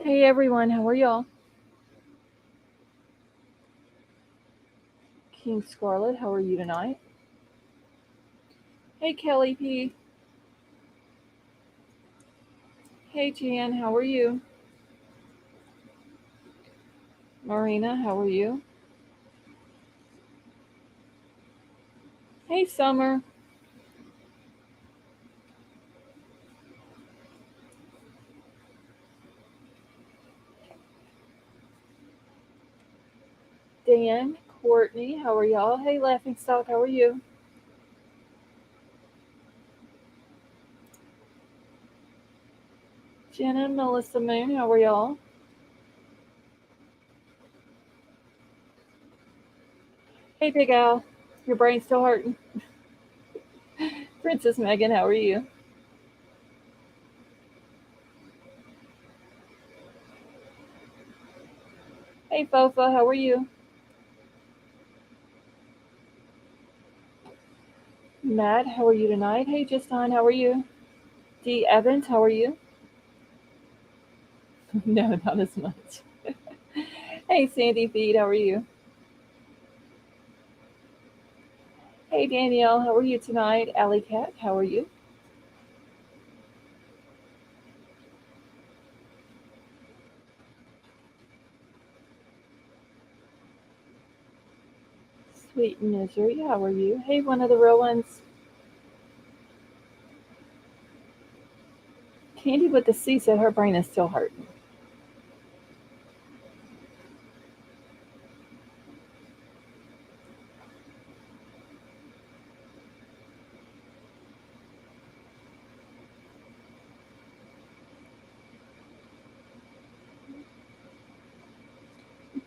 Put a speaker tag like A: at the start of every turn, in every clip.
A: Hey everyone, how are y'all? King Scarlet, how are you tonight? Hey Kelly P. Hey Jan, how are you? Marina, how are you? Hey Summer. Dan, Courtney, how are y'all? Hey Laughing Stock, how are you? Jenna and Melissa Moon, how are y'all? Hey Big Al, your brain's still hurting. Princess Megan, how are you? Hey Fofa, how are you? Matt, how are you tonight? Hey Justine, how are you? Dee Evans, how are you? No, not as much. Hey Sandy Feed, how are you? Hey Danielle, how are you tonight? Alley Cat, how are you? Sweet Misery, how are you? Hey, one of the real ones. Candy with the C said her brain is still hurting.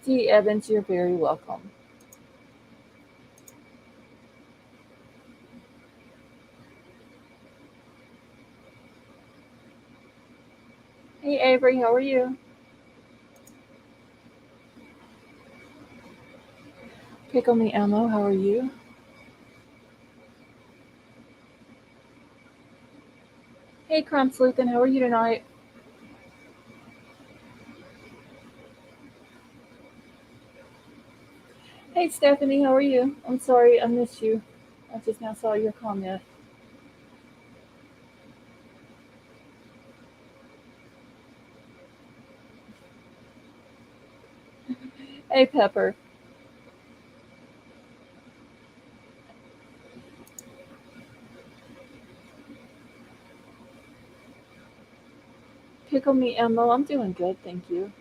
A: D. Evans, you're very welcome. Hey, Avery, how are you? Pickle Me Elmo, how are you? Hey, Crumb Sleuthin, how are you tonight? Hey, Stephanie, how are you? I'm sorry I missed you. I just now saw your comment. Hey, Pepper. Pickle Me Elmo, I'm doing good, thank you.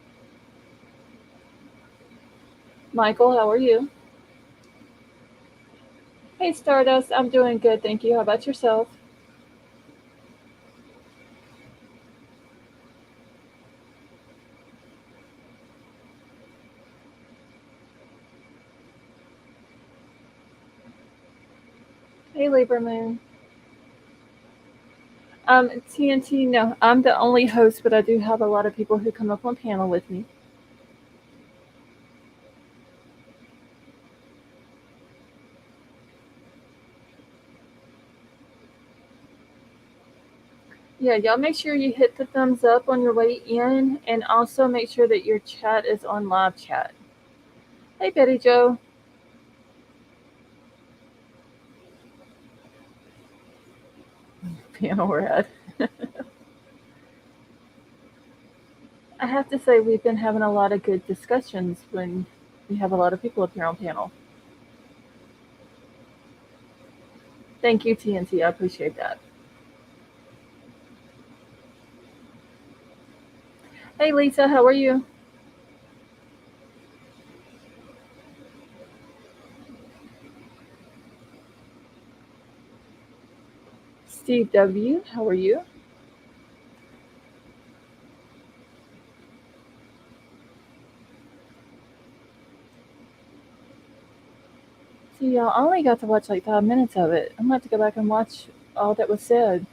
A: Michael, how are you? Hey, Stardust, I'm doing good, thank you. How about yourself? Hey, Libra Moon. TNT, no, I'm the only host, but I do have a lot of people who come up on panel with me. Yeah, y'all make sure you hit the thumbs up on your way in, and also make sure that your chat is on live chat. Hey, Betty Joe. Panel we're at. I have to say, we've been having a lot of good discussions when we have a lot of people up here on panel. Thank you, TNT. I appreciate that. Hey, Lisa, how are you? Steve W., how are you? See, y'all, I only got to watch like 5 minutes of it. I'm going to have to go back and watch all that was said.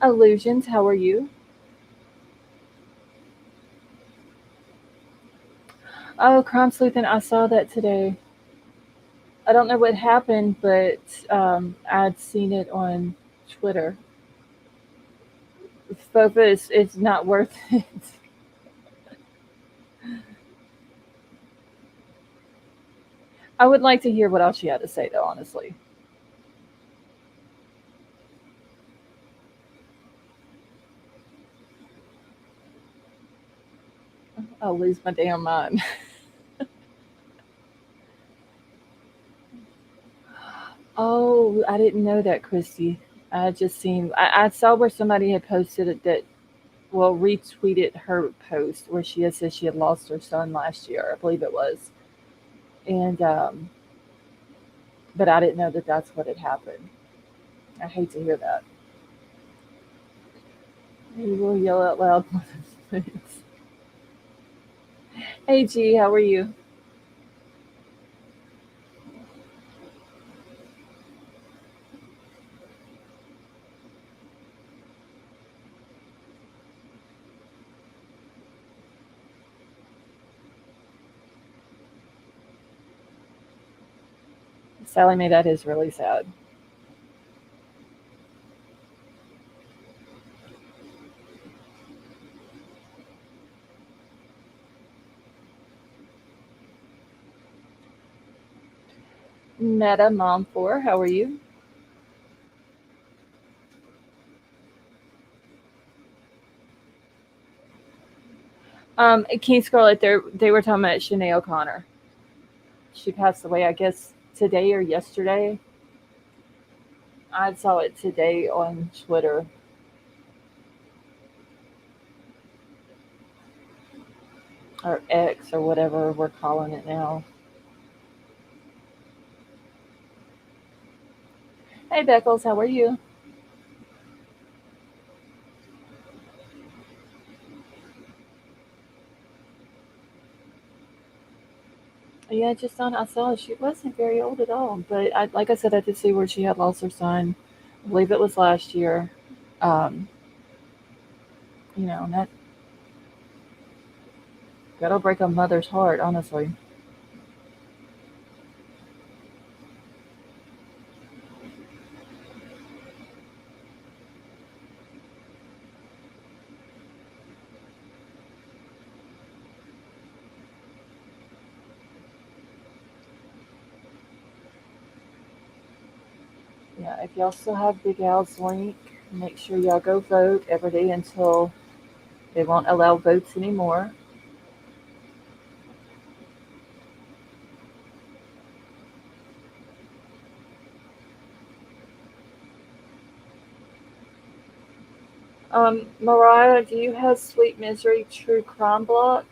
A: Illusions, how are you? Oh, Crime Sleuth, and I saw that today. I don't know what happened, but I'd seen it on Twitter. Fofa is it's not worth it. I would like to hear what else she had to say, though. Honestly, I'll lose my damn mind. Oh, I didn't know that, Christy. I just seen. I saw where somebody had posted it that well retweeted her post where she had said she had lost her son last year. I believe it was, and but I didn't know that that's what had happened. I hate to hear that. You will yell out loud. Hey G, how are you? Sally Mae, that is really sad. Meta Mom 4, how are you? King Scarlet, they were talking about Shanae O'Connor. She passed away, I guess, today or yesterday. I saw it today on Twitter or X or whatever we're calling it now. Hey Beckles, how are you? Yeah, just on I saw she wasn't very old at all, but like I said, I did see where she had lost her son. I believe it was last year. Um, and that'll break a mother's heart, honestly. Yeah, if y'all still have Big Al's link, make sure y'all go vote every day until they won't allow votes anymore. Mariah, do you have Sweet Misery True Crime Block?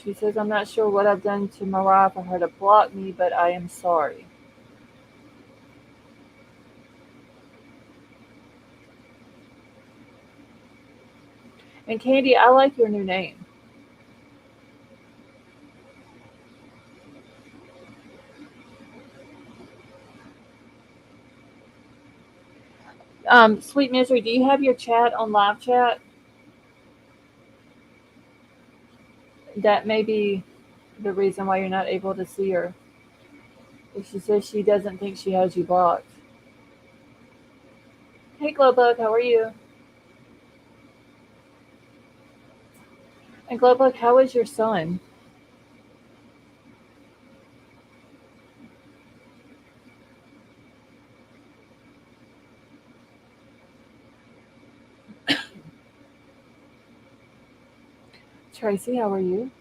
A: She says, I'm not sure what I've done to Mariah for her to block me, but I am sorry. And Candy, I like your new name. Sweet Misery, do you have your chat on live chat? That may be the reason why you're not able to see her. If she says she doesn't think she has you blocked. Hey Glowbug, how are you? And Glowbug, how is your son? Tracy, how are you?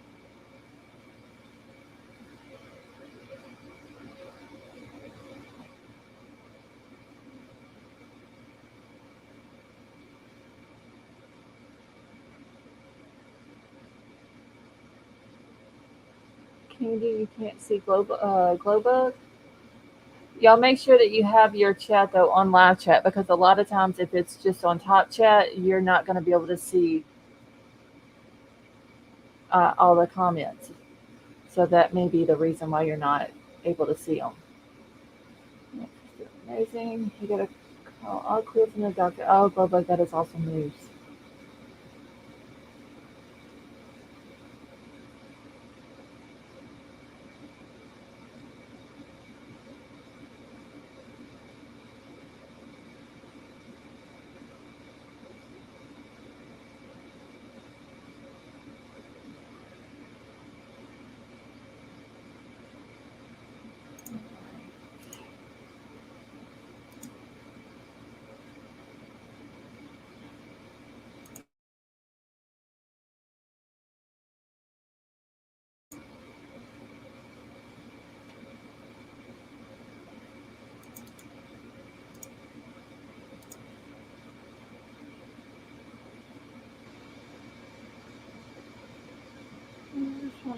A: Candy, you can't see Glowbug? Y'all make sure that you have your chat though on live chat because a lot of times if it's just on top chat, you're not going to be able to see all the comments. So that may be the reason why you're not able to see them. Amazing. You got a call all clear from the doctor. Oh, Glowbug, that is awesome news.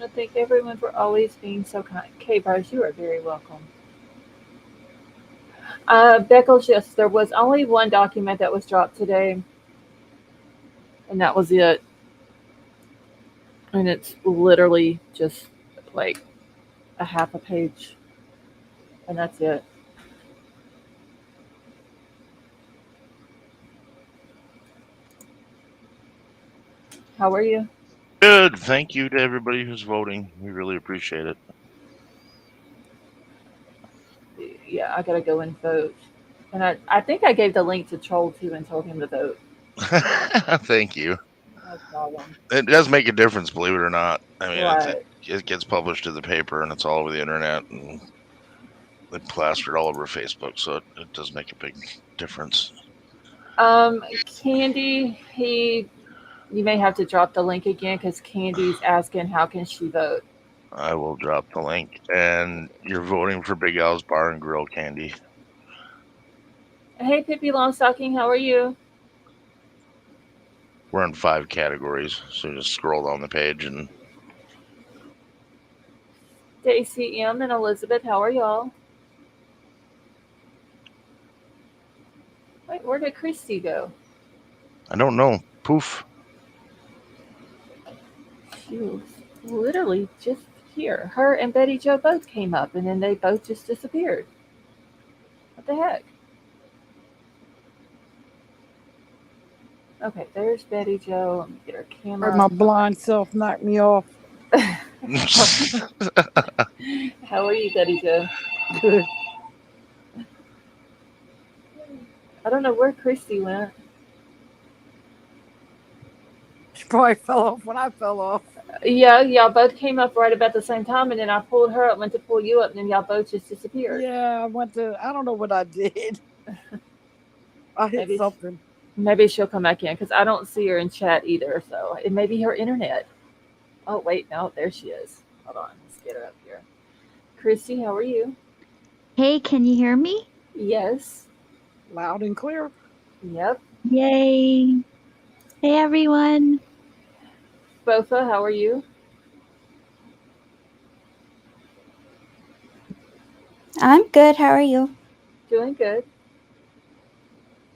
A: want to thank everyone for always being so kind. K-Bars, you are very welcome. Beckles, yes, there was only one document that was dropped today, and that was it. And it's literally just like a half a page, and that's it. How are you?
B: Good. Thank you to everybody who's voting. We really appreciate it.
A: Yeah, I gotta go and vote. And I think I gave the link to Troll too and told him to vote.
B: Thank you.
A: No problem.
B: It does make a difference, believe it or not. I mean,
A: Right.
B: it gets published to the paper and it's all over the internet and they plastered all over Facebook, so it does make a big difference.
A: Candy, you may have to drop the link again because Candy's asking how can she vote.
B: I will drop the link. And you're voting for Big Al's Bar and Grill Candy.
A: Hey, Pippi Longstocking, how are you?
B: We're in 5 categories, so just scroll down the page and
A: Stacy M and Elizabeth, how are y'all? Wait, where did Christy go?
B: I don't know. Poof.
A: She was literally just here. Her and Betty Joe both came up and then they both just disappeared. What the heck? Okay, there's Betty Joe. Let me get her
C: Heard
A: camera.
C: my blind self knock me off.
A: How are you, Betty Joe?
C: Good.
A: I don't know where Christy went.
C: She probably fell off when I fell off.
A: Yeah, y'all both came up right about the same time, and then I pulled her up, went to pull you up, and then y'all both just disappeared.
C: Yeah, I don't know what I did. I hit
A: Maybe,
C: something.
A: maybe she'll come back in because I don't see her in chat either. So it may be her internet. Oh wait, no, there she is. Hold on, let's get her up here. Christy, how are you?
D: Hey, can you hear me?
A: Yes.
C: Loud and clear.
A: Yep.
D: Yay. Hey, everyone.
A: Bofa, how are you?
E: I'm good. How are you?
A: Doing good.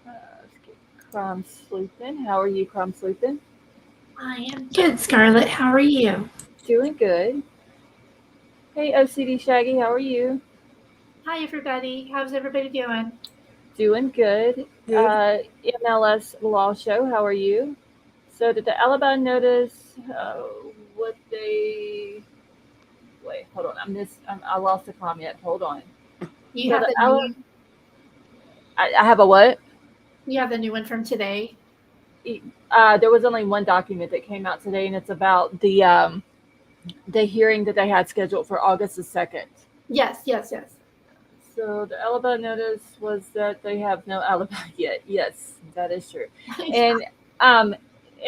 A: Let's get Crumb Sleeping. How are you, Crumb Sleeping?
F: I am good, Scarlett. How are you?
A: Doing good. Hey, OCD Shaggy, how are you?
F: Hi, everybody. How's everybody doing?
A: Doing good.
C: Good.
A: MLS Law Show, how are you? So, did the Alabama notice what they? Wait, hold on. I lost the comment. Hold on.
F: You
A: So
F: have
A: the
F: the new.
A: I have a what?
F: You have the new one from today.
A: There was only one document that came out today, and it's about the hearing that they had scheduled for August the 2nd.
F: Yes, yes, yes.
A: So the alibi notice was that they have no alibi yet. Yes, that is true. And um,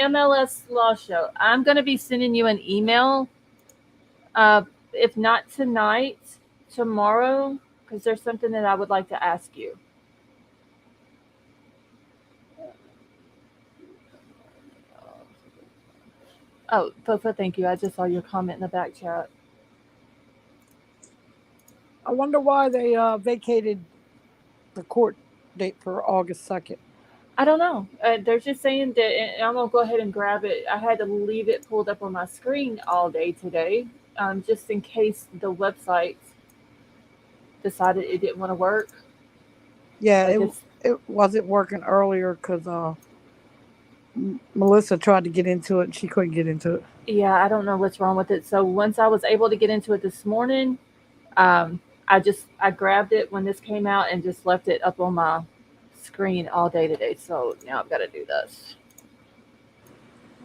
A: MLS Law Show, I'm going to be sending you an email, if not tonight, tomorrow, because there's something that I would like to ask you. Oh, Fofa, thank you. I just saw your comment in the back chat.
C: I wonder why they vacated the court date for August 2nd.
A: I don't know. They're just saying that, and I'm gonna go ahead and grab it. I had to leave it pulled up on my screen all day today, just in case the website decided it didn't want to work.
C: Yeah,
A: Like
C: it wasn't working earlier because Melissa tried to get into it and she couldn't get into it.
A: yeah, I don't know what's wrong with it. So once I was able to get into it this morning, I grabbed it when this came out and just left it up on my screen all day today. So now I've got to do this.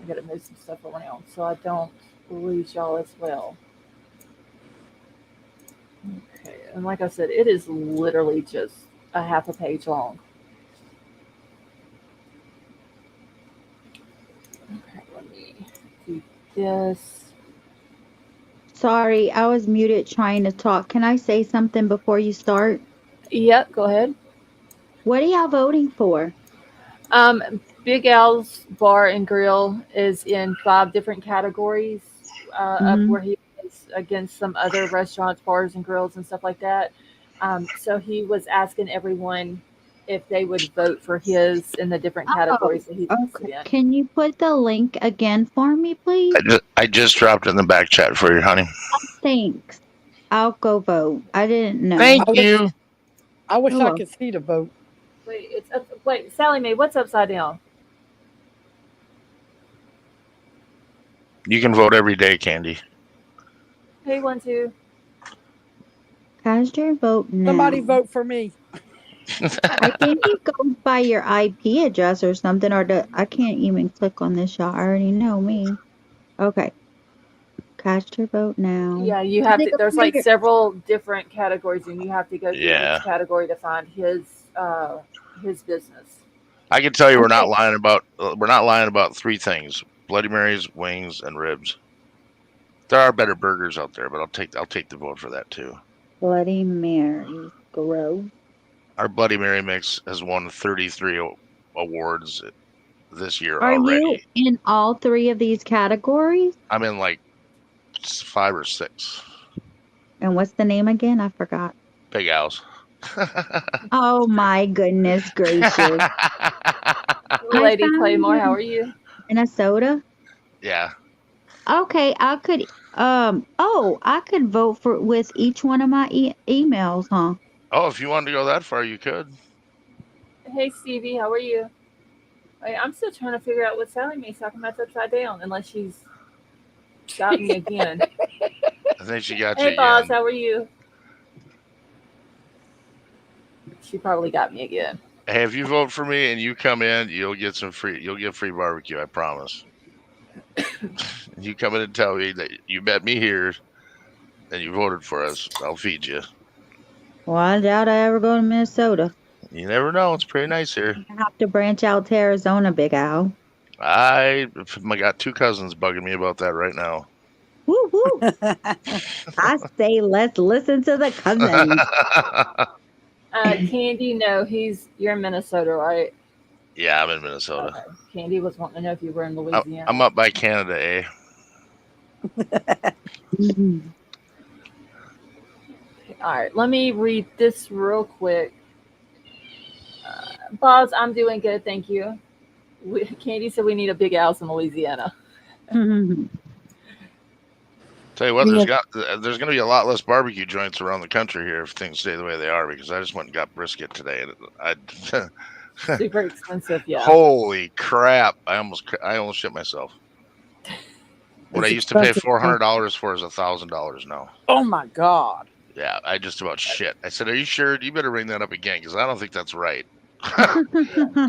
A: I got to move some stuff around so I don't lose y'all as well. Okay, and like I said, it is literally just a half a page long. Okay, let me do this.
D: Sorry, I was muted trying to talk. Can I say something before you start?
A: Yep, go ahead.
D: What are y'all voting for?
A: Big Al's Bar and Grill is in 5 different categories. up
D: Mhm.
A: where he was against some other restaurants, bars, and grills and stuff like that. So he was asking everyone if they would vote for his in the different
D: Oh,
A: categories that he's listed
D: okay.
A: in.
D: Can you put the link again for me, please?
B: I just dropped in the back chat for you, honey.
D: Thanks. I'll go vote. I didn't know.
B: Thank
C: I wish
B: you.
C: I wish
D: You're
C: I
D: welcome.
C: could see the vote.
A: Wait, it's up, wait, Sally Mae, what's upside down?
B: You can vote every day, Candy.
A: Hey, 1, 2.
D: Cast your vote
C: Somebody
D: now.
C: vote for me.
D: I think it goes by your IP address or something, or I can't even click on this, y'all. I already know me. Okay. Cast your vote now.
A: Yeah, you
D: Does
A: have
D: it
A: to.
D: go
A: There's
D: by
A: like
D: your
A: several different categories, and you have to go through
B: Yeah.
A: each category to find his business.
B: I can tell you we're not
D: okay.
B: lying about three things: Bloody Marys, wings, and ribs. There are better burgers out there, but I'll take the vote for that too.
D: Bloody Marys. Gross.
B: Our Bloody Mary mix has won 33 awards this year
D: Are you
B: already.
D: in all three of these categories?
B: I'm in like 5 or 6.
D: And what's the name again? I forgot.
B: Big Al's.
D: Oh my goodness gracious. I
A: Lady
D: found
A: Claymore,
D: you
A: how
D: in
A: are you?
D: Minnesota.
B: Yeah.
D: Okay, I could I could vote for with each one of my emails, huh?
B: Oh, if you wanted to go that far, you could.
A: Hey, Stevie, how are you? Wait, I'm still trying to figure out what Sally Mae's talking about upside down, unless she's got me again.
B: I think she got you
A: Hey, boss,
B: again.
A: how are you? She probably got me again.
B: Hey, if you vote for me and you come in, you'll get free barbecue, I promise. You come in and tell me that you met me here and you voted for us, I'll feed you.
D: Well, I doubt I ever go to Minnesota.
B: You never know. It's pretty nice here.
D: I have to branch out to Arizona, Big Al.
B: I got 2 cousins bugging me about that right now.
D: Woo woo. I say let's listen to the cousins.
A: Candy, no, you're in Minnesota, right?
B: Yeah, I'm in Minnesota.
A: Okay. Candy was wanting to know if you were in
B: I'm
A: Louisiana.
B: up by Canada, eh?
D: Mhm.
A: All right, let me read this real quick. Boss, I'm doing good, thank you. Candy said we need a big house in Louisiana.
B: Tell you what,
C: Me
B: there's going to be a lot less barbecue joints around the country here if things stay the way they are. Because I just went and got brisket today, and
A: Super expensive, yeah.
B: holy crap! I almost shit myself. What I
C: It's
B: used to pay
C: expensive. Huh?
B: $400 for is $1,000 now.
C: Oh my God.
B: Yeah, I just about shit. I said, "Are you sure? You better bring that up again because I don't think that's right."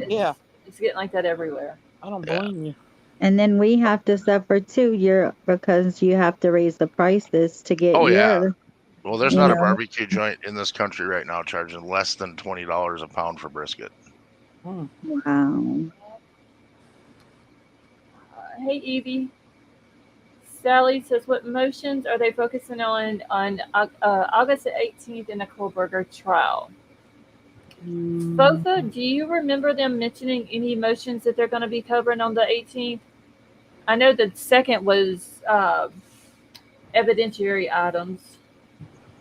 C: Yeah,
A: It's getting like that everywhere.
C: I don't
B: Yeah.
C: blame you.
D: And then we have to suffer too, because you have to raise the prices to get
B: Oh yeah.
D: your,
B: Well, there's
D: you
B: not a
D: know.
B: barbecue joint in this country right now charging less than $20 a pound for brisket.
C: Hmm.
D: Wow.
A: Hey, Evie. Sally says, what motions are they focusing on August the 18th in the Kohberger trial? Fofa, do you remember them mentioning any motions that they're going to be covering on the 18th? I know the second was evidentiary items.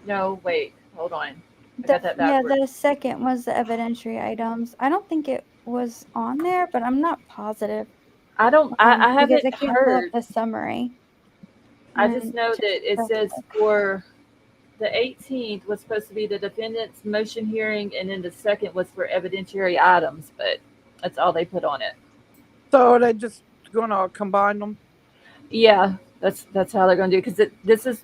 A: No, wait, hold on. I got that
E: Yeah,
A: backwards.
E: the second was the evidentiary items. I don't think it was on there, but I'm not positive
A: I don't. I
E: because I
A: haven't
E: can't pull up
A: heard.
E: the summary
A: I just
E: and
A: know
E: check
A: that it
E: real
A: says
E: quick.
A: for the 18th was supposed to be the defendant's motion hearing, and then the second was for evidentiary items, but that's all they put on it.
C: So they're just gonna combine them.
A: Yeah, that's how they're going to do it because this is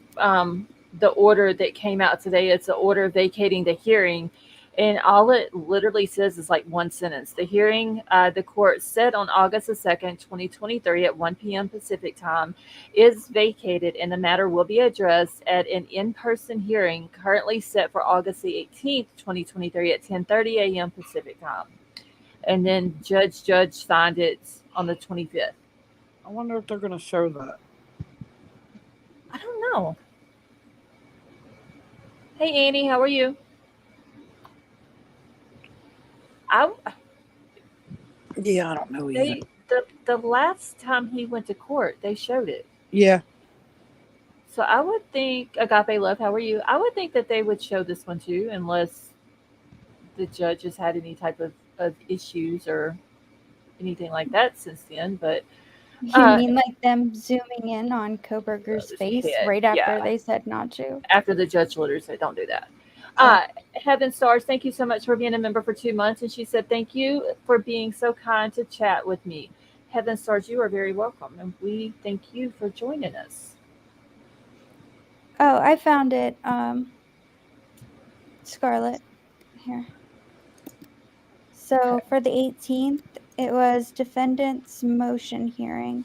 A: the order that came out today. It's the order vacating the hearing, and all it literally says is like one sentence. The hearing, the court said on August the 2nd, 2023 at 1 p.m. Pacific time is vacated and the matter will be addressed at an in-person hearing currently set for August the 18th, 2023 at 10:30 a.m. Pacific time. And then Judge signed it on the 25th.
C: I wonder if they're gonna show that.
A: I don't know. Hey Annie, how are you? I
C: Yeah, I don't know either.
A: the last time he went to court, they showed it.
C: Yeah,
A: So I would think Agape Love. How are you? I would think that they would show this one too, unless the judge has had any type of issues or anything like that since then. But
E: You mean like them zooming in on Kohberger's
A: his
E: face
A: head,
E: right after
A: yeah.
E: they said not to?
A: After the judge literally said, "Don't do that." Heaven Stars, thank you so much for being a member for 2 months. And she said, "Thank you for being so kind to chat with me." Heaven Stars, you are very welcome, and we thank you for joining us.
E: Oh, I found it. Scarlett. Here. So for the 18th, it was defendant's motion hearing.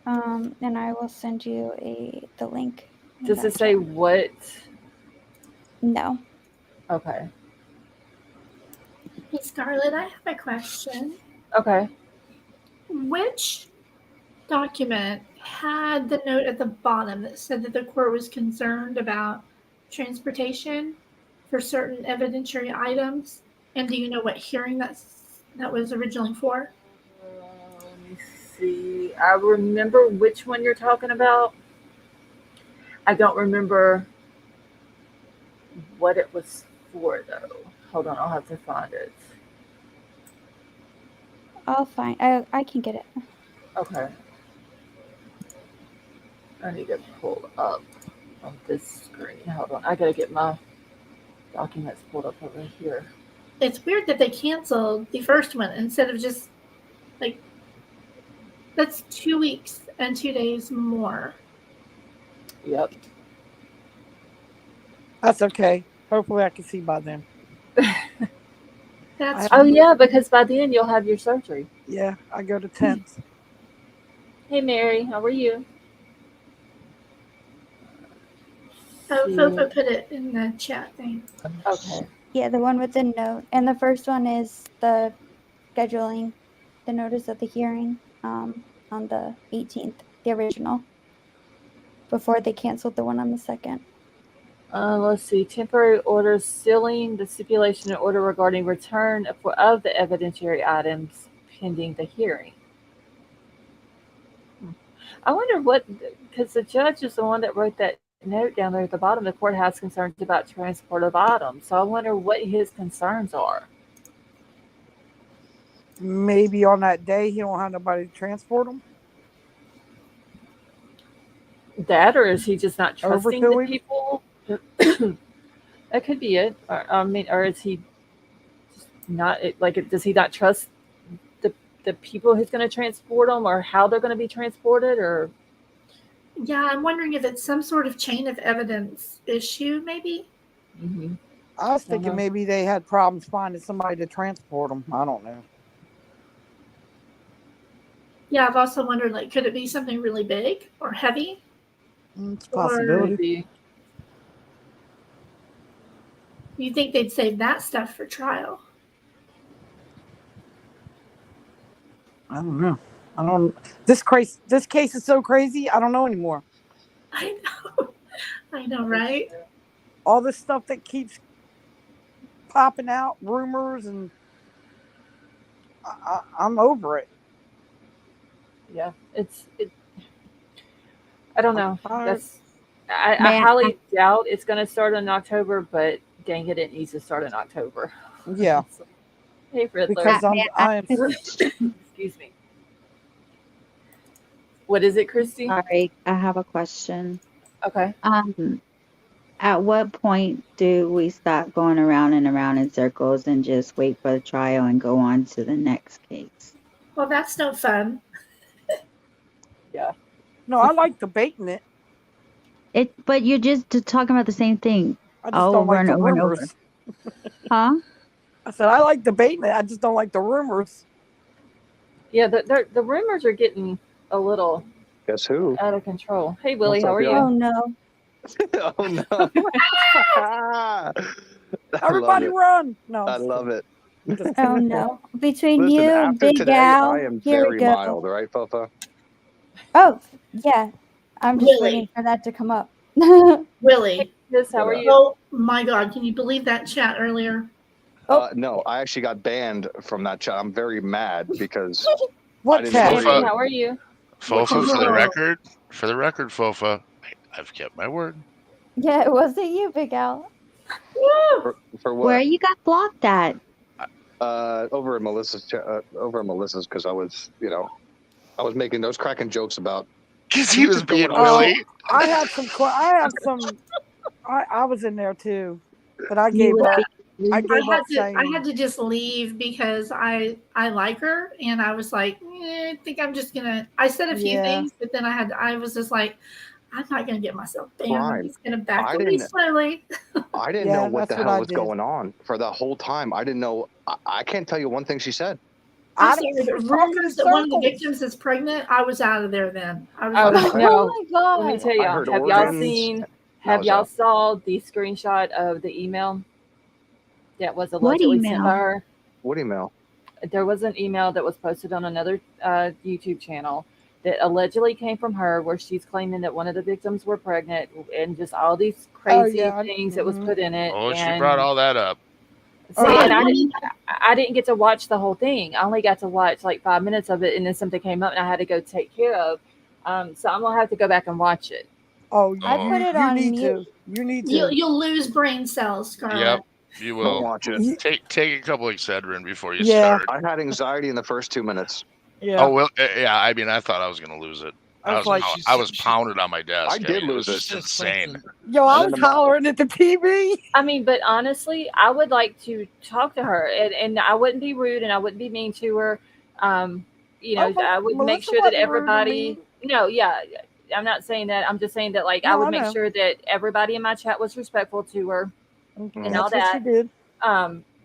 E: And I will send you the link.
A: Does it say what?
E: No.
A: Okay.
F: Hey, Scarlett, I have a question.
A: Okay.
F: Which document had the note at the bottom that said that the court was concerned about transportation for certain evidentiary items? And do you know what hearing that was originally for?
A: Let me see. I remember which one you're talking about. I don't remember what it was for, though. Hold on, I'll have to find it.
E: I'll find. I can get it.
A: Okay. I need to pull up on this screen. Hold on. I gotta get my documents pulled up over here.
F: It's weird that they canceled the first one instead of just like, that's 2 weeks and 2 days more.
A: Yep.
C: That's okay. Hopefully I can see by then.
F: That's
A: Oh yeah, because by then you'll have your surgery.
C: Yeah, I go to 10th.
A: Hey Mary, how are you?
F: Fofa put it in the chat thing.
A: Okay.
E: Yeah, the one with the note. And the first one is the scheduling, the notice of the hearing on the 18th, the original, before they canceled the one on the 2nd.
A: Let's see. Temporary order sealing the stipulation and order regarding return of the evidentiary items pending the hearing. I wonder what, because the judge is the one that wrote that note down there at the bottom. The court has concerns about transport of items. So I wonder what his concerns are.
C: Maybe on that day he don't have nobody to transport them.
A: That, or is he just not trusting the
C: Overdoing?
A: people? That could be it. Or is he just not like? Does he not trust the people who's going to transport them, or how they're going to be transported, or?
F: Yeah, I'm wondering if it's some sort of chain of evidence issue, maybe.
A: Mm-hmm.
C: I was thinking maybe they had problems finding somebody to transport them. I don't know.
F: Yeah, I've also wondered, like, could it be something really big or heavy?
C: It's a possibility.
A: Maybe.
F: You think they'd save that stuff for trial?
C: I don't know. I don't. This case is so crazy. I don't know anymore.
F: I know, right?
C: All this stuff that keeps popping out, rumors, and I'm over it.
A: Yeah, I don't know.
C: I
A: highly doubt it's going to start in October, but dang it needs to start in October.
C: Yeah.
A: Hey, Riddler.
C: Because I am.
A: Excuse me. What is it, Christy?
D: Sorry, I have a question.
A: Okay.
D: At what point do we stop going around and around in circles and just wait for the trial and go on to the next case?
F: Well, that's no fun.
A: Yeah.
C: No, I like debating it.
D: But you're just talking about the same thing
C: I just don't like the rumors.
D: Huh?
C: I said I like debating it. I just don't like the rumors.
A: Yeah, the rumors are getting a little
G: Guess who?
A: out of control. Hey, Willie,
G: What's
A: how
G: up,
A: are you?
G: y'all?
E: Oh no.
G: Oh no!
C: Everybody run! No,
G: I love it.
E: Oh no. Between
G: Listen,
E: you,
G: after
E: Big
G: today,
E: Al,
G: I am
E: here we
G: very
E: go.
G: mild, right, Fofa?
E: Oh, yeah. I'm just
F: Willie.
E: waiting for that to come up.
F: Willie.
A: Yes, how are you?
F: Oh my God! Can you believe that chat earlier?
G: No, I actually got banned from that chat. I'm very mad because
C: What
G: I didn't
C: chat?
G: know
A: Amy,
G: you.
A: how are you?
B: Fofa, for the record, Fofa, I've kept my word.
E: Yeah, it wasn't you, Big Al.
G: For
D: Where
G: what?
D: you got blocked at?
G: Over at Melissa's because I was making those cracking jokes about
B: Because he was being
G: going on.
B: Willie.
C: I had some. I was in there too, but I
D: You
C: gave
D: was
C: up.
D: being
C: I
D: rude?
C: gave up
F: I
C: saying.
F: had to just leave because I like her, and I was like, I think I'm just gonna. I said a few
C: Yeah.
F: things, but then I was just like, I'm not gonna get myself banned. I'm
G: Bryan,
F: just gonna back
G: I
F: away
G: didn't-
F: slowly.
G: I didn't
C: Yeah,
G: know what the
C: that's what
G: hell
C: I
G: was
C: did.
G: going on for the whole time. I didn't know. I can't tell you one thing she said.
F: I'm
C: I
F: sorry,
C: don't
F: but
C: talk in
F: rumors that one of the
C: circles.
F: victims is pregnant, I was out of there then. I was
A: Oh
F: like,
A: no!
E: Oh my god.
A: Let me tell
G: I
A: y'all.
G: heard
A: Have y'all
G: organs.
A: seen?
G: No,
A: Have y'all
G: so-
A: saw the screenshot of the email that was
D: What
A: allegedly sent
D: email?
A: by her?
G: What email?
A: There was an email that was posted on another YouTube channel that allegedly came from her, where she's claiming that one of the victims were pregnant, and just all these crazy
C: yeah,
A: things that was put in it.
B: Oh, she
A: and
B: brought all that up.
A: see,
C: Oh,
A: and
C: really?
A: I didn't get to watch the whole thing. I only got to watch like 5 minutes of it, and then something came up, and I had to go take care of. So I'm gonna have to go back and watch it.
C: Oh,
E: I put it
C: you
E: on
C: need
E: mute.
C: to. You need to.
F: you'll lose brain cells, Scarlett.
B: Yep, you
G: Don't
B: will.
G: watch it.
C: Ye-
B: Take a couple Excedrin before you
C: Yeah.
B: start.
G: I had anxiety in the first 2 minutes.
C: Yeah.
B: Oh well, yeah. I mean, I thought I was going to lose it.
C: I was like,
B: I was pounded on my desk.
G: I did
B: mean,
G: lose
B: it.
G: it.
B: Was just insane.
C: yo, I
G: And
C: was
G: then the-
C: hollering at the TV.
A: I mean, but honestly, I would like to talk to her, and I wouldn't be rude, and I wouldn't be mean to her. You know,
C: Oh,
A: I would make
C: Melissa
A: sure that
C: wasn't rude to
A: everybody.
C: me.
A: No, yeah, I'm not saying that. I'm just saying that, like, I
C: No,
A: would
C: I
A: make
C: know.
A: sure that everybody in my chat was respectful to her and all
C: That's what she
A: that.
C: did.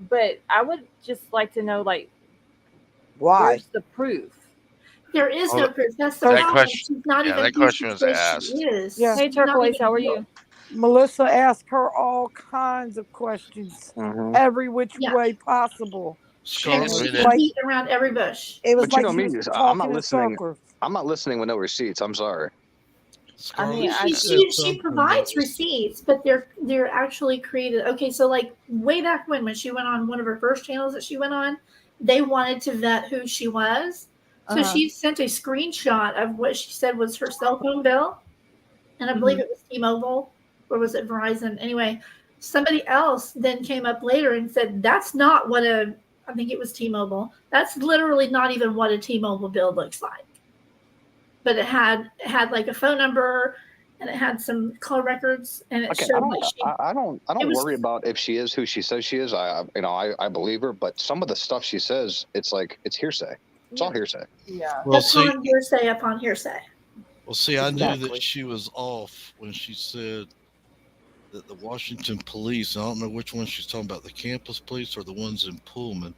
A: But I would just like to know, like,
C: Why?
A: where's the proof?
F: There is
B: Oh,
F: no proof. That's the
B: that
F: problem.
B: question-
F: She's not
B: yeah,
F: even
B: that
F: who
B: question
F: she
B: was
F: says
B: asked.
F: she is.
C: Yeah.
A: Hey,
F: She's not
A: Turquoise,
F: even
A: how are
F: real.
A: you?
C: Melissa asked her all kinds of questions,
G: Mhm.
C: every which
F: Yeah.
C: way possible.
F: And
B: Scarlett,
F: she
B: I mean,
F: was
C: like-
F: beating around every bush.
C: It was
G: But you
C: like
G: know
C: she
G: me,
C: was
G: I'm
C: talking
G: not
C: in
G: listening.
C: circles.
G: I'm not listening with no receipts. I'm sorry.
A: I mean, I
F: She provides receipts, but they're actually created. Okay, so like way back when she went on one of her first channels that she went on, they wanted to vet who she was. So
A: Uh-huh.
F: she sent a screenshot of what she said was her cell phone bill, and I believe it was T-Mobile, or was it Verizon? Anyway, somebody else then came up later and said that's not what I think it was T-Mobile. That's literally not even what a T-Mobile bill looks like. But it had like a phone number, and it had some call records, and it
G: Okay,
F: showed that she.
G: I don't
F: it was-
G: worry about if she is who she says she is. I believe her, but some of the stuff she says, it's like it's hearsay. It's all hearsay.
A: Yeah.
H: Well, see,
F: upon hearsay upon hearsay.
H: I knew
C: Exactly.
H: that she was off when she said that the Washington police, I don't know which one she's talking about, the campus police or the ones in Pullman,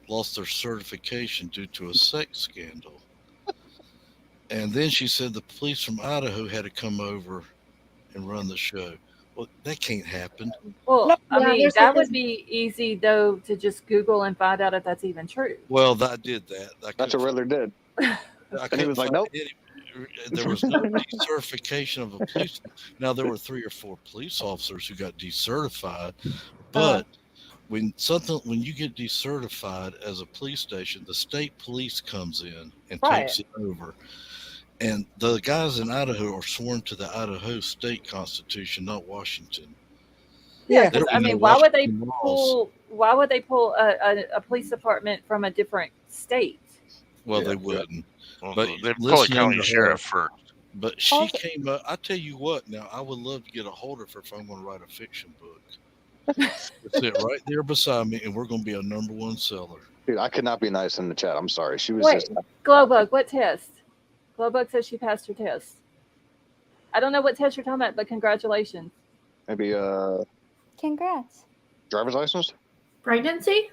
H: lost their certification due to a sex scandal. And then she said the police from Idaho had to come over and run the show. Well, that can't happen.
A: Well, I
F: Yeah,
A: mean,
F: there's
A: that
F: a-
A: would be easy though to just Google and find out if that's even true.
H: Well, I did that.
G: That's what Riddler did.
H: And
G: he was like, "Nope."
H: There was no decertification of a police. Now there were 3 or 4 police officers who got decertified, but when you get decertified as a police station, the state police comes in and
A: Right.
H: takes it over. And the guys in Idaho are sworn to the Idaho state constitution, not Washington.
A: Yeah,
C: Yeah.
A: because
H: There
A: I
H: were no
A: mean, why would they
H: Washington laws.
A: pull? Why would they pull a police department from a different state?
H: Well,
G: Yeah,
H: they
G: yeah.
H: wouldn't.
B: Well,
H: But
B: they pull a
H: listening
B: county
H: to
B: sheriff first.
H: But she
E: Also-
H: came up. I tell you what. Now I would love to get a hold of her if I'm going to write a fiction book. Sit right there beside me, and we're going to be a #1 seller.
G: Dude, I could not be nice in the chat. I'm sorry. She was
A: Wait,
G: just
A: Glowbug, what test? Glowbug says she passed her test. I don't know what test you're talking about, but congratulations.
G: maybe
E: Congrats.
G: driver's license.
F: Pregnancy?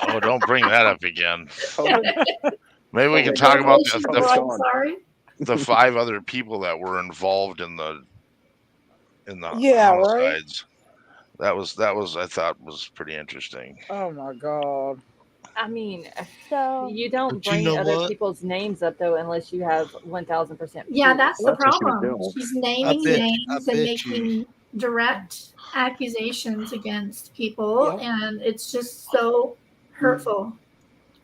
B: Oh, don't bring that up again.
G: Oh,
B: Maybe we
G: Oh,
B: can talk about
F: Congratulations,
G: the-
F: girl, I'm
G: the-
F: sorry.
B: the 5 other people that were involved in the
C: Yeah, right.
B: homicides. That was I thought was pretty interesting.
C: Oh my God.
A: I mean,
E: So
A: you don't
H: But you
A: bring
H: know
A: other
H: what?
A: people's names up though unless you have 1,000%.
F: Yeah,
A: proof.
F: that's the
G: That's what she was
F: problem.
G: doing.
F: She's naming
H: bet-
F: names
H: I
F: and
H: bet
F: making direct accusations against people,
C: Yep.
F: and it's just so hurtful.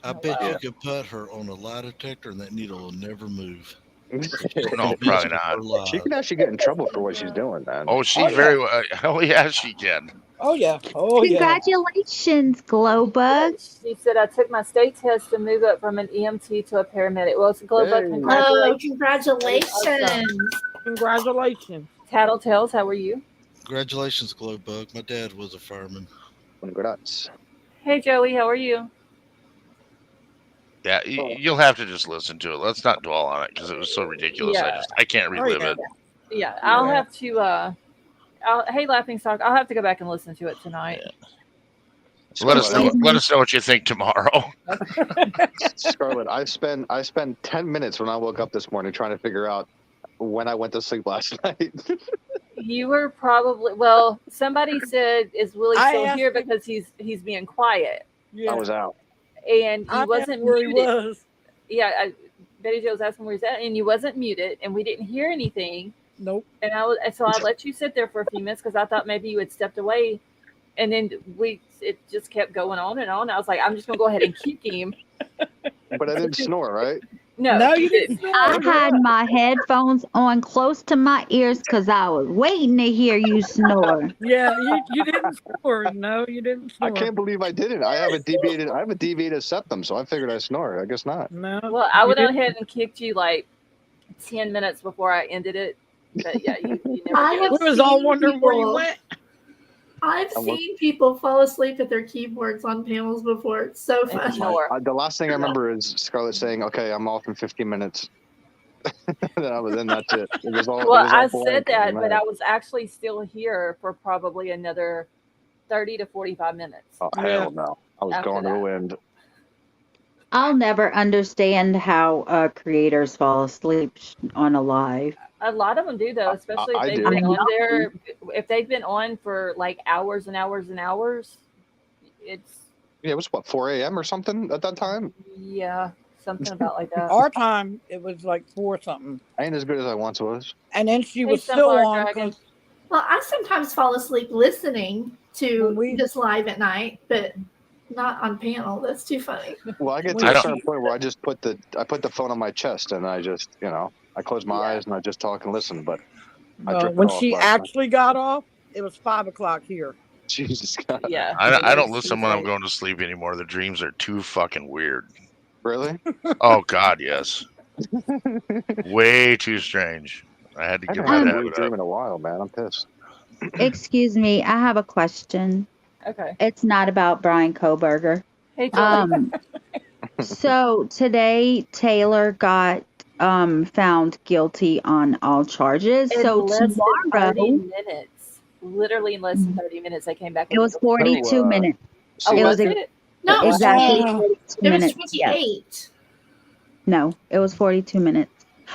H: I
A: Oh,
H: bet
A: wow.
H: you could put her on a lie detector, and that needle will never move.
B: No, probably not.
H: We're
G: She
H: live.
G: can actually get in trouble for what she's doing, man.
B: Oh, she
C: Oh, yeah.
B: very well. Oh, yeah, she can.
C: Oh yeah. Oh yeah.
D: Congratulations, Glowbug.
A: She said, I took my state test to move up from an EMT to a paramedic. Well, it's Glowbug.
G: Hey.
F: Oh,
A: Congratulations.
F: congratulations.
C: Congratulations.
A: Tattletales, how are you?
H: Congratulations, Glowbug. My dad was a fireman.
G: Congrats.
A: Hey, Joey, how are you?
B: Yeah, you'll have to just listen to it. Let's not dwell on it because it was so ridiculous.
A: Yeah.
B: I can't relive
C: yeah.
B: it.
A: Yeah, I'll
C: Yeah.
A: have to. Hey, Laughing Stock, I'll have to go back and listen to it tonight.
B: Let us know.
D: Excuse me.
B: Let us know what you think tomorrow.
G: Scarlett, I spent 10 minutes when I woke up this morning trying to figure out when I went to sleep last night.
A: You were probably somebody said, "Is Willie
C: I
A: still
C: asked
A: here?"
C: him-
A: Because he's being quiet
C: Yeah.
G: I was out.
A: and he
C: I asked
A: wasn't
C: where he
A: muted.
C: was.
A: Yeah, Betty Jo was asking where he's at, and you wasn't muted, and we didn't hear anything.
C: Nope.
A: And I let you sit there for a few minutes because I thought maybe you had stepped away, and then it just kept going on and on. I was like, I'm just gonna go ahead and kick him.
G: But I didn't snore, right?
A: No,
C: you didn't.
D: I had my headphones on close to my ears because I was waiting to hear you snore.
C: Yeah, you didn't snore. No, you didn't
G: I
C: snore.
G: can't believe I didn't. I have a deviated septum, so I figured I snore. I guess not.
C: No.
A: Well, I
C: you
A: went
C: didn't.
A: ahead and kicked you like 10 minutes before I ended it. But yeah, you never
F: I
A: did.
F: have
C: We was all
F: seen
C: wondering where you
F: people-
C: went.
F: I've
G: I will-
F: seen people fall asleep at their keyboards on panels before. It's so
A: And
F: fun.
A: snore.
G: The last thing I remember is Scarlett saying, "Okay, I'm off in 15 minutes." then that's it. It was all.
A: Well,
G: it was all
A: I
G: blank
A: said that,
G: in my
A: but
G: head.
A: I was actually still here for probably another 30 to 45 minutes.
G: Oh,
C: Yeah.
G: hell no! I was
A: After
G: going to the
A: that.
G: wind.
D: I'll never understand how creators fall asleep on a live.
A: A lot of them do though, especially if
G: I
A: they've
G: do.
A: been
D: I
A: on
D: know.
A: there. If they've been on for like hours and hours and hours, it's
G: Yeah, it was what 4 a.m. or something at that time.
A: something about like that.
C: Our time, it was like 4 something.
G: I ain't as good as I once was.
C: And then she
A: Hey,
C: was still
A: Sunflower
C: on
A: Dragon.
C: 'cause-
F: Well, I sometimes fall asleep listening to
C: When we-
F: this live at night, but not on panel. That's too funny.
G: Well, I get
C: When
G: to a
B: she-
G: certain point where I just put the phone on my chest and I just I close my eyes and I just talk and listen. But I
C: no,
G: drifted
C: when
G: off
C: she
G: last night.
C: actually got off, it was 5 o'clock here.
G: Jesus God,
A: Yeah.
B: I don't
A: It
B: listen
A: is
B: when I'm
A: late.
B: going to sleep anymore. The dreams are too fucking weird.
G: really?
B: Oh God, yes. Way too strange. I had to
G: I
B: give
G: haven't had
B: that
G: a weird
B: habit
G: dream
B: up.
G: in a while, man. I'm pissed.
D: Excuse me, I have a question.
A: Okay.
D: It's not about Bryan Kohberger.
A: Hey, Joey.
D: So today Taylor got found guilty on all charges.
A: In
D: So
A: less than 30
D: tomorrow
A: minutes. Literally in less than 30 minutes, they came back.
D: it was 42 minutes.
A: Oh,
D: it
A: was
D: was
A: it?
F: No, it was
D: exactly
F: 28.
D: 42
F: It was
D: minutes. Yes.
F: 28.
D: No, it was 42 minutes.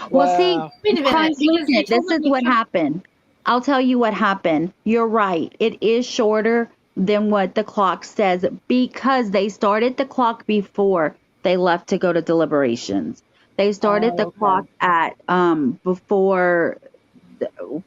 D: Well, see,
C: Wow.
F: Wait a minute.
D: Christ,
F: Because they
D: listen,
F: told
D: this is
F: them
D: what happened. I'll tell you what happened. You're right. It is shorter than what the clock says because they started the clock before they left to go to deliberations. They started the
A: okay.
D: clock at before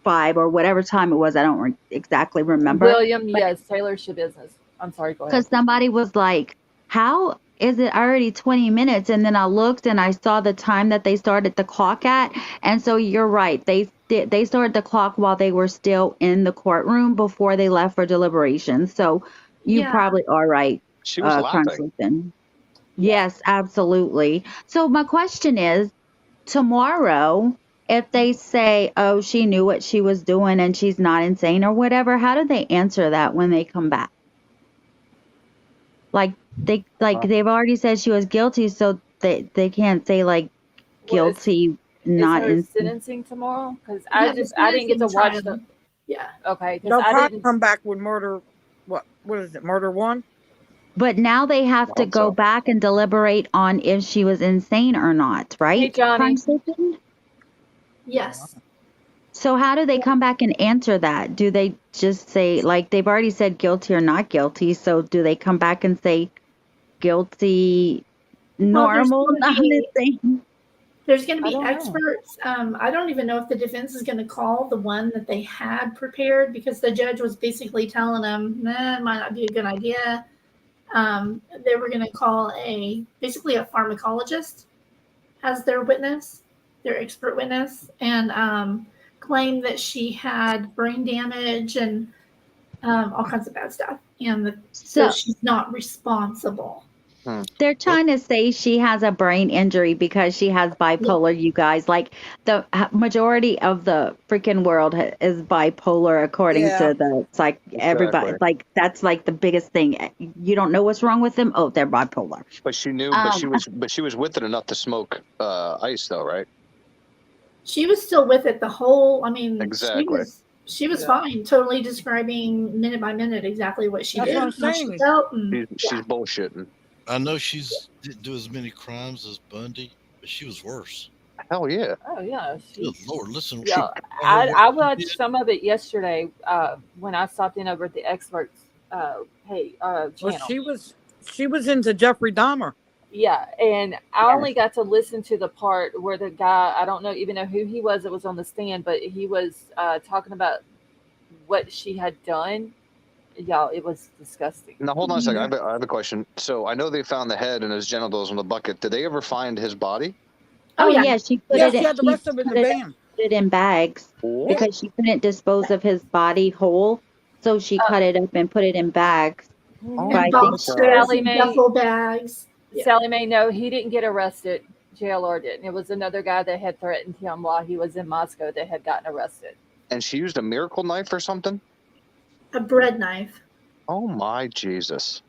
D: 5 or whatever time it was. I don't exactly remember.
A: William, yes, Taylor's your business. I'm sorry, go ahead.
D: Because somebody was like, how is it already 20 minutes? And then I looked and I saw the time that they started the clock at. And so you're right. They started the clock while they were still in the courtroom before they left for deliberations. So you
F: Yeah.
D: probably are right.
G: She was laughing.
D: Constantine. Yes, absolutely. So my question is, tomorrow, if they say, oh, she knew what she was doing and she's not insane or whatever, how do they answer that when they come back? Like they've already said she was guilty, so they can't say like guilty, not
A: Is her
D: insane.
A: sentencing tomorrow? Because
F: Yeah,
A: I didn't get to
F: sentencing
A: watch
F: trial.
A: the.
F: Yeah.
A: Okay, because
C: They'll
A: I
C: probably
A: didn't.
C: come back with murder. What is it? Murder 1?
D: But now they have to
G: hope
D: go
G: so.
D: back and deliberate on if she was insane or not, right?
A: Hey, Johnny.
D: Crime Station?
F: Yes.
D: So how do they come back and answer that? Do they just say, like, they've already said guilty or not guilty, so do they come back and say guilty, normal,
F: gonna
D: not
F: be-
D: insane?
F: There's going to
A: I
F: be
A: don't know.
F: experts. I don't even know if the defense is going to call the one that they had prepared because the judge was basically telling them, nah, it might not be a good idea. They were going to call basically a pharmacologist as their witness. their expert witness, and claimed that she had brain damage and all kinds of bad stuff, and so
D: So
F: she's not responsible.
D: they're trying to say she has a brain injury because she has bipolar, you guys. Like the majority of the freaking world is bipolar according
C: Yeah.
D: to the everybody.
G: Exactly.
D: Like that's like the biggest thing. You don't know what's wrong with them. Oh, they're bipolar.
G: But she knew. But she was with it enough to smoke ice, though, right?
F: She was still with it the whole. I mean,
G: Exactly.
F: she was
C: Yeah.
F: fine, totally describing minute by minute exactly what she
C: That's
F: did,
C: what I'm
F: how she
C: saying.
F: felt, and
G: She's bullshitting.
H: I know she's didn't do as many crimes as Bundy, but she was worse.
G: Hell yeah.
A: Oh yeah,
H: Good Lord, listen.
A: yeah.
H: her
A: I
H: what she
A: watched
H: did.
A: some of it yesterday when I stopped in over at the experts
C: Well,
A: channel.
C: she was into Jeffrey Dahmer.
A: Yeah, and I only got to listen to the part where the guy, I don't know even know who he was that was on the stand, but he was talking about what she had done. Y'all, it was disgusting.
G: Now hold on a second. I have a question. So I know they found the head and his genitals in the bucket. Did they ever find his body?
D: Oh yeah, she put
C: Yeah,
D: it.
C: she had the
D: She
C: rest of it in
D: put
C: the
D: it,
C: van.
D: put it in bags
G: What?
D: because she couldn't dispose of his body whole, so she cut it up and put it in bags.
G: Oh
D: But I
F: and
D: think
F: boxes
A: Sally
F: and
A: Mae,
F: duffel bags. Yeah.
A: Sally Mae, no, he didn't get arrested. JLR didn't. It was another guy that had threatened him while he was in Moscow that had gotten arrested.
G: And she used a miracle knife or something?
F: A bread knife.
G: Oh my Jesus.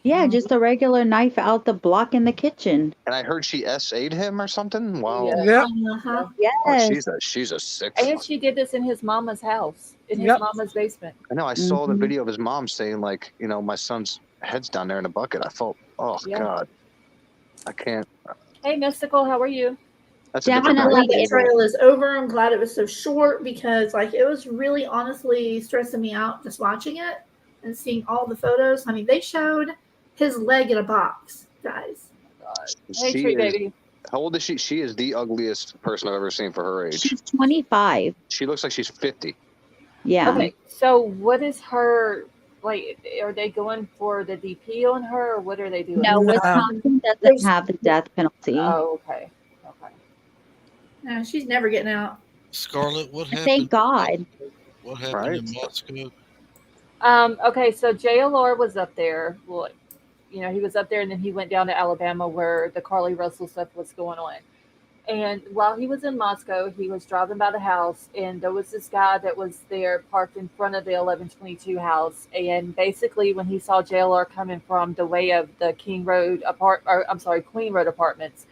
D: yeah, just a regular knife out the block in the kitchen.
G: And I heard she SA'd him or something. Wow.
A: Yeah.
C: Yep.
F: Uh-huh.
G: Oh,
D: Yes.
G: she's a sick
A: And
G: fuck.
A: she did this in his mama's house, in his
C: Yep.
A: mama's basement.
G: I know. I saw the
D: Mhm.
G: video of his mom saying, like, you know, my son's head's down there in a bucket. I felt, oh
A: Yeah.
G: God, I can't.
A: Hey, Mystical, how are you?
G: That's a
F: I'm
G: different
D: Definitely
F: glad
G: guy.
F: the
D: it-
F: trail is over. I'm glad it was so short because, like, it was really honestly stressing me out just watching it and seeing all the photos. I mean, they showed his leg in a box, guys.
A: God. Hey,
G: She
A: Tree
G: is.
A: Baby.
G: How old is she? She is the ugliest person I've ever seen for her age.
D: She's 25.
G: She looks like she's 50.
D: Yeah.
A: Okay, so what is her, like, are they going for the DP on her, or what are they doing?
D: No,
C: No.
D: Wisconsin doesn't have the death penalty.
A: Oh, okay. Okay.
F: No, she's never getting out.
H: Scarlett, what happened?
D: Thank God.
H: What happened
G: Right.
H: in Moscow?
A: Okay, so JLR was up there. Well, you know, he was up there and then he went down to Alabama where the Carly Russell stuff was going on. And while he was in Moscow, he was driving by the house and there was this guy that was there parked in front of the 1122 house. And basically when he saw JLR coming from the way of the Queen Road apartments,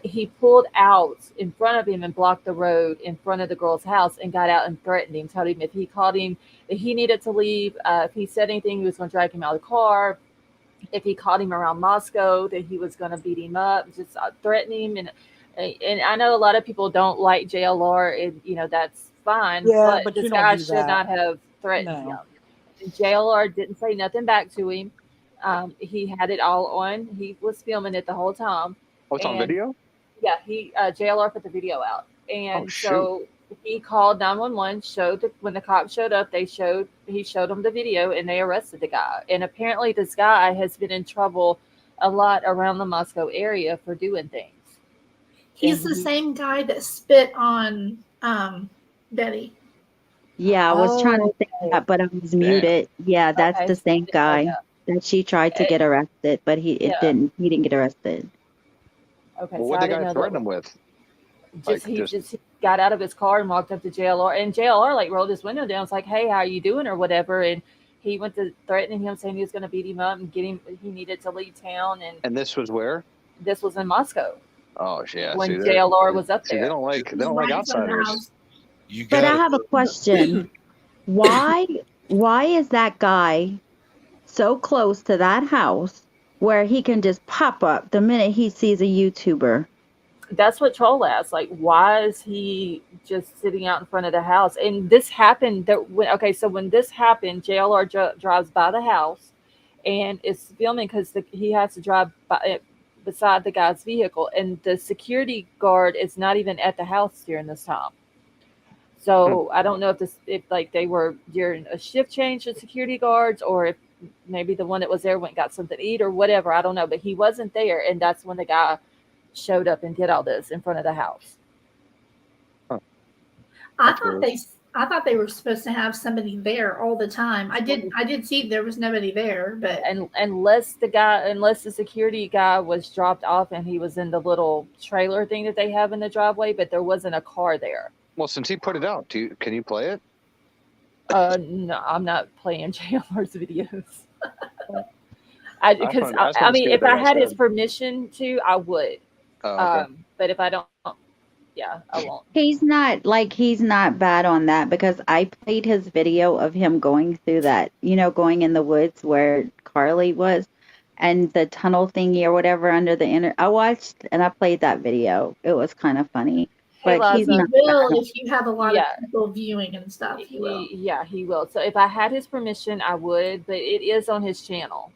A: he pulled out in front of him and blocked the road in front of the girl's house and got out and threatened him, told him if he caught him that he needed to leave. If he said anything, he was going to drag him out of the car. If he caught him around Moscow, that he was going to beat him up, just threatening him. And I know a lot of people don't like JLR, and you know that's fine.
C: Yeah, but
A: this
C: you don't
A: guy
C: do
A: should
C: that.
A: not have threatened
C: No.
A: him. And JLR didn't say nothing back to him. He had it all on. He was filming it the whole time.
G: Oh, it's on
A: And-
G: video?
A: Yeah, JLR put the video out, and
G: Oh, shoot.
A: so he called 911. When the cops showed up, he showed them the video, and they arrested the guy. And apparently, this guy has been in trouble a lot around the Moscow area for doing things.
F: He's
A: And
F: the same guy that spit on Betty.
D: Yeah, I was trying to
A: Oh,
D: say
A: okay.
D: that, but I was muted. Yeah, that's
A: Okay,
D: the
A: so I
D: same
A: didn't know
D: guy
A: that.
D: that she tried to get arrested, but he
A: Yeah.
D: didn't get arrested.
A: Okay,
G: Well,
A: so
G: what
A: I
G: the
A: didn't
G: guy
A: know
G: threaten
A: that.
G: him with?
A: He got out of his car and walked up to JLR, and JLR like rolled his window down. It's like, hey, how are you doing, or whatever. And he went to threatening him, saying he was going to beat him up and get him. He needed to leave town, and
G: And this was where?
A: this was in Moscow
G: Oh, yeah.
A: when
G: see,
A: JLR was up
G: See, they
A: there.
G: don't like
F: Right in front of the
G: outsiders.
F: house.
H: You
D: But
H: got
D: I have a question. Why is that guy so close to that house where he can just pop up the minute he sees a YouTuber?
A: That's what Troll asked. Like, why is he just sitting out in front of the house? And this happened. So when this happened, JLR drives by the house and is filming because he has to drive beside the guy's vehicle, and the security guard is not even at the house during this time. So I don't know if like they were during a shift change of security guards, or if maybe the one that was there went and got something to eat or whatever. I don't know, but he wasn't there, and that's when the guy showed up and did all this in front of the house.
F: I
G: That's
F: thought
G: weird.
F: they were supposed to have somebody there all the time. I did see there was nobody there, but
A: And unless the security guy was dropped off and he was in the little trailer thing that they have in the driveway, but there wasn't a car there.
G: Well, since he put it out, can you play it?
A: No, I'm not playing JLR's videos.
G: I
A: Because
G: just
A: I
G: wanted to see
A: mean,
G: what
A: if
G: that
A: I
G: guy
A: had his
G: said.
A: permission to, I would.
G: Oh, okay.
A: But if I don't, yeah, I won't.
D: He's not bad on that because I played his video of him going through that, going in the woods where Carly was and the tunnel thingy or whatever under the inner. I watched and I played that video. It was kind of funny,
A: Hey,
D: but he's
A: Liza.
F: he
D: not
F: will
D: bad.
F: if you have a lot
A: Yeah.
F: of people viewing and stuff. He will.
A: He will. So if I had his permission, I would. But it is on his channel.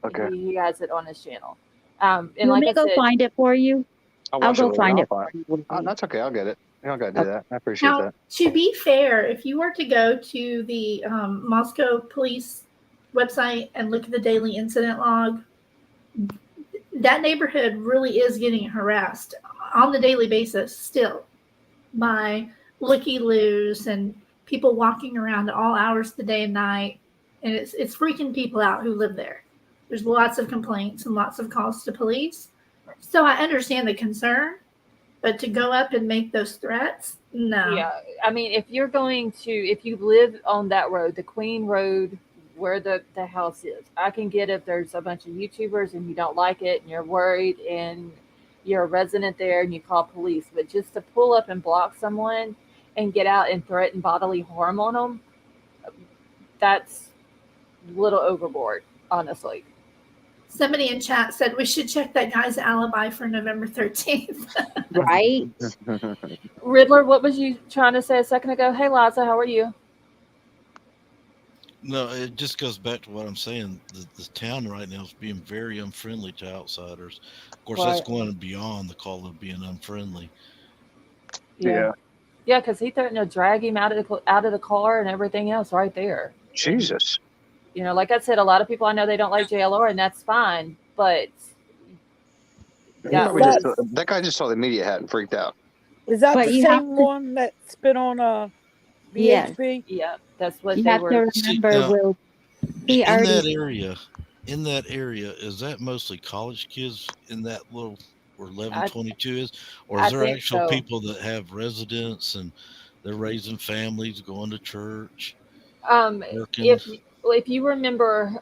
G: Okay.
A: He has it on his channel. And
D: You want
A: like
D: me
A: I
D: to go
A: said,
D: find it for you?
G: I'll
D: I'll
G: watch it
D: go
G: later.
D: find
G: I'll
D: it for
G: find
D: you.
G: Oh, that's okay. I'll get it. You don't got to do that. I appreciate
F: Now,
G: that.
F: to be fair, if you were to go to the Moscow police website and look at the daily incident log, that neighborhood really is getting harassed on the daily basis still by looky-loos and people walking around at all hours of the day and night, and it's freaking people out who live there. There's lots of complaints and lots of calls to police. So I understand the concern, but to go up and make those threats, no.
A: yeah, I mean, if you live on that road, the Queen Road, where the house is, I can get if there's a bunch of YouTubers and you don't like it and you're worried and you're a resident there and you call police. But just to pull up and block someone and get out and threaten bodily harm on them, that's a little overboard, honestly.
F: Somebody in chat said we should check that guy's alibi for November 13th.
D: Right?
A: Riddler, what was you trying to say a second ago? Hey, Liza, how are you?
H: No, it just goes back to what I'm saying. The town right now is being very unfriendly to outsiders. Of course, that's
A: Right.
H: going beyond the call of being unfriendly.
A: Yeah, because he threatened to drag him out of the car and everything else right there.
G: Jesus.
A: Like I said, a lot of people I know they don't like JLR, and that's fine. But
G: That guy just saw the media hat and freaked out.
C: Is that
D: But
C: the
D: you have
C: same
D: to-
C: one that's been on
D: Yes.
C: BHP?
A: yeah, that's what
D: You
A: they
D: have
A: were.
D: to
H: See,
D: remember,
H: now,
D: Will. He
H: in
D: already.
H: that area, is that mostly college kids in that little where 1122 is, or
A: I
H: is there
A: think
H: actual
A: so.
H: people that have residents and they're raising families, going to church, working?
A: If you remember,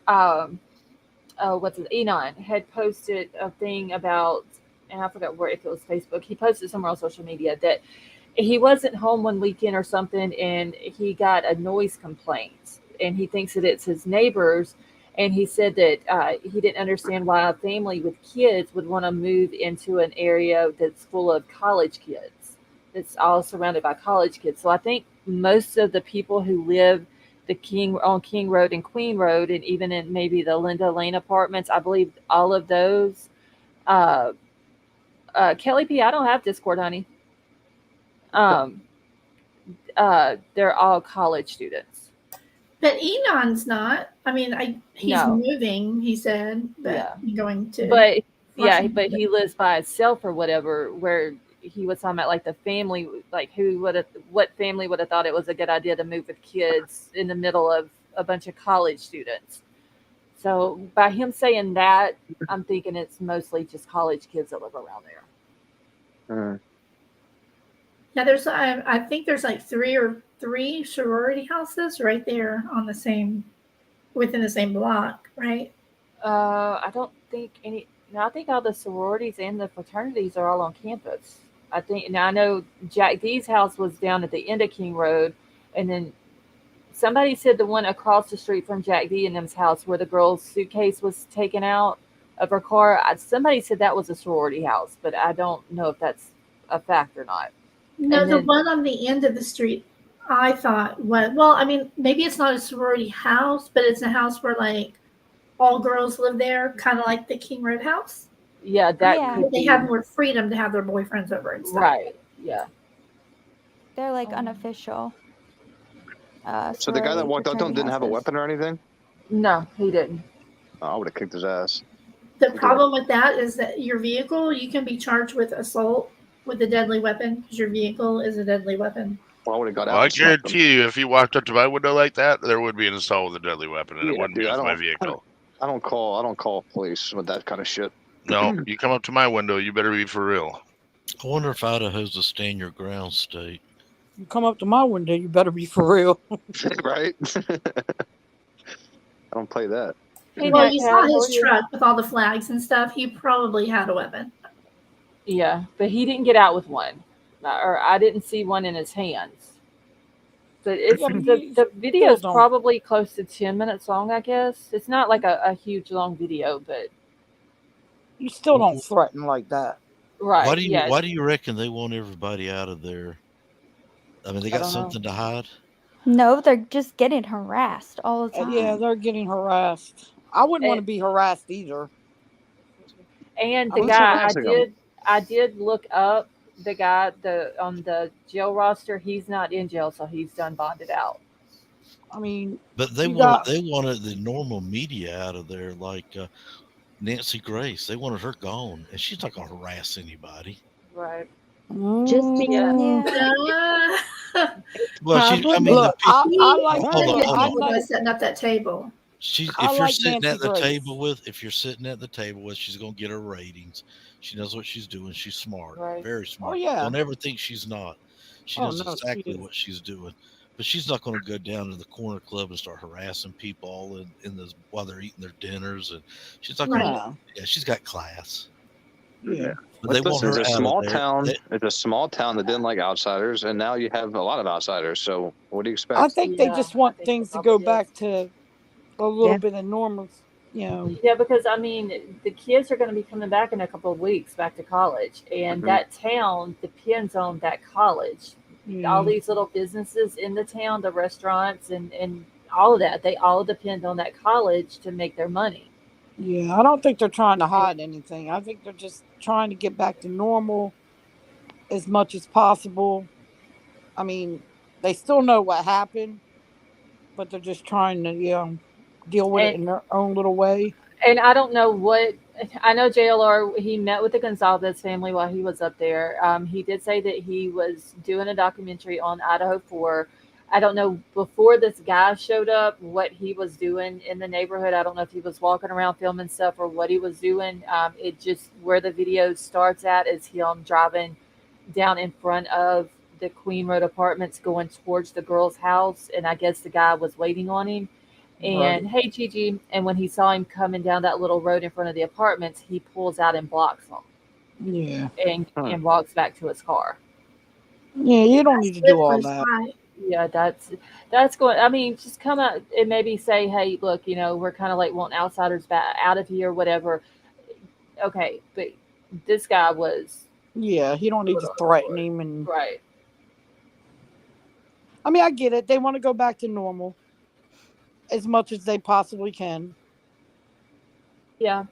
A: Enon had posted a thing about, and I forgot where, if it was Facebook. He posted somewhere on social media that he wasn't home one weekend or something, and he got a noise complaint, and he thinks that it's his neighbors. And he said that he didn't understand why a family with kids would want to move into an area that's full of college kids. It's all surrounded by college kids. So I think most of the people who live on King Road and Queen Road, and even in maybe the Linda Lane apartments, I believe all of those. Kelly P, I don't have Discord, honey. They're all college students.
F: But Enon's not. I mean, he's
A: No.
F: moving, he said, but going to.
A: But yeah,
F: Washington.
A: but he lives by himself or whatever. Where he was talking about, like the family, like what family would have thought it was a good idea to move with kids in the middle of a bunch of college students. So by him saying that, I'm thinking it's mostly just college kids that live around there.
F: Yeah, there's I think there's like three sorority houses right there within the same block, right?
A: I don't think any. No, I think all the sororities and the fraternities are all on campus. I think now I know Jack D's house was down at the end of King Road, and then somebody said the one across the street from Jack D and them's house where the girl's suitcase was taken out of her car. Somebody said that was a sorority house, but I don't know if that's a fact or not.
F: No,
A: And
F: the
A: then-
F: one on the end of the street, I thought well, I mean, maybe it's not a sorority house, but it's a house where like all girls live there, kind of like the King Road house.
A: Yeah, that
E: Yeah.
A: could
F: They
A: be
F: have more freedom to have their boyfriends over and stuff.
A: right. Yeah.
E: They're like unofficial.
G: So the guy that
E: sorority
G: walked out to him
E: fraternity
G: didn't have a
E: houses.
G: weapon or anything?
A: No, he didn't.
G: Oh, I would have kicked his ass.
F: The problem with that is that your vehicle, you can be charged with assault with a deadly weapon because your vehicle is a deadly weapon.
G: Well, I would have got
B: Well,
G: out.
B: I
G: and smacked him.
B: guarantee you, if he walked up to my window like that, there would be an assault with a deadly weapon, and it
G: Yeah,
B: wouldn't
G: dude,
B: be
G: I
B: with my
G: don't-
B: vehicle.
G: I don't call police with that kind of shit.
B: No, you come up to my window, you better be for real.
H: I wonder if Idaho's a stand your ground state.
C: You come up to my window, you better be for real.
G: Right? I don't play that.
A: Hey,
F: Well,
A: Nat
F: you
A: Cat,
F: saw
A: how
F: his
A: are you?
F: truck with all the flags and stuff. He probably had a weapon.
A: Yeah, but he didn't get out with one, or I didn't see one in his hands. But it's
C: Yeah, but
A: the video is
C: still don't-
A: probably close to 10 minutes long. I guess it's not like a huge long video, but
C: You still don't threaten like that.
A: right.
H: Why do you
A: yeah,
H: Why do you reckon they want everybody out of there? I mean, they got
A: don't know.
H: something to hide.
E: No, they're just getting harassed all the time.
C: Yeah, they're getting harassed. I wouldn't want to
A: And-
C: be harassed either.
A: And the
C: Who's
A: guy
G: harassing him?
A: I did look up the guy on the jail roster. He's not in jail, so he's done bonded out.
C: I mean,
H: But they
C: You
H: wanted the normal media out of there, like Nancy Grace. They wanted her gone, and she's not going to harass anybody.
A: Right.
D: Just because
E: Yeah.
H: Well, I mean,
C: look, I like
H: Hold on, hold
C: I
H: on.
F: By
C: like
F: setting up that table.
H: If
C: I
H: you're
C: like
H: sitting
C: Nancy
H: at the
C: Grace.
H: table with, she's going to get her ratings. She knows what she's doing. She's smart,
A: Right.
H: very smart.
C: yeah.
H: Don't ever think she's not. She
C: Oh,
H: knows
C: no, she
H: exactly
C: is.
H: what she's doing. But she's not going to go down to the corner club and start harassing people all in this while they're eating their dinners. And she's not going to.
C: No.
H: Yeah, she's got class.
C: Yeah.
H: But they want
G: Listen,
H: her
G: it's a
H: out
G: small
H: of there.
G: town. It's a small town that didn't like outsiders, and now you have a lot of outsiders. So what do you expect?
C: I think they
A: Yeah,
C: just
A: I
C: want
A: think
C: things
A: it
C: to go
A: probably
C: back
A: is.
C: to a little
D: Yeah.
C: bit of normal, you know.
A: Yeah, because I mean, the kids are going to be coming back in a couple of weeks back to college, and
G: Mhm.
A: that town depends on that college. All
C: Yeah.
A: these little businesses in the town, the restaurants, and all of that, they all depend on that college to make their money.
C: Yeah, I don't think they're trying to hide anything. I think they're just trying to get back to normal as much as possible. I mean, they still know what happened, but they're just trying to, deal with it in their own little way.
A: And I don't know what I know. JLR, he met with the Gonzalez family while he was up there. He did say that he was doing a documentary on Idaho 4. I don't know, before this guy showed up, what he was doing in the neighborhood. I don't know if he was walking around filming stuff or what he was doing. It just, where the video starts at is him driving down in front of the Queen Road apartments going towards the girl's house. And I guess the guy was waiting on him. And hey, Gigi. And when he saw him coming down that little road in front of the apartments, he pulls out and blocks him
C: Yeah.
A: and walks back to his car.
C: Yeah, you don't need to do all
F: Slippery
C: that.
F: slide.
A: Yeah, that's going. I mean, just come out and maybe say, hey, look, we're kind of like wanting outsiders back out of here, whatever. Okay, but this guy was
C: Yeah, you don't need to threaten him. And
A: right.
C: I mean, I get it. They want to go back to normal as much as they possibly can.
A: Yeah.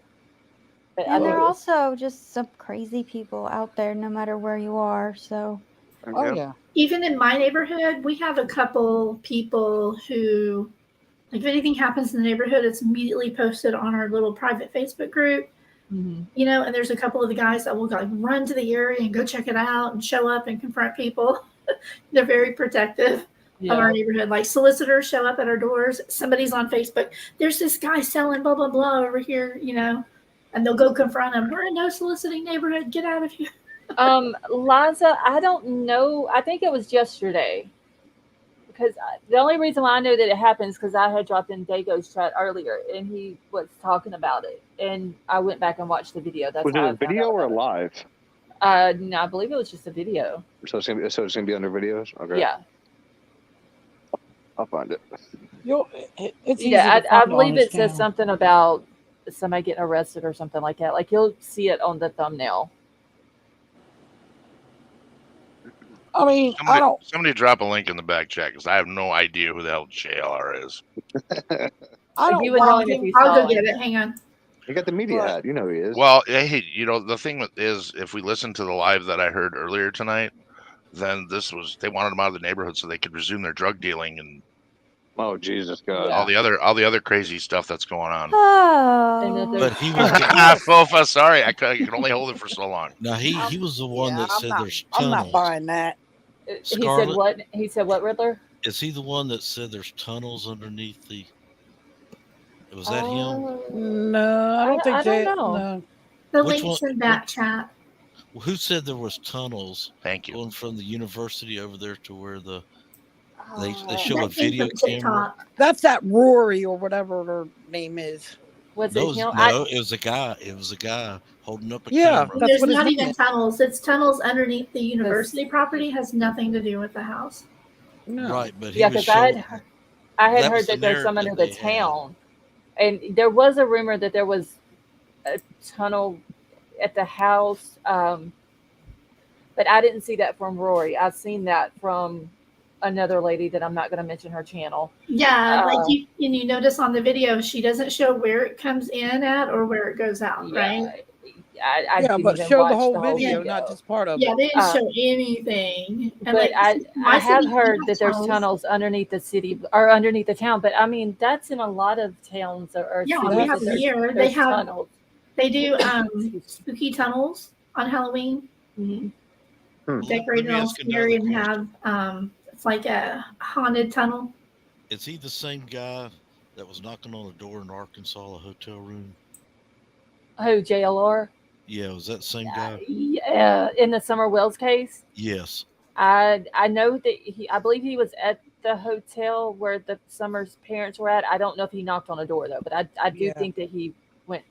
A: But I
E: And there
A: think
E: are
A: it was-
E: also just some crazy people out there, no matter where you are. So
C: Oh,
G: Yeah.
C: yeah.
F: Even in my neighborhood, we have a couple people who, like, if anything happens in the neighborhood, it's immediately posted on our little private Facebook group.
A: Mhm.
F: And there's a couple of the guys that will like run to the area and go check it out and show up and confront people. They're very protective of
A: Yeah.
F: our neighborhood. Like, solicitors show up at our doors. Somebody's on Facebook. There's this guy selling blah blah blah over here, and they'll go confront him. We're a no soliciting neighborhood. Get out of here.
A: Liza, I don't know. I think it was yesterday. Because the only reason why I know that it happened is because I had dropped in Dago's chat earlier, and he was talking about it, and I went back and watched the video. That's
G: Was it
A: how I
G: a
A: found
G: video
A: out
G: or
A: about
G: live?
A: it. No, I believe it was just a video.
G: So it's gonna be under videos. Okay.
A: Yeah,
G: I'll find it.
C: It's easy
A: yeah.
C: to
A: I
C: find on
A: believe
C: his
A: it says
C: channel.
A: something about somebody getting arrested or something like that. Like, you'll see it on the thumbnail.
C: I mean, I don't.
B: Somebody drop a link in the back chat because I have no idea who the hell JLR is.
C: I don't
A: You would know him
C: mind
A: if
C: him.
A: you
F: I'll
A: saw
F: go get
A: him.
F: it. Hang on.
G: You got the media
C: Right.
G: hat. You know who he is.
B: Well, hey, the thing is, if we listen to the live that I heard earlier tonight, then they wanted them out of the neighborhood so they could resume their drug dealing and
G: Oh Jesus God.
A: Yeah.
B: all the other crazy stuff that's going on.
A: And that
E: oh,
H: But he was
B: Fofa, sorry, I can only hold it for so long.
H: now he was the one
C: Yeah,
H: that said there's
C: I'm not
H: tunnels.
C: buying that.
A: He said
H: Scarlet,
A: what? He said what, Riddler?
H: is he the one that said there's tunnels underneath the? Was that him?
A: Oh,
C: No, I don't think
A: I don't
C: Jay.
A: know.
C: No.
F: The
H: Which one?
F: link's in that chat.
H: Who said there was tunnels
B: Thank you.
H: going from the university over there to where they
A: Uh,
H: show a
F: That came
H: video
F: from
H: camera?
F: TikTok.
C: That's that Rory or whatever her name is.
A: was
H: No,
A: it him?
H: it was a guy. It was a guy holding up a
C: Yeah,
H: camera.
C: that's
F: There's
C: what his
F: not
C: name
F: even
C: is.
F: tunnels. It's tunnels underneath the university
A: This,
F: property. Has nothing to do with the house.
C: No.
H: Right, but he
A: yeah,
H: was
A: because
H: showing.
A: I had
H: That was
A: heard
H: the
A: that there's some under
H: narrative
A: the
H: they had.
A: town, and there was a rumor that there was a tunnel at the house, but I didn't see that from Rory. I've seen that from another lady that I'm not going to mention her channel.
F: Yeah, like
A: Uh,
F: you notice on the video, she doesn't show where it comes in at or where it goes out, right?
A: yeah, I
C: Yeah,
A: didn't
C: but
A: even
C: show the
A: watch
C: whole
A: the whole
C: video,
F: Yeah.
C: not
A: video.
C: just part of
F: Yeah,
C: it.
F: they didn't show anything. And
A: But
F: like
A: I
F: my
A: have
F: city
A: heard that there's
F: tunnels.
A: tunnels underneath the city or underneath the town. But I mean, that's in a lot of towns or
F: Yeah,
A: cities
F: we
C: That's
F: have
A: that
F: them here. They
A: there's
F: have
A: tunnels.
F: they do
A: Excuse me.
F: spooky tunnels on Halloween,
A: Mhm.
H: Let
F: decorated
H: me
F: all
H: ask
F: scary
H: another
F: and
H: question.
F: have it's like a haunted tunnel.
H: Is he the same guy that was knocking on the door in Arkansas, a hotel room?
A: Who, JLR?
H: Yeah, was that the same guy?
A: Yeah, in the Summer Wells case,
H: Yes.
A: I know that I believe he was at the hotel where the Summer's parents were at. I don't know if he knocked on a door though, but I do
C: yeah.
A: think that he went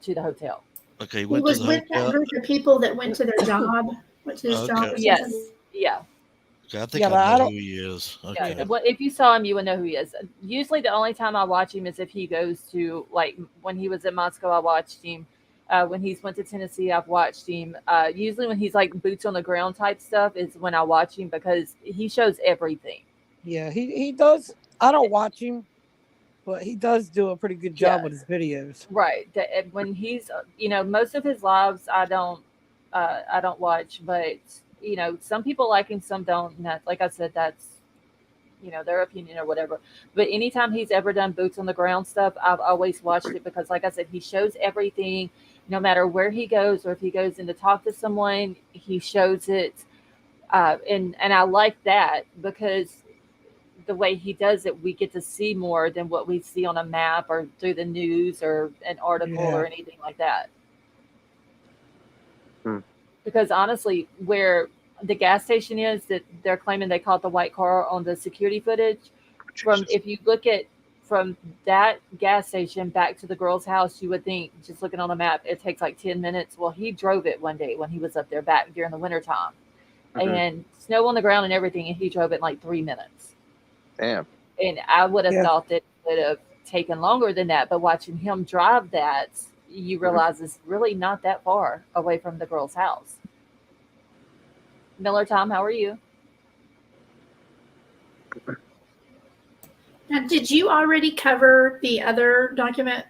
A: to the hotel.
H: Okay, he
F: He
H: went to
F: was
H: the
F: with that
H: hotel.
F: group of people that went to their job, went to his job
H: Okay.
F: or
A: Yes,
F: something.
A: yeah.
H: Okay, I think
C: Yeah,
H: I
C: but I
H: know who
C: don't.
H: he is.
A: Yeah,
H: Okay.
A: what if you saw him, you would know who he is. Usually, the only time I watch him is if he goes to like when he was in Moscow. I watched him. When he's went to Tennessee, I've watched him. Usually, when he's like boots on the ground type stuff, is when I watch him because he shows everything.
C: Yeah, he does. I don't watch him, but he does do a pretty good job
A: Yeah,
C: with his videos.
A: right. When he's, most of his lives, I don't watch, but some people like him, some don't. And that, like I said, that's their opinion or whatever. But anytime he's ever done boots on the ground stuff, I've always watched it because, like I said, he shows everything. No matter where he goes or if he goes in to talk to someone, he shows it. And I like that because the way he does it, we get to see more than what we see on a map or through the news or an article
C: Yeah.
A: or anything like that.
G: Hmm.
A: Because honestly, where the gas station is that they're claiming they caught the white car on the security footage, from
G: Jesus.
A: if you look at from that gas station back to the girl's house, you would think just looking on a map it takes like 10 minutes. Well, he drove it one day when he was up there back during the wintertime
G: Mhm.
A: and snow on the ground and everything, and he drove it in like 3 minutes.
G: Damn.
A: And I would have
C: Yeah.
A: thought that it would have taken longer than that, but watching him drive that, you realize it's really not that far away from the girl's house. Miller Tom, how are you?
F: Now, did you already cover the other document,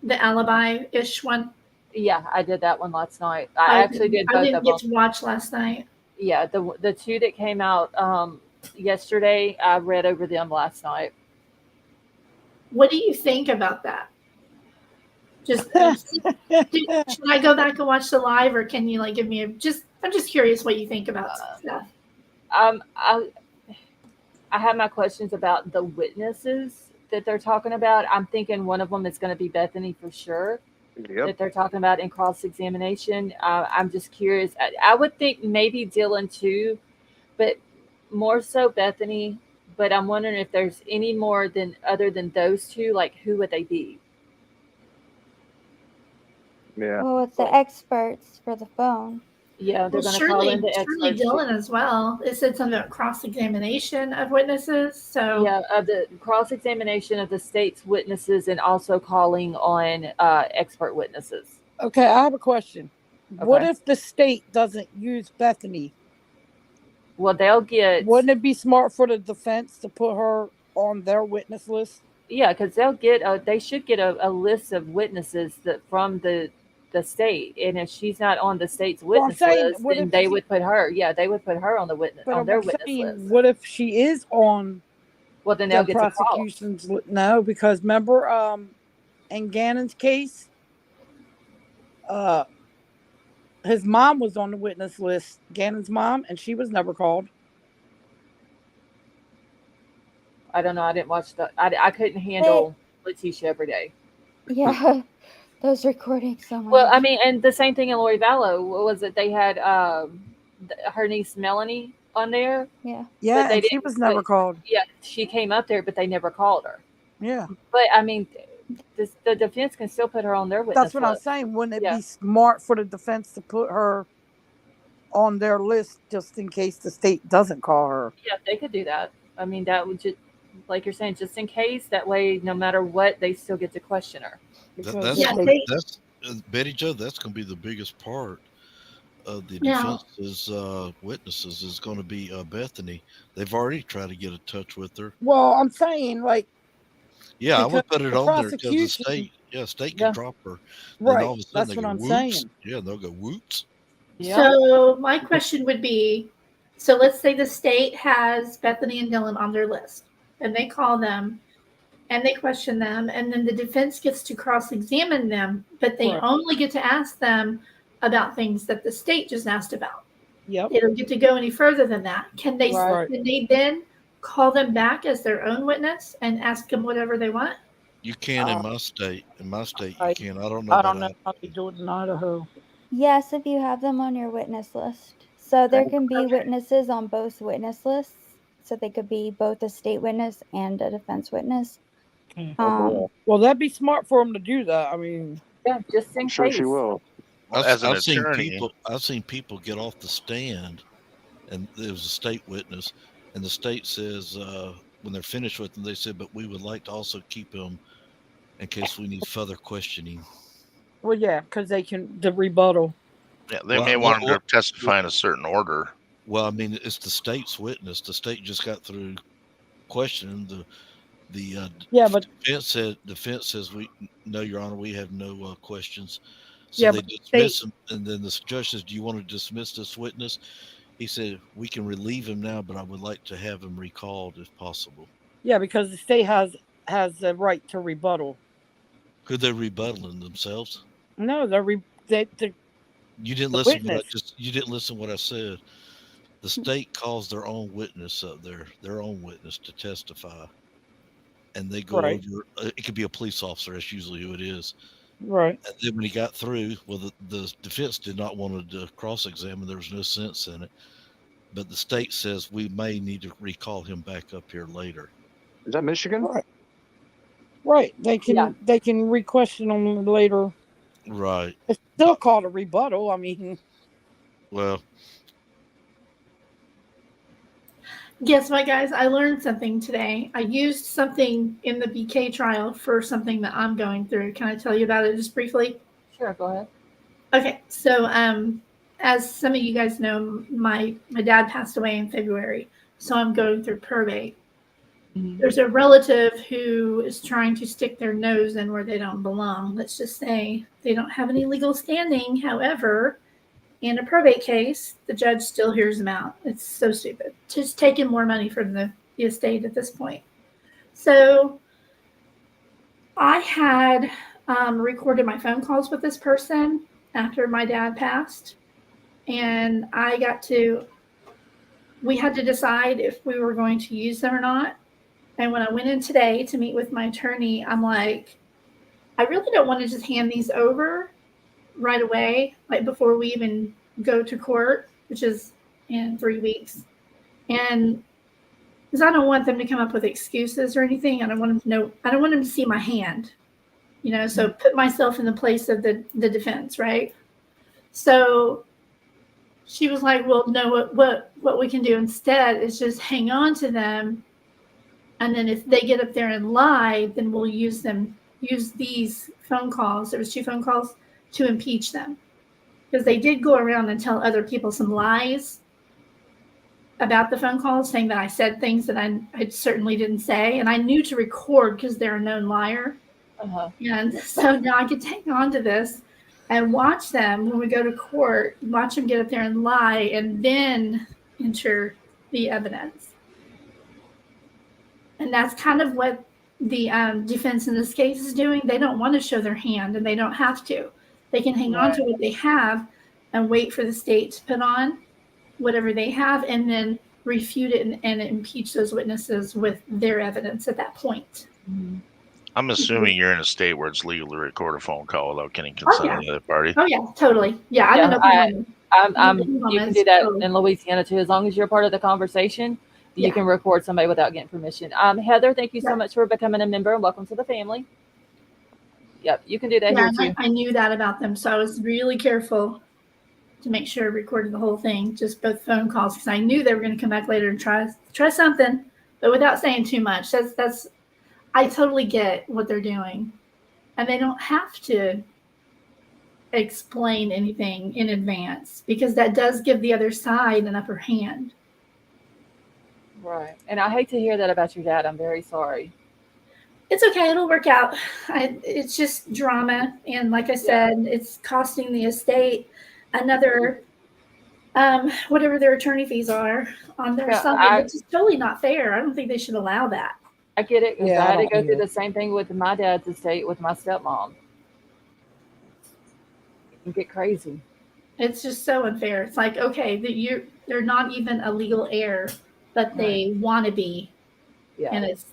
F: the alibi-ish one?
A: Yeah, I did that one last night. I actually did
F: I
A: both
F: didn't
A: of
F: get
A: them.
F: to watch last night.
A: Yeah, the two that came out yesterday, I read over them last night.
F: What do you think about that? Should I go back and watch the live, or can you like give me I'm just curious what you think about stuff.
A: I have my questions about the witnesses that they're talking about. I'm thinking one of them is going to be Bethany for sure.
G: Yep.
A: That they're talking about in cross examination. I'm just curious. I would think maybe Dylan too, but more so Bethany. But I'm wondering if there's any more than other than those two. Like, who would they be?
G: Yeah.
E: Well, with the experts for the phone.
A: Yeah, they're
F: Well,
A: going to call in the
F: surely
A: experts.
F: Dylan as well. It said something about cross examination of witnesses. So
A: Yeah, of the cross examination of the state's witnesses and also calling on expert witnesses.
C: Okay, I have a question. What
A: Okay.
C: if the state doesn't use Bethany?
A: Well, they'll get.
C: Wouldn't it be smart for the defense to put her on their witness list?
A: Yeah, because they'll get. They should get a list of witnesses that from the state, and if she's not on the state's
C: Well, I'm
A: witness
C: saying,
A: list,
C: what
A: then
C: if
A: they
C: she-
A: would put her. Yeah, they would put her on the witness
C: But
A: on
C: I'm
A: their witness
C: saying,
A: list.
C: what if she is on
A: Well, then
C: the
A: they'll get to call.
C: prosecution's list? No, because remember, in Gannon's case, his mom was on the witness list, Gannon's mom, and she was never called.
A: I don't know. I didn't watch I couldn't handle Letitia every day.
E: Yeah, those recordings. So
A: Well, I
E: much.
A: mean, and the same thing in Lori Vallow. What was it? They had her niece Melanie on there,
E: Yeah.
A: but
C: Yeah,
A: they
C: and she
A: didn't.
C: was never called.
A: Yeah, she came up there, but they never called her.
C: Yeah.
A: But I mean, the defense can still put her on their witness
C: That's what I'm
A: list.
C: saying. Wouldn't it
A: Yeah.
C: be smart for the defense to put her on their list just in case the state doesn't call her?
A: Yeah, they could do that. I mean, that would just, like you're saying, just in case. That way, no matter what, they still get to question her.
C: Because
F: Yeah,
H: That's Betty Joe. That's going to be the biggest part of the
F: Now-
H: defense's witnesses is going to be Bethany. They've already tried to get in touch with her.
C: well, I'm saying like
H: Yeah, I would
C: because
H: put it
C: the
H: on there because the
C: prosecution,
H: state
A: Yeah.
H: can drop her. Then
C: right?
H: all of a sudden
C: That's
H: they
C: what
H: go
C: I'm
H: whoops.
C: saying.
H: Yeah, they'll go whoops.
A: Yeah.
F: So my question would be, so let's say the state has Bethany and Dylan on their list, and they call them, and they question them, and then the defense gets to cross-examine them, but they
C: Right.
F: only get to ask them about things that the state just asked about.
C: Yep.
F: They don't get to go any further than that. Can they?
C: Right.
F: Can they then call them back as their own witness and ask them whatever they want?
H: You can in my state. In my state, you
C: I-
H: can. I don't know.
C: I
H: about
C: don't know how they do it in Idaho.
E: Yes, if you have them on your witness list. So there can be witnesses on both witness lists. So they could be both a state witness and a defense witness.
C: Okay.
E: Um,
C: That'd be smart for them to do that. I mean,
A: Yeah, just in
G: I'm sure
A: case.
G: she will.
B: Well, as an
H: I've seen
B: attorney,
H: people get off the stand, and there was a state witness, and the state says when they're finished with them, they said, "But we would like to also keep him in case we need further questioning."
C: well, yeah, because they can the rebuttal.
B: yeah, they
H: Well,
B: may want
H: well,
B: him to testify in a certain order.
H: Well, I mean, it's the state's witness. The state just got through questioning the
C: Yeah, but
H: defense says we no, Your Honor, we have no questions. So
C: Yeah,
H: they
C: but
H: dismiss him, and then the judge says, "Do you want to dismiss this witness?" He said, "We can relieve him now, but I would like to have him recalled if possible."
C: yeah, because the state has the right to rebuttal.
H: Could they rebuttaling themselves?
C: No, they
H: You didn't
C: The
H: listen.
C: witness.
H: You didn't listen what I said. The state calls their own witness up there, their own witness to testify, and they go
C: Right.
H: over. It could be a police officer. That's usually who it is.
C: right.
H: And then when he got through, well, the defense did not want to cross-examine. There was no sense in it. But the state says we may need to recall him back up here later.
G: Is that Michigan?
C: Right. They can
A: Yeah.
C: re-question them later.
H: Right.
C: It's still called a rebuttal. I mean,
H: Well,
F: Guess what, guys? I learned something today. I used something in the BK trial for something that I'm going through. Can I tell you about it just briefly?
A: Sure, go ahead.
F: Okay, so as some of you guys know, my dad passed away in February, so I'm going through probate.
A: Mhm.
F: There's a relative who is trying to stick their nose in where they don't belong. Let's just say they don't have any legal standing. However, in a probate case, the judge still hears them out. It's so stupid. Just taking more money from the estate at this point. So I had recorded my phone calls with this person after my dad passed. And we had to decide if we were going to use them or not. And when I went in today to meet with my attorney, I'm like, I really don't want to just hand these over right away, like before we even go to court, which is in 3 weeks. And because I don't want them to come up with excuses or anything. I don't want them to know, I don't want them to see my hand, so put myself in the place of the defense, right? So she was like, well, no, what we can do instead is just hang on to them. And then if they get up there and lie, then we'll use these phone calls. There was 2 phone calls to impeach them. Because they did go around and tell other people some lies about the phone calls, saying that I said things that I certainly didn't say. And I knew to record because they're a known liar.
A: Uh-huh.
F: And so now I could hang on to this and watch them when we go to court, watch them get up there and lie, and then enter the evidence. And that's kind of what the defense in this case is doing. They don't want to show their hand, and they don't have to. They can hang on to what they have, and wait for the state to put on whatever they have and then refute it and impeach those witnesses with their evidence at that point.
A: Mm-hmm.
B: I'm assuming you're in a state where it's legal to record a phone call without getting
F: Oh
B: consent
F: yeah.
B: of the other party.
F: Oh yeah, totally. Yeah, I'm in
A: Yeah,
F: Oklahoma.
A: you can do that in Louisiana too, as long as you're part of the conversation. You can record somebody without getting permission. Heather, thank you so much for becoming a member and welcome to the family. Yep, you can do that here too.
F: I knew that about them, so I was really careful to make sure I recorded the whole thing, just both phone calls, because I knew they were going to come back later and try something, but without saying too much. That's I totally get what they're doing, and they don't have to explain anything in advance because that does give the other side an upper hand.
A: Right, and I hate to hear that about your dad. I'm very sorry.
F: It's okay. It'll work out. It's just drama, and like I said, it's costing the estate another whatever their attorney fees are on their side, which is totally not fair. I don't think they should allow that.
A: I get it, because I had to go through the same thing with my dad's estate with my stepmom. It can get crazy.
F: It's just so unfair. It's like, okay, they're not even a legal heir, but they want to be.
A: Yeah.
F: And it's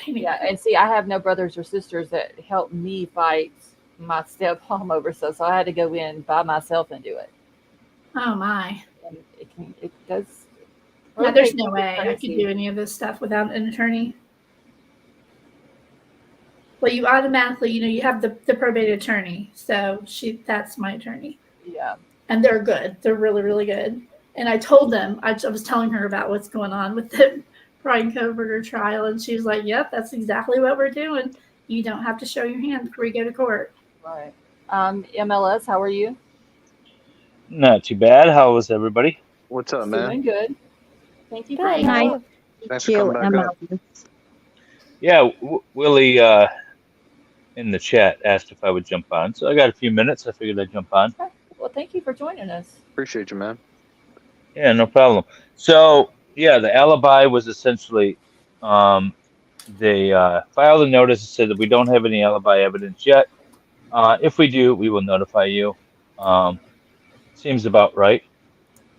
A: yeah, and see, I have no brothers or sisters that help me fight my stepmom over stuff, so I had to go in by myself and do it.
F: Oh my!
A: And it does.
F: Yeah, there's no way I could do any of this stuff without an attorney. Well, you automatically, you have the probate attorney, so that's my attorney.
A: Yeah.
F: And they're good. They're really, really good. And I told them, I was telling her about what's going on with the Bryan Kohberger trial, and she was like, "Yep, that's exactly what we're doing. You don't have to show your hand before you go to court."
A: Right. MLS, how are you?
I: Not too bad. How was everybody?
G: What's up, man?
A: Doing good. Thank you for
E: Good.
A: nice.
G: Thanks for coming back up.
I: Yeah, Willie in the chat asked if I would jump on, so I got a few minutes. I figured I'd jump on.
A: Okay. Well, thank you for joining us.
G: Appreciate you, man.
I: Yeah, no problem. So, yeah, the alibi was essentially they filed a notice that said that we don't have any alibi evidence yet. If we do, we will notify you. Seems about right.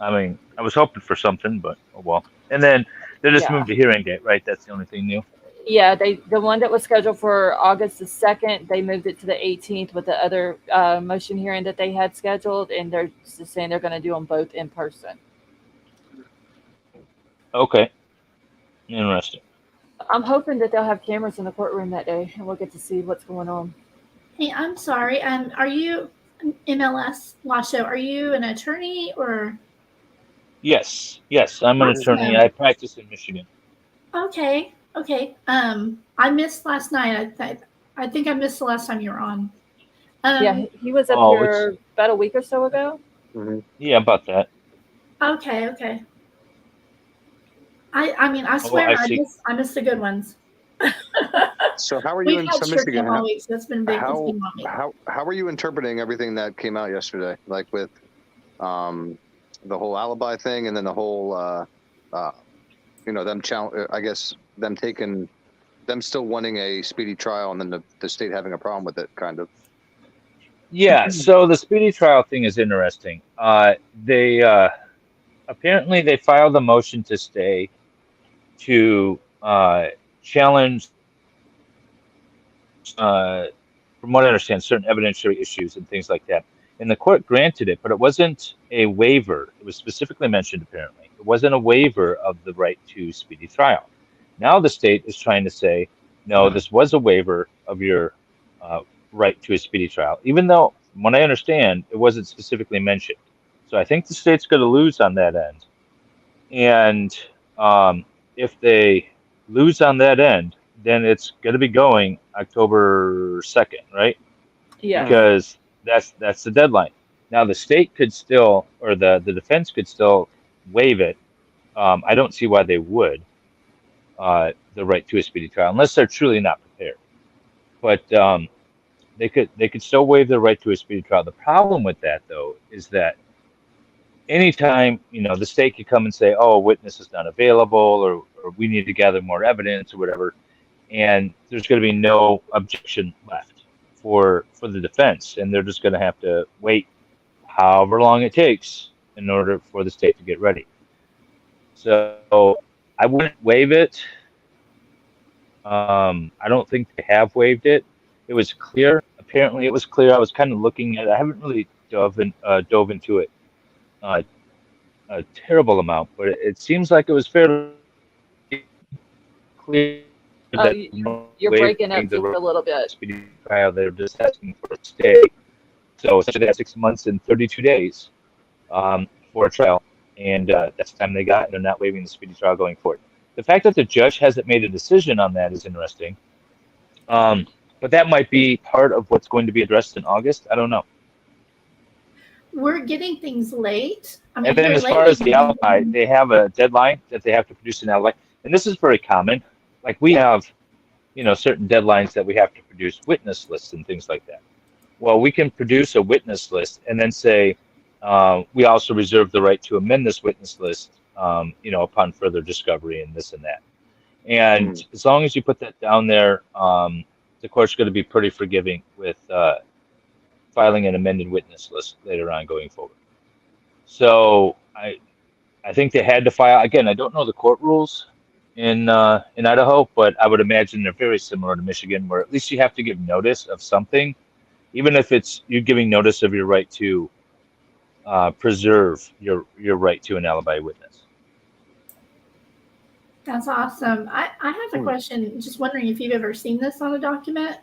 I: I mean, I was hoping for something, but oh well. And then they just moved the hearing date, right? That's the only thing new.
A: Yeah, the one that was scheduled for August the 2nd, they moved it to the 18th with the other motion hearing that they had scheduled, and they're just saying they're going to do them both in person.
I: Okay. Interesting.
A: I'm hoping that they'll have cameras in the courtroom that day, and we'll get to see what's going on.
F: Hey, I'm sorry. Are you MLS Lasho? Are you an attorney or?
I: Yes, I'm an attorney. I practice in Michigan.
F: Okay. I missed last night. I think I missed the last time you were on.
A: Yeah, he was up here about a week or so ago.
G: Mm-hmm.
I: Yeah, about that.
F: Okay. I mean, I swear I missed the good ones.
G: So how are you in Michigan?
F: That's been big.
G: How are you interpreting everything that came out yesterday? Like with the whole alibi thing, and then the whole them still wanting a speedy trial, and then the state having a problem with it, kind of.
I: Yeah, so the speedy trial thing is interesting. They apparently they filed a motion to stay to challenge, from what I understand, certain evidentiary issues and things like that. And the court granted it, but it wasn't a waiver. It was specifically mentioned, apparently. It wasn't a waiver of the right to speedy trial. Now the state is trying to say, no, this was a waiver of your right to a speedy trial, even though, from what I understand, it wasn't specifically mentioned. So I think the state's going to lose on that end. And if they lose on that end, then it's going to be going October 2nd, right?
A: Yeah.
I: Because that's the deadline. Now the state could still, or the defense could still waive it. I don't see why they would, the right to a speedy trial, unless they're truly not prepared. But they could still waive the right to a speedy trial. The problem with that, though, is that anytime, the state could come and say, oh, a witness is not available, or we need to gather more evidence or whatever, and there's going to be no objection left for the defense, and they're just going to have to wait however long it takes in order for the state to get ready. So I wouldn't waive it. I don't think they have waived it. It was clear. Apparently, it was clear. I was kind of looking at it. I haven't really dove into it a terrible amount, but it seems like it was fairly clear
A: Oh,
I: that
A: you're breaking up
I: waiving the
A: just a little bit.
I: speedy trial. They're just asking for a stay. So essentially, they had 6 months and 32 days for a trial, and that's the time they got, and they're not waiving the speedy trial going forward. The fact that the judge hasn't made a decision on that is interesting. But that might be part of what's going to be addressed in August. I don't know.
F: We're getting things late. I mean,
I: And then
F: here
I: as far
F: lately,
I: as the alibi, they have a deadline that they have to produce an alibi. And this is very common. Like we have, certain deadlines that we have to produce witness lists and things like that. Well, we can produce a witness list and then say, we also reserve the right to amend this witness list, upon further discovery and this and that. And as long as you put that down there, the court's going to be pretty forgiving with filing an amended witness list later on going forward. So I think they had to file. Again, I don't know the court rules in Idaho, but I would imagine they're very similar to Michigan, where at least you have to give notice of something, even if it's you giving notice of your right to preserve your right to an alibi witness.
F: That's awesome. I have a question. Just wondering if you've ever seen this on a document.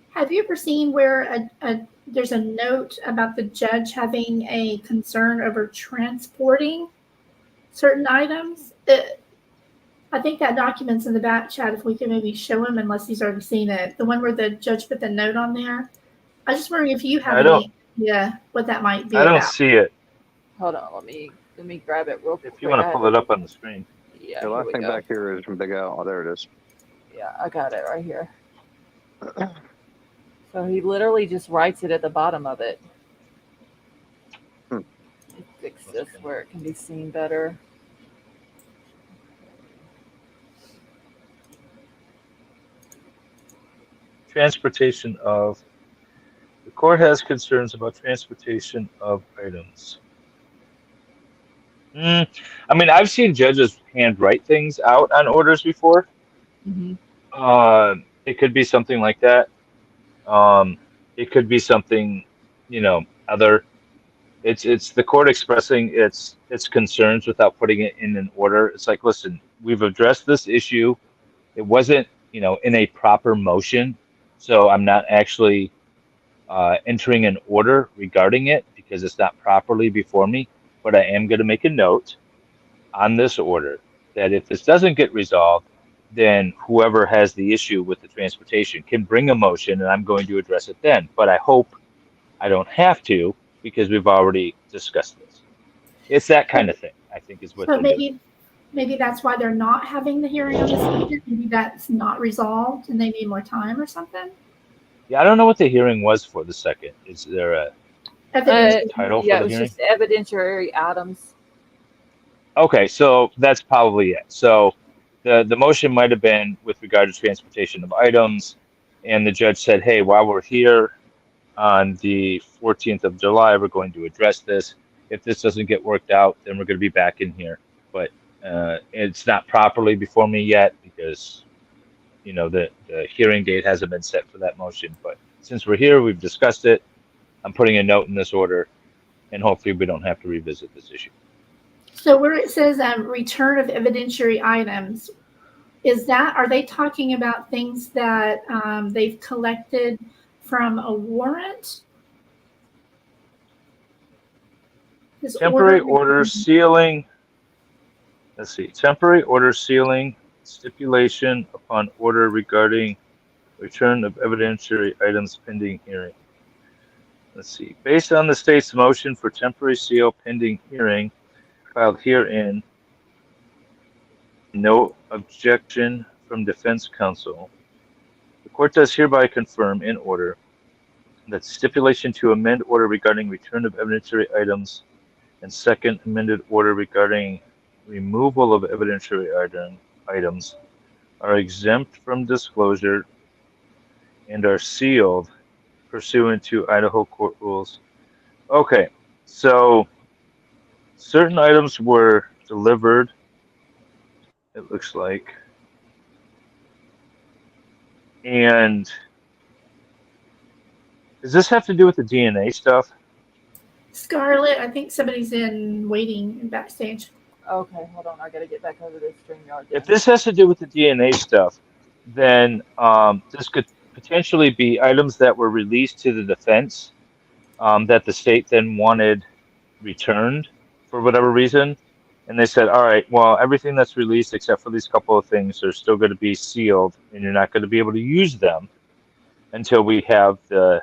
F: Have you ever seen where there's a note about the judge having a concern over transporting certain items? I think that document's in the back chat. If we can maybe show him, unless he's already seen it, the one where the judge put the note on there. I was just wondering if you have any idea what that might be.
I: I don't
F: about.
I: see it.
A: Hold on, let me grab it real quick.
I: If you want to pull it up on the screen.
A: Yeah.
G: The last thing back here is from Big Al. Oh, there it is.
A: Yeah, I got it right here. So he literally just writes it at the bottom of it. Fix this where it can be seen better.
I: Transportation of. The court has concerns about transportation of items. I mean, I've seen judges handwrite things out on orders before.
A: Mm-hmm.
I: It could be something like that. It could be something, other. It's the court expressing its concerns without putting it in an order. It's like, listen, we've addressed this issue. It wasn't, in a proper motion, so I'm not actually entering an order regarding it because it's not properly before me. But I am going to make a note on this order that if this doesn't get resolved, then whoever has the issue with the transportation can bring a motion and I'm going to address it then. But I hope I don't have to because we've already discussed this. It's that kind of thing, I think, is what
F: So
I: they're doing.
F: maybe that's why they're not having the hearing on the second. Maybe that's not resolved and they need more time or something.
I: Yeah, I don't know what the hearing was for the second. Is there a title for the hearing?
A: Yeah, it was just evidentiary items.
I: Okay, so that's probably it. So the motion might have been with regard to transportation of items, and the judge said, hey, while we're here on the 14th of July, we're going to address this. If this doesn't get worked out, then we're going to be back in here. But it's not properly before me yet because, the hearing date hasn't been set for that motion. But since we're here, we've discussed it. I'm putting a note in this order, and hopefully we don't have to revisit this issue.
F: So where it says return of evidentiary items, are they talking about things that they've collected from a warrant?
I: Temporary order sealing. Let's see. Temporary order sealing stipulation upon order regarding return of evidentiary items pending hearing. Let's see. Based on the state's motion for temporary seal pending hearing filed herein, no objection from defense counsel. The court does hereby confirm in order that stipulation to amend order regarding return of evidentiary items and second amended order regarding removal of evidentiary items are exempt from disclosure and are sealed pursuant to Idaho court rules. Okay, So certain items were delivered, it looks like. And does this have to do with the DNA stuff?
F: Scarlett, I think somebody's in waiting in backstage.
A: Okay, hold on. I gotta get back over to StreamYard
I: If
A: then.
I: this has to do with the DNA stuff, then this could potentially be items that were released to the defense that the state then wanted returned for whatever reason. And they said, all right, well, everything that's released except for these couple of things are still going to be sealed, and you're not going to be able to use them until we have the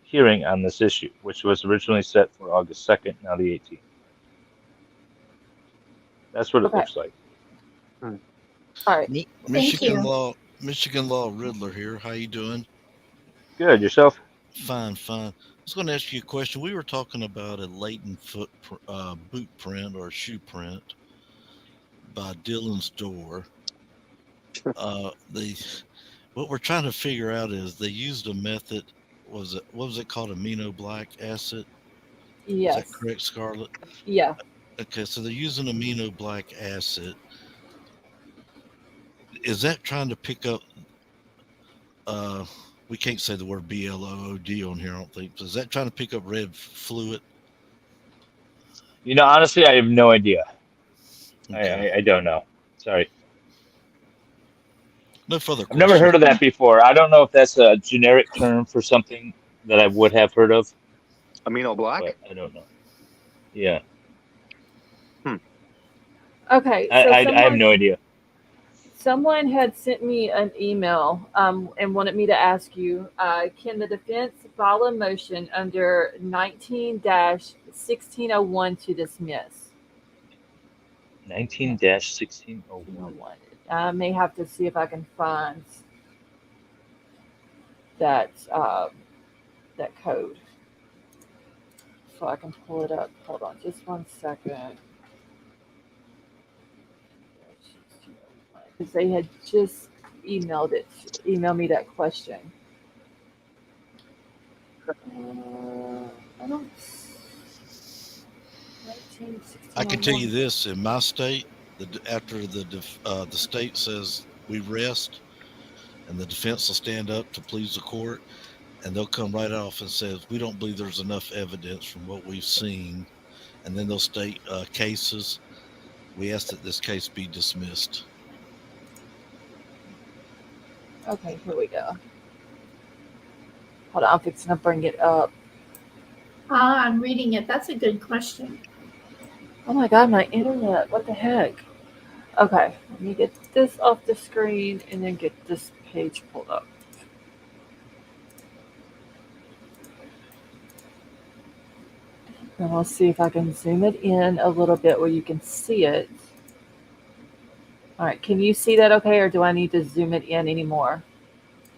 I: hearing on this issue, which was originally set for August 2nd, now the 18th. That's what it
A: Okay.
I: looks like.
A: All right.
H: Michigan Law Riddler here. How you doing?
I: Good. Yourself?
H: Fine. I was going to ask you a question. We were talking about a latent boot print or shoe print by Dylan's door. What we're trying to figure out is they used a method. What was it called? Aminoblack acid?
A: Yes.
H: Is that correct, Scarlett?
A: Yeah.
H: Okay, so they're using aminoblack acid. Is that trying to pick up? We can't say the word BLOOD on here, I don't think. So is that trying to pick up red fluid?
I: You know, honestly, I have no idea.
H: Okay.
I: I don't know. Sorry.
H: No further
I: I've
H: questions.
I: never heard of that before. I don't know if that's a generic term for something that I would have heard of.
G: Amino black?
I: But I don't know. Yeah.
A: Okay. So
I: I have no idea.
A: Someone had sent me an email and wanted me to ask you, can the defense file a motion under 19-1601 to dismiss?
I: 19-1601.
A: I may have to see if I can find that that code so I can pull it up. Hold on just 1 second. Because they had just emailed me that question. I don't.
H: I can tell you this: in my state, after the state says we rest, and the defense will stand up to please the court, and they'll come right off and says we don't believe there's enough evidence from what we've seen, and then they'll state cases. We ask that this case be dismissed.
A: Okay, here we go. Hold on, I'm fixing to bring it up.
F: I'm reading it. That's a good question.
A: Oh my god, my internet. What the heck? Okay, let me get this off the screen and then get this page pulled up. And we'll see if I can zoom it in a little bit where you can see it. All right, can you see that okay, or do I need to zoom it in anymore?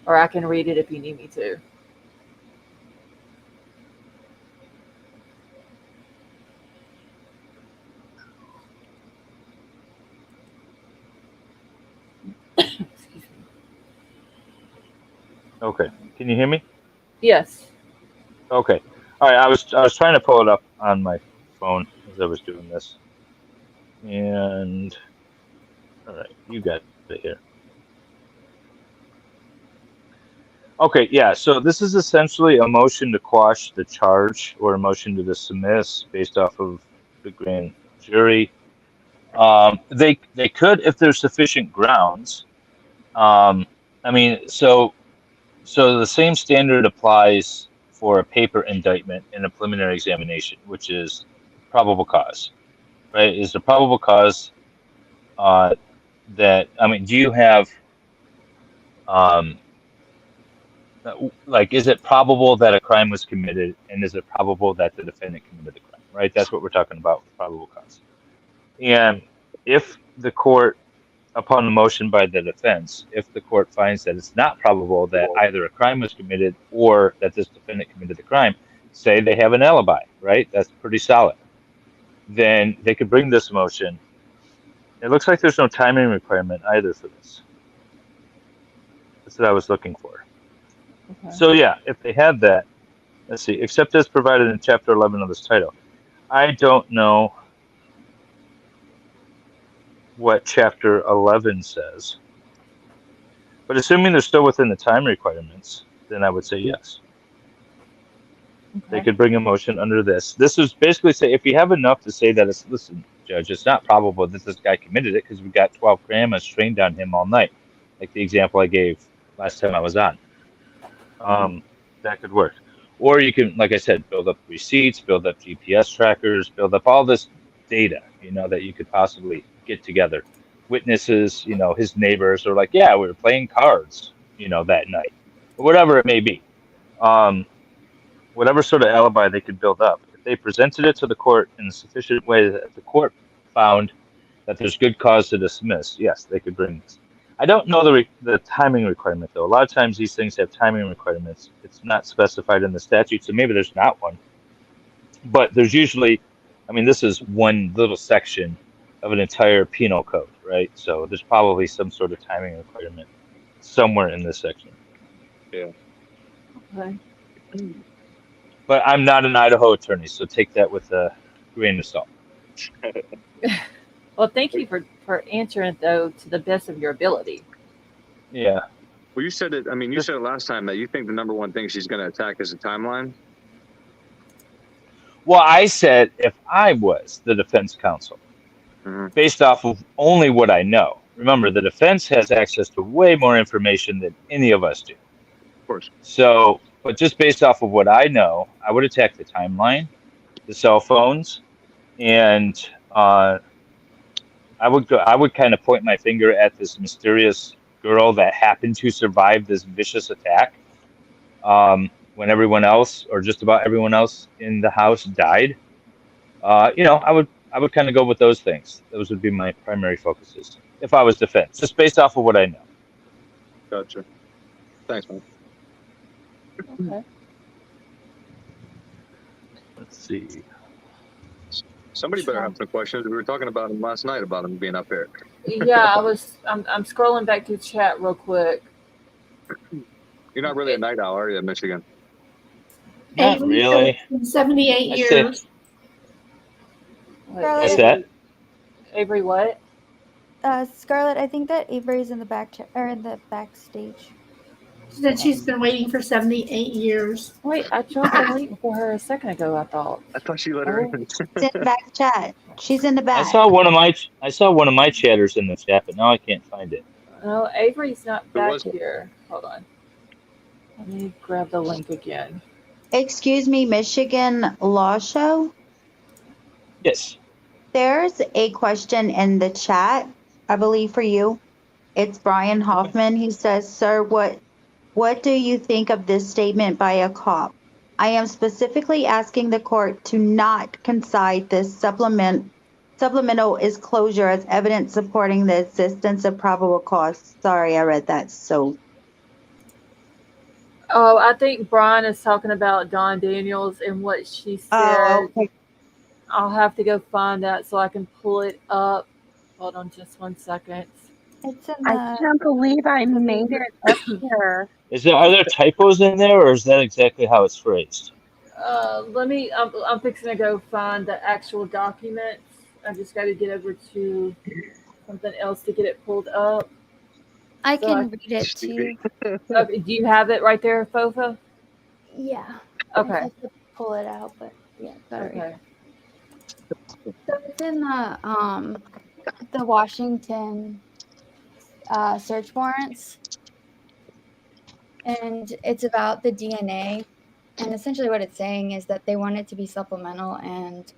A: Or I can read it if you need me to. Excuse me.
I: Okay. Can you hear me?
A: Yes.
I: Okay. All right. I was trying to pull it up on my phone as I was doing this. And all right, you got it here. Okay, yeah. So this is essentially a motion to quash the charge or a motion to dismiss based off of the grand jury. They could, if there's sufficient grounds. I mean, so the same standard applies for a paper indictment in a preliminary examination, which is probable cause, right? Is the probable cause that, I mean, do you have, like, is it probable that a crime was committed, and is it probable that the defendant committed the crime, right? That's what we're talking about with probable cause. And if the court, upon the motion by the defense, if the court finds that it's not probable that either a crime was committed or that this defendant committed the crime, say they have an alibi, right? That's pretty solid. Then they could bring this motion. It looks like there's no timing requirement either for this. That's what I was looking for.
A: Okay.
I: So yeah, if they had that, let's see, except as provided in Chapter 11 of this title. I don't know what Chapter 11 says, but assuming they're still within the time requirements, then I would say yes. They
A: Okay.
I: could bring a motion under this. This is basically say if you have enough to say that it's, listen, Judge, it's not probable that this guy committed it because we got 12 grandmas trained on him all night, like the example I gave last time I was on. That could work. Or you can, like I said, build up receipts, build up GPS trackers, build up all this data, that you could possibly get together. Witnesses, his neighbors are like, yeah, we were playing cards, that night, or whatever it may be. Whatever sort of alibi they could build up. If they presented it to the court in a sufficient way that the court found that there's good cause to dismiss, yes, they could bring this. I don't know the timing requirement, though. A lot of times these things have timing requirements. It's not specified in the statute, so maybe there's not one. But there's usually, this is one little section of an entire penal code, right? So there's probably some sort of timing requirement somewhere in this section.
G: Yeah.
A: Okay.
I: But I'm not an Idaho attorney, so take that with a grain of salt.
A: Well, thank you for answering it, though, to the best of your ability.
I: Yeah.
G: Well, you said it. You said it last time that you think the number one thing she's going to attack is the timeline.
I: Well, I said if I was the defense counsel, based off of only what I know. Remember, the defense has access to way more information than any of us do.
G: Of course.
I: So, but just based off of what I know, I would attack the timeline, the cell phones, and I would kind of point my finger at this mysterious girl that happened to survive this vicious attack when everyone else, or just about everyone else in the house, died. I would kind of go with those things. Those would be my primary focuses if I was defense, just based off of what I know.
G: Gotcha. Thanks, man.
A: Okay.
I: Let's see.
G: Somebody better have some questions. We were talking about him last night about him being up here.
A: Yeah, I'm scrolling back to chat real quick.
G: You're not really a night owl, are you, in Michigan?
I: Not really.
F: 78 years.
I: What's that?
A: Avery, what?
E: Scarlett, I think that Avery's in the backstage.
F: She said she's been waiting for 78 years.
A: Wait, I tried to wait for her a second ago, I thought.
G: I thought she let her in.
D: She's in the back chat. She's in the back.
I: I saw one of my chatters in the chat, but now I can't find it.
A: No, Avery's not back here. Hold on. Let me grab the link again.
D: Excuse me, Michigan Law Show?
I: Yes.
D: There's a question in the chat, I believe, for you. It's Bryan Hoffman. He says, sir, what do you think of this statement by a cop? I am specifically asking the court to not concede this supplemental disclosure as evidence supporting the existence of probable cause. Sorry, I read that. So.
A: Oh, I think Bryan is talking about Dawn Daniels and what she said.
D: Oh, okay.
A: I'll have to go find that so I can pull it up. Hold on just 1 second.
E: It's in
J: I can't believe I made it up here.
I: Are there typos in there, or is that exactly how it's phrased?
A: I'm fixing to go find the actual documents. I just got to get over to something else to get it pulled up.
E: I can read it to you.
A: Okay, do you have it right there, Fofa?
E: Yeah.
A: Okay.
E: I have to pull it out, but yeah, sorry.
A: Okay.
E: So it's in the Washington search warrants, and it's about the DNA. And essentially, what it's saying is that they want it to be supplemental, and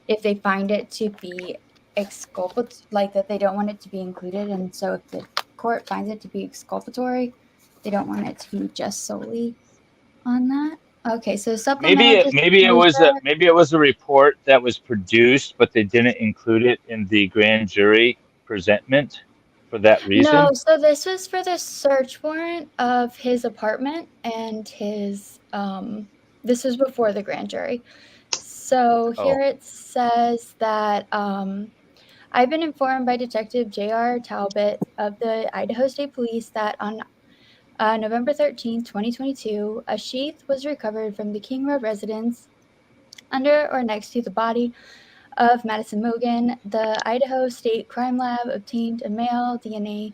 E: if they find it to be exculpatory, like that, they don't want it to be included. And so, if the court finds it to be exculpatory, they don't want it to be just solely on that. Okay, so supplemental.
I: Maybe it was a report that was produced, but they didn't include it in the grand jury presentment for that reason.
E: No, so this was for the search warrant of his apartment, and his this was before the grand jury. So here it says that I've been informed by Detective J.R. Talbot of the Idaho State Police that on November 13th, 2022, a sheath was recovered from the King Road residence Under or next to the body of Madison Mogan, the Idaho State Crime Lab obtained a male DNA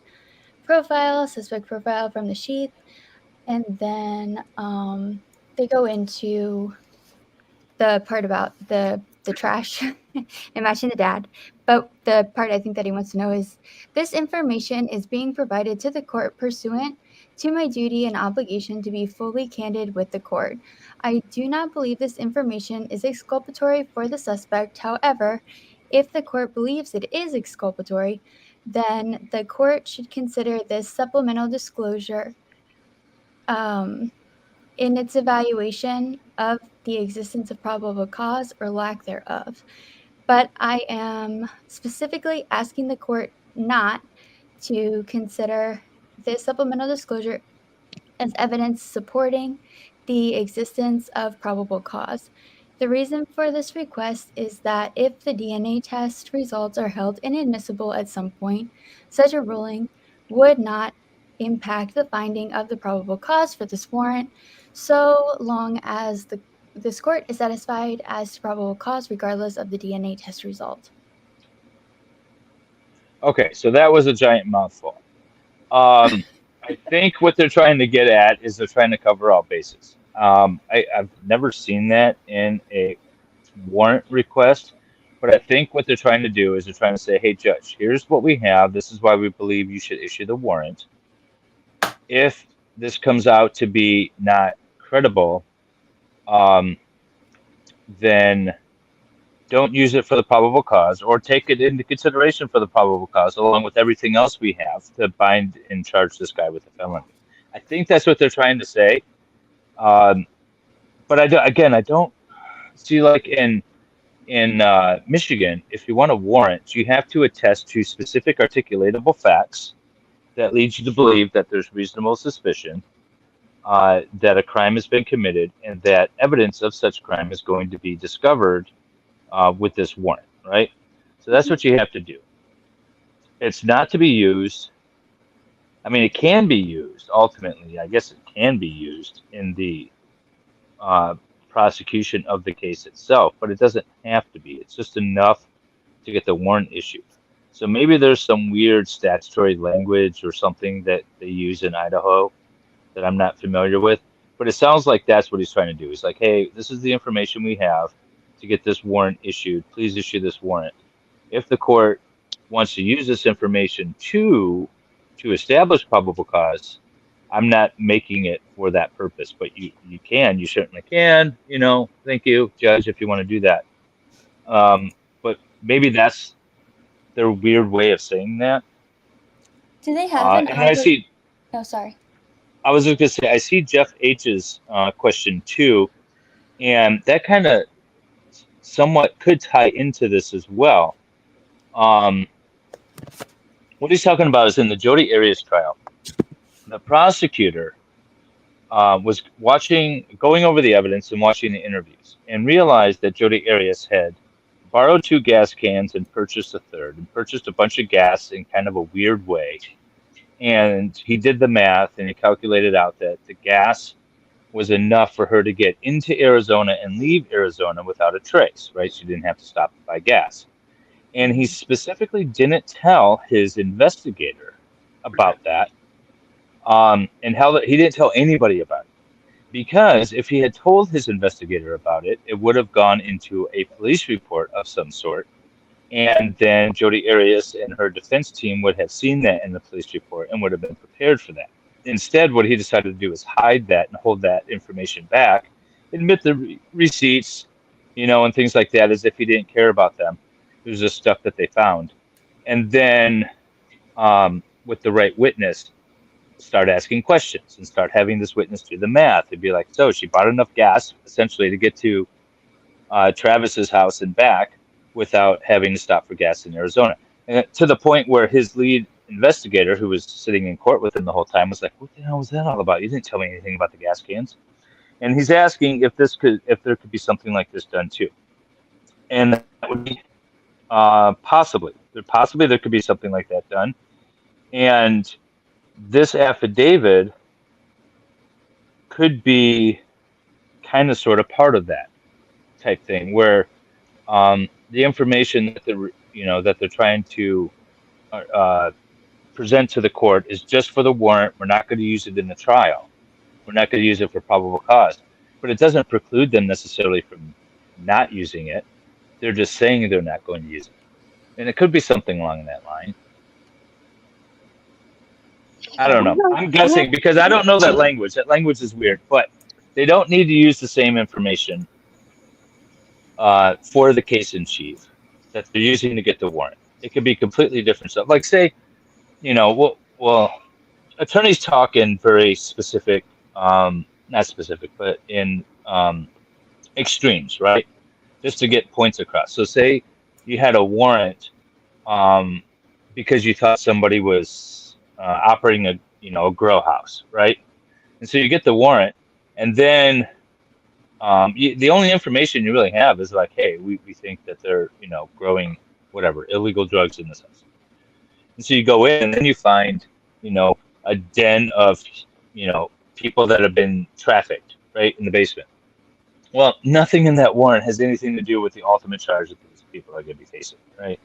E: suspect profile from the sheath, and then they go into the part about the trash and matching the dad. But the part I think that he wants to know is, this information is being provided to the court pursuant to my duty and obligation to be fully candid with the court. I do not believe this information is exculpatory for the suspect. However, if the court believes it is exculpatory, then the court should consider this supplemental disclosure in its evaluation of the existence of probable cause or lack thereof. But I am specifically asking the court not to consider this supplemental disclosure as evidence supporting the existence of probable cause. The reason for this request is that if the DNA test results are held inadmissible at some point, such a ruling would not impact the finding of the probable cause for this warrant, so long as this court is satisfied as to probable cause regardless of the DNA test result.
I: Okay, so that was a giant mouthful. I think what they're trying to get at is they're trying to cover all bases. I've never seen that in a warrant request, but I think what they're trying to do is they're trying to say, hey, Judge, here's what we have. This is why we believe you should issue the warrant. If this comes out to be not credible, then don't use it for the probable cause, or take it into consideration for the probable cause, along with everything else we have to bind and charge this guy with a felony. I think that's what they're trying to say. But I don't see, like in Michigan, if you want a warrant, you have to attest to specific articulatable facts that leads you to believe that there's reasonable suspicion that a crime has been committed, and that evidence of such crime is going to be discovered with this warrant, right? So that's what you have to do. It's not to be used. I mean, it can be used ultimately. I guess it can be used in the prosecution of the case itself, but it doesn't have to be. It's just enough to get the warrant issued. So maybe there's some weird statutory language or something that they use in Idaho that I'm not familiar with, but it sounds like that's what he's trying to do. He's like, hey, this is the information we have to get this warrant issued. Please issue this warrant. If the court wants to use this information to establish probable cause, I'm not making it for that purpose, but you certainly can, thank you, Judge, if you want to do that. But maybe that's their weird way of saying that.
E: Do they have an
I: and
E: Oh, sorry.
I: I was just going to say, I see Jeff H's question too, and that kind of somewhat could tie into this as well. What he's talking about is in the Jodi Arias trial, the prosecutor was going over the evidence and watching the interviews, and realized that Jodi Arias had borrowed 2 gas cans and purchased a third, and purchased a bunch of gas in kind of a weird way. And he did the math, and he calculated out that the gas was enough for her to get into Arizona and leave Arizona without a trace, right? She didn't have to stop to buy gas. And he specifically didn't tell his investigator about that. And he didn't tell anybody about it. Because if he had told his investigator about it, it would have gone into a police report of some sort. And then Jodi Arias and her defense team would have seen that in the police report and would have been prepared for that. Instead, what he decided to do is hide that and hold that information back, admit the receipts, and things like that, as if he didn't care about them. It was just stuff that they found. And then with the right witness, start asking questions and start having this witness do the math. It'd be like, so she bought enough gas, essentially, to get to Travis's house and back without having to stop for gas in Arizona. And to the point where his lead investigator, who was sitting in court with him the whole time, was like, what the hell was that all about? You didn't tell me anything about the gas cans. And he's asking if there could be something like this done too. And that would be possibly there could be something like that done. And this affidavit could be kind of sort of part of that type thing where the information that they're trying to uh, present to the court is just for the warrant. We're not going to use it in the trial. We're not going to use it for probable cause. But it doesn't preclude them necessarily from not using it. They're just saying they're not going to use it. And it could be something along that line. I don't know. I'm guessing because I don't know that language. That language is weird. But they don't need to use the same information for the case in chief that they're using to get the warrant. It could be completely different stuff. Like say, well, attorneys talk in very specific, not specific, but in extremes, right? Just to get points across. So say you had a warrant because you thought somebody was operating a grow house, right? And so you get the warrant, and then the only information you really have is like, hey, we think that they're growing whatever illegal drugs in this house. And so you go in, and then you find a den of people that have been trafficked right in the basement. Well, nothing in that warrant has anything to do with the ultimate charge that these people are going to be facing, right?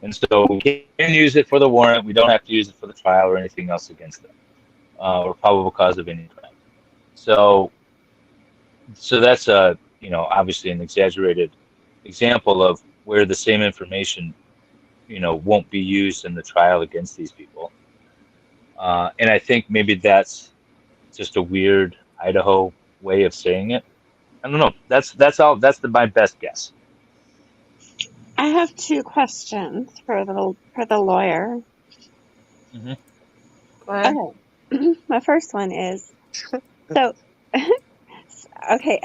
I: And so we can use it for the warrant. We don't have to use it for the trial or anything else against them, or probable cause of any crime. So that's obviously an exaggerated example of where the same information won't be used in the trial against these people. And I think maybe that's just a weird Idaho way of saying it. I don't know. That's all. That's my best guess.
J: I have two questions for the lawyer.
I: Mm-hmm.
J: Okay. My first one is, so, okay,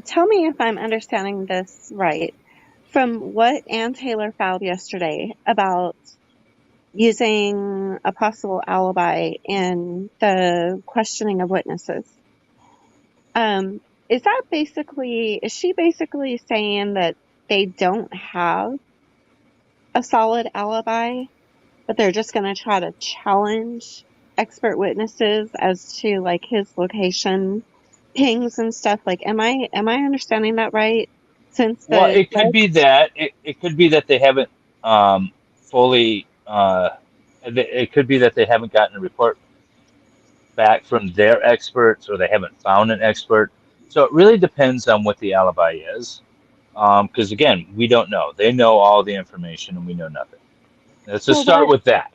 J: tell me if I'm understanding this right. From what Ann Taylor filed yesterday about using a possible alibi in the questioning of witnesses, is she basically saying that they don't have a solid alibi, but they're just going to try to challenge expert witnesses as to like his location pings and stuff? Like, am I understanding that right?
I: Well, it could be that it could be that they haven't fully. It could be that they haven't gotten a report back from their experts, or they haven't found an expert. So it really depends on what the alibi is. Because again, we don't know. They know all the information, and we know nothing. Let's just start with that.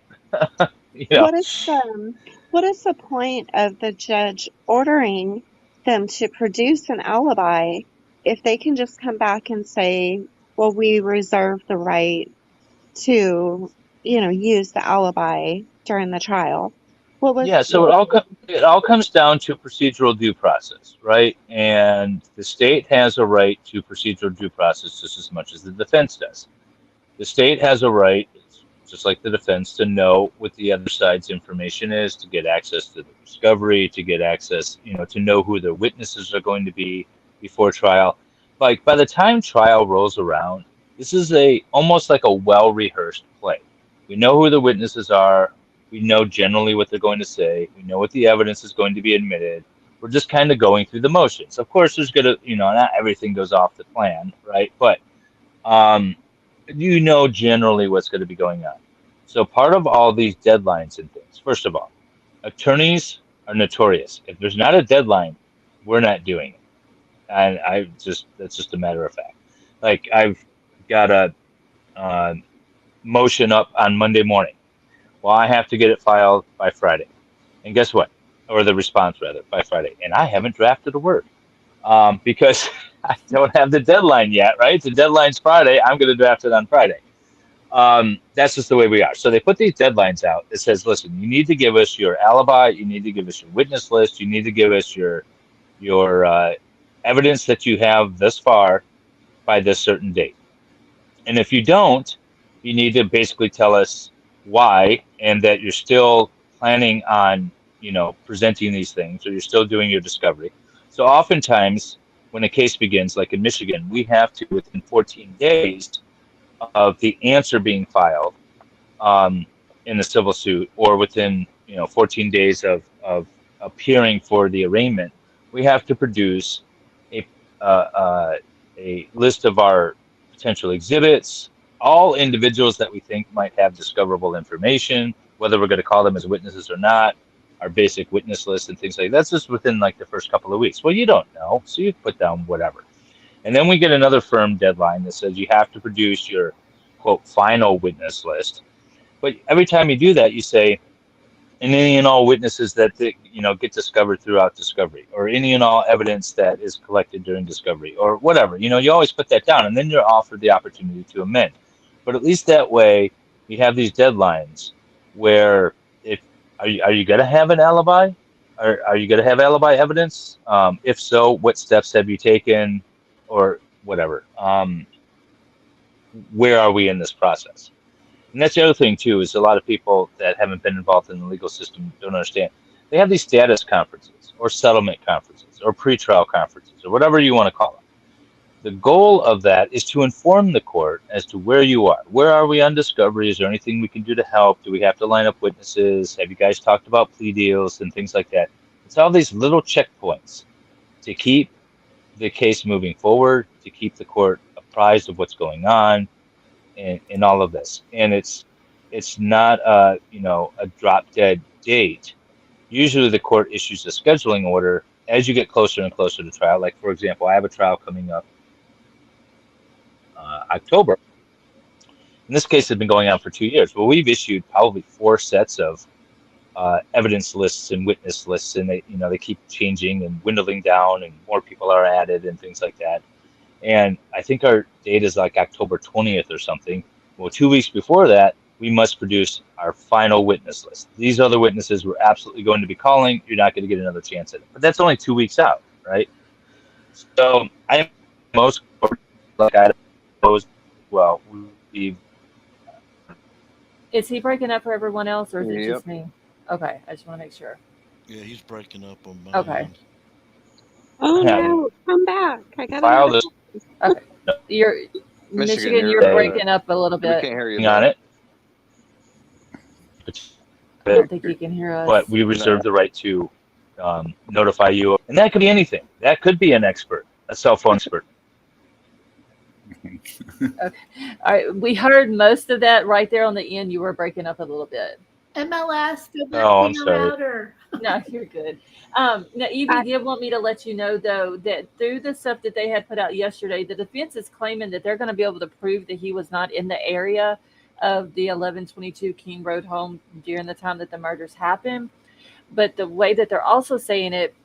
J: What is the point of the judge ordering them to produce an alibi if they can just come back and say, well, we reserve the right to, use the alibi during the trial?
I: So it all comes down to procedural due process, right? And the state has a right to procedural due process just as much as the defense does. The state has a right, just like the defense, to know what the other side's information is, to get access to the discovery, to get access, to know who their witnesses are going to be before trial. Like by the time trial rolls around, this is almost like a well-rehearsed play. We know who the witnesses are. We know generally what they're going to say. We know what the evidence is going to be admitted. We're just kind of going through the motions. Of course, there's going to, not everything goes off the plan, right? But generally what's going to be going on. So part of all these deadlines and things, first of all, attorneys are notorious. If there's not a deadline, we're not doing it. And that's just a matter of fact. Like I've got a motion up on Monday morning. Well, I have to get it filed by Friday. And guess what? Or the response, rather, by Friday. And I haven't drafted a word because I don't have the deadline yet, right? The deadline's Friday. I'm going to draft it on Friday. That's just the way we are. So they put these deadlines out. It says, listen, you need to give us your alibi. You need to give us your witness list. You need to give us your evidence that you have thus far by this certain date. And if you don't, you need to basically tell us why, and that you're still planning on, presenting these things, or you're still doing your discovery. So oftentimes when a case begins, like in Michigan, we have to, within 14 days of the answer being filed in the civil suit, or within 14 days of appearing for the arraignment, we have to produce a list of our potential exhibits, all individuals that we think might have discoverable information, whether we're going to call them as witnesses or not, our basic witness list and things like that. That's just within like the first couple of weeks. Well, you don't know, so you put down whatever. And then we get another firm deadline that says you have to produce your, quote, final witness list. But every time you do that, you say, and any and all witnesses that get discovered throughout discovery, or any and all evidence that is collected during discovery, or whatever. You always put that down, and then you're offered the opportunity to amend. But at least that way, you have these deadlines where if are you going to have an alibi? Are you going to have alibi evidence? If so, what steps have you taken, or whatever? Where are we in this process? And that's the other thing too, is a lot of people that haven't been involved in the legal system don't understand. They have these status conferences or settlement conferences or pretrial conferences or whatever you want to call them. The goal of that is to inform the court as to where you are. Where are we on discovery? Is there anything we can do to help? Do we have to line up witnesses? Have you guys talked about plea deals and things like that? It's all these little checkpoints to keep the case moving forward, to keep the court apprised of what's going on, in all of this. And it's not a drop dead date. Usually the court issues a scheduling order as you get closer and closer to trial. Like, for example, I have a trial coming up October. And this case has been going on for 2 years. Well, we've issued probably 4 sets of evidence lists and witness lists, and they keep changing and dwindling down, and more people are added and things like that. And I think our date is like October 20th or something. Well, 2 weeks before that, we must produce our final witness list. These other witnesses we're absolutely going to be calling. You're not going to get another chance at it. But that's only 2 weeks out, right? So I most like I suppose. Well, we.
A: Is he breaking up for everyone else, or is it
G: Yep.
A: just me? Okay, I just want to make sure.
H: Yeah, he's breaking up on my
A: Okay.
H: end.
J: Oh
I: Yeah.
J: no, come back. I got
I: File
J: another.
I: this
A: Okay, you're Michigan. You're breaking up a little
G: We
A: bit.
G: can't hear you.
I: on
G: though.
I: it.
A: I don't think you can hear us.
I: But we reserve the right to notify you. And that could be anything. That could be an expert, a cell phone expert.
A: All right, we heard most of that right there on the end. You were breaking up a little bit.
F: MLS, go back
I: Oh,
F: to
I: I'm
F: your
I: sorry.
F: router.
A: No, you're good. Now, Evie did want me to let you know, though, that through the stuff that they had put out yesterday, the defense is claiming that they're going to be able to prove that he was not in the area of the 1122 King Road home during the time that the murders happened. But the way that they're also saying it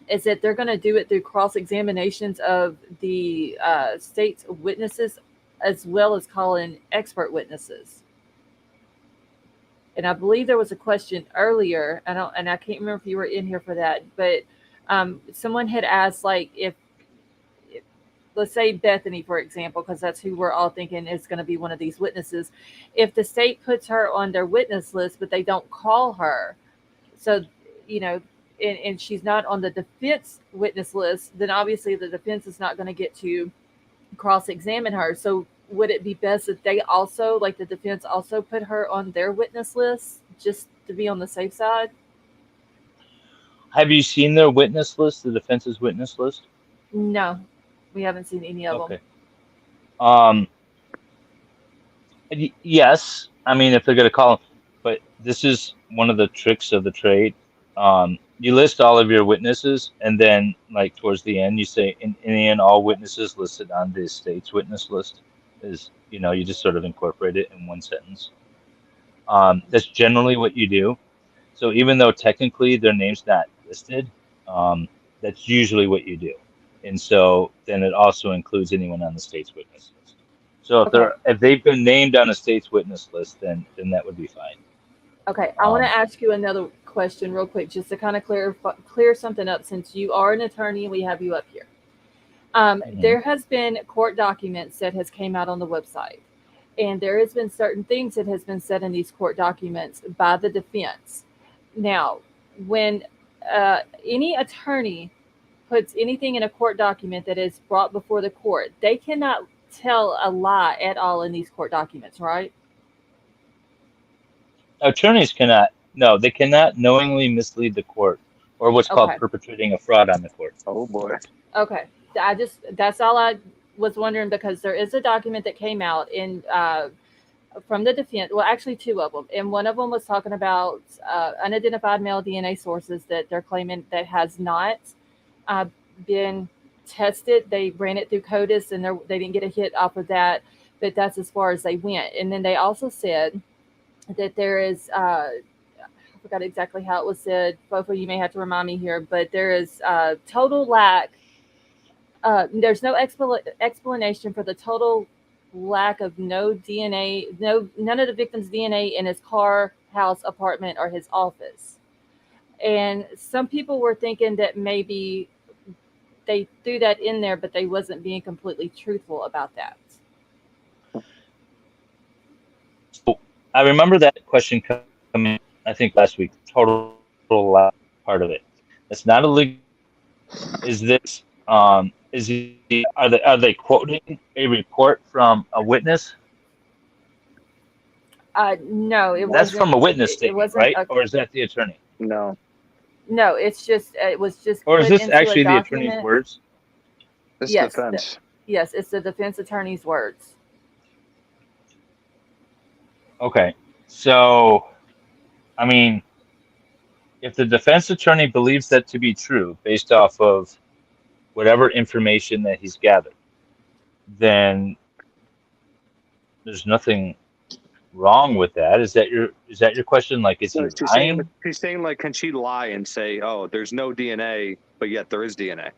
A: is that they're going to do it through cross-examinations of the state's witnesses, as well as calling expert witnesses. And I believe there was a question earlier. I can't remember if you were in here for that, but someone had asked, like, if let's say Bethany, for example, because that's who we're all thinking is going to be one of these witnesses. If the state puts her on their witness list, but they don't call her, so and she's not on the defense witness list, then obviously the defense is not going to get to cross-examine her. So would it be best if they also, like the defense, also put her on their witness list just to be on the safe side?
I: Have you seen their witness list, the defense's witness list?
A: No, we haven't seen any of them.
I: Yes. I mean, if they're going to call them, but this is one of the tricks of the trade. You list all of your witnesses, and then, like, towards the end, you say, any and all witnesses listed on the state's witness list. Is, you just sort of incorporate it in one sentence. That's generally what you do. So even though technically their name's not listed, that's usually what you do. And so then it also includes anyone on the state's witness list. So if they've been named on a state's witness list, then that would be fine.
A: Okay, I want to ask you another question real quick, just to kind of clear something up, since you are an attorney and we have you up here. There has been court documents that has came out on the website, and there has been certain things that has been said in these court documents by the defense. Now, when any attorney puts anything in a court document that is brought before the court, they cannot tell a lie at all in these court documents, right?
I: Attorneys cannot knowingly mislead the court, or what's called perpetrating a fraud on the court.
G: Oh boy.
A: Okay. That's all I was wondering because there is a document that came out in from the defense. Well, actually, two of them, and one of them was talking about unidentified male DNA sources that they're claiming that has not uh, been tested. They ran it through CODIS, and they didn't get a hit off of that. But that's as far as they went. And then they also said that there is. I forgot exactly how it was said. Both of you may have to remind me here, but there is total lack. There's no explanation for the total lack of no DNA, none of the victim's DNA in his car, house, apartment, or his office. And some people were thinking that maybe they threw that in there, but they wasn't being completely truthful about that.
I: So I remember that question coming, I think last week, total last part of it. It's not illegal. Is this, are they quoting a report from a witness?
A: No, it wasn't.
I: That's from a witness
A: It
I: statement,
A: wasn't
I: right? Or is that the attorney?
G: No.
A: No, it's just it was just.
I: Or is
A: put
I: this
A: into a
I: actually the attorney's
A: document.
I: words?
G: This
A: Yes,
G: defense.
A: Yes, it's the defense attorney's words.
I: Okay. So, I mean, if the defense attorney believes that to be true based off of whatever information that he's gathered, then there's nothing wrong with that. Is that your question? Like, is he lying?
G: She's saying, like, can she lie and say, oh, there's no DNA, but yet there is DNA?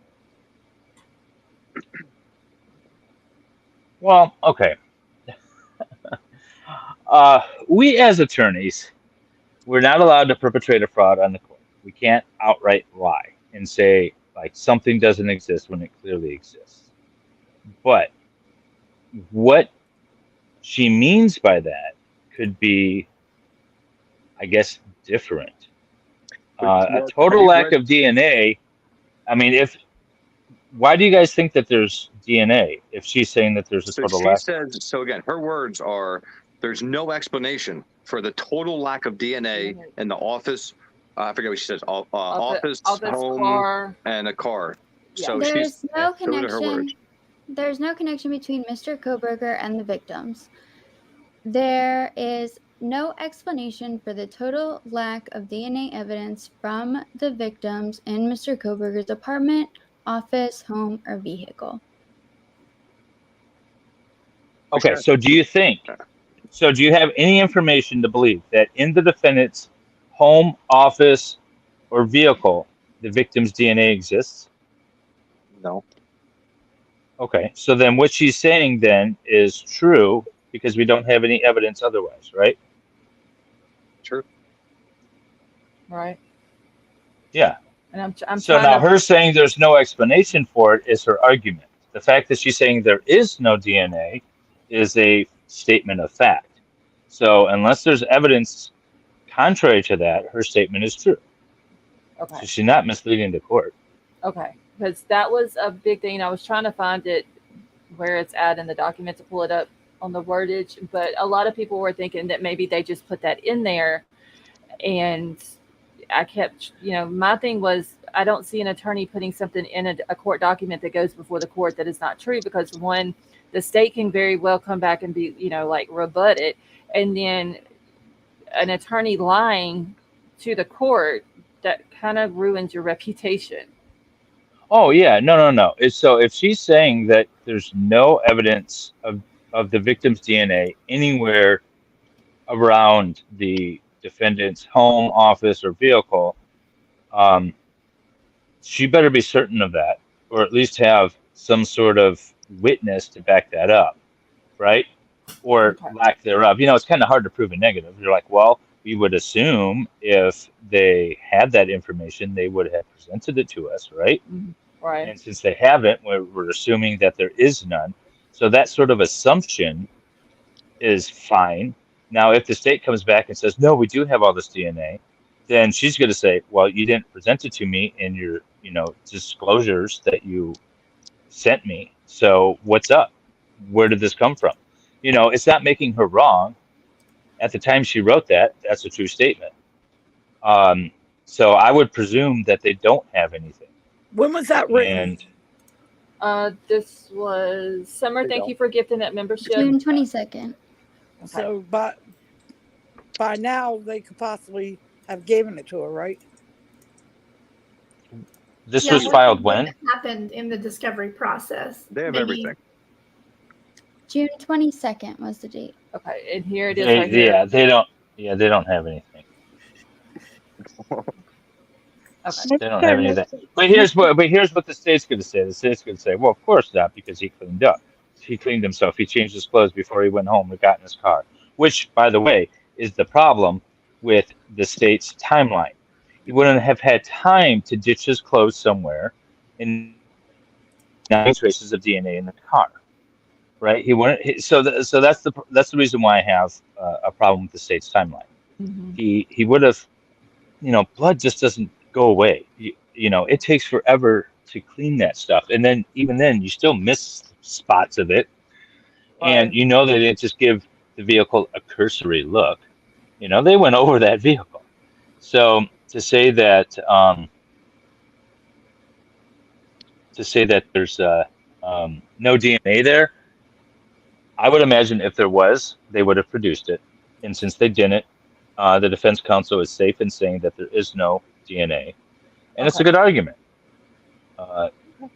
I: Well, okay. We as attorneys, we're not allowed to perpetrate a fraud on the court. We can't outright lie and say, like, something doesn't exist when it clearly exists. But what she means by that could be, I guess, different. A total lack of DNA. I mean, why do you guys think that there's DNA if she's saying that there's a total lack?
G: So again, her words are, there's no explanation for the total lack of DNA in the office. I forget what she says. Office, home,
A: car,
G: and a car.
A: Yeah.
G: So
E: There's no
G: those are her
E: connection.
G: words.
E: There's no connection between Mr. Kohberger and the victims. There is no explanation for the total lack of DNA evidence from the victims in Mr. Kohberger's apartment, office, home, or vehicle.
I: Okay, so do you have any information to believe that in the defendant's home, office, or vehicle, the victim's DNA exists?
G: No.
I: Okay, so then what she's saying then is true because we don't have any evidence otherwise, right?
G: True.
A: right?
I: Yeah.
A: And I'm
I: So
A: trying
I: now
A: to.
I: her saying there's no explanation for it is her argument. The fact that she's saying there is no DNA is a statement of fact. So unless there's evidence contrary to that, her statement is true.
A: Okay.
I: So she's not misleading the court.
A: Okay, because that was a big thing. I was trying to find it where it's at in the document to pull it up on the wordage, but a lot of people were thinking that maybe they just put that in there. And I kept, my thing was, I don't see an attorney putting something in a court document that goes before the court that is not true, because one, the state can very well come back and be, rebut it. And then an attorney lying to the court, that kind of ruins your reputation.
I: Oh yeah, no. So if she's saying that there's no evidence of the victim's DNA anywhere around the defendant's home, office, or vehicle, she better be certain of that, or at least have some sort of witness to back that up, right? Or
A: Okay.
I: lack thereof. It's kind of hard to prove a negative. You're like, well, we would assume if they had that information, they would have presented it to us, right?
A: Right.
I: And since they haven't, we're assuming that there is none. So that sort of assumption is fine. Now, if the state comes back and says, no, we do have all this DNA, then she's going to say, well, you didn't present it to me in your, disclosures that you sent me. So what's up? Where did this come from? It's not making her wrong. At the time she wrote that, that's a true statement. So I would presume that they don't have anything.
C: When was that written?
I: And
A: This was Summer. Thank
G: go.
A: you for gifting that membership.
E: June 22nd.
A: Okay.
C: So by now they could possibly have given it to her, right?
I: This
F: Yeah,
I: was
F: what
I: filed when?
F: happened in the discovery process?
G: They have
F: Maybe-
G: everything.
E: June 22nd was the date.
A: Okay, and here it is right here.
I: Yeah, they don't. Yeah, they don't have anything.
A: Okay.
I: They don't have anything. But here's what the state's going to say. The state's going to say, well, of course not, because he cleaned up. He cleaned himself. He changed his clothes before he went home and got in his car. Which, by the way, is the problem with the state's timeline. He wouldn't have had time to ditch his clothes somewhere and not traces of DNA in the car, right? He wouldn't. So that's the reason why I have a problem with the state's timeline.
A: Mm-hmm.
I: He would have, blood just doesn't go away. It takes forever to clean that stuff, and then even then you still miss spots of it, and
A: Right.
I: they didn't just give the vehicle a cursory look. They went over that vehicle. So to say that there's no DNA there, I would imagine if there was, they would have produced it, and since they didn't, the defense counsel is safe in saying that there is no DNA, and it's a good argument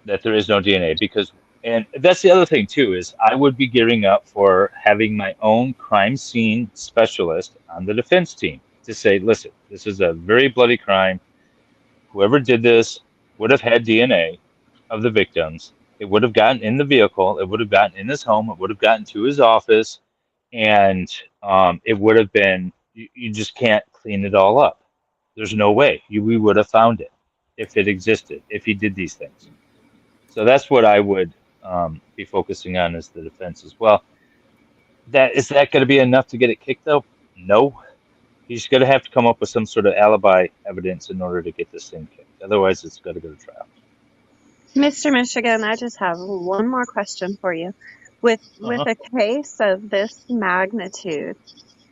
I: that there is no DNA because, and that's the other thing too, is I would be gearing up for having my own crime scene specialist on the defense team to say, listen, this is a very bloody crime. Whoever did this would have had DNA of the victims. It would have gotten in the vehicle. It would have gotten in his home. It would have gotten to his office, and it would have been. You just can't clean it all up. There's no way we would have found it if it existed, if he did these things. So that's what I would be focusing on as the defense as well. Is that going to be enough to get it kicked though? No. He's going to have to come up with some sort of alibi evidence in order to get this thing kicked. Otherwise, it's got to go to trial.
J: Mr. Michigan, I just have one more question for you. With a case of this magnitude,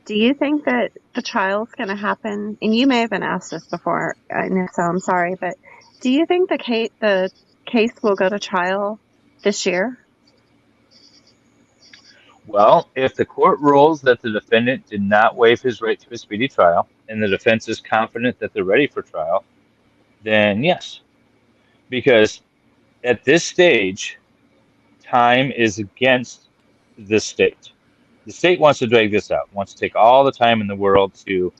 J: do you think that the trial's going to happen? And you may have been asked this before, and if so, I'm sorry, but do you think the case will go to trial this year?
I: Well, if the court rules that the defendant did not waive his right to a speedy trial, and the defense is confident that they're ready for trial, then yes. Because at this stage, time is against the state. The state wants to drag this out, wants to take all the time in the world to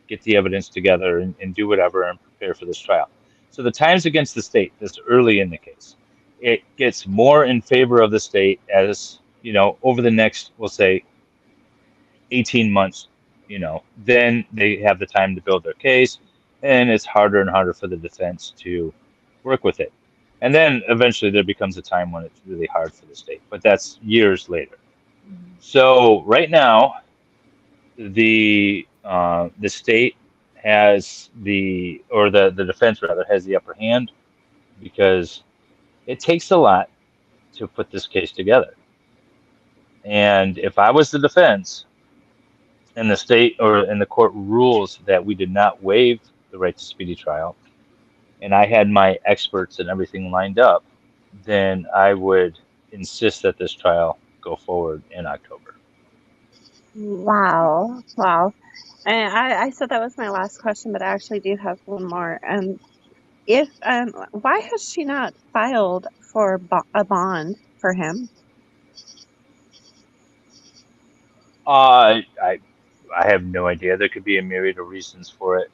I: get the evidence together and do whatever and prepare for this trial. So the time's against the state this early in the case. It gets more in favor of the state as, over the next, we'll say, 18 months, then they have the time to build their case, and it's harder and harder for the defense to work with it. And then eventually there becomes a time when it's really hard for the state, but that's years later. So right now, the state has the defense rather has the upper hand because it takes a lot to put this case together. And if I was the defense and the state and the court rules that we did not waive the right to speedy trial, and I had my experts and everything lined up, then I would insist that this trial go forward in October.
J: Wow. And I said that was my last question, but I actually do have one more. Why has she not filed for a bond for him?
I: I have no idea. There could be a myriad of reasons for it.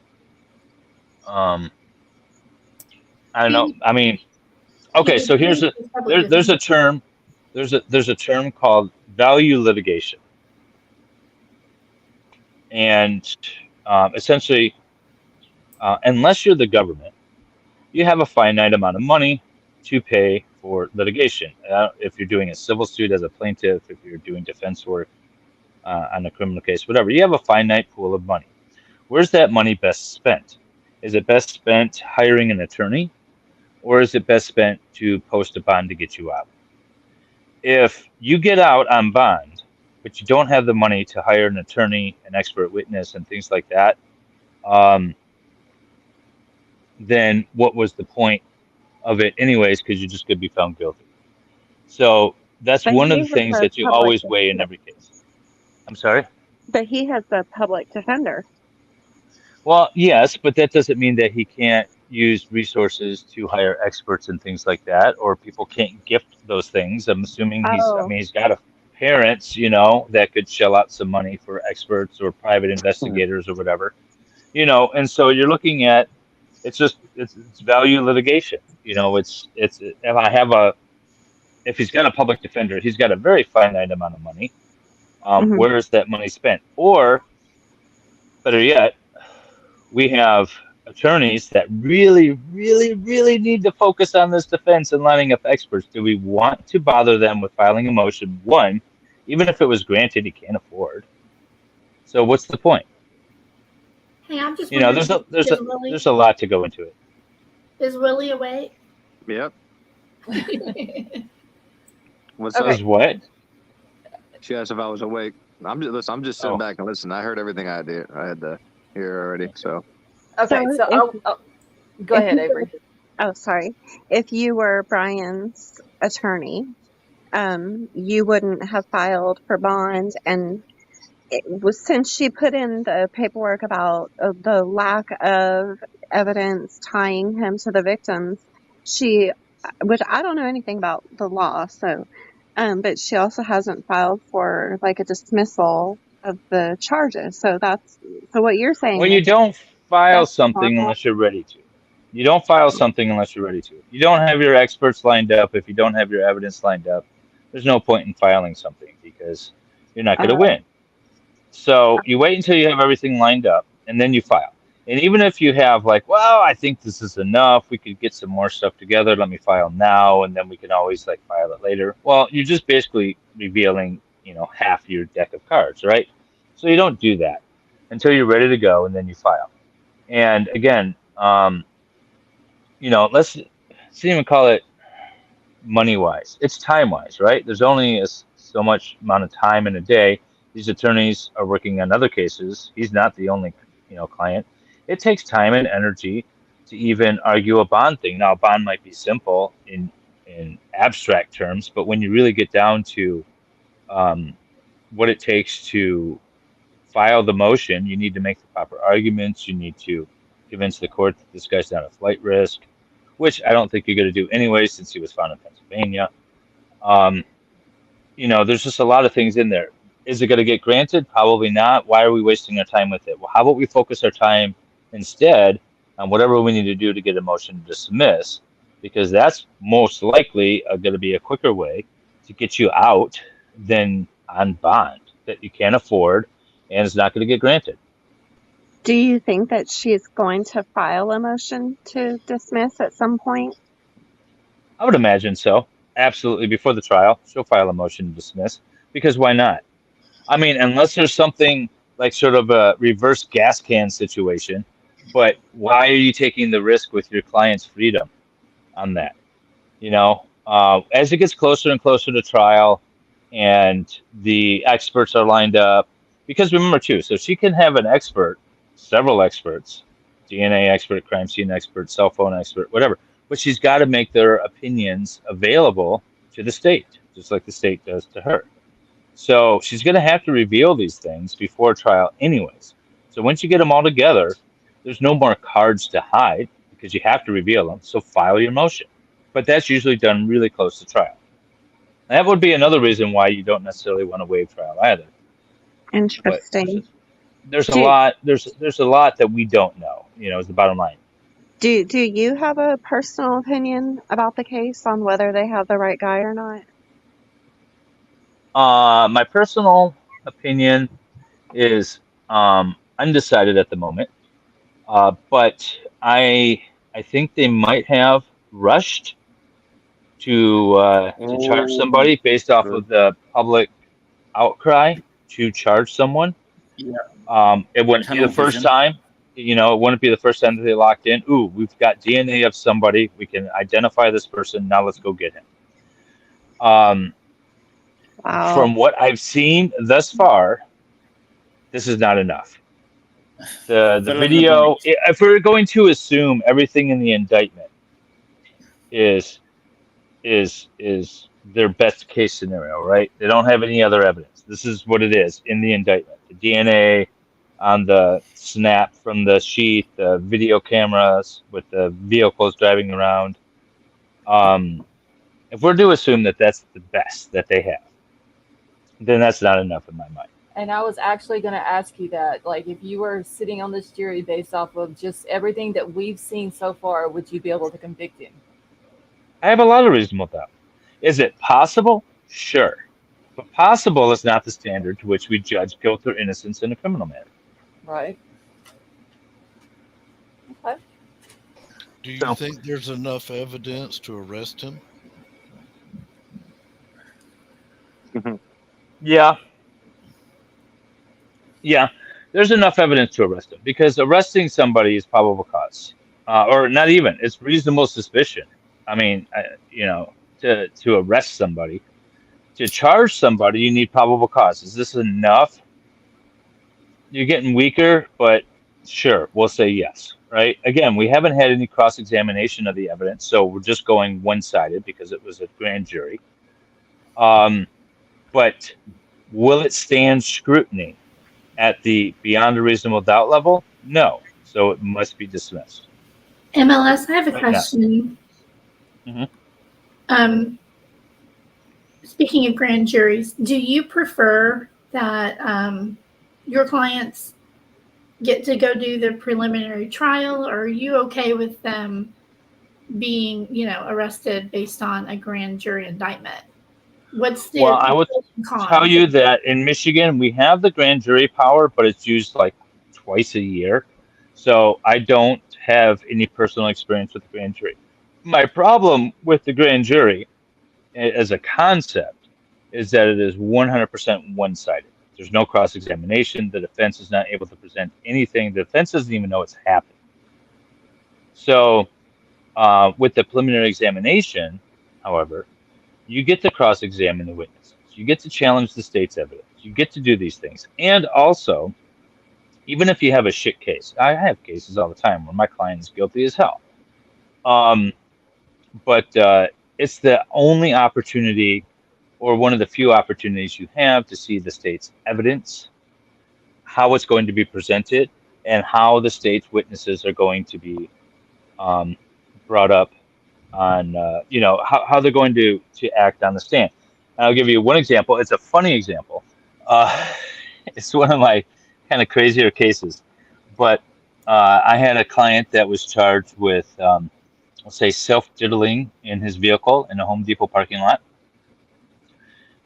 I: I don't know. I mean, okay. So there's a term. There's a term called value litigation, and essentially, unless you're the government, you have a finite amount of money to pay for litigation. If you're doing a civil suit as a plaintiff, if you're doing defense work on a criminal case, whatever, you have a finite pool of money. Where's that money best spent? Is it best spent hiring an attorney, or is it best spent to post a bond to get you out? If you get out on bond, but you don't have the money to hire an attorney, an expert witness, and things like that, then what was the point of it anyways, because you're just going to be found guilty. So that's
J: But
I: one of
J: he
I: the
J: has
I: things
J: a
I: that you
J: public,
I: always weigh in every case. I'm sorry?
J: but he has a public defender.
I: Well, yes, but that doesn't mean that he can't use resources to hire experts and things like that, or people can't gift those things. I'm assuming I
J: Oh,
I: mean, he's got a parents, you know, that could shell out some money for experts or private investigators or whatever, you know, and so you're looking at it's value litigation. You know, it's if I have a if he's got a public defender, he's got a very finite amount of money.
J: hmm
I: Where is that money spent? Or better yet, we have attorneys that really, really, really need to focus on this defense and lining up experts. Do we want to bother them with filing a motion? One, even if it was granted, he can't afford. So what's the point?
F: Hey, I'm just
I: You know,
F: wondering,
I: there's a lot to go into it.
F: is Willie awake?
G: Yep. What's
A: Okay.
G: up?
I: Is what?
G: She asked if I was awake. I'm just sitting back and listening. I heard everything I had to hear already. So
A: Okay, so go ahead, Avery.
J: Oh, sorry. If you were Bryan's attorney, you wouldn't have filed for bond, and it was since she put in the paperwork about the lack of evidence tying him to the victims, which I don't know anything about the law, so, but she also hasn't filed for like a dismissal of the charges. So what you're saying
I: Well,
J: is
I: you don't file
J: that's
I: something
J: normal.
I: unless you're ready to. You don't file something unless you're ready to. If you don't have your experts lined up, if you don't have your evidence lined up, there's no point in filing something because you're not going to win. So you wait until you have everything lined up and then you file. And even if you have like, well, I think this is enough, we could get some more stuff together, let me file now, and then we can always like file it later. Well, you're just basically revealing, you know, half your deck of cards, right? So you don't do that until you're ready to go and then you file. And again, you know, let's even call it money wise. It's time wise, right? There's only so much amount of time in a day. These attorneys are working on other cases. He's not the only, you know, client. It takes time and energy to even argue a bond thing. Now, a bond might be simple in abstract terms, but when you really get down to what it takes to file the motion, you need to make the proper arguments. You need to convince the court that this guy's not a flight risk, which I don't think you're going to do anyway, since he was found in Pennsylvania. You know, there's just a lot of things in there. Is it going to get granted? Probably not. Why are we wasting our time with it? Well, how about we focus our time instead on whatever we need to do to get a motion to dismiss, because that's most likely going to be a quicker way to get you out than on bond that you can't afford and it's not going to get granted.
J: Do you think that she's going to file a motion to dismiss at some point?
I: I would imagine so. Absolutely. Before the trial, she'll file a motion to dismiss because why not? I mean, unless there's something like sort of a reverse gas can situation, but why are you taking the risk with your client's freedom on that? You know, as it gets closer and closer to trial and the experts are lined up, because remember too, so she can have an expert, several experts, DNA expert, crime scene expert, cell phone expert, whatever, but she's got to make their opinions available to the state, just like the state does to her. So she's going to have to reveal these things before trial anyways. So once you get them all together, there's no more cards to hide because you have to reveal them. So file your motion. But that's usually done really close to trial. And that would be another reason why you don't necessarily want to waive trial either.
J: Interesting.
I: There's a lot that we don't know, you know, is the bottom line.
J: Do you have a personal opinion about the case on whether they have the right guy or not?
I: My personal opinion is undecided at the moment, but I think they might have rushed to charge somebody based off of the public outcry to charge someone.
K: Yeah.
I: It wouldn't be the first time. You know, it wouldn't be the first time that they locked in. Ooh, we've got DNA of somebody. We can identify this person. Now let's go get him.
J: Wow.
I: From what I've seen thus far, this is not enough. The video, if we're going to assume everything in the indictment is their best case scenario, right? They don't have any other evidence. This is what it is in the indictment. The DNA on the snap from the sheet, the video cameras with the vehicles driving around. If we're to assume that that's the best that they have, then that's not enough in my mind.
A: And I was actually going to ask you that, like, if you were sitting on this jury based off of just everything that we've seen so far, would you be able to convict him?
I: I have a lot of reasonable doubt. Is it possible? Sure. But possible is not the standard to which we judge guilt or innocence in a criminal matter.
A: Right. Okay.
H: Do you think there's enough evidence to arrest him?
I: Yeah. Yeah. There's enough evidence to arrest him because arresting somebody is probable cause. Or not even. It's reasonable suspicion. I mean, to arrest somebody. To charge somebody, you need probable cause. Is this enough? You're getting weaker, but sure, we'll say yes, right? Again, we haven't had any cross-examination of the evidence, so we're just going one-sided because it was a grand jury. But will it stand scrutiny at the beyond a reasonable doubt level? No, so it must be dismissed.
F: MLS, I have a question.
I: Mm-hmm.
F: Speaking of grand juries, do you prefer that your clients get to go do the preliminary trial, or are you okay with them being, arrested based on a grand jury indictment? What's the
I: Well, I would tell you that in Michigan, we have the grand jury power, but it's used like twice a year. So I don't have any personal experience with the grand jury. My problem with the grand jury as a concept is that it is 100% one-sided. There's no cross-examination. The defense is not able to present anything. The defense doesn't even know it's happened. So with the preliminary examination, however, you get to cross-examine the witnesses. You get to challenge the state's evidence. You get to do these things. And also, even if you have a shit case, I have cases all the time where my client is guilty as hell. But it's the only opportunity or one of the few opportunities you have to see the state's evidence, how it's going to be presented, and how the state's witnesses are going to be brought up on, how they're going to act on the stand. And I'll give you one example. It's a funny example. It's one of my kind of crazier cases. But I had a client that was charged with, let's say, self-diddling in his vehicle in a Home Depot parking lot.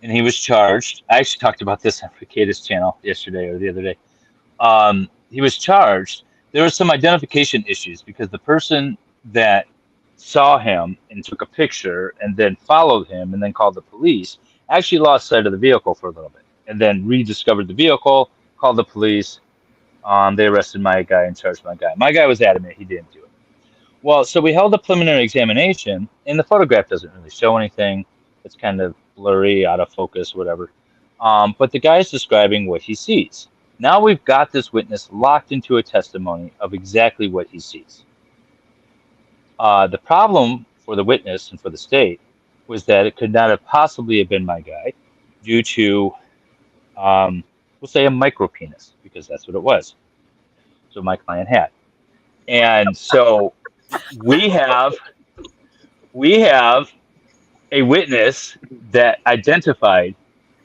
I: And he was charged. I actually talked about this on Cicada's channel yesterday or the other day. He was charged. There were some identification issues because the person that saw him and took a picture and then followed him and then called the police actually lost sight of the vehicle for a little bit and then rediscovered the vehicle, called the police. They arrested my guy and charged my guy. My guy was adamant he didn't do it. Well, so we held a preliminary examination, and the photograph doesn't really show anything. It's kind of blurry, out of focus, whatever. But the guy is describing what he sees. Now we've got this witness locked into a testimony of exactly what he sees. The problem for the witness and for the state was that it could not have possibly have been my guy due to, we'll say, a micro penis, because that's what it was. So my client had. And so we have a witness that identified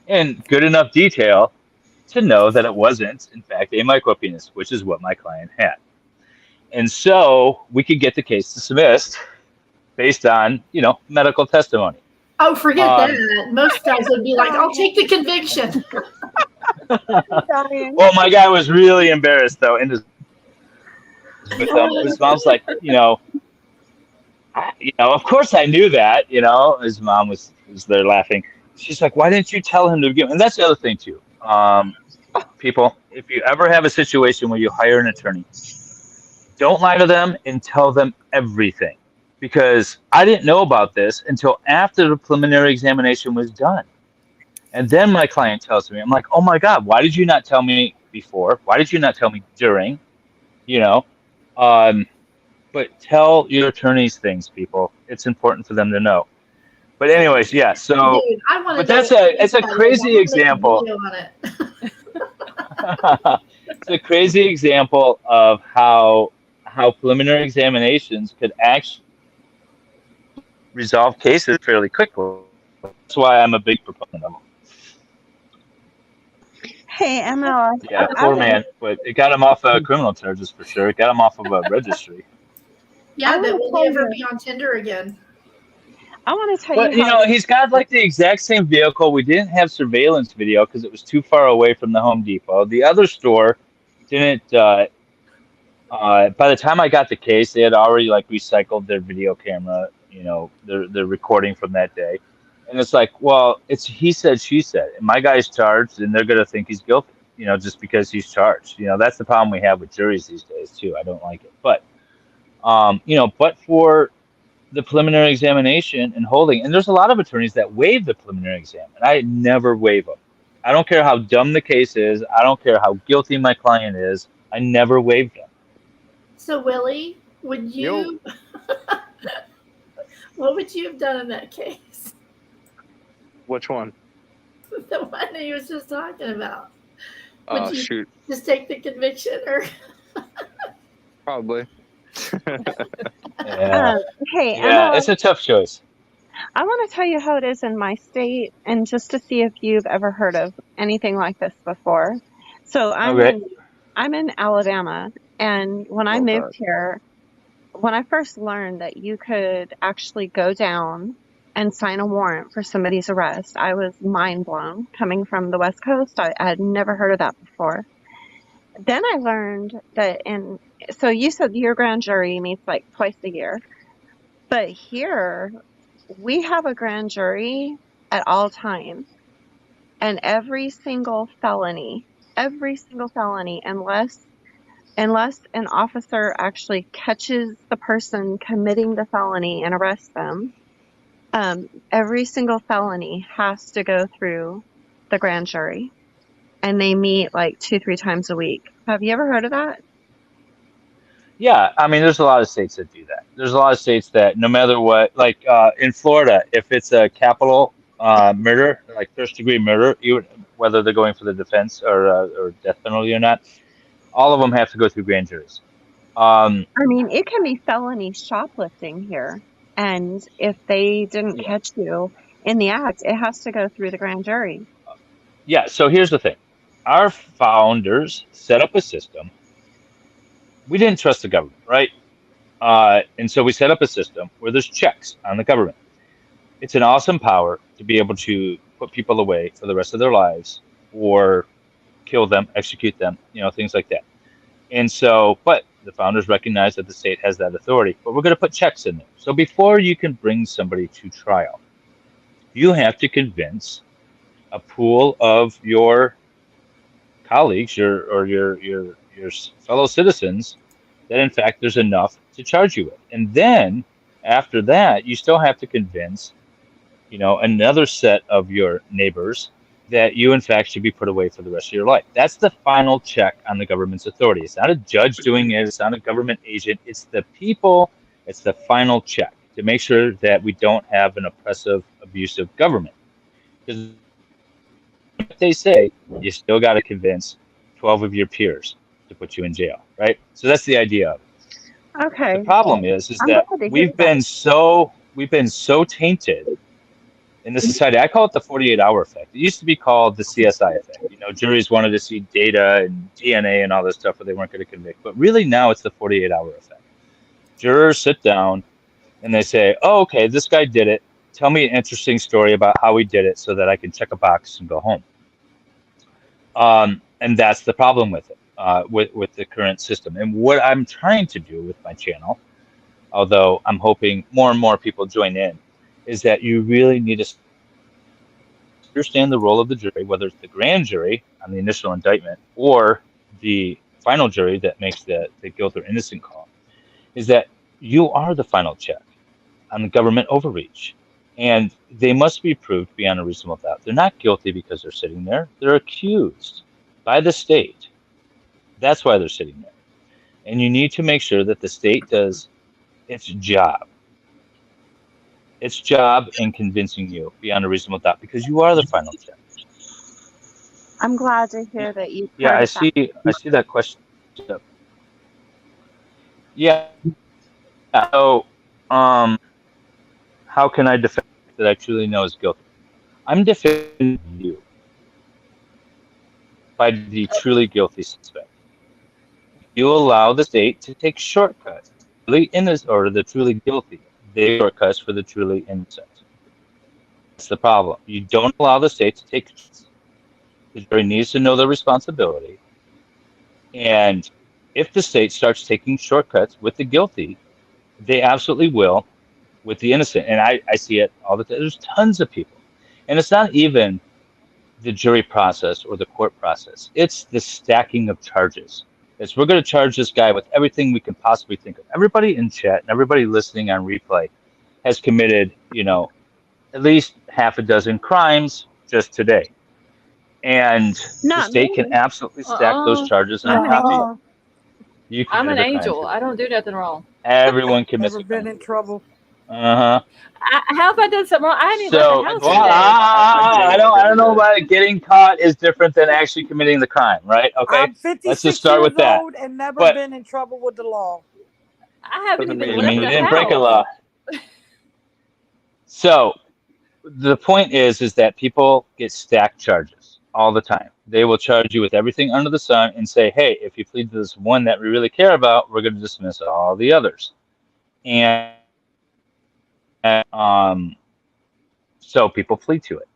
I: in good enough detail to know that it wasn't, in fact, a micropenis, which is what my client had. And so we could get the case dismissed based on, medical testimony.
F: Oh, forget that. Most guys would be like, I'll take the conviction.
I: Well, my guy was really embarrassed, though. And his mom's like, of course I knew that, his mom was there laughing. She's like, why didn't you tell him to begin? And that's the other thing too. People, if you ever have a situation where you hire an attorney, don't lie to them and tell them everything, because I didn't know about this until after the preliminary examination was done. And then my client tells me, I'm like, oh my God, why did you not tell me before? Why did you not tell me during? But tell your attorneys things, people. It's important for them to know. But anyways, yeah. So,
F: Dude, I want to
I: but
F: know
I: that's
F: what
I: a
F: he
I: it's a
F: said. I want
I: crazy
F: to make a
I: example.
F: video on it.
I: It's a crazy example of how preliminary examinations could actually resolve cases fairly quickly. That's why I'm a big proponent of them.
J: Hey, ML,
I: Yeah,
J: I
I: poor
J: want
I: man, but it got him off of criminal charges for sure. It got him off of a registry.
J: I
F: Yeah, but
J: want to
F: will he
J: tell
F: ever
J: you.
F: be on Tinder again?
J: I want to tell you
I: But
J: how it is.
I: he's got like the exact same vehicle. We didn't have surveillance video because it was too far away from the Home Depot. The other store didn't. By the time I got the case, they had already like recycled their video camera. Their recording from that day, and it's like, well, it's he said, she said. And my guy's charged, and they're gonna think he's guilty. Just because he's charged. That's the problem we have with juries these days too. I don't like it, but for the preliminary examination and holding. And there's a lot of attorneys that waive the preliminary exam, and I never waive them. I don't care how dumb the case is. I don't care how guilty my client is. I never waive them.
F: So, Willie, would you? What would you have done in that case?
G: Which one?
F: The one that he was just talking about.
G: Oh,
F: Would you
G: shoot.
F: just take the conviction, or?
G: Probably.
I: Yeah,
J: Hey,
I: yeah,
J: ML,
I: it's a tough choice.
J: I want to tell you how it is in my state, and just to see if you've ever heard of anything like this before. So
I: Okay.
J: I'm in Alabama, and when I moved here, when I first learned that you could actually go down and sign a warrant for somebody's arrest, I was mind blown. Coming from the West Coast, I had never heard of that before. Then I learned that so you said your grand jury meets like twice a year, but here we have a grand jury at all times, and every single felony, unless an officer actually catches the person committing the felony and arrests them, every single felony has to go through the grand jury, and they meet like 2-3 times a week. Have you ever heard of that?
I: Yeah, I mean, there's a lot of states that do that. There's a lot of states that no matter what, like in Florida, if it's a capital murder, like first-degree murder, whether they're going for the defense or death penalty or not, all of them have to go through grand juries.
J: I mean, it can be felony shoplifting here, and if they didn't
I: Yeah.
J: catch you in the act, it has to go through the grand jury.
I: Yeah, so here's the thing. Our founders set up a system. We didn't trust the government, right? And so we set up a system where there's checks on the government. It's an awesome power to be able to put people away for the rest of their lives or kill them, execute them, things like that. And so, but the founders recognize that the state has that authority, but we're going to put checks in there. So before you can bring somebody to trial, you have to convince a pool of your colleagues or your fellow citizens that in fact there's enough to charge you with. And then after that, you still have to convince, another set of your neighbors that you in fact should be put away for the rest of your life. That's the final check on the government's authority. It's not a judge doing it. It's not a government agent. It's the people. It's the final check to make sure that we don't have an oppressive, abusive government. Because if they say, you still got to convince 12 of your peers to put you in jail, right? So that's the idea of it.
J: Okay.
I: The problem is
J: I'm
I: that
J: glad to hear
I: we've been so tainted in the society. I call it the 48-hour effect. It used to be called the CSI effect. Juries wanted to see data and DNA and all this stuff, but they weren't going to convict. But really now it's the 48-hour effect. Jurors sit down and they say, oh, okay, this guy did it. Tell me an interesting story about how he did it so that I can check a box and go home. And that's the problem with it, with the current system. And what I'm trying to do with my channel, although I'm hoping more and more people join in, is that you really need to understand the role of the jury, whether it's the grand jury on the initial indictment or the final jury that makes the guilt or innocent call, is that you are the final check on the government overreach. And they must be proved beyond a reasonable doubt. They're not guilty because they're sitting there. They're accused by the state. That's why they're sitting there. And you need to make sure that the state does its job. Its job in convincing you beyond a reasonable doubt because you are the final check.
J: I'm glad to hear that you've
I: Yeah,
J: heard
I: I
J: of that.
I: see that question. Yeah. So, how can I defend that I truly know is guilty? I'm defending you by the truly guilty suspect. You allow the state to take shortcuts, really innocent or the truly guilty. They shortcuts for the truly innocent. That's the problem. You don't allow the state to take. The jury needs to know their responsibility, and if the state starts taking shortcuts with the guilty, they absolutely will with the innocent. And I see it all the time. There's tons of people, and it's not even the jury process or the court process. It's the stacking of charges. It's we're going to charge this guy with everything we can possibly think of. Everybody in chat and everybody listening on replay has committed, at least half a dozen crimes just today. And the
J: Not
I: state can
J: me.
I: absolutely stack those charges on
J: I'm an
I: top of you.
J: angel.
I: You
A: I'm an
I: committed a crime
A: angel.
I: today.
A: I don't do nothing wrong.
I: Everyone commits
C: Never
I: a crime.
C: been in trouble.
I: Uh-huh.
A: How have I done something wrong? I hadn't even
I: So,
A: left the
I: well,
A: house today.
I: I don't know about it. Getting caught is different than actually committing the crime, right? Okay,
C: I'm
I: let's just
C: 56
I: start
C: years
I: with that.
C: old and never
I: But
C: been in trouble with the law.
A: I haven't
G: Doesn't
A: even
G: mean
A: left
I: you
A: the
I: didn't break a
A: house.
I: law. So the point is that people get stacked charges all the time. They will charge you with everything under the sun and say, hey, if you plead to this one that we really care about, we're going to dismiss all the others. And so people plead to it.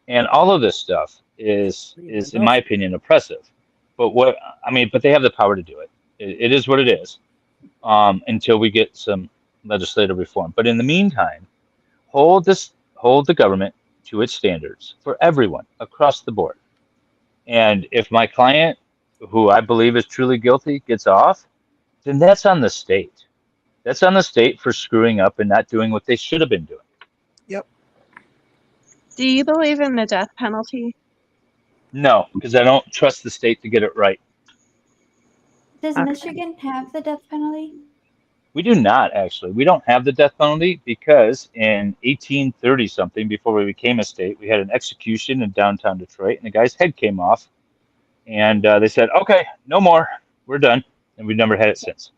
I: And all of this stuff is in my opinion, oppressive. But but they have the power to do it. It is what it is, until we get some legislative reform. But in the meantime, hold the government to its standards for everyone across the board. And if my client, who I believe is truly guilty, gets off, then that's on the state. That's on the state for screwing up and not doing what they should have been doing.
C: Yep.
J: Do you believe in the death penalty?
I: No, because I don't trust the state to get it right.
E: Does
J: Okay.
E: Michigan have the death penalty?
I: We do not, actually. We don't have the death penalty because in 1830 something, before we became a state, we had an execution in downtown Detroit, and the guy's head came off. And they said, okay, no more. We're done. And we've never had it since.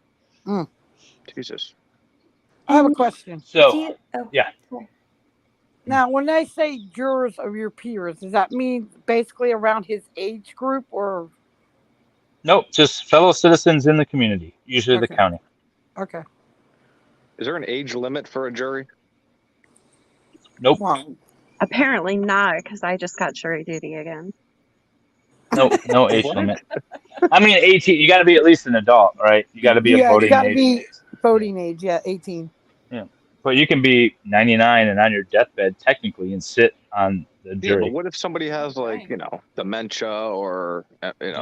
G: Jesus.
C: I have a question.
I: So, yeah.
C: Now, when they say jurors of your peers, does that mean basically around his age group or?
I: Nope, just fellow citizens in the community, usually the
C: Okay.
I: county.
C: Okay.
G: Is there an age limit for a jury?
I: Nope.
C: Wow.
J: Apparently not, because I just got jury duty again.
I: Nope, no age
G: What?
I: limit. I mean, 18, you got to be at least an adult, right? You got to be a
C: Yeah, you
I: voting
C: got to
I: age.
C: be voting age. Yeah, 18.
I: Yeah. But you can be 99 and on your deathbed, technically, and sit on the
G: Yeah,
I: jury.
G: but what if somebody has dementia or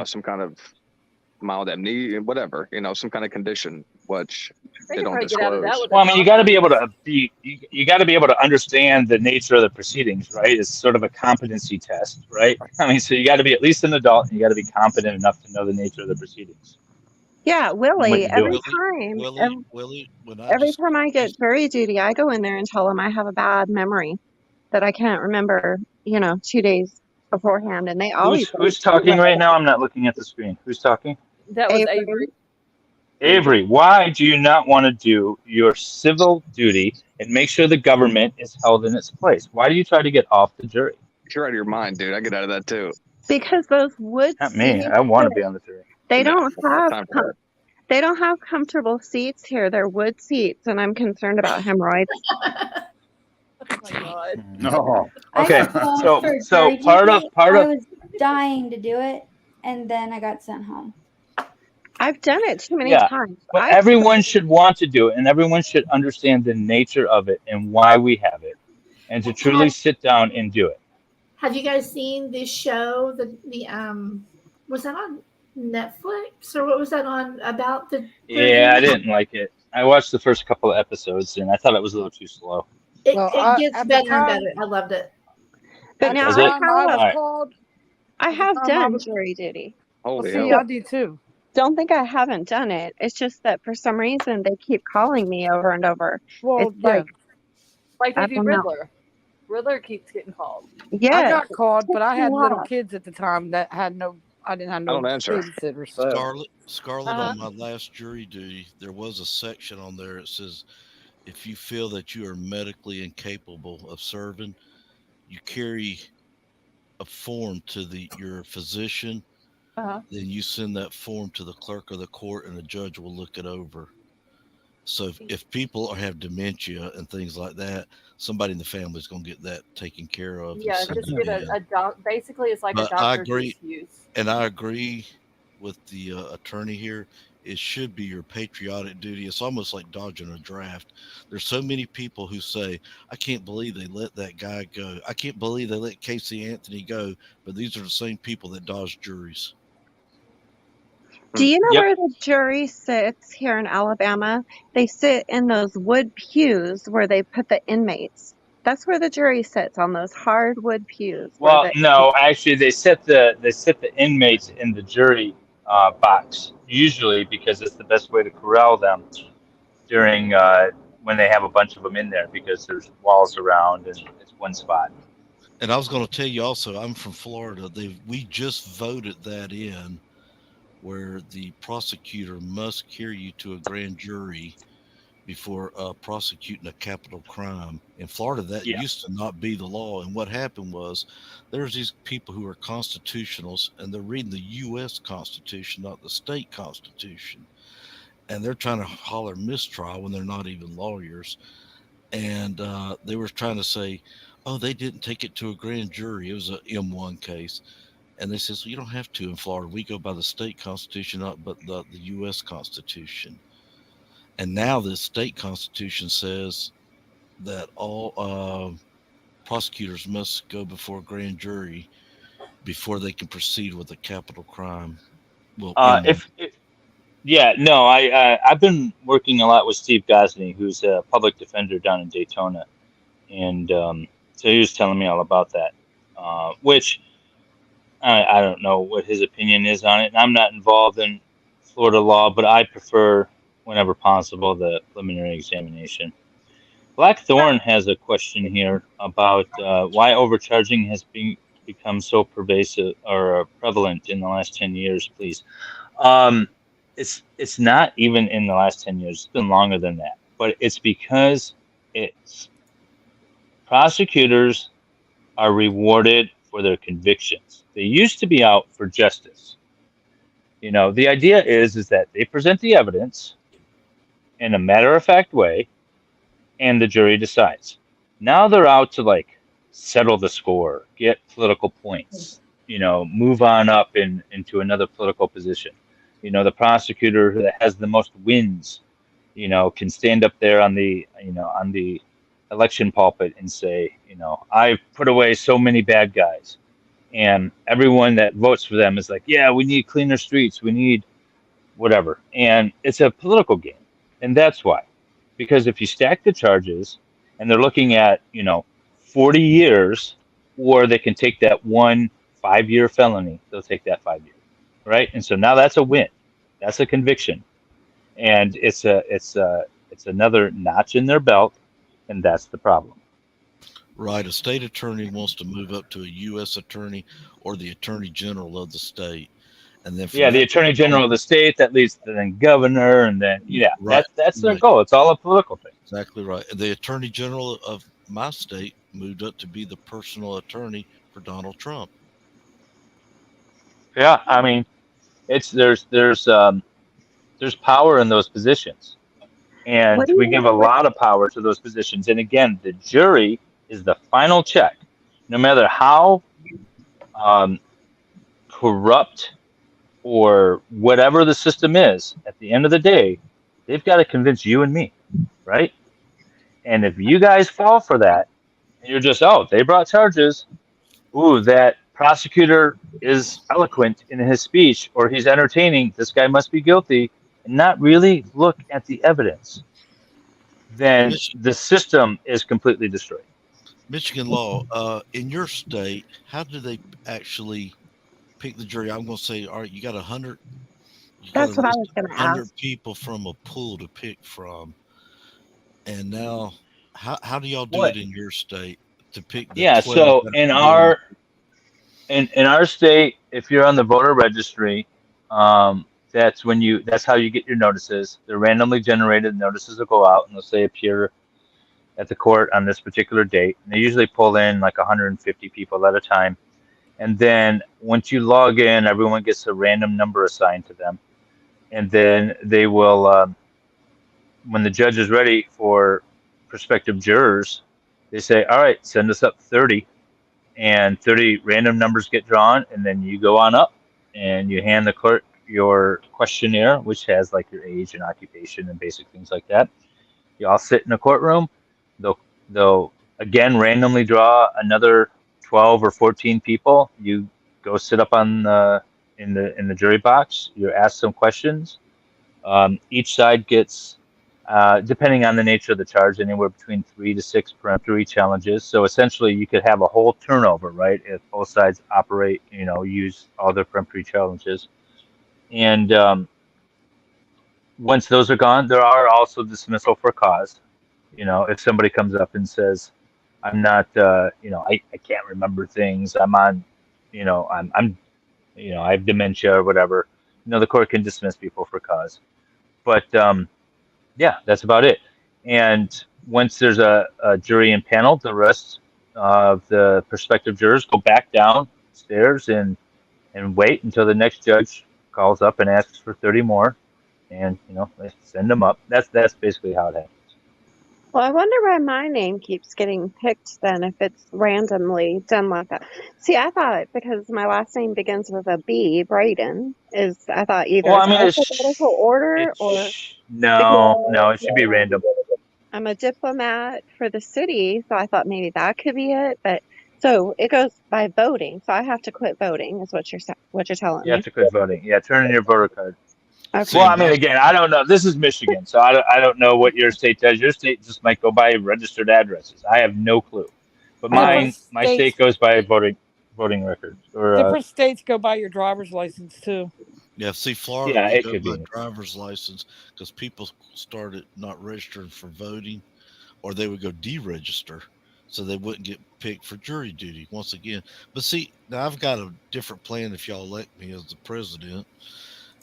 G: some kind of mild amnesia, whatever, some kind of condition which they don't disclose?
I: Well, I mean, you got to be able to you got to be able to understand the nature of the proceedings, right? It's sort of a competency test, right? I mean, so you got to be at least an adult, and you got to be competent enough to know the nature of the proceedings.
J: Yeah, Willie,
I: you're
J: every
I: doing.
J: time,
H: Willie, when I
J: every
H: just
J: time I get jury duty, I go in there and tell them I have a bad memory, that I can't remember, 2 days beforehand, and they always
I: Who's talking right now? I'm not looking at the screen. Who's talking?
A: That was Avery.
I: Avery, why do you not want to do your civil duty and make sure the government is held in its place? Why do you try to get off the jury?
G: You're out of your mind, dude. I get out of that too.
J: Because those wood
I: Not me.
J: seats,
I: I want to be on the jury.
J: they
G: No,
J: don't have
G: time for that.
J: they don't have comfortable seats here. They're wood seats, and I'm concerned about hemorrhoids.
A: Oh my god.
K: No.
I: Okay,
E: I called
I: so
E: for
I: so
E: jury
I: part of
E: duty.
I: part
E: I
I: of
E: was dying to do it, and then I got sent home.
J: I've done it too many
I: yeah,
J: times.
I: but everyone should want to do it, and everyone should understand the nature of it and why we have it, and to truly sit down and do it.
F: Have you guys seen this show? The was that on Netflix or what was that on about the?
I: Yeah, I didn't like it. I watched the first couple of episodes, and I thought it was a little too slow.
F: It
C: Well,
F: gets
C: at the
F: better and
C: time-
F: better. I loved it.
J: But
C: At
J: now
C: the
I: Was it?
C: time I was
I: Alright.
C: called.
J: I have
C: time I
J: done
C: was-
J: jury duty.
C: Well,
G: Holy
C: see,
G: hell.
C: I do too.
J: don't think I haven't done it. It's just that for some reason they keep calling me over and over.
C: Well,
J: It's
C: yeah,
A: Like
J: I
A: they do
J: don't know.
A: Riddler. Riddler keeps getting called.
C: I
J: Yeah,
C: got
J: it
C: called, but
J: ticks
C: I
J: me
C: had little
J: off.
C: kids at the time that had no. I didn't have
G: I
C: no
G: don't answer.
C: babysitter, so.
H: Scarlett, on my last jury duty, there was a section on there that says if you feel that you are medically incapable of serving, you carry a form to your physician,
A: Uh-huh.
H: then you send that form to the clerk of the court and the judge will look it over. So if people have dementia and things like that, somebody in the family is going to get that taken care of and
A: Yeah,
H: send
A: just
H: it
A: get
H: in.
A: a basically it's like a
H: But I
A: doctor's
H: agree,
A: excuse.
H: and I agree with the attorney here. It should be your patriotic duty. It's almost like dodging a draft. There's so many people who say, I can't believe they let that guy go. I can't believe they let Casey Anthony go. But these are the same people that dodge juries.
J: Do you know
I: Yep.
J: where the jury sits here in Alabama? They sit in those wood pews where they put the inmates. That's where the jury sits, on those hardwood pews where
I: Well,
J: the
I: no, actually, they set the inmates in the jury box usually because it's the best way to corral them during when they have a bunch of them in there because there's walls around and it's one spot.
H: And I was going to tell you also, I'm from Florida. We just voted that in, where the prosecutor must carry you to a grand jury before prosecuting a capital crime. In Florida, that
I: Yeah.
H: used to not be the law. And what happened was there's these people who are constitutionalists and they're reading the U.S. Constitution, not the state Constitution. And they're trying to holler mistrial when they're not even lawyers. And they were trying to say, oh, they didn't take it to a grand jury. It was a M1 case. And they says, well, you don't have to in Florida. We go by the state Constitution, not but the U.S. Constitution. And now the state constitution says that all prosecutors must go before a grand jury before they can proceed with a capital crime. Well,
I: If yeah, no, I've been working a lot with Steve Gosney, who's a public defender down in Daytona, and so he was telling me all about that, which I don't know what his opinion is on it. And I'm not involved in Florida law, but I prefer, whenever possible, the preliminary examination. Blackthorn has a question here about why overcharging has become so pervasive or prevalent in the last 10 years, please. It's not even in the last 10 years. It's been longer than that. But it's because it's prosecutors are rewarded for their convictions. They used to be out for justice. You know, the idea is that they present the evidence in a matter-of-fact way, and the jury decides. Now they're out to like settle the score, get political points, you know, move on up into another political position. You know, the prosecutor that has the most wins, you know, can stand up there on the election pulpit and say, you know, I've put away so many bad guys. And everyone that votes for them is like, yeah, we need cleaner streets, we need whatever. And it's a political game. And that's why. Because if you stack the charges and they're looking at, you know, 40 years, or they can take that 5-year felony, they'll take that 5 years. Right? And so now that's a win. That's a conviction. And it's another notch in their belt, and that's the problem.
H: right, a state attorney wants to move up to a U.S. attorney or the attorney general of the state. And then
I: Yeah, the attorney general of the state that leads to the governor, and then
H: right,
I: that's their
H: right.
I: goal. It's all a political thing.
H: Exactly right. The attorney general of my state moved up to be the personal attorney for Donald Trump.
I: Yeah, I mean, there's power in those positions, and
J: what do
I: we
J: you
I: give a lot of power to those positions. And again, the jury is the final check. No matter how corrupt or whatever the system is, at the end of the day, they've got to convince you and me, right? And if you guys fall for that, and you're just, oh, they brought charges, ooh, that prosecutor is eloquent in his speech, or he's entertaining, this guy must be guilty, and not really look at the evidence, then the system is completely destroyed.
H: Michigan law, in your state, how do they actually pick the jury? I'm going to say, all right, you got 100 You got a
J: That's what I
H: list
J: was
H: of
J: going to
H: 100
J: ask.
H: people from a pool to pick from. And now, how do y'all do
I: What?
H: it in your state to pick the
I: Yeah.
H: 12
I: So
H: that are going?
I: in our state, if you're on the voter registry, that's how you get your notices. They're randomly generated. Notices will go out and they'll say appear at the court on this particular date. And they usually pull in like 150 people at a time. And then once you log in, everyone gets a random number assigned to them. And then they will, when the judge is ready for prospective jurors, they say, all right, send us up 30. And 30 random numbers get drawn. And then you go on up and you hand the clerk your questionnaire, which has like your age and occupation and basic things like that. You all sit in a courtroom. They'll again randomly draw another 12 or 14 people. You go sit up on in the jury box. You ask some questions. Each side gets, depending on the nature of the charge, anywhere between 3 to 6 peremptory challenges. So essentially, you could have a whole turnover, right? If both sides operate, use all their peremptory challenges. And once those are gone, there are also dismissal for cause. If somebody comes up and says, I'm not, I can't remember things. I'm on, I have dementia or whatever. The court can dismiss people for cause. But yeah, that's about it. And once there's a jury impaneled, the rest of the prospective jurors go back downstairs and wait until the next judge calls up and asks for 30 more. And, they send them up. That's basically how it happens.
J: Well, I wonder why my name keeps getting picked then if it's randomly done like that. See, I thought because my last name begins with a B, Braden, I thought either
I: Well, I
J: it's
I: mean,
J: alphabetical order or
I: no,
J: because
I: it should be random.
J: I'm a diplomat for the city, so I thought maybe that could be it. But so it goes by voting, so I have to quit voting, is what you're telling
I: You have
J: me.
I: to quit voting. Yeah, turn in your voter card.
J: Okay.
I: Well,
H: See,
I: I mean, again, I don't know. This is Michigan, so I don't know what your state does. Your state just might go by registered addresses. I have no clue. But
C: Different
I: my
C: states,
I: state goes by voting records. Or
C: different states go by your driver's license too.
H: yeah, see, Florida,
I: yeah,
H: we
I: it
H: go
I: could
H: by
I: be.
H: driver's license because people started not registering for voting, or they would go deregister, so they wouldn't get picked for jury duty once again. But see, now I've got a different plan. If y'all elect me as the president,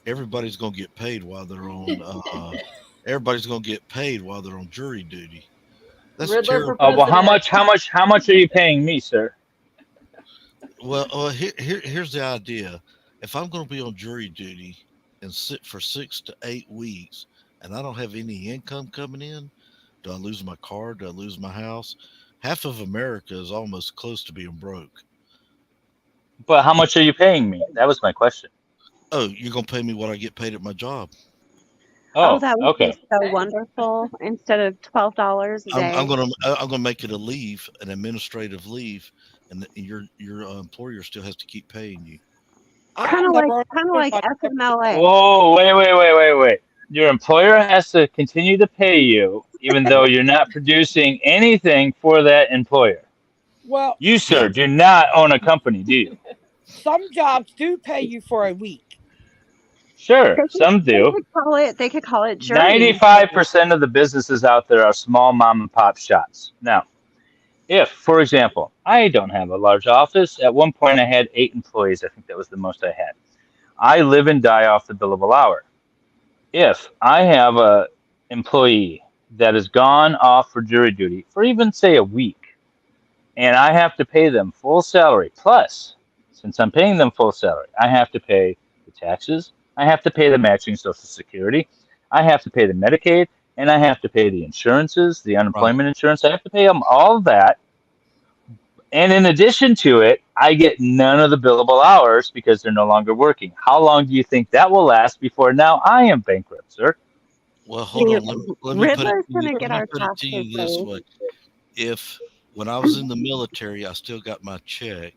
H: everybody's gonna get paid while they're on. Everybody's gonna get paid while they're on jury duty. That's
A: Riddler for
H: terrible.
I: Oh well, how
A: president.
I: much? How much are you paying me, sir?
H: Well, here's the idea. If I'm going to be on jury duty and sit for 6 to 8 weeks and I don't have any income coming in, do I lose my car? Do I lose my house? Half of America is almost close to being broke.
I: But how much are you paying me? That was my question.
H: Oh, you're going to pay me what I get paid at my job.
J: Oh,
I: Oh,
J: that would be
I: okay.
J: so
A: Dang.
J: wonderful. Instead of $12 a
H: I'm
J: day.
H: gonna make it a leave, an administrative leave, and your employer still has to keep paying you.
C: I never
J: Kind of
C: understood
J: like
C: why
J: FMLA.
I: Whoa, wait. Your employer has to continue to pay you, even though you're not producing anything for that employer.
C: well,
I: You,
H: Yeah,
I: sir, do not own a company, do you?
C: some jobs do pay you for a week.
I: Sure, some do.
J: They could call it jury.
I: 95% of the businesses out there are small mom and pop shops. Now, if, for example, I don't have a large office, at one point I had 8 employees. I think that was the most I had. I live and die off the billable hour. If I have a employee that has gone off for jury duty for even say a week, and I have to pay them full salary, plus, since I'm paying them full salary, I have to pay the taxes, I have to pay the matching Social Security, I have to pay the Medicaid, and I have to pay the insurances, the
H: right.
I: unemployment insurance. I have to pay them all of that. And in addition to it, I get none of the billable hours because they're no longer working. How long do you think that will last before now I am bankrupt, sir?
H: Well, hold
J: The
H: on. Let me put it
J: Riddler's
H: to you.
J: gonna
H: Let
J: get
H: me
J: our
H: put it to
J: taxes
H: you this
J: paid.
H: way: if when I was in the military, I still got my check,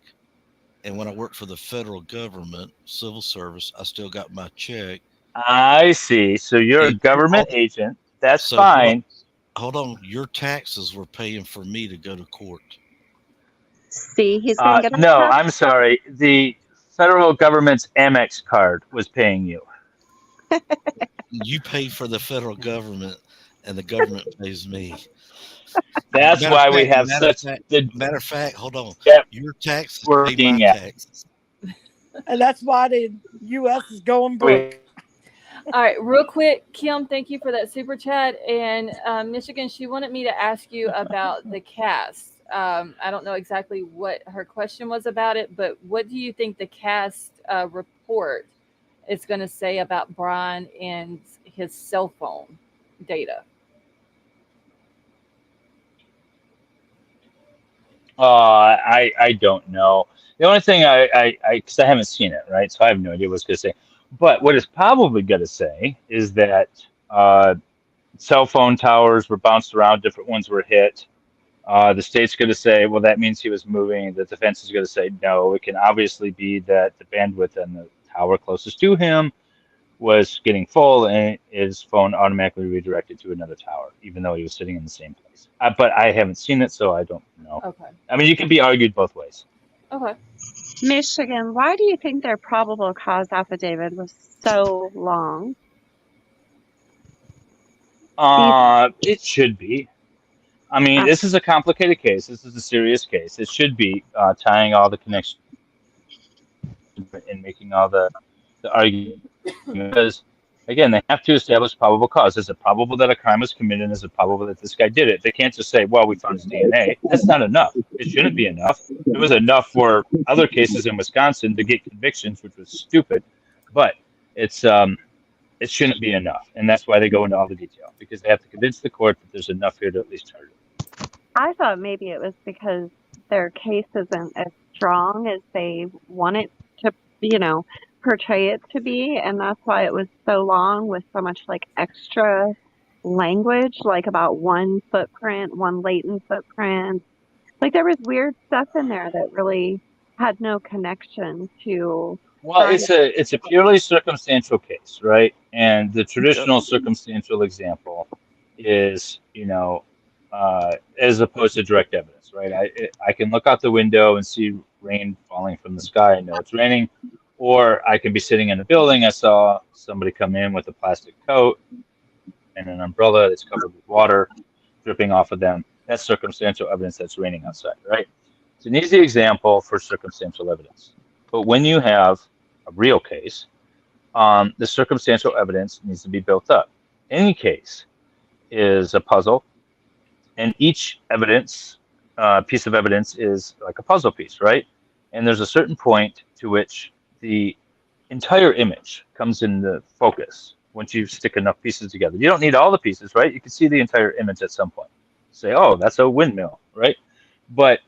H: and when I worked for the federal government, civil service, I still got my check.
I: I see. So you're a
H: And
I: government agent. That's
H: so
I: fine.
H: hold on. Your taxes were paying for me to go to court.
J: See, he's gonna get our
I: No,
J: taxes.
I: I'm sorry. The federal government's Amex card was paying you.
H: You pay for the federal government, and the government pays me.
I: That's why we have such the
H: Matter of fact, hold on.
I: depth
H: Your taxes pay
I: working
H: my
I: at.
H: taxes.
C: And that's why the U.S. is going broke.
A: All right, real quick, Kim, thank you for that super chat. And Michigan, she wanted me to ask you about the cast. I don't know exactly what her question was about it, but what do you think the cast report is going to say about Bryan and his cell phone data?
I: I don't know. The only thing because I haven't seen it, right? So I have no idea what it's going to say. But what it's probably going to say is that cell phone towers were bounced around, different ones were hit. The state's going to say, well, that means he was moving. The defense is going to say, no, it can obviously be that the bandwidth on the tower closest to him was getting full and his phone automatically redirected to another tower, even though he was sitting in the same place. But I haven't seen it, so I don't know.
A: Okay.
I: I mean, you can be argued both ways.
A: Okay.
J: Michigan, why do you think their probable cause affidavit was so long?
I: It should be. I mean, this is a complicated case. This is a serious case. It should be tying all the connections and making all the arguments. Because, again, they have to establish probable cause. Is it probable that a crime was committed? Is it probable that this guy did it? They can't just say, well, we found his DNA. That's not enough. It shouldn't be enough. It was enough for other cases in Wisconsin to get convictions, which was stupid. But it shouldn't be enough. And that's why they go into all the detail, because they have to convince the court that there's enough here to at least charge it.
J: I thought maybe it was because their case isn't as strong as they want it to, portray it to be, and that's why it was so long with so much like extra language, like about one footprint, one latent footprint. Like there was weird stuff in there that really had no connection to.
I: Well, it's a purely circumstantial case, right? And the traditional circumstantial example is, as opposed to direct evidence, right? I can look out the window and see rain falling from the sky. I know it's raining. Or I can be sitting in a building. I saw somebody come in with a plastic coat and an umbrella that's covered with water dripping off of them. That's circumstantial evidence that's raining outside, right? It's an easy example for circumstantial evidence. But when you have a real case, the circumstantial evidence needs to be built up. Any case is a puzzle, and each evidence, piece of evidence is like a puzzle piece, right? And there's a certain point to which the entire image comes into focus once you stick enough pieces together. You don't need all the pieces, right? You can see the entire image at some point. Say, oh, that's a windmill, right? But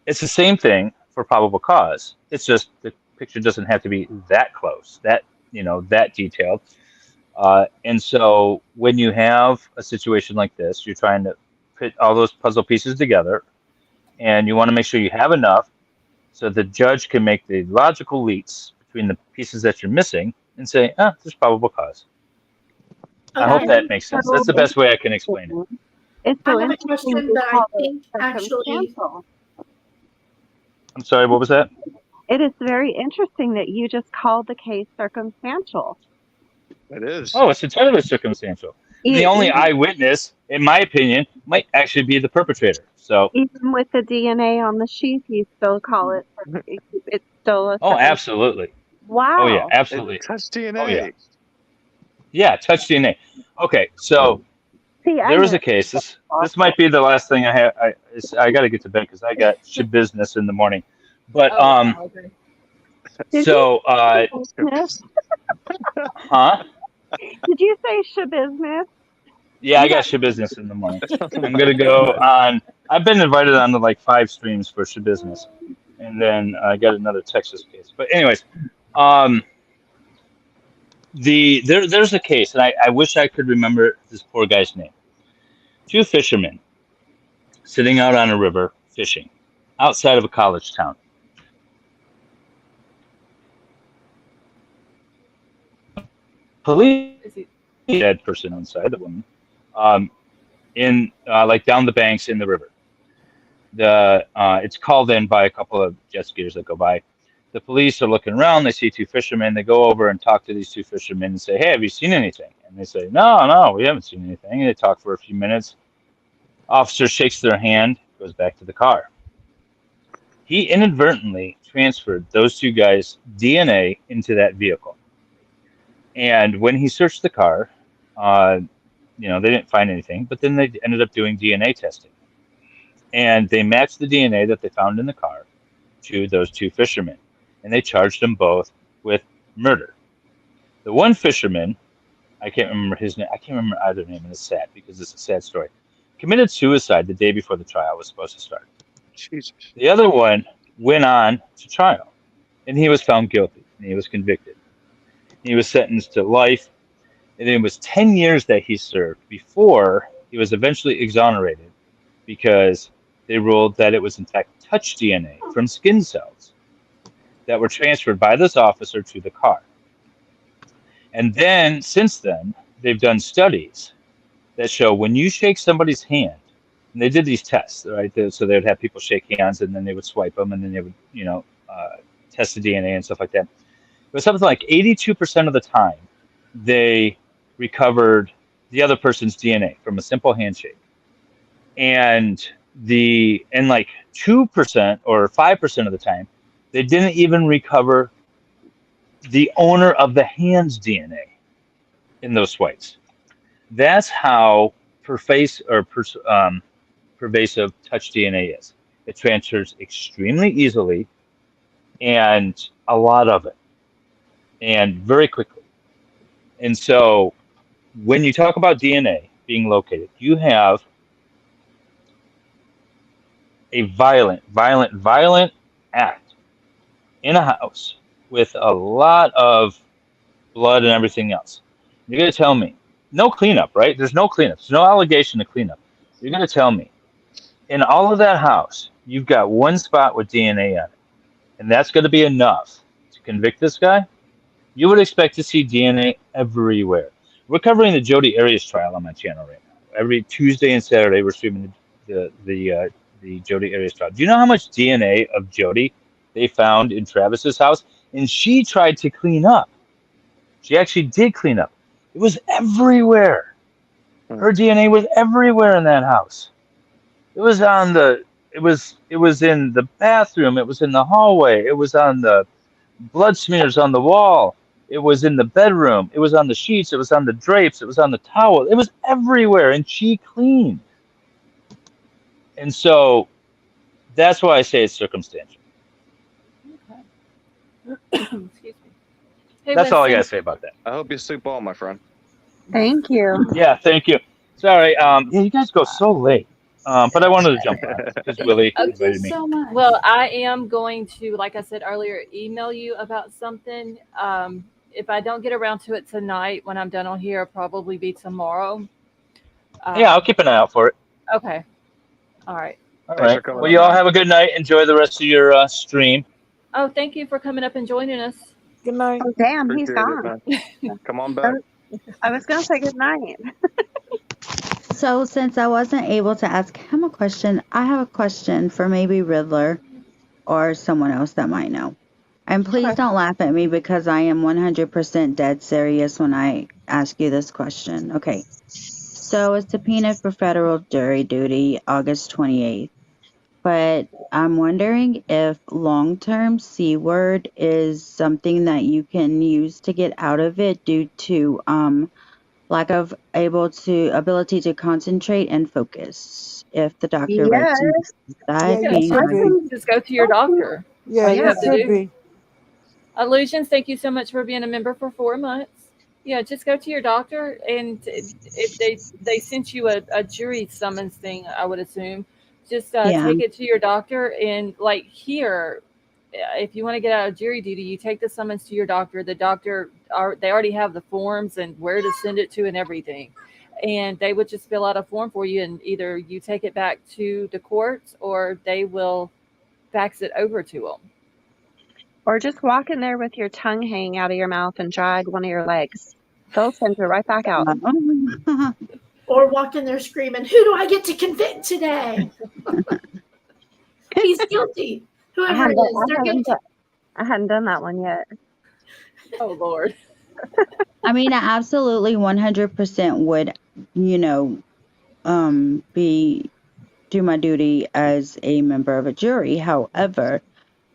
I: it's the same thing for probable cause. It's just the picture doesn't have to be that close, that detailed. And so when you have a situation like this, you're trying to put all those puzzle pieces together, and you want to make sure you have enough so the judge can make the logical leaps between the pieces that you're missing and say, there's probable cause. I hope that makes sense. That's the best way I can explain it.
J: It's so
F: I have a question that I think actually.
I: I'm sorry, what was that?
J: It is very interesting that you just called the case circumstantial.
G: It is.
I: Oh, it's entirely circumstantial. The only eyewitness, in my opinion, might actually be the perpetrator. So
J: even with the DNA on the sheath, you still call it. It's still a.
I: Oh, absolutely.
J: Wow.
I: Oh yeah, absolutely.
G: Touch DNA.
I: Oh yeah. Yeah, touch DNA. Okay, so there was a case. This might be the last thing I have. I got to get to bed because I got shit business in the morning. But so huh?
J: Did you say shabusiness?
I: Yeah, I got shit business in the morning. I'm gonna go on. I've been invited on to like 5 streams for shit business, and then I got another Texas case. But anyways, there's a case, and I wish I could remember this poor guy's name. 2 fishermen sitting out on a river fishing outside of a college town. Police dead person inside, the woman, in like down the banks in the river. It's called in by a couple of jet skiers that go by. the police are looking around. They see two fishermen. They go over and talk to these two fishermen and say, "Hey, have you seen anything?" And they say, "No, we haven't seen anything." And they talk for a few minutes. Officer shakes their hand, goes back to the car. He inadvertently transferred those two guys' DNA into that vehicle. And when he searched the car, they didn't find anything, but then they ended up doing DNA testing. And they matched the DNA that they found in the car to those two fishermen. And they charged them both with murder. The one fisherman, I can't remember his name. I can't remember either name, and it's sad because it's a sad story. Committed suicide the day before the trial was supposed to start.
G: Jesus.
I: The other one went on to trial, and he was found guilty, and he was convicted. He was sentenced to life, and it was 10 years that he served before he was eventually exonerated because they ruled that it was in fact touch DNA from skin cells that were transferred by this officer to the car. And then, since then, they've done studies that show when you shake somebody's hand, and they did these tests, right? So they would have people shake hands, and then they would swipe them, and then they would, test the DNA and stuff like that. It was something like 82% of the time they recovered the other person's DNA from a simple handshake, and like 2% or 5% of the time they didn't even recover the owner of the hand's DNA in those swipes. That's how pervasive touch DNA is. It transfers extremely easily, and a lot of it, and very quickly. And so when you talk about DNA being located, you have a violent act in a house with a lot of blood and everything else. You're going to tell me, no cleanup, right? There's no cleanup. There's no allegation to clean up. You're going to tell me, in all of that house, you've got one spot with DNA on it, and that's going to be enough to convict this guy? You would expect to see DNA everywhere. We're covering the Jodi Arias trial on my channel right now. Every Tuesday and Saturday, we're streaming the Jodi Arias trial. Do you know how much DNA of Jodi they found in Travis's house? And she tried to clean up. She actually did clean up. It was everywhere. Her DNA was everywhere in that house. It was on it was in the bathroom. It was in the hallway. It was on the blood smears on the wall. It was in the bedroom. It was on the sheets. It was on the drapes. It was on the towel. It was everywhere, and she cleaned. And so that's why I say it's circumstantial.
A: Okay. Excuse me. Hey,
I: that's all I
A: Winston.
I: gotta say about that.
G: I hope you sleep well, my friend.
J: Thank you.
I: Yeah, thank you. Sorry, you guys go so late. But I wanted to jump on because Willie invited me.
E: So much.
A: Well, I am going to, like I said earlier, email you about something. If I don't get around to it tonight, when I'm done on here, it'll probably be tomorrow.
I: Yeah, I'll keep an eye out for it.
A: Okay. All right.
I: All right. Well, you all have a good night. Enjoy the rest of your stream.
A: Oh, thank you for coming up and joining us.
C: Good night.
J: Oh, damn, he's
G: Appreciate it,
J: gone.
G: man. Come on back.
J: I was going to say good night.
D: So since I wasn't able to ask him a question, I have a question for maybe Riddler or someone else that might know. And please don't laugh at me because I am 100% dead serious when I ask you this question. Okay. So a subpoena for federal jury duty, August 28th. But I'm wondering if long-term C-word is something that you can use to get out of it due to lack of ability to concentrate and focus. If the doctor writes that,
A: just go to your doctor.
C: Yeah,
A: All you
C: it
A: have to
C: should
A: do.
C: be.
A: Illusions, thank you so much for being a member for 4 months. Yeah, just go to your doctor, and if they sent you a jury summons thing, I would assume, just take it to your doctor. And like here, if you want to get out of jury duty, you take the summons to your doctor. The doctor they already have the forms and where to send it to and everything, and they would just fill out a form for you, and either you take it back to the courts or they will fax it over to them.
J: Or just walk in there with your tongue hanging out of your mouth and drag one of your legs. They'll send you right back out.
F: Or walk in there screaming, "Who do I get to convict today?" He's guilty. Whoever it is, they're guilty.
J: I hadn't done that one yet.
A: Oh Lord.
D: I mean, I absolutely 100% would, you know, do my duty as a member of a jury. However,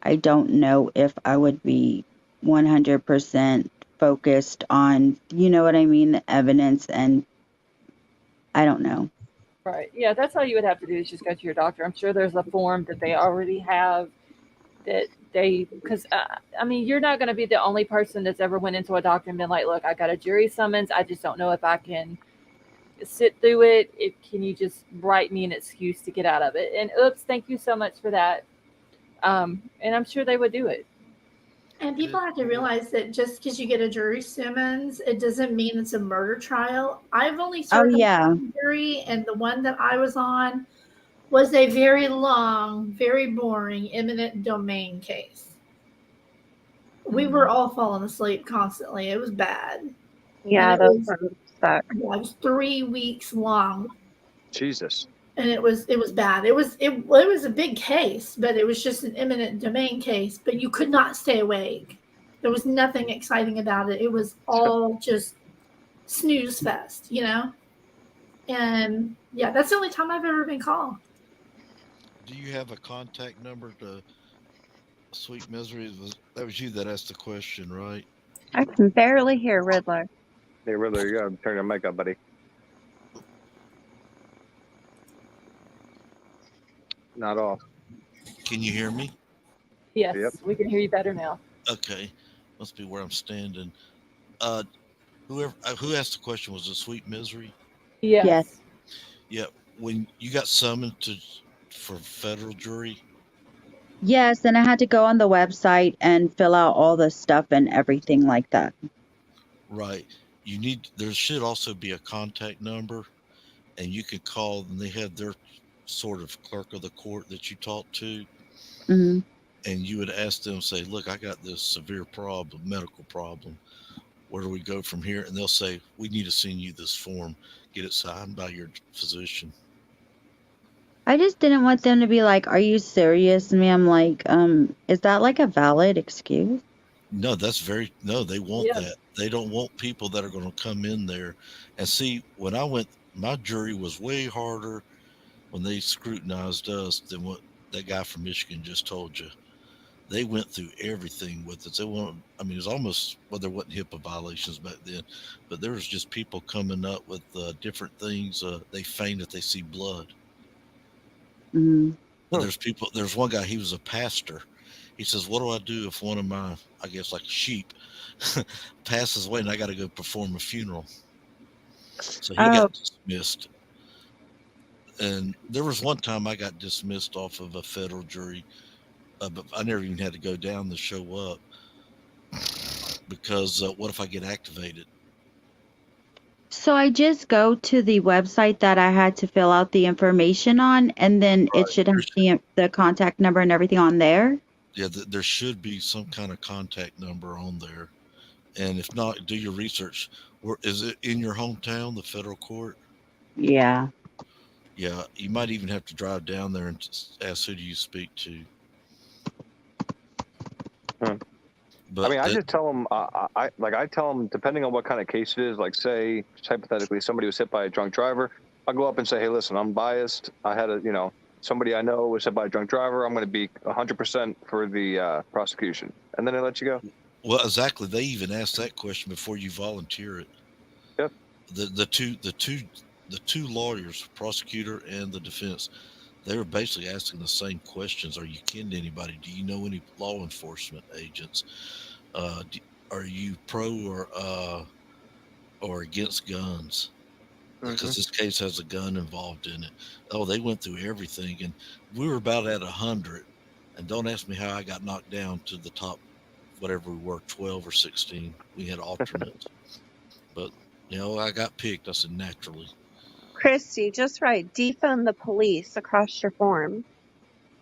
D: I don't know if I would be 100% focused on, you know what I mean, the evidence, and I don't know.
A: Right. Yeah, that's all you would have to do is just go to your doctor. I'm sure there's a form that they already have that because I mean, you're not going to be the only person that's ever went into a doctor and been like, look, I got a jury summons. I just don't know if I can sit through it. Can you just write me an excuse to get out of it? And oops, thank you so much for that. And I'm sure they would do it.
F: And people have to realize that just because you get a jury summons, it doesn't mean it's a murder trial. I've only served on jury, and the one that I was on was a very long, very boring eminent domain case. We were all falling asleep constantly. It was bad.
J: Yeah, those ones suck.
F: Yeah, it was 3 weeks long.
G: Jesus.
F: And it was bad. It was a big case, but it was just an eminent domain case. But you could not stay awake. There was nothing exciting about it. It was all just snooze fest, you know. And yeah, that's the only time I've ever been called.
H: Do you have a contact number to Sweet Misery? That was you that asked the question, right?
J: I can barely hear Riddler.
G: Hey, Riddler, you gotta turn your mic up, buddy. Not off.
H: Can you hear me?
A: Yes,
G: Yep.
A: we can hear you better now.
H: Okay, must be where I'm standing. Who asked the question? Was it Sweet Misery?
A: Yes.
H: Yeah. When you got summoned for federal jury.
D: Yes, and I had to go on the website and fill out all the stuff and everything like that.
H: Right. There should also be a contact number, and you can call, and they have their sort of clerk of the court that you talk to.
D: Mm-hmm.
H: And you would ask them, say, look, I got this severe problem, medical problem. Where do we go from here? And they'll say, we need to send you this form. Get it signed by your physician.
D: I just didn't want them to be like, are you serious, ma'am? Like, is that like a valid excuse?
H: No, they want that. They don't want people that are going to come in there. And see, when I went, my jury was way harder when they scrutinized us than what that guy from Michigan just told you. They went through everything with us. It was almost, well, there wasn't HIPAA violations back then, but there was just people coming up with different things. They feign that they see blood.
D: Mm-hmm.
H: There's one guy, he was a pastor. He says, what do I do if one of my, I guess like sheep passes away and I got to go perform a funeral? So he got dismissed. And there was one time I got dismissed off of a federal jury, but I never even had to go down to show up because what if I get activated?
D: So I just go to the website that I had to fill out the information on, and then it should have the contact number and everything on there.
H: Yeah, there should be some kind of contact number on there. And if not, do your research. Is it in your hometown, the federal court?
D: Yeah.
H: Yeah, you might even have to drive down there and ask who do you speak to. But
G: I mean, I just tell them, I tell them, depending on what kind of case it is, like say, just hypothetically, somebody was hit by a drunk driver, I'll go up and say, hey, listen, I'm biased. I had somebody I know was hit by a drunk driver. I'm going to be 100% for the prosecution. And then they let you go.
H: Well, exactly. They even ask that question before you volunteer it.
G: Yep.
H: The two lawyers, prosecutor and the defense, they were basically asking the same questions. Are you kin to anybody? Do you know any law enforcement agents? Are you pro or against guns? Because this case has a gun involved in it. Oh, they went through everything, and we were about at 100. And don't ask me how I got knocked down to the top, whatever we were, 12 or 16. We had alternates, but I got picked. I said naturally.
J: Christy, just write defund the police across your form.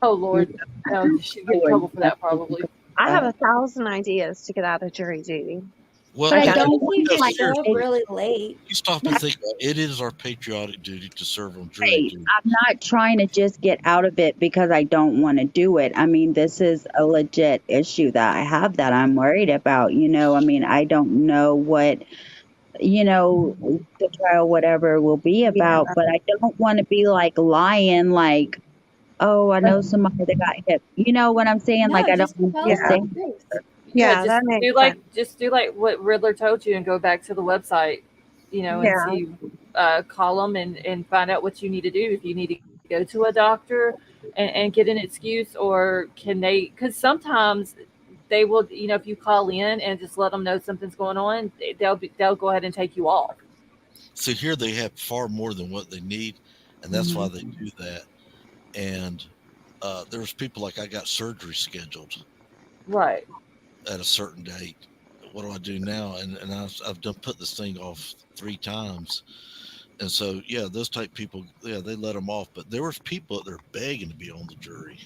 A: Oh Lord, no, you should get in trouble for that probably.
J: I have 1,000 ideas to get out of jury duty.
H: Well,
D: But I
E: I
H: okay,
D: don't
E: think
D: want
E: you
D: to like
E: show up
D: it,
E: really late.
H: you stop and think about it. It is our patriotic duty to serve on jury
D: right.
H: duty.
D: I'm not trying to just get out of it because I don't want to do it. I mean, this is a legit issue that I have that I'm worried about. I mean, I don't know what the trial, whatever will be about, but I don't want to be like lying, like, oh, I know somebody that got hit. You know what I'm saying? Like,
E: No,
D: I don't
E: just
D: want
E: tell
D: to
E: us
J: Yeah.
D: say,
E: the truth.
A: Yeah,
J: Yeah, that makes sense.
A: just do like what Riddler told you and go back to the website, and
J: Yeah.
A: see, call them and find out what you need to do. If you need to go to a doctor and get an excuse, or can they? Because sometimes they will, if you call in and just let them know something's going on, they'll go ahead and take you off.
H: So here they have far more than what they need, and that's why they do that. And there's people like I got surgery scheduled
A: Right.
H: at a certain date. What do I do now? And I've done put this thing off 3 times. And so, yeah, those type people, yeah, they let them off. But there was people that they're begging to be on the jury.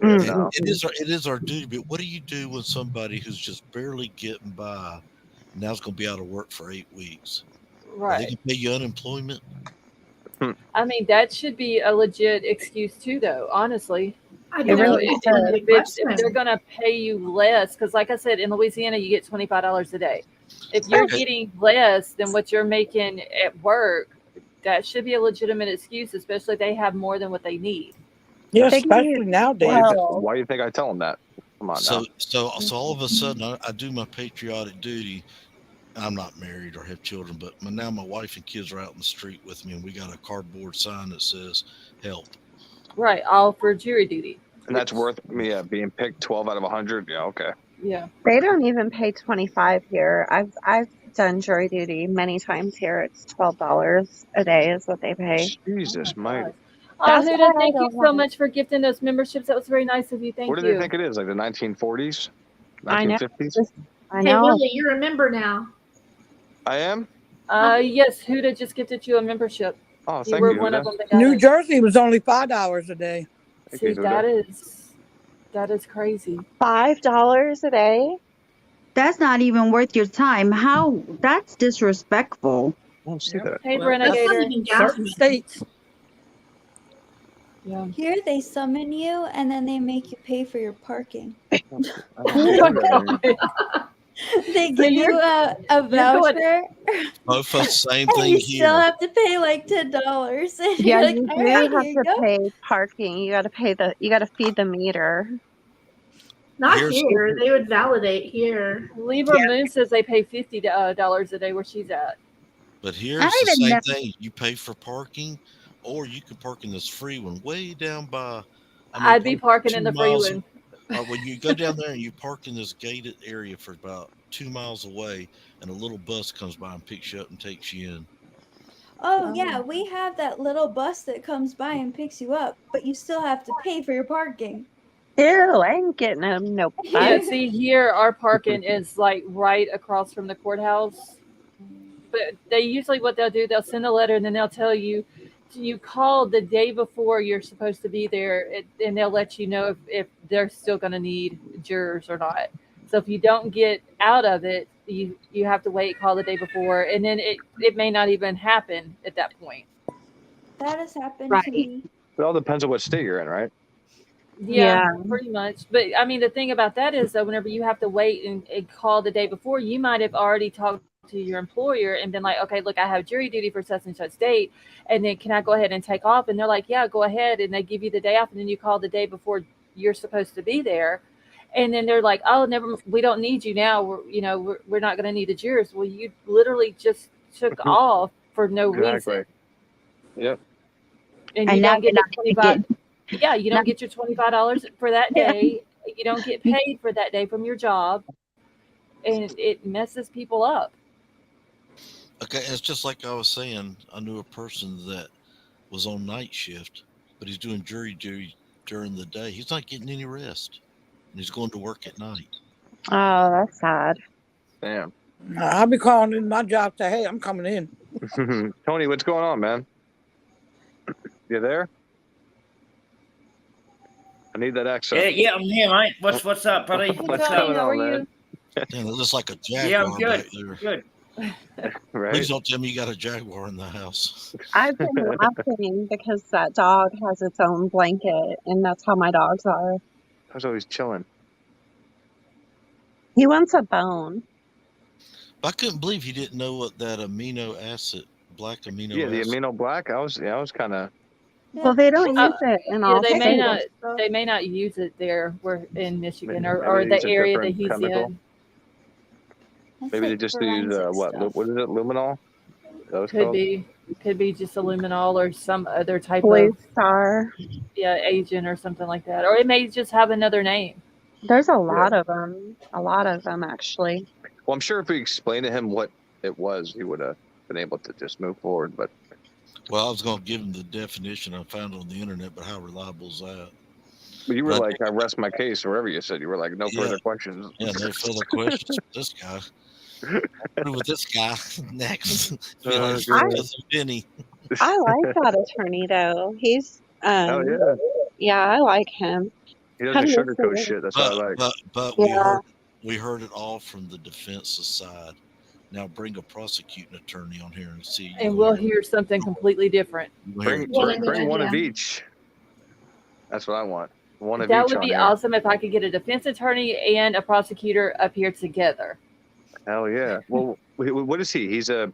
G: Yeah,
H: And
G: no.
H: it is our duty. But what do you do when somebody who's just barely getting by now is going to be out of work for 8 weeks? Are they
A: Right.
H: going to pay you unemployment?
A: I mean, that should be a legit excuse too, though. Honestly,
F: I
J: It
F: don't know.
J: really
F: It's a
J: should.
F: good
A: if they're gonna pay you less, because like I said, in Louisiana, you get $25 a day. If you're
H: Okay.
A: getting less than what you're making at work, that should be a legitimate excuse, especially if they have more than what they need.
C: Yeah,
J: They can
C: especially
J: use
C: nowadays.
G: Why do you think I tell them that? Come on now.
H: So all of a sudden, I do my patriotic duty. I'm not married or have children, but now my wife and kids are out in the street with me, and we got a cardboard sign that says "Help."
A: Right, all for jury duty.
G: And that's worth me being picked 12 out of 100. Yeah, okay.
A: Yeah.
J: They don't even pay 25 here. I've done jury duty many times here. It's $12 a day is what they pay.
G: Jesus,
A: Oh my
G: mighty.
A: gosh. Oh,
J: That's why
A: Huda,
J: I
A: thank you
J: don't
A: so
J: want
A: much for gifting those memberships. That was very nice of you.
G: What
A: Thank
G: do they
A: you.
G: think it is? Like the 1940s?
J: I know.
G: 1950s?
J: I
F: Hey,
J: know.
F: Willie, you're a member now.
G: I am?
A: Yes, Huda just gifted you a membership.
G: Oh,
A: You
G: thank
A: were
G: you,
A: one of
G: Huda.
A: them that got
C: New
A: it.
C: Jersey was only $5 a day.
G: Thank
A: See,
G: you, Huda.
A: that is crazy.
J: $5 a day?
D: that's not even worth your time. How? That's disrespectful.
G: I don't see
C: Yep.
G: that.
A: Hey,
C: Well,
F: That's not
A: Renegator.
F: even gas
C: certain
F: money.
C: states.
A: Yeah.
E: Here they summon you and then they make you pay for your parking.
G: I don't
A: Oh
G: see
A: my
G: Huda there.
A: God.
E: They
A: So
E: give you a
A: you're going.
E: voucher
H: Both the same
E: and
H: thing
E: you still
H: here.
E: have to pay like $10. And
J: Yeah,
E: you're like,
J: you
E: all
J: do
E: right,
J: have
E: here you
J: to
E: go.
J: pay parking. You got to feed the meter.
F: Not
H: Here's
F: here. They would validate here.
A: Libra Moon says they pay $50 a day where she's at.
H: But
D: I
H: here's
D: don't
H: the
D: even
H: same
D: know.
H: thing. You pay for parking, or you can park in this free one way down by,
A: I'd be
H: probably
A: parking
H: 2
A: in the free
H: miles.
A: one.
H: When you go down there and you park in this gated area for about 2 miles away, and a little bus comes by and picks you up and takes you in.
E: Oh, yeah, we have that little bus that comes by and picks you up, but you still have to pay for your parking.
J: Ew, I ain't getting no
A: Yeah,
J: bus.
A: see, here our parking is like right across from the courthouse. But they usually, what they'll do, they'll send a letter and then they'll tell you, you call the day before you're supposed to be there, and they'll let you know if they're still going to need jurors or not. So if you don't get out of it, you have to wait, call the day before, and then it may not even happen at that point.
E: That has happened to
D: Right.
E: me.
G: It all depends on what state you're in, right?
A: Yeah, pretty much. But I mean, the thing about that is that whenever you have to wait and call the day before, you might have already talked to your employer and been like, okay, look, I have jury duty for such and such date, and then can I go ahead and take off? And they're like, yeah, go ahead, and they give you the day off, and then you call the day before you're supposed to be there, and then they're like, oh, we don't need you now. We're not going to need the jurors. Well, you literally just took off for no
G: Exactly.
A: reason,
G: Yep.
A: and
D: And
A: you
D: now
A: don't get
D: you're
A: the
D: not going to
A: 25.
D: get.
A: Yeah, you don't
D: Not,
A: get your $25 for that day. You don't get paid for that day from your job, and it messes people up.
H: Okay, it's just like I was saying. I knew a person that was on night shift, but he's doing jury duty during the day. He's not getting any rest, and he's going to work at night.
J: Oh, that's sad.
G: Damn.
C: I'll be calling in my job, say, hey, I'm coming in.
G: Tony, what's going on, man? You there? I need that accent.
K: Yeah, I'm here, mate. What's up, buddy?
A: Hey,
K: What's
A: Tony,
K: up?
A: how are
G: man?
A: you?
H: Damn, it looks like a
K: Yeah, I'm
H: jaguar
K: good.
H: back there.
K: Good.
G: Right?
H: Please don't tell me you got a jaguar in the house.
J: I've been laughing because that dog has its own blanket, and that's how my dogs are.
G: I was always chilling.
J: He wants a bone.
H: I couldn't believe he didn't know what that amino acid, black amino
G: Yeah, the
H: acid.
G: amino black. I was kind of.
J: Well, they don't use it in all
A: they may not.
J: states.
A: They may not use it there. We're in Michigan
G: Maybe
A: or
G: they
A: the
G: use a
A: area that
G: different
A: he's
G: chemical.
A: in.
E: That's
G: Maybe they
E: like
G: just use
E: forensic
G: what?
E: stuff.
G: What is it? Luminol? Those
A: Could be just aluminol or some other type
J: Blue
A: of
J: Star.
A: agent or something like that, or it may just have another name.
J: There's a lot of them. A lot of them, actually.
G: Well, I'm sure if we explained to him what it was, he would have been able to just move forward. But
H: Well, I was going to give him the definition I found on the internet, but how reliable is that?
G: you were
H: But-
G: like, I rest my case, or whatever you said. You were like, no
H: Yeah.
G: further questions.
H: Yeah, no further questions with this guy. Through with this guy next. Feel like
G: God.
H: cousin Benny.
J: I like that attorney, though. He's,
G: Oh yeah,
J: yeah, I like him.
G: he doesn't
J: How do you
G: sugarcoat
J: say it?
G: shit. That's what I like.
H: But
J: Yeah.
H: we heard it all from the defense's side. Now bring a prosecuting attorney on here and see.
A: And we'll hear something completely different.
G: Bring
F: Yeah, good
G: one of
F: idea.
G: each. That's what I want. One of
A: That
G: each
A: would
G: on
A: be
G: here.
A: awesome if I could get a defense attorney and a prosecutor up here together.
G: Hell yeah. Well, what is he? He's a.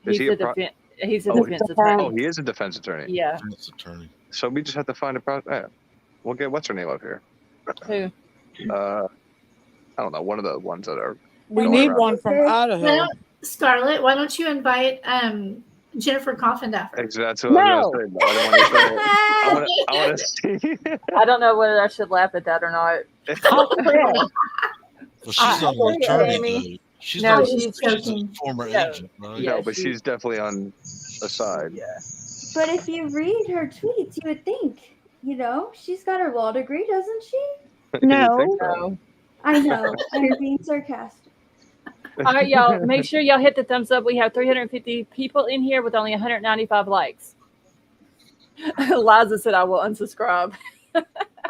G: Is
A: He's
G: he
A: a
G: a pro-
A: defense. He's a
G: Oh,
A: defense
J: defense.
A: attorney.
G: Oh, he is a defense attorney.
A: Yeah.
H: Defense attorney.
G: So we just have to find a pro. Yeah. We'll get what's her name up here.
A: Who?
G: I don't know. One of the ones that are.
C: We
G: going
C: need
G: around.
C: one from Idaho.
F: Scarlett, why don't you invite Jennifer Coffindaffer?
G: That's what I was going to say. But I don't want to say it. I want to see.
A: I don't know whether I should laugh at that or not.
J: I'll quit.
H: Well, she's not an attorney,
A: Amy.
H: though. She's
A: No,
H: not.
A: she's
H: She's a
F: joking.
H: former
A: No.
H: agent, right?
A: Yeah,
G: No, but she's definitely on the side.
A: Yeah.
E: But if you read her tweets, you would think, she's got her law degree, doesn't she?
J: No.
G: think so?
A: So,
E: I know. I'm being sarcastic.
A: all right, y'all. Make sure y'all hit the thumbs up. We have 350 people in here with only 195 likes. Liza said, "I will unsubscribe."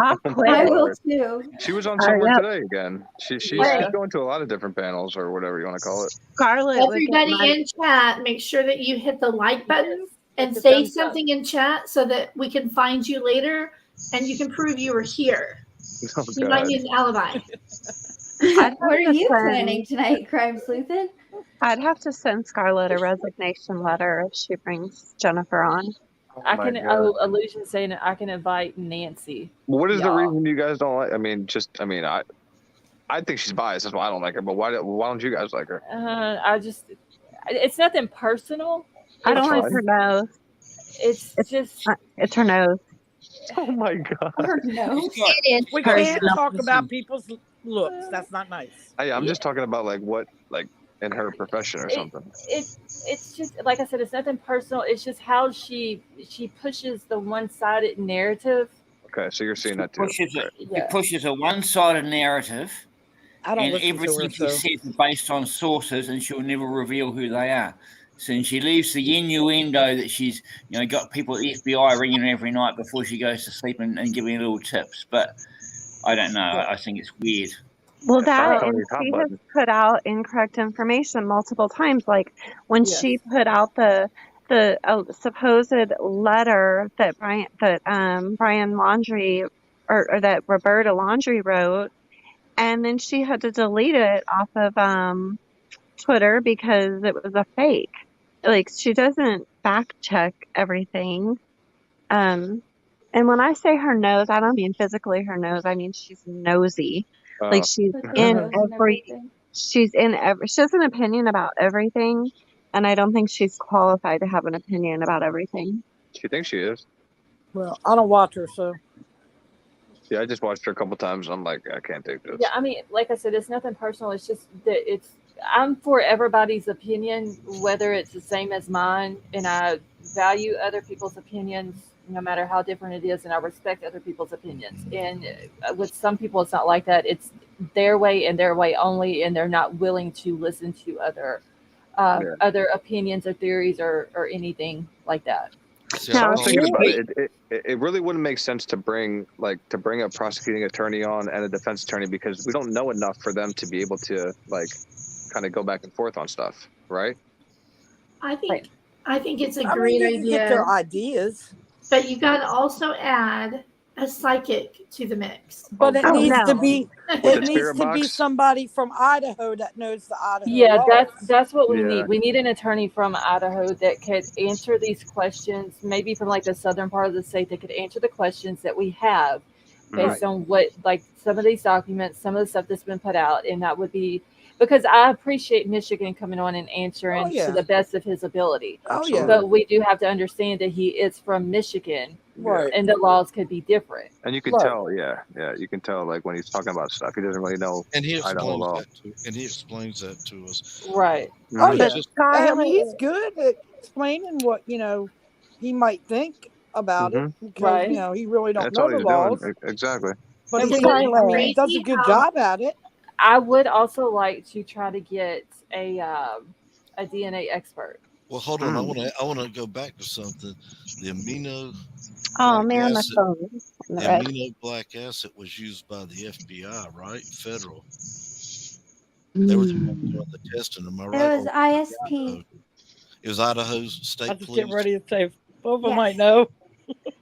J: I'll
E: I
J: quit.
E: will too.
G: She was on
J: Hurry
G: somewhere
J: up.
G: today again. She's
A: Yeah.
G: going to a lot of different panels or whatever you want to call it.
J: Scarlett would get
F: Everybody
J: my
F: in chat, make sure that you hit the like button and
A: the
F: say
A: thumbs up.
F: something in chat so that we can find you later and you can prove you were here.
G: Oh,
F: You might
G: God.
F: need an alibi.
J: I'd
E: What are
J: have to
E: you
J: send-
E: planning tonight, Crime Sleuthin'?
J: I'd have to send Scarlett a resignation letter if she brings Jennifer on.
G: Oh,
A: I
G: my
A: can.
G: God.
A: Oh, Illusion saying I can invite Nancy.
G: Well, what is the
A: y'all.
G: reason you guys don't like? I think she's biased. That's why I don't like her. But why don't you guys like her?
A: It's nothing personal.
J: I don't like
G: fine.
J: her nose.
A: It's just.
J: It's her nose.
G: Oh my God.
E: Or no?
J: It is
C: We can't
J: personal.
C: talk about people's looks. That's not nice.
G: I'm just talking about what in her profession or something.
A: It's just like I said. It's nothing personal. It's just how she pushes the one-sided narrative.
G: Okay, so you're seeing that too. Right.
A: Yeah.
K: It pushes a one-sided narrative,
C: I don't
K: and
C: listen to
K: everything
C: her,
K: she
C: so.
K: says is based on sources, and she'll never reveal who they are. So she leaves the innuendo that she's, got people at the FBI ringing her every night before she goes to sleep and giving her little tips. But I don't know. I think it's weird.
J: Well,
G: That's
J: that
G: on
J: and
G: your top
J: she has
G: button.
J: put out incorrect information multiple times. Like when
A: Yes.
J: she put out the supposed letter that Bryan Laundrie or that Roberta Laundrie wrote, and then she had to delete it off of Twitter because it was a fake. Like she doesn't fact check everything. And when I say her nose, I don't mean physically her nose. I mean she's nosy. Like she's
E: With her
J: in
E: nose and everything.
J: she has an opinion about everything, and I don't think she's qualified to have an opinion about everything.
G: She thinks she is.
C: Well, I don't watch her, so.
G: Yeah, I just watched her a couple times. And I'm like, I can't take this.
A: Yeah, I mean, like I said, it's nothing personal. It's just that I'm for everybody's opinion, whether it's the same as mine, and I value other people's opinions, no matter how different it is, and I respect other people's opinions. And with some people, it's not like that. It's their way and their way only, and they're not willing to listen to other opinions or theories or anything like that.
H: See,
G: So I
J: Now,
G: was
J: if
G: thinking
J: you
G: about it. It really wouldn't make sense to bring a prosecuting attorney on and a defense attorney because we don't know enough for them to be able to kind of go back and forth on stuff, right?
F: I
A: Right.
F: think it's a
C: I mean,
F: great
C: you can get their
F: idea,
C: ideas,
F: but you got to also add a psychic to the mix.
C: but it
J: oh
C: needs to
J: no,
C: be
G: With
C: it
G: the
C: needs
G: spirit
C: to be
G: box.
C: somebody from Idaho that knows the Idaho
A: Yeah,
C: laws.
A: that's what we
G: Yeah.
A: need. We need an attorney from Idaho that could answer these questions, maybe from like the southern part of the state that could answer the questions that we have based
C: Right.
A: on what like some of these documents, some of the stuff that's been put out, and that would be because I appreciate Michigan coming on and
C: Oh
A: answering to
C: yeah.
A: the best of his ability.
C: Oh yeah.
A: But we do have to understand that he is from Michigan
C: Right.
A: and the laws could be different.
G: And you can
C: Right.
G: tell, you can tell like when he's talking about stuff, he doesn't really know
H: And he
G: Idaho
H: explains
G: law.
H: that to us.
A: Right.
C: Oh
G: Mhm.
C: yeah.
H: It's just
C: I mean, he's
J: Scarlett,
C: good at explaining what he might think about it because
A: Right.
C: he really don't
G: That's
C: know
G: all
C: the
G: he's doing.
C: laws,
G: Exactly.
C: but
A: And
C: he
A: we
F: Isn't
A: would,
F: it
C: he
J: Scarlett.
C: does a
F: crazy
C: good
F: how
C: job at it.
A: I would also like to try to get a DNA expert.
H: well. Hold on,
G: Mm.
H: I want to go back to something. The
J: Oh
H: black
J: man, my
H: acid.
J: phone is in the
H: The
J: red.
H: black acid was used by the FBI, right? Federal. They were the ones doing the testing. Am I
E: It
H: right?
E: was
H: Or
E: ISP.
H: it was Idaho's
C: I
H: state
C: just get
H: police.
C: ready to say Boba might
E: Yes.
C: know.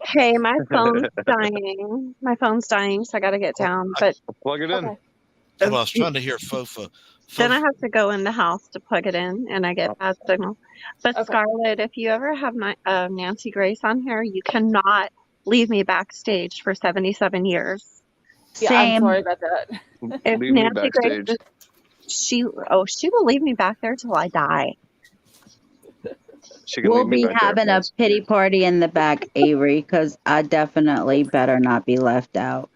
J: Hey, my phone's dying. My phone's dying, so I gotta get down. But
G: Plug it in.
A: Okay.
H: Hold on, I was trying to hear Fofa.
J: then I
H: Fofa.
J: have to go in the house to plug it in, and I get bad signal. But
A: Okay.
J: Scarlett, if you ever have my Nancy Grace on here, you cannot leave me backstage for 77 years.
A: Yeah, I'm
D: Same.
A: sorry about that.
J: If
G: Leave me
J: Nancy Grace,
G: backstage.
J: she will leave me back there till I die.
G: She can
D: We'll
G: leave me
D: be
G: back there.
D: having a pity party in the back, Avery, because I definitely better not be left out.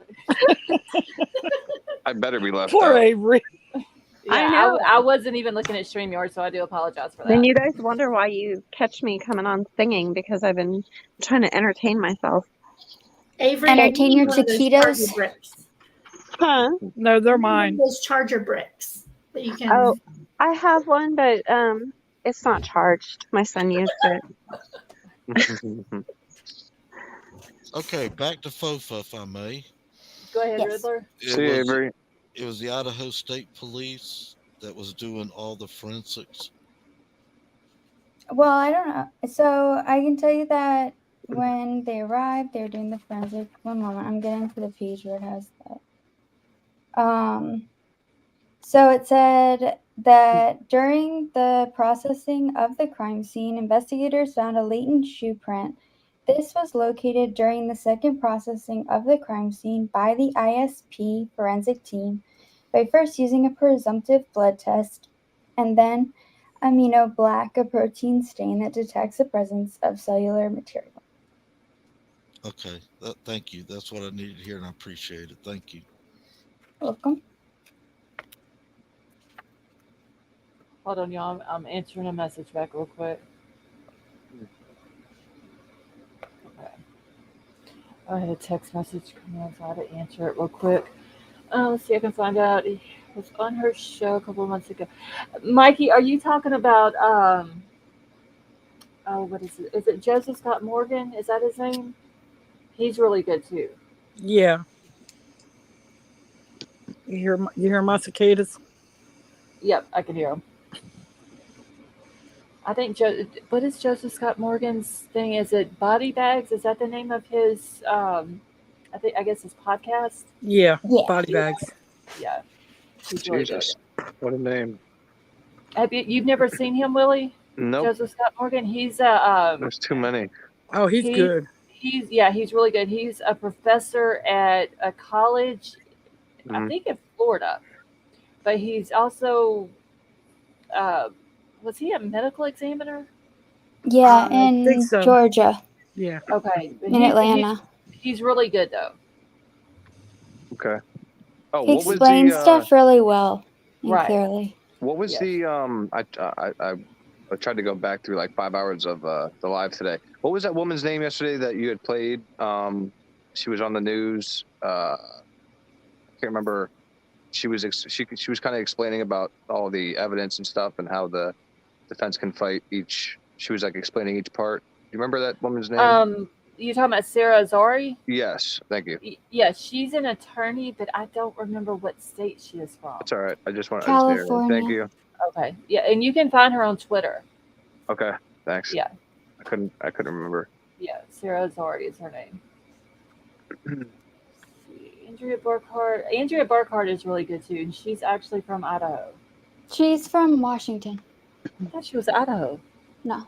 G: I better be left
C: Poor
G: out.
C: Avery.
A: Yeah,
J: I know.
A: I wasn't even looking at StreamYard, so I do apologize for
J: Then
A: that.
J: you guys wonder why you catch me coming on singing because I've been trying to entertain myself.
F: Avery,
E: Entertain
F: you
E: your
F: need one of those
E: taquitos?
F: charger bricks.
J: Huh?
C: No, they're
F: You need one
C: mine.
F: of those charger bricks that you can.
J: Oh, I have one, but it's not charged. My son used it.
H: Okay, back to Fofa, if I may.
A: Go ahead,
E: Yes.
A: Riddler.
G: See you, Avery.
H: It was the Idaho State Police that was doing all the forensics.
E: Well, I don't know. So I can tell you that when they arrived, they were doing the forensic. One moment, I'm getting to the page where it has that. So it said that during the processing of the crime scene, investigators found a latent shoe print. This was located during the second processing of the crime scene by the ISP forensic team by first using a presumptive blood test and then amino black, a protein stain that detects the presence of cellular material.
H: Okay, thank you. That's what I needed to hear, and I appreciate it. Thank you.
E: Welcome.
A: Hold on, y'all. I'm answering a message back real quick. Okay. I had a text message come in, so I had to answer it real quick. Let's see if I can find out. He was on her show a couple of months ago. Mikey, are you talking about oh, what is it? Is it Joseph Scott Morgan? Is that his name? He's really good too.
C: Yeah. You hear my cicadas?
A: Yep, I can hear him. I think what is Joseph Scott Morgan's thing? Is it Body Bags? Is that the name of his I guess his podcast?
C: Yeah.
E: Yeah.
C: Body bags.
A: Yeah. He's really good.
G: Jesus, what a name.
A: Have you've never seen him, Willie?
G: Nope,
A: Joseph Scott Morgan? He's
G: there's too many.
C: Oh, he's
A: he-
C: good.
A: he's really good. He's a professor at a college, I
G: Mhm.
A: think in Florida. But he's also was he a medical examiner?
E: Yeah,
C: I
E: in
C: think so.
E: Georgia,
C: Yeah.
A: Okay. But
E: in Atlanta.
A: He's really good though.
G: Okay. Oh,
E: He
G: what was
E: explains
G: the
E: stuff really well and
A: Right.
E: clearly.
G: what was
A: Yes.
G: the I tried to go back through like 5 hours of the live today. What was that woman's name yesterday that you had played? She was on the news. I can't remember. She was kind of explaining about all the evidence and stuff and how the defense can fight each. She was like explaining each part. You remember that woman's name?
A: You talking about Sarah Azari?
G: Yes, thank you.
A: Yeah, she's an attorney, but I don't remember what state she is from.
G: That's all right. I just want to
E: California.
G: Thank you.
A: Okay, yeah, and you can find her on Twitter.
G: Okay, thanks.
A: Yeah,
G: I couldn't remember.
A: yeah, Sarah Azari is her name. Andrea Burkhart. Andrea Burkhart is really good too, and she's actually from Idaho.
E: She's from Washington.
A: I thought she was Idaho.
E: No.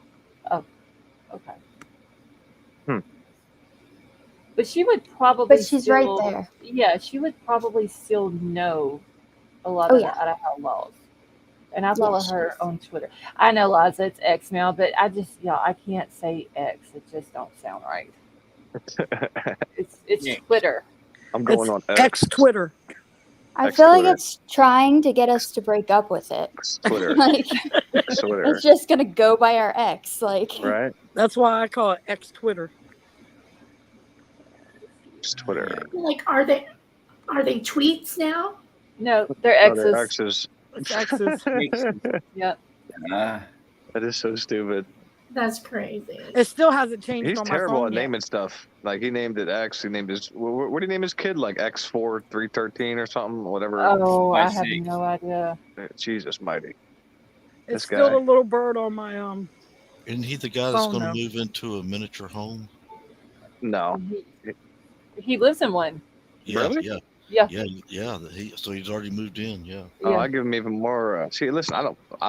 A: Oh, okay.
G: Hmm.
A: But she would probably.
E: But she's
A: still,
E: right there.
A: Yeah, she would probably still know a lot
E: Oh,
A: of
E: yeah.
A: the Idaho laws. And I follow
E: she
A: her
E: is.
A: on Twitter. I know, Liza, it's X now, but I can't say X. It just don't sound right. It's
K: Yeah.
A: Twitter.
G: I'm going on
C: X Twitter.
E: I
G: X
E: feel like
G: Twitter.
E: it's trying to get us to break up with it.
G: X Twitter.
E: Like,
G: Twitter.
E: it's just going to go by our ex. Like,
G: Right?
C: That's why I call it X Twitter.
G: X Twitter.
F: Like, are they tweets now?
A: No, they're
G: Oh,
A: X's.
G: they're X's.
C: It's X's.
A: Yep.
G: That is so stupid.
F: That's crazy.
C: It still hasn't changed
G: He's
C: on my
G: terrible
C: phone
G: at
C: yet.
G: naming stuff. Like he named it X. He named his what did he name his kid? Like X4313 or something. Whatever.
A: Oh, I have
K: 5'6".
A: no idea.
G: Jesus mighty.
C: It's
G: This
C: still
G: guy.
C: the little bird on my
H: Isn't he the guy that's
C: phone
H: going to
C: now.
H: move into a miniature home?
G: No.
A: He lives in one.
H: Yeah,
G: Really?
A: Yeah.
H: So he's already moved in. Yeah.
G: Oh,
A: Yeah.
G: I give him even more. See, listen, I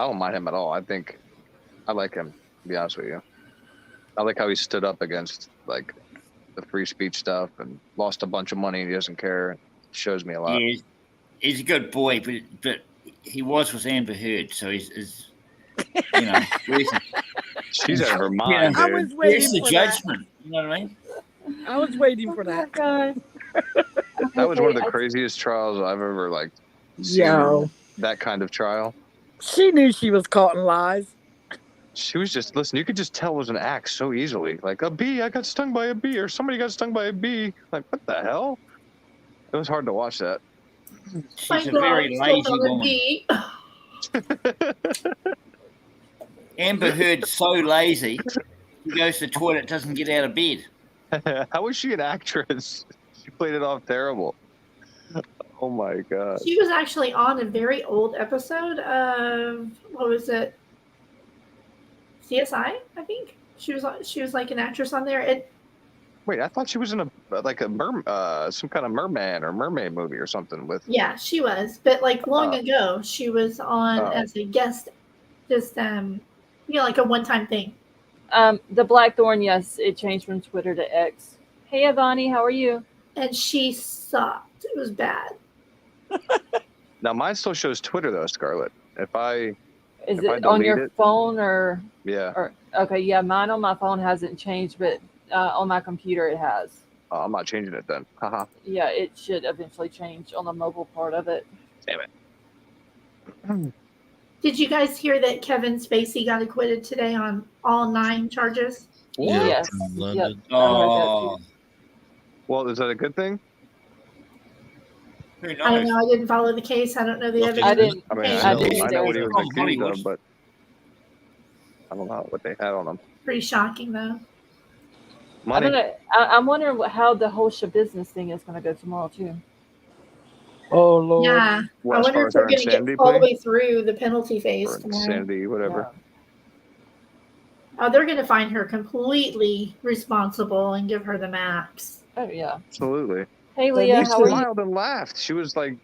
G: don't mind him at all. I think I like him. To be honest with you, I like how he stood up against like the free speech stuff and lost a bunch of money. And he doesn't care. It shows me a lot.
K: Yeah, he's a good boy, but he was with Amber Heard, so he's you know,
G: She's out of her mind,
C: I
G: dude.
C: was
K: where's
C: waiting
K: the
C: for that.
K: judgment? You know what I mean?
C: I was waiting for
A: Oh my
C: that.
A: God.
G: That was one of the
A: Okay,
G: craziest trials I've ever like seen.
C: Yo.
G: That kind of trial.
C: She knew she was caught in lies.
G: She was just listen. You could just tell it was an act so easily. Like a bee, I got stung by a bee, or somebody got stung by a bee. Like what the hell? It was hard to watch that.
K: She's a very lazy woman. Amber Heard's so lazy, she goes to the toilet, doesn't get out of bed.
G: How was she an actress? She played it off terrible. Oh my god.
F: She was actually on a very old episode of what was it? CSI, I think. She was like an actress on there.
G: Wait, I thought she was in a some kind of merman or mermaid movie or something with.
F: Yeah, she was. But like long ago, she was on as a guest, just like a one-time thing.
A: The Blackthorn, yes, it changed from Twitter to X. Hey, Ivani, how are you?
F: And she sucked. It was bad.
G: Now mine still shows Twitter though, Scarlett.
A: Is
G: I
A: it on your
G: delete it-
A: phone or?
G: Yeah.
A: Or okay, yeah, mine on my phone hasn't changed, but on my computer it has.
G: Oh, I'm not changing it then. Haha.
A: Yeah, it should eventually change on the mobile part of it.
G: Damn it.
F: Did you guys hear that Kevin Spacey got acquitted today on all 9 charges?
H: Yeah,
A: Yes.
H: from
A: Yep.
H: London.
K: Oh,
G: Well, is that a good thing?
K: who
F: I don't
K: knows?
F: know. I didn't follow the case. I don't know the
H: Nothing.
F: evidence.
A: I didn't.
G: I mean,
F: I
G: I know,
A: didn't
G: I know what he
A: either.
G: was accused
K: Hollywood.
G: of, but I don't know what they had on him.
F: Pretty shocking, though.
A: I
G: Money.
A: don't know. I'm wondering how the whole show business thing is going to go tomorrow too.
C: Oh Lord.
F: Yeah.
G: What,
F: I
G: as
F: wonder
G: far
F: if
G: as
F: they're
G: our
F: going to get
G: insanity
F: all the
G: plea?
F: way through the penalty phase
G: Or
F: tomorrow.
G: insanity, whatever.
F: Oh, they're going to find her completely responsible and give her the max.
A: Oh yeah.
G: Absolutely.
A: Hey
C: They
A: Leah,
C: need
G: She
A: how are you?
G: smiled and laughed. She was like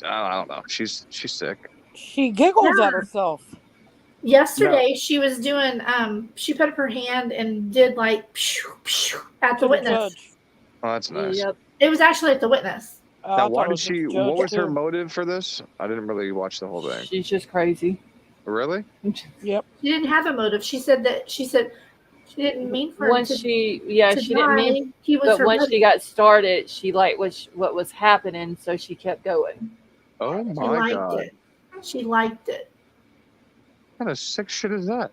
G: I don't know. She's sick.
C: She giggles
F: Yeah.
C: at herself.
F: Yesterday, she was doing, she put up her hand and did like pew, pew, at
C: To
F: the witness.
C: judge.
G: Oh, that's nice.
A: Yep.
F: It was actually at the witness.
C: Oh, I
G: Now,
C: thought
G: why
C: it
G: did
C: was
G: she?
C: the judge,
G: What was her
C: too.
G: motive for this? I didn't really watch the whole thing.
A: She's just crazy.
G: Really?
C: Yep.
F: She didn't have a motive. She said she didn't mean for him
A: Once
F: to,
A: she
F: to
A: didn't
F: die.
A: mean,
F: He was
A: but
F: her
A: once
F: buddy.
A: she got started, she liked what was happening, so she kept going.
G: Oh
F: She
G: my
F: liked
G: god!
F: it. She liked it.
G: What kind of sick shit is that?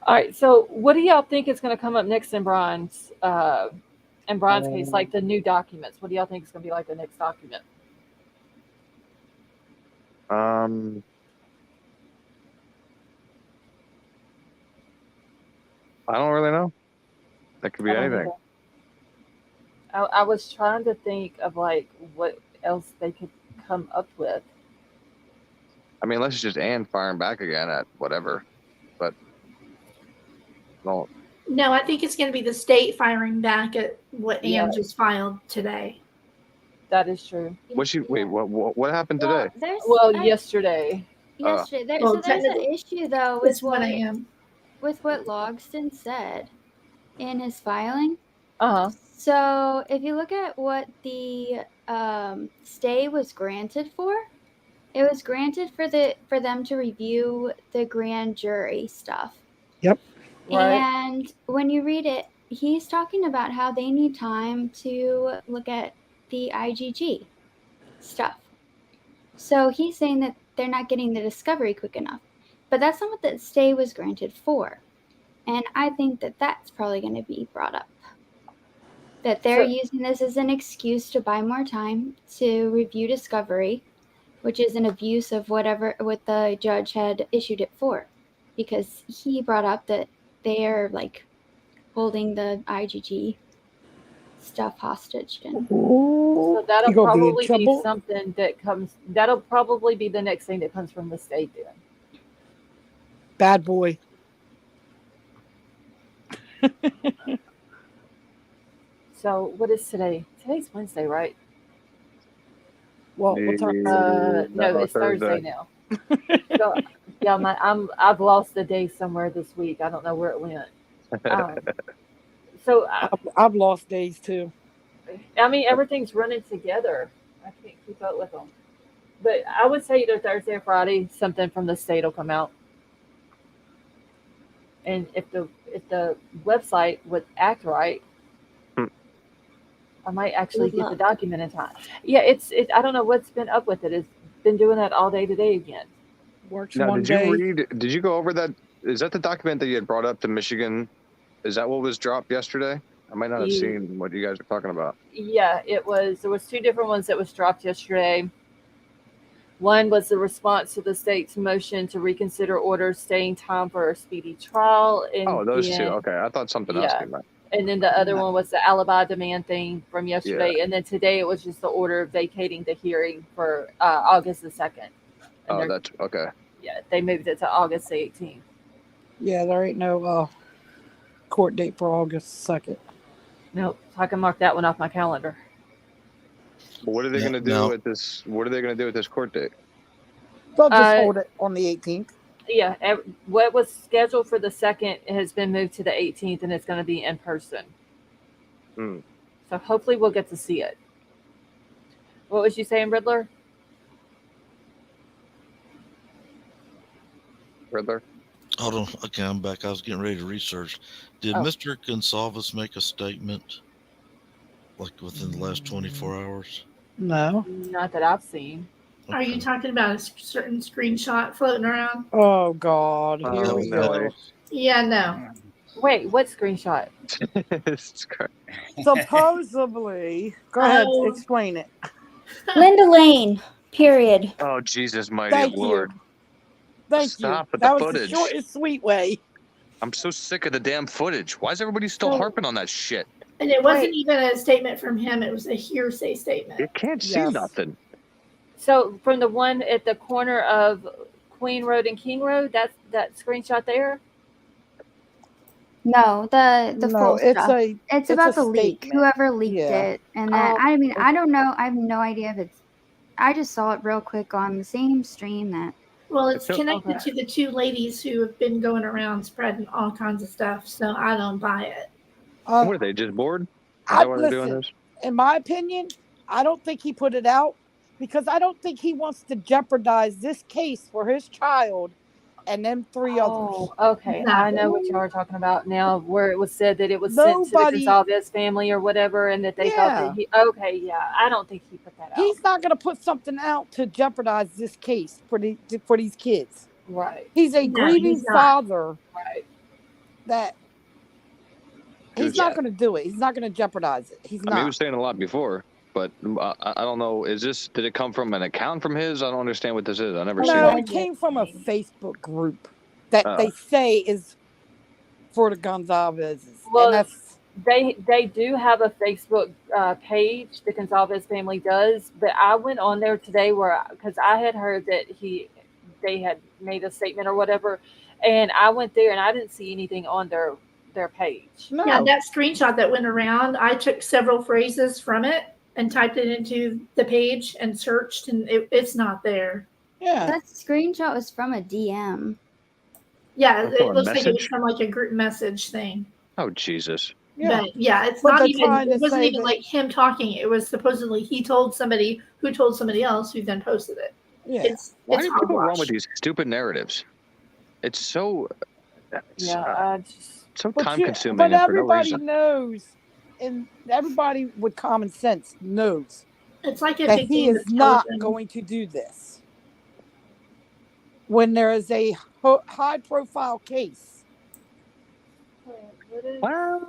A: All right, so what do y'all think is going to come up next in Brian's case, like the new documents? What do y'all think is going to be like the next document?
G: I don't really know. That could be
A: I don't
G: anything.
A: either. I was trying to think of like what else they could come up with.
G: I mean, unless it's just Ann firing back again at whatever. But no,
F: No, I think it's going to be the state firing back at what
A: Yeah,
F: Ann just filed today.
A: that is true.
G: wait?
J: Yeah.
G: What happened
E: Well,
G: today?
E: there's
A: Well, yesterday.
E: yesterday there,
F: Well,
E: so there's an
F: technically,
E: issue though
F: it's 1 a.m.
E: with what Logston said in his filing.
A: Uh huh.
E: So if you look at what the stay was granted for, it was granted for them to review the grand jury stuff.
C: Yep.
A: Right.
E: And when you read it, he's talking about how they need time to look at the IGG stuff. So he's saying that they're not getting the discovery quick enough. But that's not what the stay was granted for. And I think that that's probably going to be brought up. That they're
A: So
E: using this as an excuse to buy more time to review discovery, which is an abuse of what the judge had issued it for. Because he brought up that they're like holding the IGG stuff hostage. And
C: Ooh,
A: so that'll
C: you gonna be in
A: probably be
C: trouble.
A: something that comes. That'll probably be the next thing that comes from the state then.
C: Bad boy.
A: So what is today? Today's Wednesday, right?
C: Well, what time?
A: No, it's Thursday now. So yeah, I've lost the day somewhere this week. I don't know where it went. Um, so
C: I've lost days too.
A: I mean, everything's running together. I can't keep up with them. But I would say either Thursday or Friday, something from the state will come out. And if the website would act right, I might actually
E: Good
A: get the
E: luck.
A: document in time. Yeah, I don't know what's been up with it. It's been doing that all day today again.
C: Works
G: Now,
C: one
G: did you
C: day.
G: read? Did you go over that? Is that the document that you had brought up to Michigan? Is that what was dropped yesterday? I might not have
A: Ye-
G: seen what you guys are talking about.
A: Yeah, it was. There was two different ones that was dropped yesterday. One was the response to the state's motion to reconsider orders staying time for a speedy trial,
G: Oh,
A: and
G: those two.
A: then
G: Okay, I thought something else
A: yeah,
G: came out.
A: and then the other one was the alibi demand thing from
G: Yeah.
A: yesterday, and then today it was just the order vacating the hearing for August the 2nd. And
G: Oh, that's okay.
A: yeah, they moved it to August the 18th.
C: Yeah, there ain't no court date for August 2nd.
A: Nope, so I can mark that one off my calendar.
G: But what are they
H: No,
G: going to do
H: no.
G: with this? What are they going to do with this court date?
C: They'll just
A: Uh,
C: hold it on the 18th.
A: Yeah, what was scheduled for the 2nd has been moved to the 18th, and it's going to be in person.
G: Hmm.
A: So hopefully we'll get to see it. What was you saying, Riddler?
G: Riddler?
H: Hold on. Okay, I'm back. I was getting ready to research. Did
A: Oh.
H: Mr. Gonsalves make a statement like within the last 24 hours?
C: No.
A: Not that I've seen.
F: Are you
H: Okay.
F: talking about a certain screenshot floating around?
C: Oh God, here
G: Oh,
C: we
G: no.
C: go.
F: Yeah, no.
A: Wait, what screenshot?
G: It's cra-
C: Supposedly, go ahead,
F: Oh.
C: explain it.
E: Linda Lane, period.
G: Oh, Jesus, mighty
C: Thank
G: Lord.
C: you. Thank
G: Stop
C: you.
G: with
C: That
G: the
C: was
G: footage.
C: the short and sweet way.
G: I'm so sick of the damn footage. Why is everybody still
F: Oh.
G: harping on that shit?
F: And it wasn't
A: Wait.
F: even a statement from him, it was a hearsay statement.
G: You can't see
C: Yes.
G: nothing.
A: So from the one at the corner of Queen Road and King Road, that's that screenshot there?
E: No, the
C: No,
E: full
C: it's
E: stuff.
C: a
E: It's
C: a
E: about the leak.
C: statement.
E: Whoever leaked
C: Yeah.
E: it, and then
A: Oh,
E: I mean,
A: okay.
E: I don't know. I have no idea if it's. I just saw it real quick on the same stream that.
F: Well, it's
G: So-
F: connected
A: Okay.
F: to the two ladies who have been going around spreading all kinds of stuff, so I don't buy it.
C: Um,
G: What are they, just bored? Is
C: I
G: that why they're doing
C: listen.
G: this?
C: In my opinion, I don't think he put it out because I don't think he wants to jeopardize this case for his child and them three others.
A: Oh, okay.
F: No.
A: I know what you are talking about now, where it was said that it was sent to the
C: Nobody.
A: Gonsalves family or whatever, and that they thought
C: Yeah.
A: that he. Okay, yeah. I don't think he put that out.
C: He's not going to put something out to jeopardize this case for these kids.
A: Right,
C: He's a
F: No,
C: grieving
F: he's not.
C: father
A: right.
C: that he's
G: Dude,
C: not going to do it. He's not going to jeopardize it. He's
G: I mean, he
C: not.
G: was saying a lot before, but I don't know. Did it come from an account from his? I don't understand what this is. I never seen
C: No,
G: it.
C: it came from a Facebook group that
G: Oh.
C: they say is for the Gonzalez's.
A: Well,
C: And that's
A: they do have a Facebook page. The Gonzalez family does, but I went on there today because I had heard that they had made a statement or whatever, and I went there and I didn't see anything on their page.
C: no.
F: Yeah, that screenshot that went around, I took several phrases from it and typed it into the page and searched, and it's not there.
C: Yeah.
E: That screenshot was from a DM.
F: Yeah,
G: From a
F: it looks like it was
G: message?
F: from like a group message thing.
G: Oh Jesus.
C: Yeah.
F: But yeah, it's
C: But
F: not
C: they're
F: even.
C: trying to
F: It wasn't
C: say
F: even
C: that-
F: like him talking. It was supposedly he told somebody who told somebody else who then posted it.
C: Yeah.
G: Why
F: It's
G: do people run
F: hogwash.
G: with these stupid narratives? It's so
A: Yeah, I just
G: so
C: But
G: time
C: you-
G: consuming
C: But
G: and for no
C: everybody
G: reason.
C: knows, and everybody with common sense knows
F: It's like a
C: that
F: big
C: he
F: game
C: is
F: of
C: not
F: telephone.
C: going to do this. When there is a high-profile case.
A: what is,
G: Well,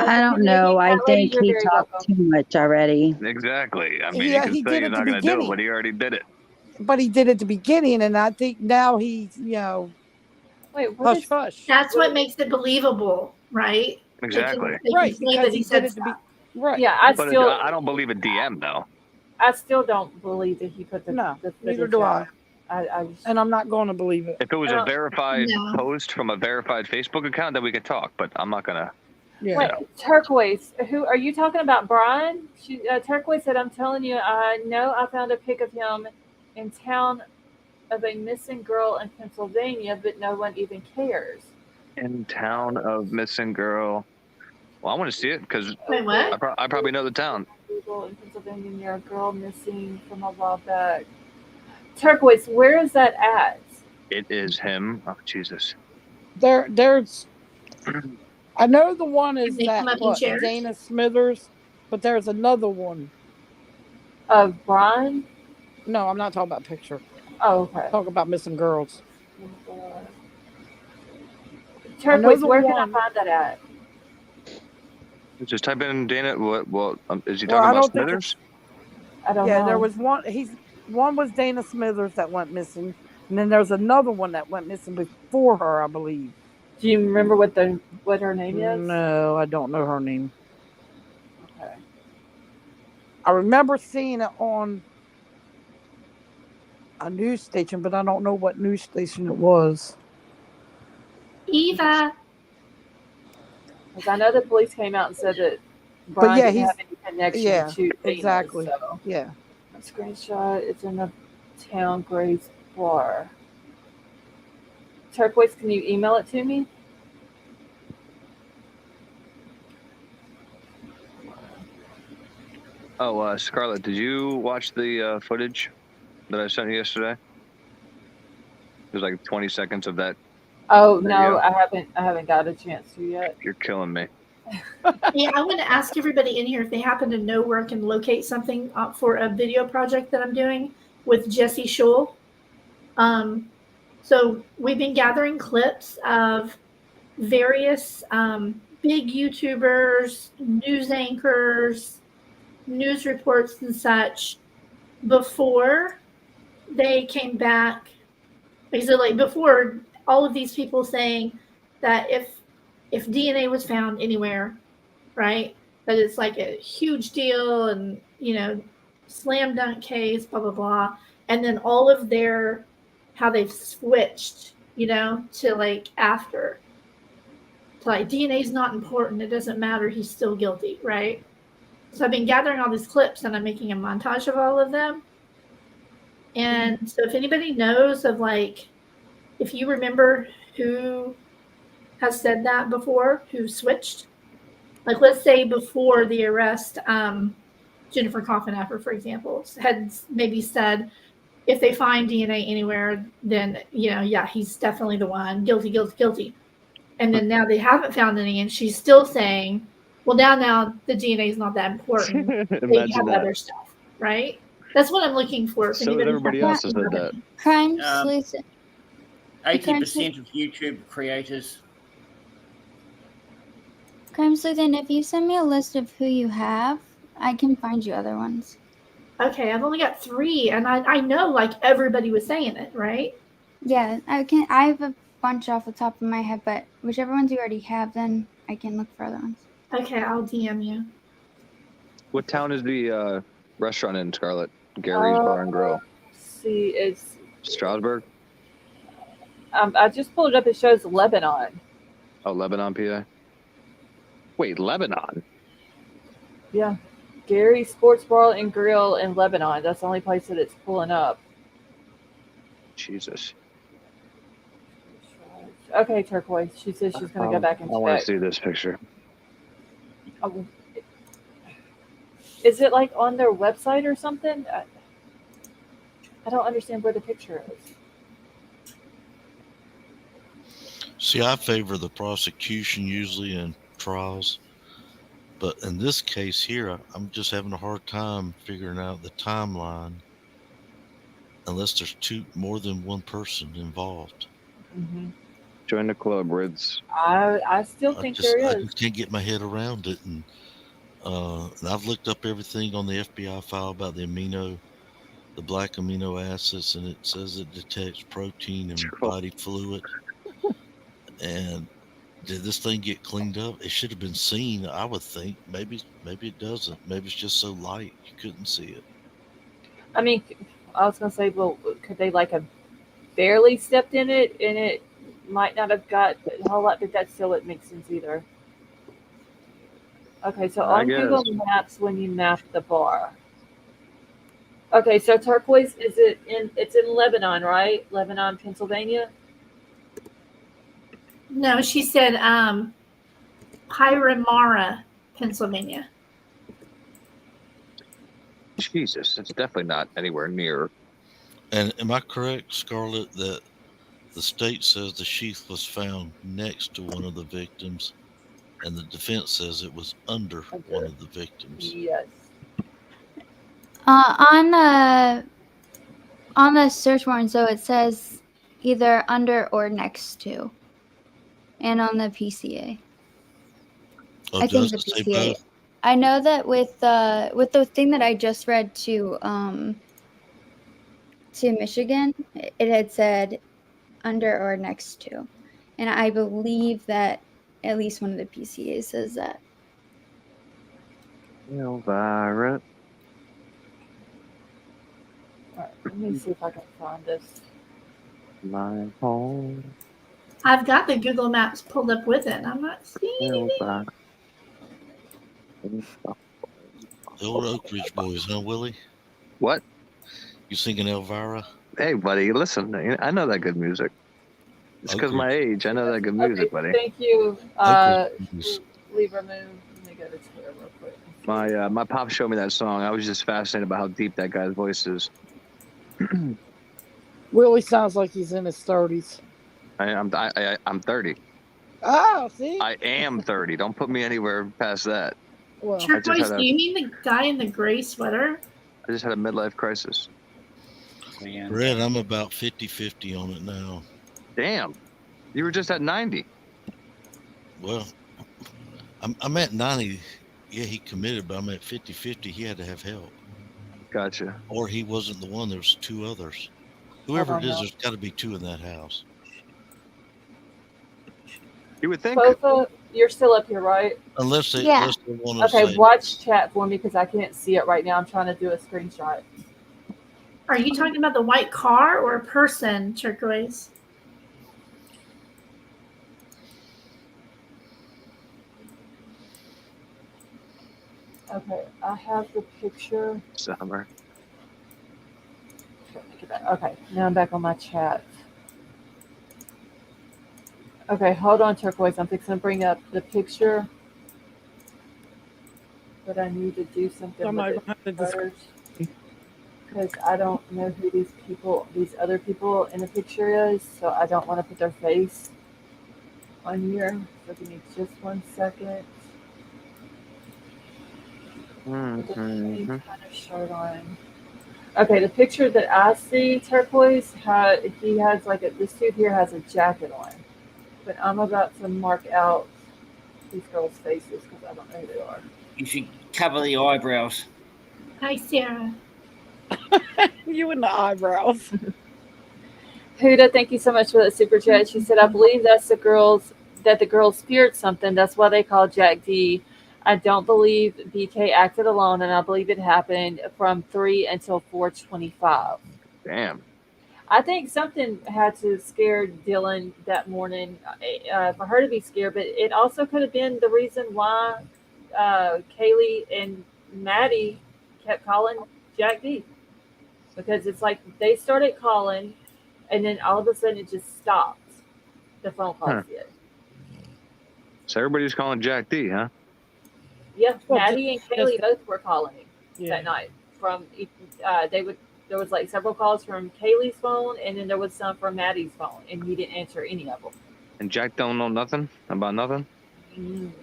D: I don't know. I
A: That lady,
D: think
A: you're
D: he
A: very
D: talked
A: welcome.
D: too much already.
G: exactly. I mean,
C: Yeah,
G: you
C: he
G: can say
C: did
G: he's
C: at
G: not
C: the
G: going to do it,
C: beginning.
G: but he already did it.
C: But he did at the beginning, and I think now he's,
A: Wait, what
C: hush
A: is
C: hush.
F: That's what makes it believable, right?
G: Exactly.
F: They can
C: Right,
F: say
C: because
F: that
C: he
F: said
C: did it to be
F: stuff.
C: right.
A: Yeah, I
G: But
A: still
G: I don't believe a DM though.
A: I still don't believe that he put the
C: No,
A: the
C: neither
A: footage
C: do
A: out. I just,
C: And I'm not going to believe it.
G: If it was a verified
F: No.
G: post from a verified Facebook account, then we could talk. But I'm not gonna.
C: Yeah.
A: wait, Turquoise. Who are you talking about? Bryan? Turquoise said, "I'm telling you, I know I found a pic of him in town of a missing girl in Pennsylvania, but no one even cares."
G: In town of missing girl. Well, I want to see it because
F: Wait, what?
G: I probably know the town.
A: Google in Pennsylvania near a girl missing from a while back. Turquoise, where is that at?
G: It is him. Oh Jesus.
C: There's I know the one is
F: They
C: that
F: come up in
C: what,
F: chairs?
C: Dana Smithers, but there's another one.
A: Of Bryan?
C: No, I'm not talking about picture.
A: Oh, okay.
C: I'm talking about missing girls.
A: Turquoise,
C: the
A: where can I
C: one-
A: find that at?
G: Just type in Dana. What? Is he
C: Well,
G: talking
C: I
G: about
C: don't think
G: Smithers?
A: I don't
C: Yeah,
A: know.
C: there was one. One was Dana Smithers that went missing, and then there's another one that went missing before her, I believe.
A: Do you remember what her name is?
C: No, I don't know her name.
A: Okay.
C: I remember seeing it on a news station, but I don't know what news station it was.
F: Eva.
A: Because I know the police came out and said that Bryan
C: yeah,
A: didn't
C: he's-
A: have any connection
C: yeah,
A: to Dana,
C: exactly.
A: So.
C: Yeah.
A: A screenshot. It's in the town Grace bar. Turquoise, can you email it to me?
G: Oh, Scarlett, did you watch the footage that I sent you yesterday? There's like 20 seconds of that.
A: Oh
G: There
A: no,
G: you go.
A: I haven't got a chance to yet.
G: You're killing me.
F: Yeah, I want to ask everybody in here if they happen to know where I can locate something for a video project that I'm doing with Jesse Scholl. So we've been gathering clips of various big YouTubers, news anchors, news reports, and such before they came back. Basically, before all of these people saying that if DNA was found anywhere, right, that it's like a huge deal and, slam dunk case, blah, blah, blah. And then all of their, how they've switched, to like after. To like DNA is not important. It doesn't matter. He's still guilty, right? So I've been gathering all these clips and I'm making a montage of all of them. And so if anybody knows of like, if you remember who has said that before, who switched, like let's say before the arrest, Jennifer Coffenapper, for example, had maybe said, if they find DNA anywhere, then, yeah, he's definitely the one, guilty, guilty, guilty. And then now they haven't found any, and she's still saying, well, now the DNA is not that important. They
G: Imagine
F: have
G: that.
F: other stuff, right? That's what I'm looking for. If
G: So is
F: anybody
G: everybody
F: has
G: else has said that.
E: Crime sleuth.
K: 80% of YouTube creators.
E: Crime sleuth, and if you send me a list of who you have, I can find you other ones.
F: Okay, I've only got 3, and I know like everybody was saying it, right?
E: Yeah, I can. I have bunch off the top of my head, but whichever ones you already have, then I can look for other ones.
F: Okay, I'll DM you.
G: What town is the restaurant in, Scarlett? Gary's Bar and Grill.
A: See, it's
G: Strasbourg?
A: I just pulled it up. It shows Lebanon.
G: Oh, Lebanon, PA. Wait, Lebanon?
A: Yeah, Gary Sports Bar and Grill in Lebanon. That's the only place that it's pulling up.
G: Jesus.
A: Okay, Turquoise. She says she's going to go back and
G: I want to
A: check.
G: see this picture.
A: Is it like on their website or something? I don't understand where the picture is.
H: See, I favor the prosecution usually in trials, but in this case here, I'm just having a hard time figuring out the timeline unless there's more than one person involved.
A: Mm-hmm.
G: Join the club, Rids.
A: I still think there
H: I
A: is.
H: just can't get my head around it, and I've looked up everything on the FBI file about the black amino acids, and it says it detects protein and body fluid. And did this thing get cleaned up? It should have been seen, I would think. Maybe it doesn't. Maybe it's just so light you couldn't see it.
A: I mean, I was going to say, well, could they like have barely stepped in it and it might not have got a whole lot, but that still wouldn't make sense either. Okay, so on Google Maps, when you map the bar. Okay, so Turquoise, it's in Lebanon, right? Lebanon, Pennsylvania?
F: No, she said Pyramara, Pennsylvania.
G: Jesus, it's definitely not anywhere near.
H: And am I correct, Scarlett, that the state says the sheath was found next to one of the victims, and the defense says it was under one of the victims?
A: Yes.
E: On the search warrant, so it says either under or next to, and on the PCA.
H: Oh,
E: I think the
H: does it say
E: PCA.
H: both?
E: I know that with the thing that I just read to Michigan, it had said under or next to, and I believe that at least one of the PCAs says that.
G: Elvira.
A: All right, let me see if I can find this.
G: My home.
F: I've got the Google Maps pulled up with it. I'm not seeing anything.
H: The old Oak Ridge Boys, huh, Willie?
G: What?
H: You singing Elvira?
G: Hey, buddy, listen. I know that good music. It's because my age. I know that good music, buddy.
A: Thank you. Leave remove. Let me go to Twitter real quick.
G: My pop showed me that song. I was just fascinated by how deep that guy's voice is.
C: Willie sounds like he's in his 30s.
G: I'm 30.
C: Oh, see?
G: I am 30. Don't put me anywhere past that.
C: Well,
F: Turquoise, do you mean the guy in the gray sweater?
G: I just had a midlife crisis.
H: Red, I'm about 50-50 on it now.
G: Damn. You were just at 90.
H: Well, I'm at 90. Yeah, he committed, but I'm at 50-50. He had to have help.
G: Gotcha.
H: Or he wasn't the one. There was two others. Whoever it is, there's got to be two in that house.
G: You would think.
A: Bofa, you're still up here, right?
H: Unless they want to
A: Okay,
H: say.
A: watch chat for me because I can't see it right now. I'm trying to do a screenshot.
F: Are you talking about the white car or a person, Turquoise?
A: Okay, I have the picture.
G: Summer.
A: Okay, now I'm back on my chat. Okay, hold on, Turquoise. I'm fixing to bring up the picture. But I need to do something with it first. Because I don't know who these other people in the picture is, so I don't want to put their face on here. So give me just 1 second. With the same kind of shirt on. Okay, the picture that I see, Turquoise, he has this dude here has a jacket on. But I'm about to mark out these girls' faces because I don't know who they are.
K: You should cover the eyebrows.
F: Hi, Sarah.
C: You and the eyebrows.
A: Huda, thank you so much for that super chat. She said, I believe that's the girls feared something. That's why they called Jack D. I don't believe BK acted alone, and I believe it happened from 3 until 4:25.
G: Damn.
A: I think something had to scare Dylan that morning for her to be scared, but it also could have been the reason why Kaylee and Maddie kept calling Jack D. Because it's like they started calling, and then all of a sudden it just stopped. The phone calls did.
G: So everybody's calling Jack D, huh?
A: Yeah,
C: Well,
A: Maddie and Kaylee both were calling him that night. From there was like several calls from Kaylee's phone, and then there was some from Maddie's phone, and he didn't answer any of them.
G: And Jack don't know nothing about nothing?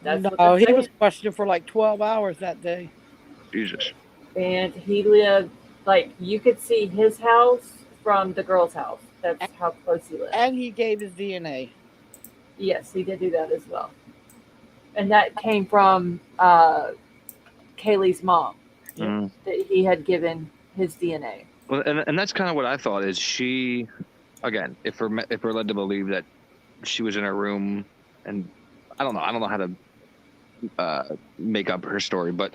A: That's what
C: No,
A: they're
C: he
A: saying.
C: was questioned for like 12 hours that day.
G: Jesus.
A: And he lived, like, you could see his house from the girl's house. That's how close he lived.
C: And he gave his DNA.
A: Yes, he did do that as well. And that came from Kaylee's mom.
G: Mm.
A: That he had given his DNA.
G: Well, and that's kind of what I thought. Is she, again, if we're led to believe that she was in her room, and I don't know how to make up her story, but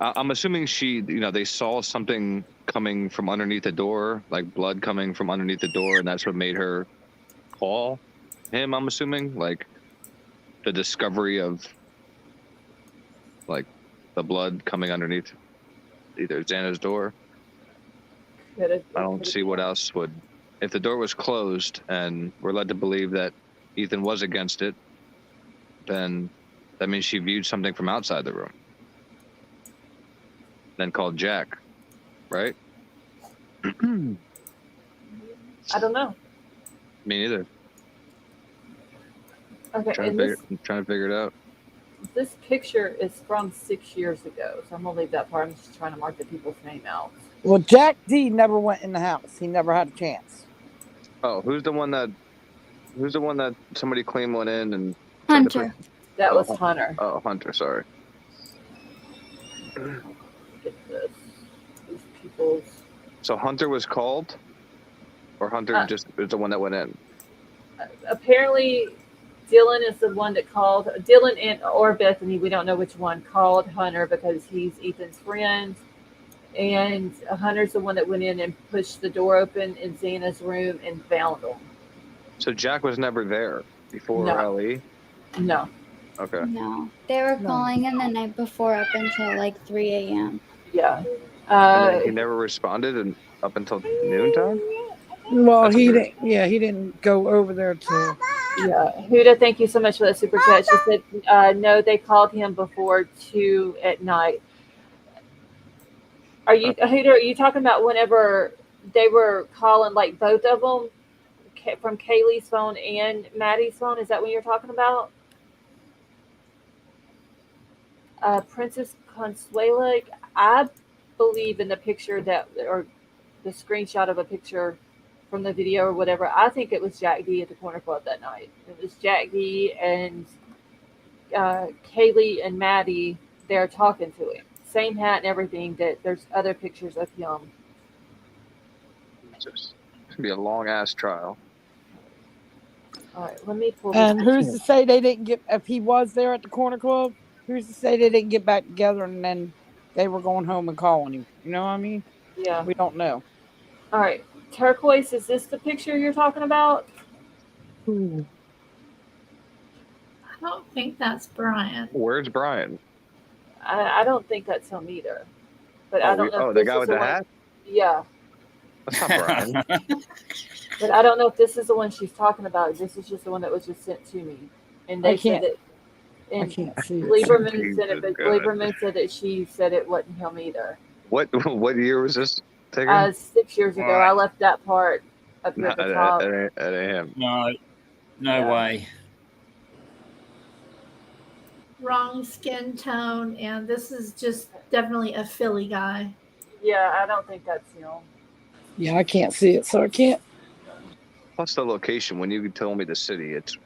G: I'm assuming they saw something coming from underneath the door, like blood coming from underneath the door, and that's what made her call him. I'm assuming, like, the discovery of, like, the blood coming underneath either Xana's door. I don't see what else would. If the door was closed and we're led to believe that Ethan was against it, then that means she viewed something from outside the room. Then called Jack, right?
A: I don't know.
G: Me neither.
A: Okay,
G: I'm trying to figure it out.
A: This picture is from 6 years ago, so I'm gonna leave that part. I'm just trying to mark the people's name out.
C: Well, Jack D never went in the house. He never had a chance.
G: Oh, who's the one that somebody claimed went in and
E: Hunter.
A: That was Hunter.
G: Oh, Hunter, sorry.
A: Get this. These people's.
G: So Hunter was called, or Hunter just is the one that went in?
A: Apparently, Dylan is the one that called. Dylan or Bethany, we don't know which one, called Hunter because he's Ethan's friend. And Hunter's the one that went in and pushed the door open in Xana's room and found him.
G: So Jack was never there before LE?
A: No.
G: Okay.
E: No. They were calling him the night before up until like 3 a.m.
A: Yeah.
G: He never responded up until noontime?
C: Well, he didn't. Yeah, he didn't go over there to.
A: Yeah. Huda, thank you so much for that super chat. She said, no, they called him before 2 at night. Huda, are you talking about whenever they were calling, like, both of them from Kaylee's phone and Maddie's phone? Is that what you're talking about? Princess Consuela, I believe in the picture or the screenshot of a picture from the video or whatever. I think it was Jack D at the Corner Club that night. It was Jack D and Kaylee and Maddie there talking to him. Same hat and everything. That there's other pictures of him.
G: It's gonna be a long ass trial.
A: All right, let me pull.
C: And who's to say they didn't get? If he was there at the Corner Club, who's to say they didn't get back together and then they were going home and calling him? You know what I mean?
A: Yeah.
C: We don't know.
A: All right, Turquoise. Is this the picture you're talking about?
C: Ooh.
F: I don't think that's Bryan.
G: Where's Bryan?
A: I don't think that's him either. But I don't know.
G: Oh, the guy with the hat?
A: Yeah.
G: That's not Bryan.
A: But I don't know if this is the one she's talking about. This is just the one that was just sent to me. And they said that. And
C: I can't see it.
A: Lieberman said it, but Lieberman said that she said it wasn't him either.
G: What year was this taken?
A: 6 years ago. I left that part up here at the top.
G: That ain't him.
K: No way.
F: Wrong skin tone, and this is just definitely a Philly guy.
A: Yeah, I don't think that's him.
C: Yeah, I can't see it, so I can't.
G: Plus the location. When you told me the city, it's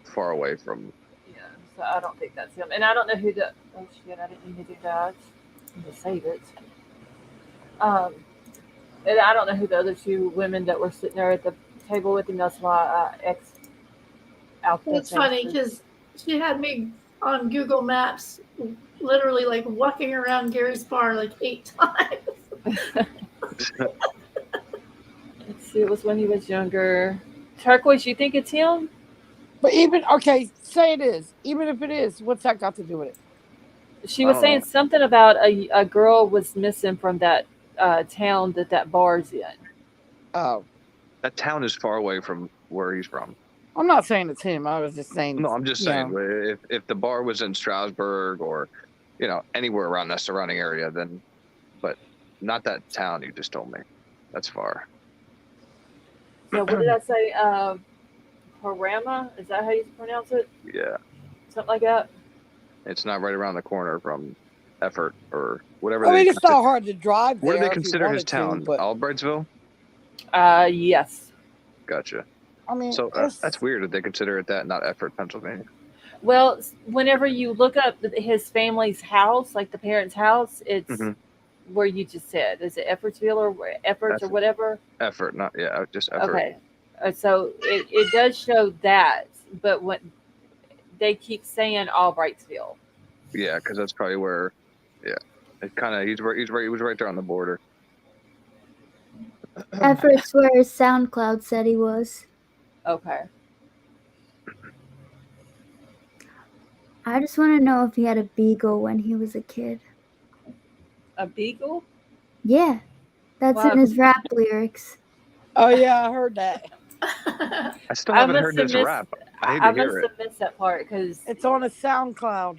G: far away from.
A: Yeah, so I don't think that's him. And I don't know who the. Oh shit! I didn't mean to do that. I'm gonna save it. And I don't know who the other two women that were sitting there at the table with him. That's why I X out the
F: It's funny
A: faces.
F: because she had me on Google Maps, literally like walking around Gary's bar like 8 times.
A: Let's see. It was when he was younger. Turquoise, you think it's him?
C: But even okay, say it is. Even if it is, what's that got to do with it?
A: She
G: I
A: was
G: don't
A: saying
G: know.
A: something about a girl was missing from that town that bar's in.
C: Oh,
G: That town is far away from where he's from.
C: I'm not saying it's him. I was just saying.
G: No, I'm just saying if the bar was in Strasbourg or anywhere around that surrounding area, then, but not that town you just told me. That's far.
A: So what did I say? Parama? Is that how you pronounce it?
G: Yeah,
A: Something like that.
G: it's not right around the corner from Effort or whatever.
C: I mean, it's not hard to drive
G: What do
C: there
G: they
C: if you
G: consider his
C: wanted to,
G: town?
C: but
G: Albrightsville.
A: Yes.
G: Gotcha.
C: I mean,
G: So that's weird that they consider it that, not Effort, Pennsylvania.
A: Well, whenever you look up his family's house, like the parents' house, it's
G: Mhm.
A: where you just said. Is it Effortsville or Efforts or
G: Effort.
A: whatever?
G: Effort, not just Effort.
A: Okay. So it does show that, but when they keep saying Albrightsville.
G: Yeah, because that's probably where. Yeah, it kind of he was right there on the border.
E: Efforts where SoundCloud said he was.
A: Okay.
E: I just want to know if he had a beagle when he was a kid.
A: A beagle?
E: Yeah, that's
A: Wow.
E: in his rap lyrics.
C: oh yeah, I heard that.
G: I still
A: I
G: haven't
A: must
G: heard
A: have
G: this
A: missed.
G: rap. I hate
A: I
G: to hear
A: must
G: it.
A: have missed that part because
C: It's on a SoundCloud.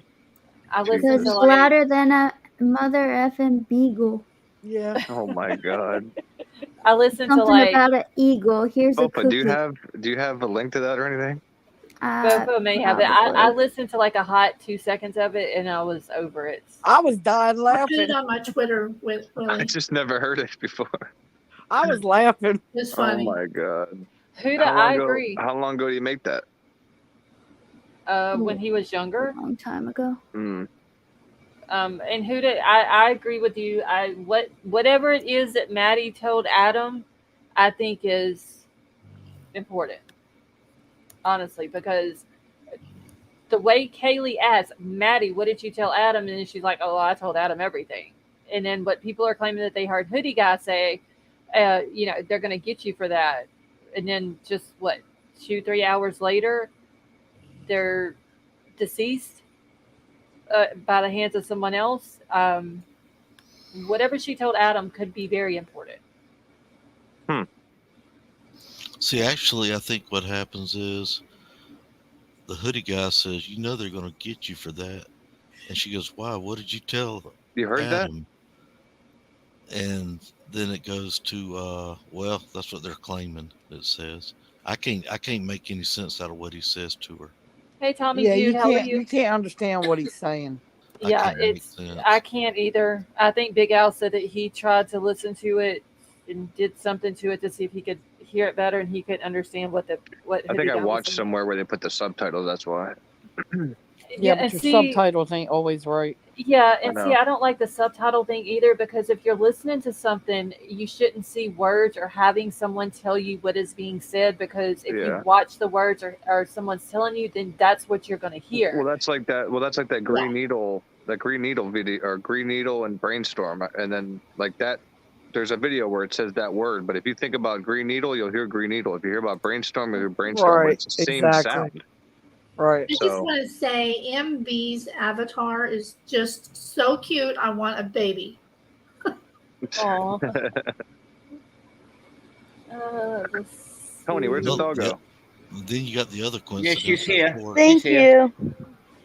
A: I listened
E: Because
A: to
E: it's
A: like
E: louder than a mother effing beagle.
C: Yeah.
G: Oh my god.
A: I listened to
E: Something
A: like
E: about an eagle. Here's a
G: Bofa, do you
E: cookie.
G: have a link to that or anything?
A: both of them may have it. I
E: Probably.
A: listened to like a hot 2 seconds of it and I was over it.
C: I was dying
F: I put it
C: laughing.
F: on my Twitter with
G: I
F: Willie.
G: just never heard it before.
C: I was laughing.
F: It's
G: Oh
F: funny.
G: my god.
A: Huda, I agree.
G: How long ago do you make that?
A: When he was
E: A
A: younger.
E: long time ago.
G: Mm.
A: And Huda, I agree with you. Whatever it is that Maddie told Adam, I think is important. Honestly, because the way Kaylee asked Maddie, "What did you tell Adam?" and then she's like, "Oh, I told Adam everything." And then what people are claiming that they heard Hoodie guy say, they're going to get you for that. And then just 2-3 hours later, they're deceased by the hands of someone else. Whatever she told Adam could be very important.
H: See, actually, I think what happens is the hoodie guy says, they're going to get you for that. And she goes, why? What did you tell
G: You heard
H: Adam? And then it goes to, well, that's what they're claiming, it says. I can't make any sense out of what he says to her.
A: Hey, Tommy
C: Yeah,
A: Dude,
C: you
A: how are
C: can't
A: you?
C: you can't understand what he's saying.
A: Yeah,
H: can't make sense.
A: I can't either. I think Big Al said that he tried to listen to it and did something to it to see if he could hear it better, and he couldn't understand what
G: I
A: Hoodie
G: think I
A: guy was
G: watched
A: saying.
G: somewhere where they put the subtitles, that's why.
C: Yeah, but
A: and
C: your
A: see,
C: subtitles ain't always right.
A: yeah,
G: I
A: and
G: know.
A: see, I don't like the subtitle thing either because if you're listening to something, you shouldn't see words or having someone tell you what is being said because if you
G: Yeah.
A: watch the words or someone's telling you, then that's what you're going to hear.
G: Well, that's like that Green Needle, video, or Green Needle and Brainstorm, and then like that. There's a video where it says that word, but if you think about Green Needle, you'll hear Green Needle. If you hear about Brainstorm, you'll hear Brainstorm. But
C: Right,
G: it's the same
C: exactly.
G: sound.
C: Right.
F: I just
G: So
F: want to say MV's avatar is just so cute. I want a baby.
A: Aw.
G: Tony, where's the dog go?
H: Then you got the other
K: Yeah,
H: coincidence.
K: she's here.
J: Thank you.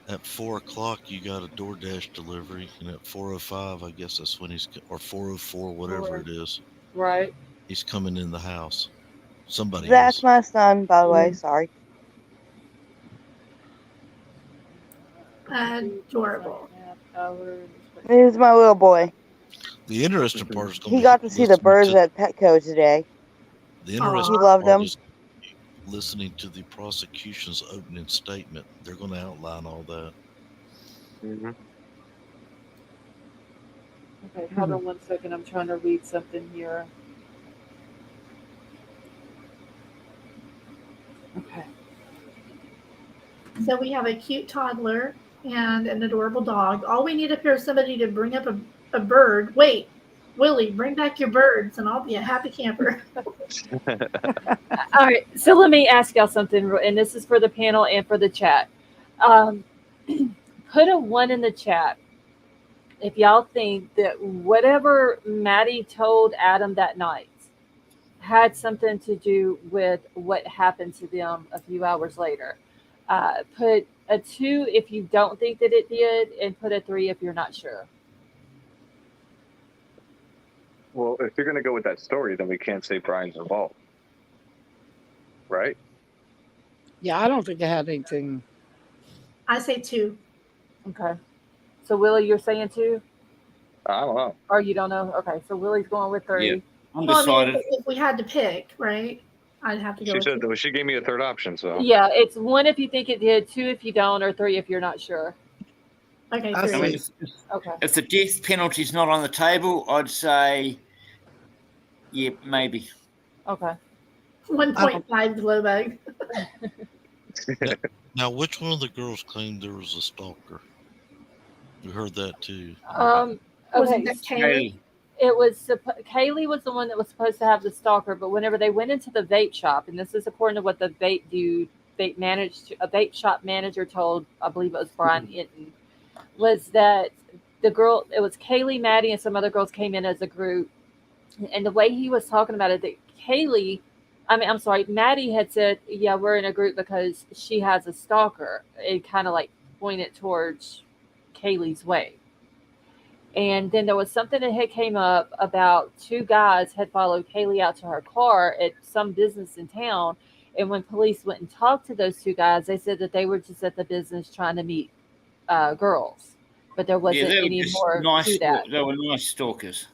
H: At 4:00, you got a DoorDash delivery, and at 4:05, I guess that's when or 4:04, whatever it is.
A: Right.
H: He's coming in the house. Somebody
J: That's
H: is.
J: my son, by the way. Sorry.
F: Adorable.
J: He's my little boy.
H: The interesting part is going to
J: He
H: be
J: got to see the birds at Petco today.
H: The interesting
J: He loved
H: part
J: them.
H: is listening to the prosecution's opening statement. They're going to outline all that.
G: Mm-hmm.
A: Okay, hold on 1 second. I'm trying to read something here.
F: So we have a cute toddler and an adorable dog. All we need up here is somebody to bring up a bird. Wait, Willie, bring back your birds and I'll be a happy camper.
A: All right, so let me ask y'all something, and this is for the panel and for the chat. Um, put a one in the chat if y'all think that whatever Maddie told Adam that night had something to do with what happened to them a few hours later. Put a 2 if you don't think that it did, and put a 3 if you're not sure.
G: Well, if you're going to go with that story, then we can't say Bryan's involved. Right?
C: Yeah, I don't think it had anything.
F: I say 2.
A: Okay. So Willie, you're saying 2?
G: I don't know.
A: Or you don't know? Okay, so Willie's going with 3.
K: Yeah. I'm
F: Well, I
K: decided.
F: mean, if we had to pick, right? I'd have to go
G: She
F: with
G: said
F: 2.
G: she gave me a third option, so
A: Yeah, it's 1 if you think it did, 2 if you don't, or 3 if you're not sure.
F: Okay,
C: I
F: 3.
K: I mean,
C: see.
A: Okay.
K: if the death penalty's not on the table, I'd say, yeah, maybe.
A: Okay.
F: 1.5 glow bag.
H: Now, which one of the girls claimed there was a stalker? You heard that too.
F: Wasn't
A: Okay.
F: that Kaylee?
A: It was Kaylee was the one that was supposed to have the stalker, but whenever they went into the vape shop, and this is according to what the vape shop manager told, I believe it was Bryan Hinton, was that the girl, it was Kaylee, Maddie, and some other girls came in as a group, and the way he was talking about it, that Maddie had said, yeah, we're in a group because she has a stalker. It kind of like pointed towards Kaylee's way. And then there was something that had came up about 2 guys had followed Kaylee out to her car at some business in town. And when police went and talked to those 2 guys, they said that they were just at the business trying to meet girls, but there wasn't any more to that.
K: They were nice stalkers.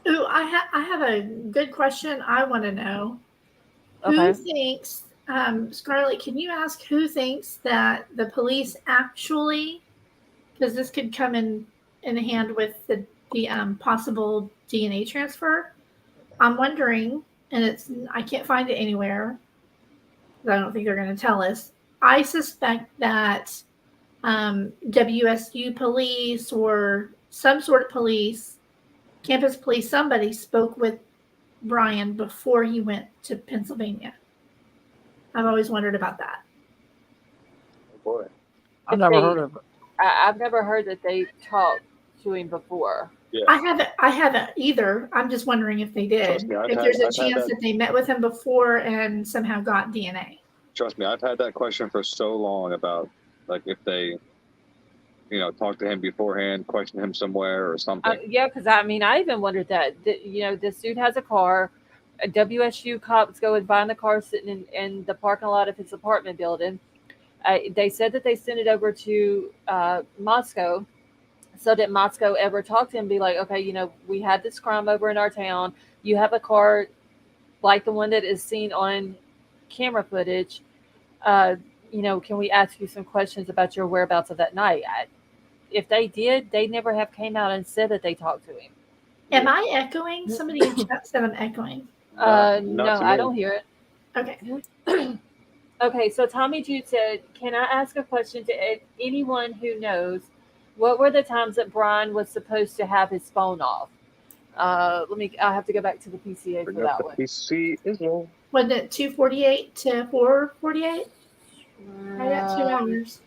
F: Ooh, I have a good question. I want to know
A: Okay.
F: who thinks, Scarlett, can you ask who thinks that the police actually, because this could come in hand with the possible DNA transfer. I'm wondering, and I can't find it anywhere, because I don't think they're going to tell us. I suspect that WSU police or some sort of police, campus police, somebody spoke with Bryan before he went to Pennsylvania. I've always wondered about that.
G: Oh boy.
C: I've never heard of it.
A: I've never heard that they talked to him before.
G: Yeah.
F: I haven't either. I'm just wondering if they did.
G: Trust me,
F: if there's a chance that they met with him before and somehow got DNA.
G: Trust me, I've had that question for so long about like if they, talk to him beforehand, question him somewhere or something.
A: Yeah, because I even wondered that. This dude has a car. A WSU cops go and find the car sitting in the parking lot of his apartment building. They said that they sent it over to Moscow, so that Moscow ever talked to him, be like, okay, we had this crime over in our town. You have a car like the one that is seen on camera footage. Can we ask you some questions about your whereabouts of that night? If they did, they never have came out and said that they talked to him.
F: Am I echoing? Somebody in chat said I'm echoing.
A: No, I don't hear it.
F: Okay.
A: Okay, so Tommy Jude said, can I ask a question to anyone who knows what were the times that Bryan was supposed to have his phone off? I'll have to go back to the PCA for that one.
G: PC Israel.
F: Was it 2:48 to 4:48? I got 2 hours.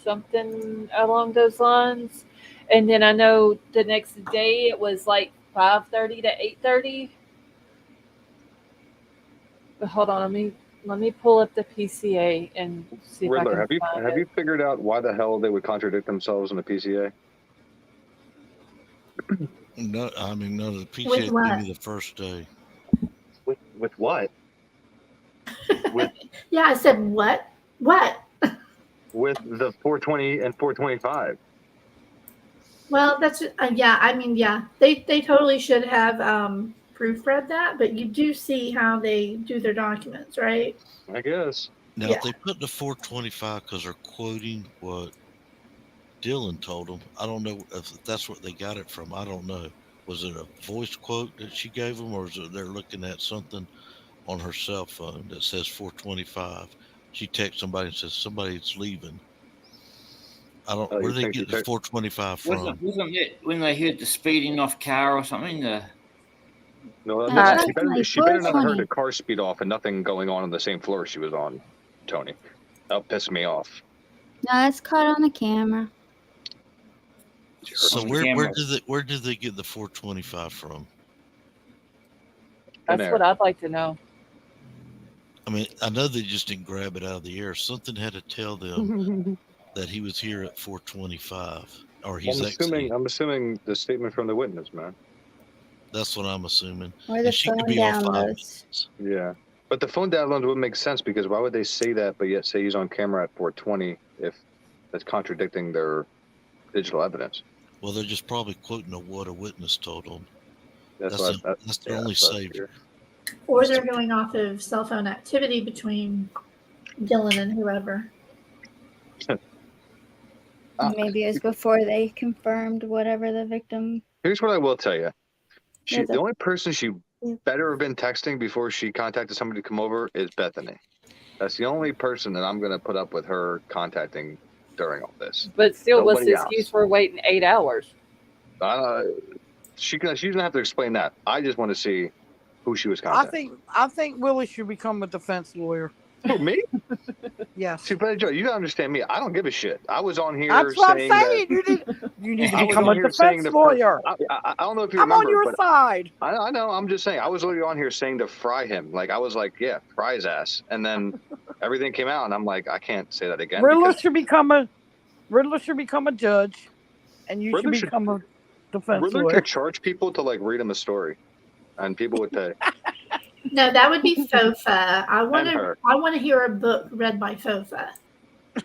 A: Something along those lines. And then I know the next day it was like 5:30 to 8:30. But hold on, let me pull up the PCA and see
G: Riddler,
A: if I can find
G: have
A: it.
G: you figured out why the hell they would contradict themselves in the PCA?
H: No, the PCA
F: With
H: gave
F: what?
H: me the first day.
G: With what?
F: Yeah, I said what? What?
G: With the 420 and 425.
F: Well, that's yeah. They totally should have proofread that, but you do see how they do their documents, right?
G: I guess.
H: Now,
F: Yeah.
H: if they put the 425 because they're quoting what Dylan told them, I don't know if that's what they got it from. I don't know. Was it a voice quote that she gave them, or is it they're looking at something on her cell phone that says 425? she texts somebody and says somebody's leaving. I don't.
G: Oh,
H: Where
G: you
H: do they
G: think
H: get
G: she
H: the
G: text?
H: 425 from?
K: Wasn't it when they heard the speeding off car or something?
G: No,
E: No,
G: listen,
E: it's approximately
G: she better not have heard
E: 4:20.
G: the car speed off and nothing going on the same floor she was on, Tony. That'll piss me off.
E: No, it's caught on the camera.
H: So
K: On the
H: where
K: camera.
H: did they get the 425 from?
A: That's what I'd like to know.
H: I mean, I know they just didn't grab it out of the air. Something had to tell them that he was here at 425, or he's exiting.
G: I'm assuming the statement from the witness, man.
H: That's what I'm assuming.
E: Or
H: And
E: the
H: she
E: phone
H: could be off 5
E: downloads.
H: minutes.
G: Yeah, but the phone downloads would make sense because why would they say that, but yet say he's on camera at 420 if that's contradicting their digital evidence?
H: Well, they're just probably quoting what a witness told them.
G: That's
H: their only savior.
F: Or they're going off of cell phone activity between Dylan and whoever.
E: Maybe it was before they confirmed whatever the victim.
G: Here's what I will tell you.
E: Yeah,
G: The only person she better have been texting before she contacted somebody to come over is Bethany. That's the only person that I'm going to put up with her contacting during all this.
A: But still, what's
G: Nobody
A: the excuse for waiting 8 hours?
G: She's going to have to explain that. I just want to see who she was contacting.
C: I think Willie should become a defense lawyer.
G: Who, me?
C: Yes.
G: See, but Joe, you gotta understand me. I don't give a shit. I was on here
C: That's what I'm
G: saying
C: saying.
G: that
C: You need to
G: I was
C: become
G: on
C: a
G: here saying
C: defense lawyer.
G: I don't know if you
C: I'm
G: remember.
C: on your
G: but
C: side.
G: I know. I'm just saying. I was literally on here saying to fry him. Like I was like, yeah, fry his ass. And then everything came out, and I'm like, I can't say that again.
C: Riddler should become a judge, and you should become a defense
G: Riddler
C: lawyer.
G: could charge people to like read him a story, and people would pay.
F: No, that would be Fofa. I want
G: her.
F: to hear a book read by Fofa.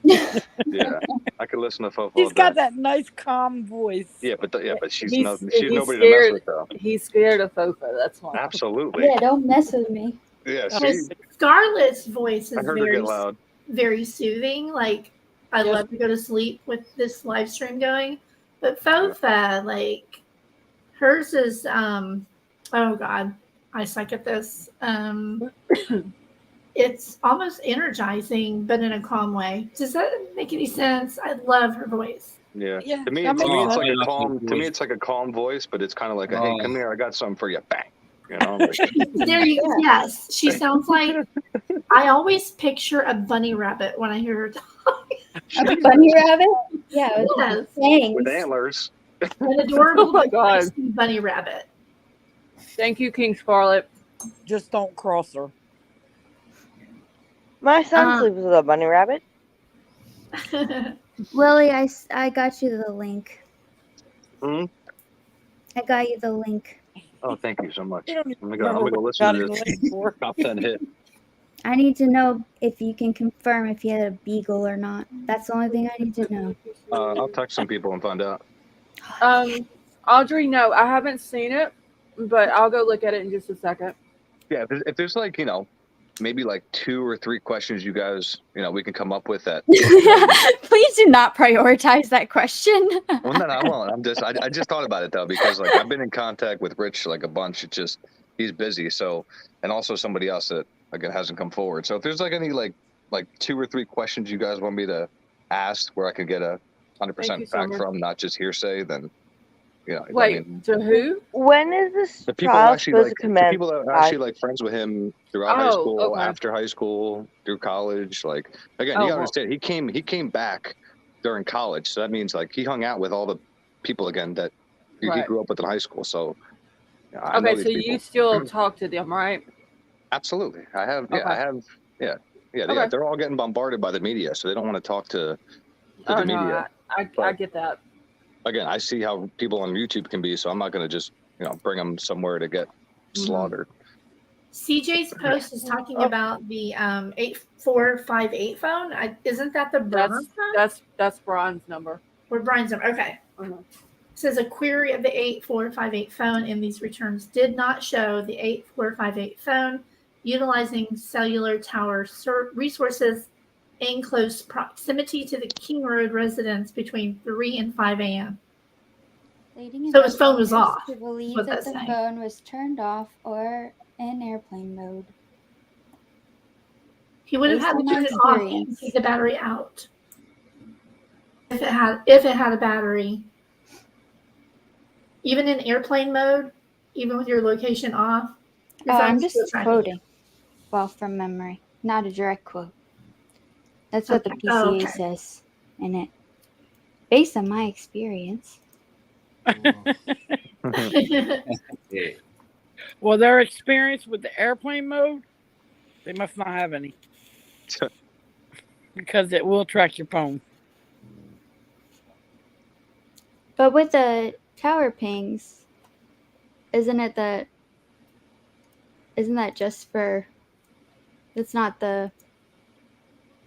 G: Yeah, I could listen to Fofo.
C: He's got that nice, calm voice.
G: Yeah, but she's
A: He's
G: nobody
A: scared.
G: to mess with, though.
A: He's scared of Fofa. That's why.
G: Absolutely.
E: Yeah, don't mess with me.
G: Yeah, see,
F: Scarlett's voice is
G: I heard her get loud.
F: very soothing. Like I love to go to sleep with this live stream going. But Fofa, like hers is oh God, I suck at this. It's almost energizing, but in a calm way. Does that make any sense? I love her voice.
G: Yeah.
C: Yeah,
G: To me,
C: that
G: it's
C: makes
G: like
C: sense.
G: a calm. To me, it's like a calm voice, but it's kind of like a hey, come here, I got something for you. Bang. You know. Like,
F: There you go. Yes, she sounds like. I always picture a bunny rabbit when I hear her talk.
E: A bunny rabbit? Yeah,
F: Yes.
G: with antlers.
F: An adorable
A: Oh my God.
F: bunny rabbit.
A: Thank you, King Scarlet.
C: Just don't cross her.
L: My son sleeps with a bunny rabbit.
E: Willie, I got you the link.
G: Hmm?
E: I got you the link.
G: Oh, thank you so much.
C: You don't
G: I'm
C: even
G: gonna
C: remember
G: go
C: what
G: listen
C: you
G: to
C: got
G: this
C: the link for.
G: top 10 hit.
E: I need to know if you can confirm if you had a beagle or not. That's the only thing I need to know.
G: I'll text some people and find out.
A: Audrey, no, I haven't seen it, but I'll go look at it in just a second.
G: Yeah, if there's like maybe like 2 or 3 questions you guys we can come up with that.
E: Please do not prioritize that question.
G: Well, no, I won't. I just thought about it though because like I've been in contact with Rich like a bunch. It's just he's busy. So and also somebody else that again hasn't come forward. So if there's like any like 2 or 3 questions you guys want me to ask where I could get a 100% fact from, not just hearsay, then
A: Wait, to who?
L: When is this
G: the people
L: trial
G: actually
L: supposed
G: like
L: to commence?
G: the people that are actually like friends with him throughout high school,
A: okay.
G: after high school, through college. Like again, you gotta understand he came back during college, so that means like he hung out with all the people again that he grew up with in high school. So I know
A: okay,
G: these
A: so
G: people.
A: you still talk to them, right?
G: Absolutely, I have.
A: Okay.
G: Yeah, I have. Yeah.
A: Okay.
G: They're all getting bombarded by the media, so they don't want to talk to the
A: No,
G: media.
A: I get that.
G: Again, I see how people on YouTube can be, so I'm not going to just bring them somewhere to get slaughtered.
F: CJ's post is talking about the 8458 phone. Isn't that the burner phone?
A: That's Brian's number.
F: Or Brian's number. Okay. It says a query of the 8458 phone in these returns did not show the 8458 phone utilizing cellular tower resources in close proximity to the King Road residence between 3 and 5 a.m. So his phone was off.
E: To believe
F: What
E: that
F: that's
E: the
F: saying.
E: phone was turned off or in airplane mode.
F: He would have
E: Based
F: had to
E: on my
F: turn it off and
E: experience.
F: take the battery out. If it had a battery. Even in airplane mode, even with your location off, your
E: I'm
F: phone's still
E: just
F: tracking you.
E: quoting. Well, from memory, not a direct quote. That's what the
F: Okay.
E: PCA
F: Oh, okay.
E: says in it. Based on my experience.
K: Yeah.
C: Well, their experience with the airplane mode, they must not have any. Because it will track your phone.
E: But with the tower pings, isn't that just for, it's not the,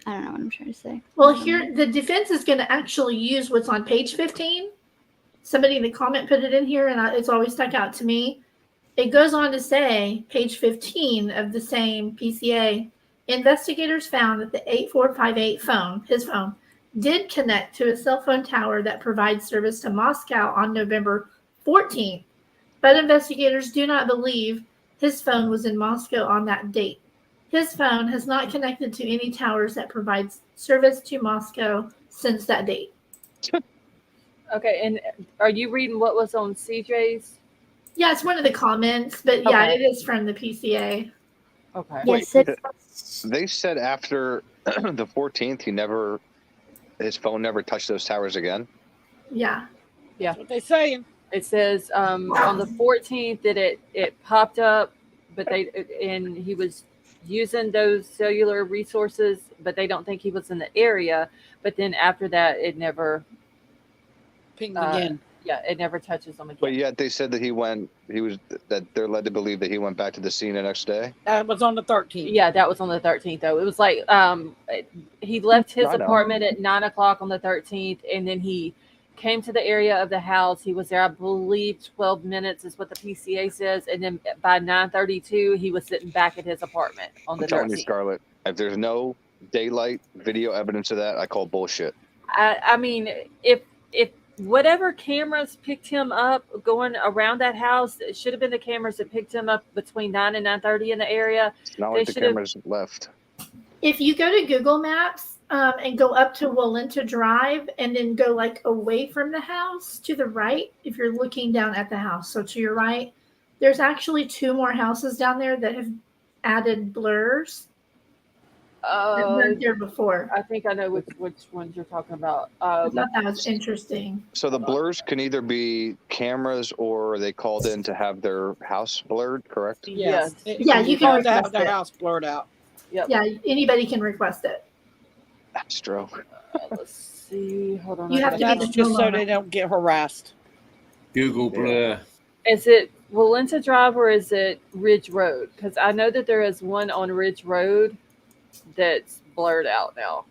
E: I don't know what I'm trying to say.
F: Well, here, the defense is going to actually use what's on page 15. Somebody in the comment put it in here, and it's always stuck out to me. It goes on to say, page 15 of the same PCA, investigators found that the 8458 phone, his phone, did connect to a cell phone tower that provides service to Moscow on November 14th, but investigators do not believe his phone was in Moscow on that date. His phone has not connected to any towers that provides service to Moscow since that date.
A: Okay, and are you reading what was on CJ's?
F: Yeah, it's one of the comments, but yeah,
A: Okay.
F: it is from the PCA.
A: Okay.
E: Yes,
G: Wait, they said after the 14th, his phone never touched those towers again.
F: Yeah.
A: Yeah.
C: That's what they're saying.
A: It says on the 14th that it popped up, but and he was using those cellular resources, but they don't think he was in the area. But then after that, it never
C: pinged again.
A: Yeah, it never touches them again.
G: But yet they said that that they're led to believe that he went back to the scene the next day.
C: That was on the 13th.
A: Yeah, that was on the 13th though. It was like he left his
G: I know.
A: apartment at 9:00 on the 13th, and then he came to the area of the house. He was there, I believe, 12 minutes is what the PCA says, and then by 9:32 he was sitting back at his apartment on the
G: I'm telling you,
A: 13th.
G: Scarlett, if there's no daylight video evidence of that, I call bullshit.
A: I mean, if whatever cameras picked him up going around that house, it should have been the cameras that picked him up between 9 and 9:30 in the area.
G: It's not like the cameras left.
F: If you go to Google Maps and go up to Walenta Drive and then go like away from the house to the right, if you're looking down at the house, so to your right, there's actually 2 more houses down there that have added blurs. That weren't there before.
A: I think I know which ones you're talking about.
F: I thought that was interesting.
G: So the blurs can either be cameras or they called in to have their house blurred, correct?
C: Yes.
F: Yeah, you can
C: have to have
F: request
C: their
F: it.
C: house blurred out.
A: Yep.
F: Yeah, anybody can request it.
G: Astro.
A: Let's see. Hold on.
F: You have to be
C: That's
F: the
C: just so
F: homeowner.
C: they don't get harassed.
K: Google Blur.
A: Is it Walenta Drive or is it Ridge Road? Because I know that there is one on Ridge Road that's blurred out now.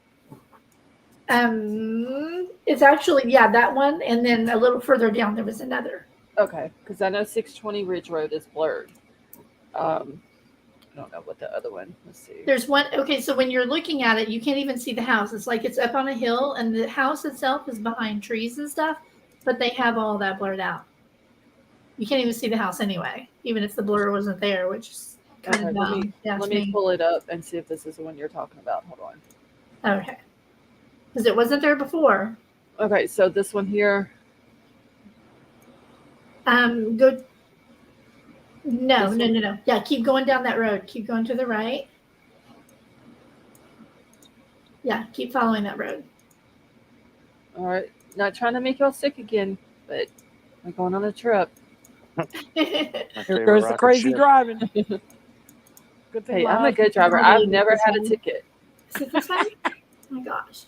F: It's actually, that one, and then a little further down there was another.
A: Okay, because I know 620 Ridge Road is blurred. I don't know what the other one. Let's see.
F: There's one. Okay, so when you're looking at it, you can't even see the house. It's like it's up on a hill, and the house itself is behind trees and stuff, but they have all that blurred out. You can't even see the house anyway, even if the blur wasn't there, which is kind of dumb.
A: Let me pull it up and see if this is the one you're talking about. Hold on.
F: Okay. Because it wasn't there before.
A: Okay, so this one here.
F: Go. No. Yeah, keep going down that road. Keep going to the right. Yeah, keep following that road.
A: All right. Not trying to make y'all sick again, but we're going on a trip.
C: Here goes the crazy driving. Good thing
A: Hey, I'm a good driver. I've never had a ticket.
F: Is it this way? Oh my gosh.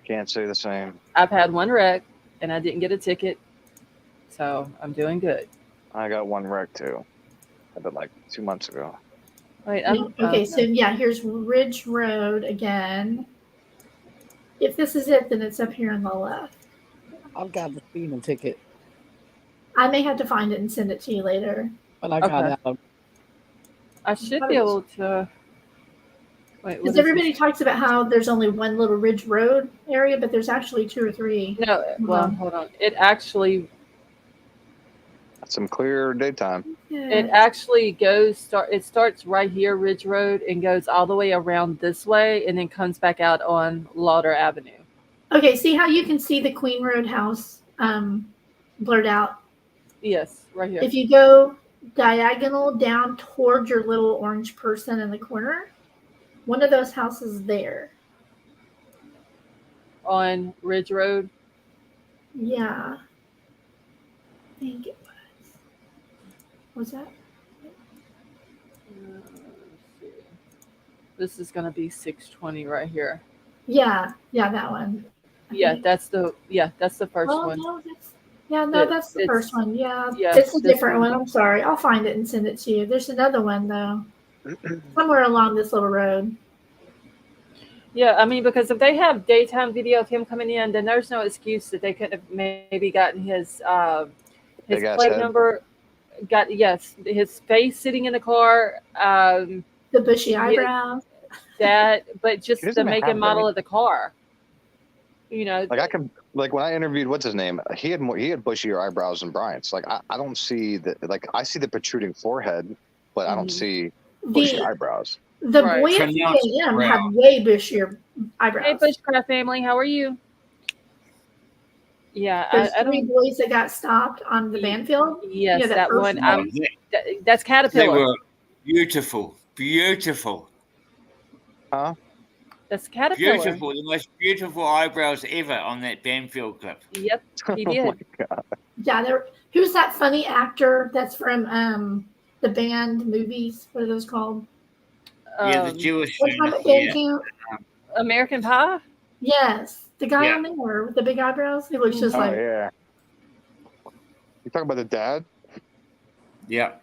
G: Can't say the same.
A: I've had one wreck and I didn't get a ticket. So I'm doing good.
G: I got one wreck too. But like 2 months ago.
A: Wait,
F: Okay, so yeah, here's Ridge Road again. If this is it, then it's up here on the left.
C: I've got the speeding ticket,
F: I may have to find it and send it to you later.
C: but I got
A: Okay.
C: out.
A: I should be able to. Wait, what
F: Because
A: is
F: everybody talks about how there's only one little Ridge Road area, but there's actually 2 or 3.
A: this? No, well, hold on. It actually.
G: That's some clear daytime.
A: It actually it starts right here, Ridge Road, and goes all the way around this way, and then comes back out on Lauder Avenue.
F: Okay, see how you can see the Queen Road house blurred out?
A: Yes, right here.
F: If you go diagonal down towards your little orange person in the corner, one of those houses there.
A: On Ridge Road?
F: Yeah. I think it was. What's that?
A: Let's see. This is going to be 620 right here.
F: Yeah, that one.
A: Yeah, that's the first one.
F: No, that's the first one. Yeah,
A: yeah,
F: it's a different one. I'm sorry. I'll find it and send it to you. There's another one though, somewhere along this little road.
A: Yeah, I mean, because if they have daytime video of him coming in, then there's no excuse that they couldn't have maybe gotten his plate number. His face sitting in the car.
F: The bushy eyebrows.
A: But just the make and model of the car. You know,
G: like when I interviewed what's his name, he had bushier eyebrows than Bryan's. Like I don't see I see the protruding forehead, but I don't see bushy eyebrows.
F: The boy at 3 a.m. had way bushier eyebrows.
A: Hey, Bushcraft family, how are you? Yeah,
F: There's three boys that got stopped on the Banfield.
A: Yes, that one. That's Caterpillar.
K: They were beautiful.
G: Huh?
A: That's Caterpillar.
K: Beautiful, the most beautiful eyebrows ever on that Banfield clip.
A: Yep, he did.
G: Oh my God.
F: Yeah, who's that funny actor that's from the band movies? What are those called?
K: The Jewish.
A: American Pie?
F: Yes. The guy on there with the big eyebrows. He looks just like.
G: Yeah. You talking about the dad?
K: Yeah.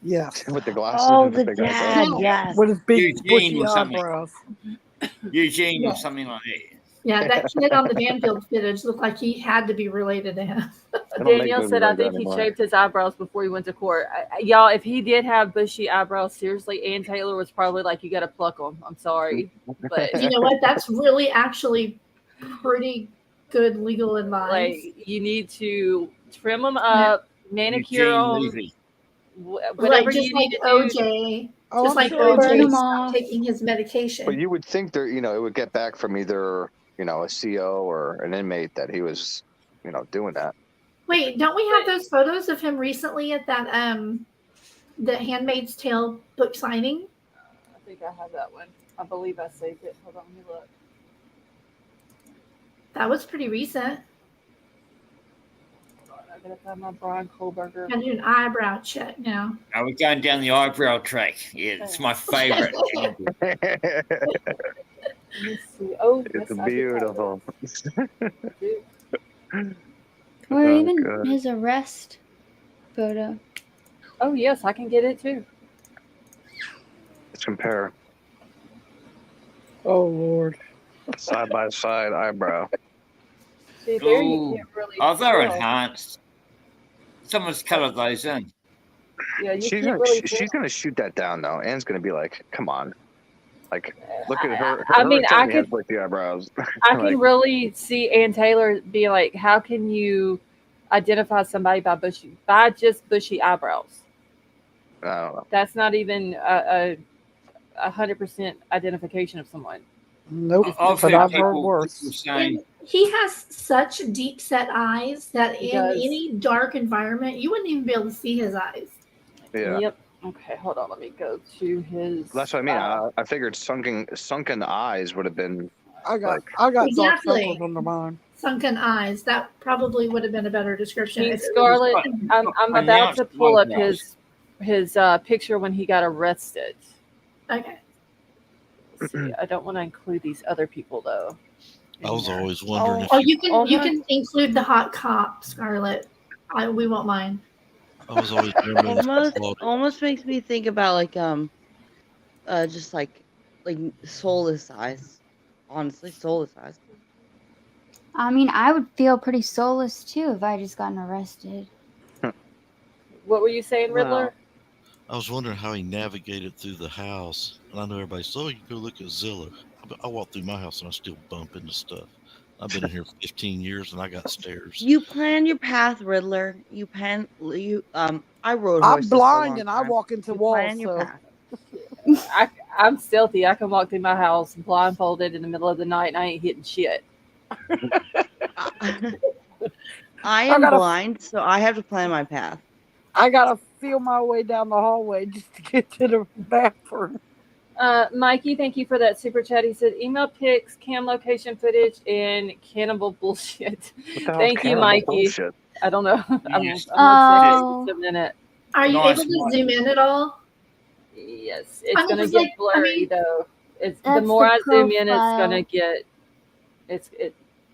C: Yeah.
G: With the glasses.
L: Oh,
G: and
L: the
G: big
L: dad,
G: eyebrows.
L: yes.
C: With his big bushy
K: Eugene or something.
C: eyebrows.
K: Eugene or something like that.
F: Yeah, that kid on the Banfield footage looked like he had to be related to him.
A: Danielle said, I think he shaved his eyebrows before he went to court. Y'all, if he did have bushy eyebrows, seriously, Ann Taylor was probably like, you got to pluck them. I'm sorry. But
F: you know what? That's really actually pretty good legal advice.
A: Like, you need to trim them up, manicure them.
F: Whatever you need to OJ. Just like OJ stopped taking his medication.
G: But you would think there, it would get back from either, a CO or an inmate that he was, doing that.
F: Wait, don't we have those photos of him recently at that the Handmaid's Tale book signing?
A: I think I have that one. I believe I saved it. Hold on, let me look.
F: That was pretty recent.
A: I gotta find my Bryan Kohberger.
F: Gotta do an eyebrow check now.
K: Are we going down the eyebrow track? Yeah, it's my favorite.
A: Let me see. Oh,
G: it's beautiful.
E: Or even his arrest photo.
A: Oh, yes, I can get it too.
G: Let's compare.
C: Oh, Lord.
G: Side by side eyebrow.
A: See, there you can't really
K: they're
A: tell.
K: enhanced. Someone's colored those in.
A: Yeah,
G: she's gonna shoot that down though. Ann's gonna be like, "Come on, like look at her."
A: I mean, I could
G: with the eyebrows.
A: I can really see Ann Taylor be like, "How can you identify somebody by just bushy eyebrows?"
G: I don't know.
A: That's not even a 100% identification of someone.
C: Nope, but I've heard worse.
F: He has such deep set eyes that
A: He
F: in
A: does.
F: any dark environment, you wouldn't even be able to see his eyes.
G: Yeah.
A: Yep. Okay, hold on. Let me go to his.
G: That's what I mean. I figured sunken eyes would have been.
C: I got
F: Exactly.
C: dark under mine.
F: Sunken eyes. That probably would have been a better description.
A: King Scarlet. I'm about to pull up his picture when he got arrested.
F: Okay.
A: Let's see, I don't want to include these other people though.
H: I was always wondering if
F: you can include the hot cop, Scarlet. We won't mind.
H: I was always wondering
L: Almost makes me think about just like soulless eyes. Honestly, soulless eyes.
E: I mean, I would feel pretty soulless too if I just gotten arrested.
A: What were you saying, Riddler?
H: I was wondering how he navigated through the house. And I know everybody says, "Oh, you go look at Zilla." I walk through my house and I still bump into stuff. I've been in here 15 years and I got stairs.
L: You plan your path, Riddler. I rode
C: I'm
L: horses for a
C: blind
L: long
C: and I
L: time.
C: walk into
L: You
C: walls,
L: plan your
C: so
L: path.
A: I'm stealthy. I can walk through my house blindfolded in the middle of the night and I ain't hitting shit.
L: I
C: I
L: am
C: gotta
L: blind, so I have to plan my path.
C: feel my way down the hallway just to get to the bathroom.
A: Mikey, thank you for that super chat. He said email pics, cam location footage, and cannibal bullshit.
G: What the hell's
A: Thank you,
G: cannibal
A: Mikey.
G: bullshit?
A: I don't know. I'm
K: Yes.
A: on sick
E: Oh,
A: just a minute.
F: Are you
K: Nice,
F: able to
K: Mike.
F: zoom in at all?
A: Yes,
F: I
A: it's
F: mean,
A: gonna
F: 'cause,
A: get
F: like, I
A: blurry
F: mean,
A: though. It's the
E: that's
A: more
E: the
A: I zoom in, it's gonna
E: profile.
A: get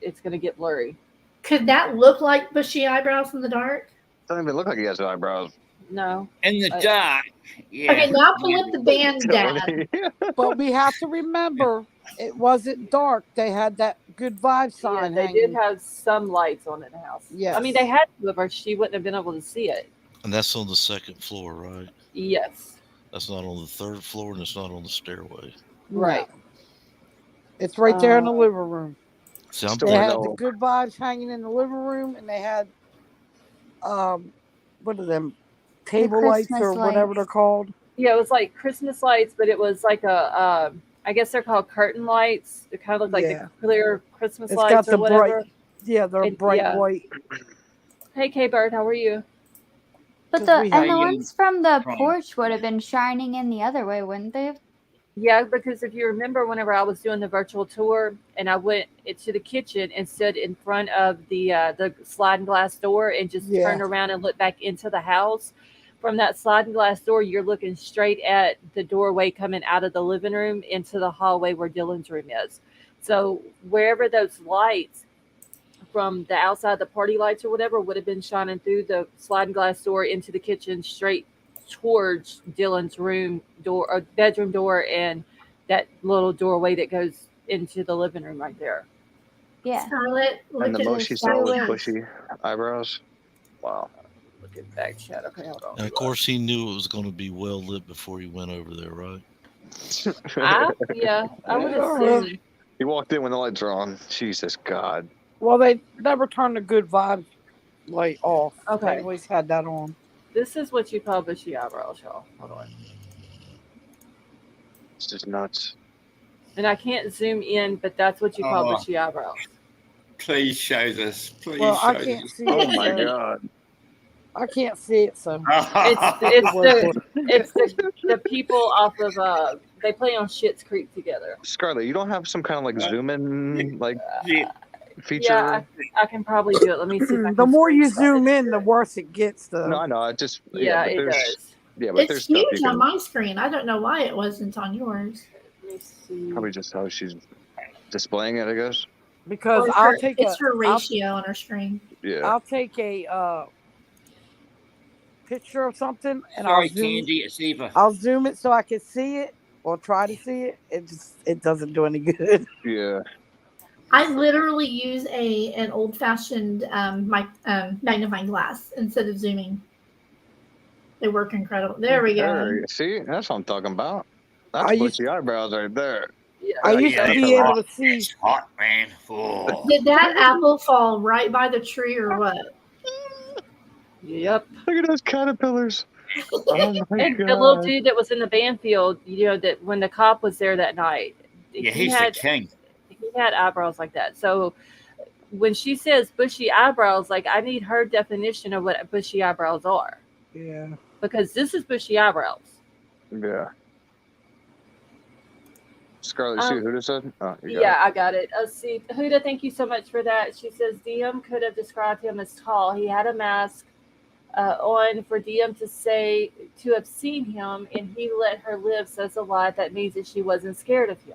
A: it's gonna get blurry.
F: could that look like bushy eyebrows in the dark?
G: Doesn't even look like he has eyebrows.
A: No.
K: In the
A: I-
K: dark. Yeah.
F: Okay, now pull up the band dad.
G: Tony.
C: But we have to remember, it wasn't dark. They had that good vibe
A: Yeah,
C: sign
A: they did
C: hanging.
A: have some lights on in the house. I mean,
C: Yes.
A: they had to have, or she wouldn't have been able to see it.
H: And that's on the second floor, right?
A: Yes.
H: That's not on the third floor and it's not on the stairway.
A: Right.
C: No, it's right there in the
A: Um,
C: living room.
H: See, I'm
G: Still
C: They
G: don't
C: had the
G: know.
C: good vibes hanging in the living room, and they had what are them
E: The
C: table lights
E: Christmas
C: or whatever they're
E: lights.
C: called?
A: Yeah, it was like Christmas lights, but it was like a, I guess they're called curtain lights. They kind of look like the
C: Yeah,
A: clear Christmas
C: it's
A: lights
C: got
A: or
C: the bright.
A: whatever.
C: Yeah, they're
A: And
C: bright
A: yeah.
C: white
A: Hey, K Bird, how are you?
E: But
C: because we
E: the
C: had.
E: ones from the
K: Trying.
E: porch would have been shining in the other way, wouldn't they have?
A: Yeah, because if you remember, whenever I was doing the virtual tour and I went to the kitchen and stood in front of the sliding glass door and just
C: Yeah,
A: turned around and looked back into the house, from that sliding glass door, you're looking straight at the doorway coming out of the living room into the hallway where Dylan's room is. So wherever those lights from the outside, the party lights or whatever, would have been shining through the sliding glass door into the kitchen straight towards Dylan's room door or bedroom door and that little doorway that goes into the living room right there.
E: Yeah.
F: Scarlett,
G: And
F: look
G: the
F: at
G: most
F: this
G: she saw was
F: chat.
G: bushy eyebrows. Wow.
A: Look at back chat. Okay, hold on.
H: And of course, he knew it was going to be well lit before he went over there, right?
A: I would assume.
G: He walked in when the lights were on. Jesus God.
C: well, they never turned the good vibes light off. They
A: Okay,
C: always had that on.
A: this is what you call bushy eyebrows, y'all. Hold on.
G: It's just nuts.
A: And I can't zoom in, but that's what you call
K: Oh,
A: bushy eyebrows.
K: please show this. Please
C: Well, I
K: show
C: can't
K: this.
C: see
G: Oh
C: it,
G: my
C: so
G: God.
C: I can't see it. So
A: It's
C: good word for it.
A: it's the people off of they play on Schitt's Creek together.
G: Scarlett, you don't have some kind of like zoom in like
K: Yeah.
G: feature?
A: Yeah, I can probably do it. Let me see if I can.
C: The more you
A: screenshot
C: zoom
A: it.
C: in, the worse it gets.
G: No,
C: Though.
G: I know. I just
A: Yeah,
G: but
A: it
G: there's
A: does.
G: but
F: It's
G: there's stuff you
F: huge on
G: can
F: my screen. I don't know why it wasn't on yours.
A: Let me see.
G: probably just how she's displaying it, I guess.
C: Because
F: Or
C: I'll take
F: it's her
C: I'll
F: ratio on her screen.
G: Yeah.
C: I'll take a picture of something and
K: Sorry, Candy, it's Eva.
C: I'll zoom it so I can see it or try to see it. It doesn't do any good.
G: Yeah.
F: I literally use an old fashioned magnifying glass instead of zooming. They work incredible. There we go.
G: See, that's what I'm talking about.
C: I
G: That's
C: used-
G: bushy eyebrows right there.
A: Yeah,
C: I used
K: yeah,
C: to
K: it's
C: be able
K: hot.
C: to see.
K: It's hot, man. Oh.
F: Did that apple fall right by the tree or what?
A: Yep.
G: Look at those caterpillars. Oh my
A: And the little
G: God.
A: dude that was in the band field, that when the cop was there that night,
K: Yeah,
A: he
K: he's
A: had
K: the king.
A: eyebrows like that. So when she says bushy eyebrows, like I need her definition of what bushy eyebrows are,
C: Yeah.
A: because this is bushy eyebrows.
G: Yeah. Scarlett, see what Huda said? Oh, you got
A: Yeah, I got it. See, Huda, thank you so much for that. She says DM could have described him as tall. He had a mask on for DM to have seen him, and he let her live says a lot. That means that she wasn't scared of him.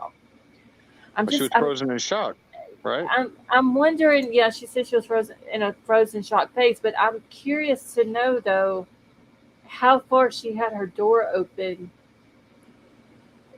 G: But she was frozen in shock, right?
A: I'm wondering. Yeah, she said she was frozen in a frozen shock face, but I'm curious to know though how far she had her door open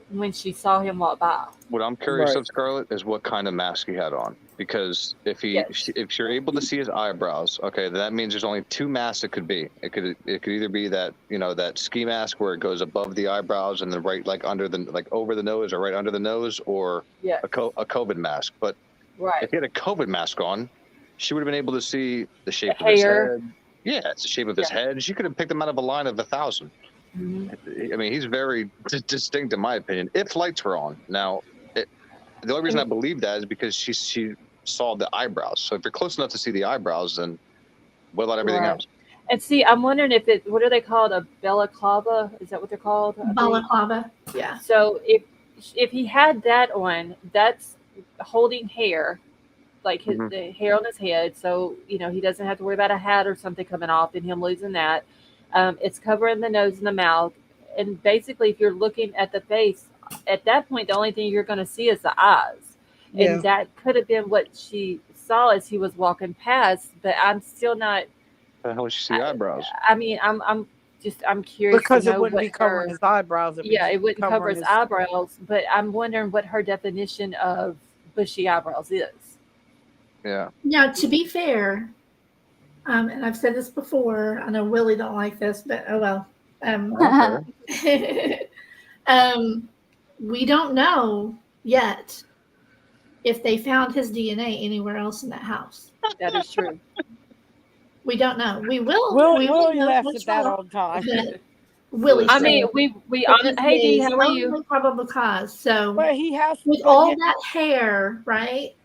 A: when she saw him walk by.
G: What I'm curious
C: Right.
G: of, Scarlett, is what kind of mask he had on. Because if
A: Yes.
G: if you're able to see his eyebrows, okay, that means there's only two masks it could be. It could either be that that ski mask where it goes above the eyebrows and then right over the nose or right under the nose, or
A: Yeah.
G: a COVID mask. But
A: Right.
G: If he had a COVID mask on, she would have been able to see the shape
A: The
G: of his
A: hair.
G: head. Yeah, it's the shape of his head. She could have picked him out of a line of 1,000. I mean, he's very distinct, in my opinion, if lights were on. Now, the only reason I believe that is because she saw the eyebrows. So if you're close enough to see the eyebrows, then what about everything
A: Right.
G: else?
A: And see, I'm wondering if what are they called? A balaclava? Is that what they're called? I believe?
F: Balaclava. Yeah.
A: So if he had that on, that's holding hair, like the hair on his head. So he doesn't have to worry about a hat or something coming off and him losing that. It's covering the nose and the mouth. And basically, if you're looking at the face, at that point, the only thing you're going to see is the eyes.
C: Yeah.
A: And that could have been what she saw as he was walking past. But I'm still not.
G: How the hell did she see eyebrows?
A: I mean, I'm curious
C: Because
A: to
C: it
A: know
C: wouldn't
A: what
C: be covering his eyebrows.
A: it wouldn't cover his eyebrows. But I'm wondering what her definition of bushy eyebrows is.
G: Yeah.
F: Now, to be fair, and I've said this before, I know Willie don't like this, but oh well. We don't know yet if they found his DNA anywhere else in that house.
A: That is true.
F: We don't know. We will.
C: Willie
F: know
C: laughs
F: once
C: at that
F: we're-
C: all the time.
F: but Willie.
A: I mean,
F: said
A: we
F: that
A: hey Dee,
F: this
A: how are
F: is
A: you?
F: only probable cause. So
C: But he has
F: with all that hair, right?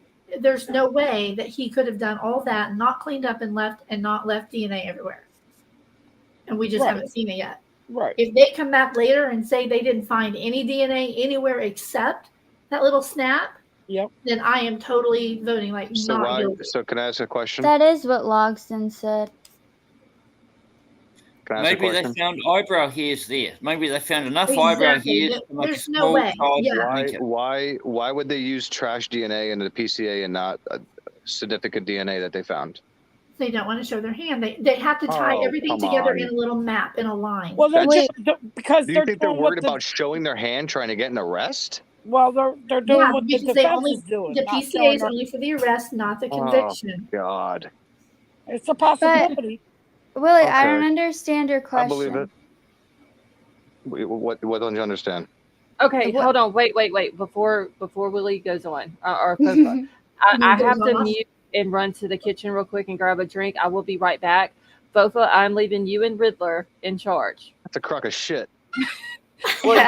F: There's no way that he could have done all that, not cleaned up and not left DNA everywhere. And we just haven't seen it yet.
C: Right.
F: If they come back later and say they didn't find any DNA anywhere except that little snap, then I am totally voting like not guilty.
G: So can I ask a question?
E: That is what Logston said.
G: Can I ask a
K: Maybe they
G: question?
K: found eyebrow hairs there. Maybe they found enough eyebrow
F: Exactly.
K: hairs to make a
F: There's no
K: small
F: way.
K: child
F: Yeah.
K: blanket.
G: Why would they use trash DNA into the PCA and not a significant DNA that they found?
F: They don't want to show their hand. They have to tie everything
G: come
F: together
G: on.
F: in a little map in a line.
C: Well, they're
G: That's-
C: just because
G: Do you
C: they're
G: think they're
C: doing
G: worried
C: what the,
G: about showing their hand trying to get an arrest?
C: well, they're doing what the
F: because they
C: defense
F: only
C: is doing.
F: the
C: not
F: PCA
C: showing
F: is
C: their-
F: only for the arrest, not the conviction.
G: Oh, God.
C: It's a possibility.
E: Willie, I
G: Okay.
E: don't understand your question.
G: I believe it. What don't you understand?
A: Okay, hold on. Wait. Before Willie goes on, or Popa, I have to mute and run to the kitchen real quick and grab a drink. I will be right back. Fofa, I'm leaving you and Riddler in charge.
G: That's a crock of shit.
A: Well,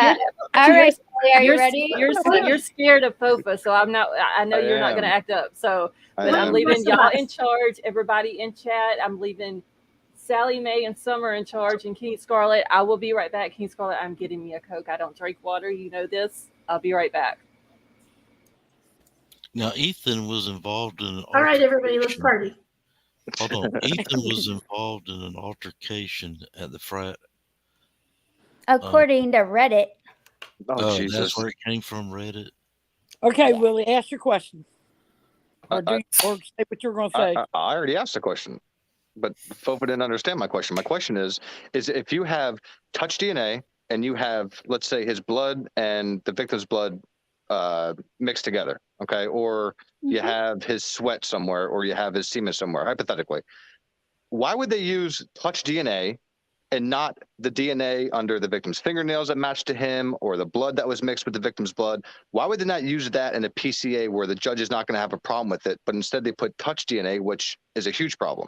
E: All right, are you ready?
A: You're scared of Fofa, so I'm not. I know you're not going to act up. So, but I'm leaving y'all in charge. Everybody in chat. I'm leaving Sally Mae and Summer in charge, and King Scarlet. I will be right back. King Scarlet, I'm getting me a Coke. I don't drink water. You know this. I'll be right back.
H: Now, Ethan was involved in an
F: All right, everybody, let's party.
H: Hold on. Ethan was involved in an altercation at the frat.
E: According to Reddit.
G: Oh,
H: Jesus.
G: Jesus.
H: That's where it came from, Reddit.
C: Okay, Willie, ask your question. Or say what you're going to say.
G: I already asked the question, but Fofa didn't understand my question. My question is if you have touch DNA and you have, let's say, his blood and the victim's blood mixed together, okay, or you have his sweat somewhere, or you have his semen somewhere, hypothetically, why would they use touch DNA and not the DNA under the victim's fingernails that matched to him, or the blood that was mixed with the victim's blood? Why would they not use that in a PCA where the judge is not going to have a problem with it, but instead they put touch DNA, which is a huge problem?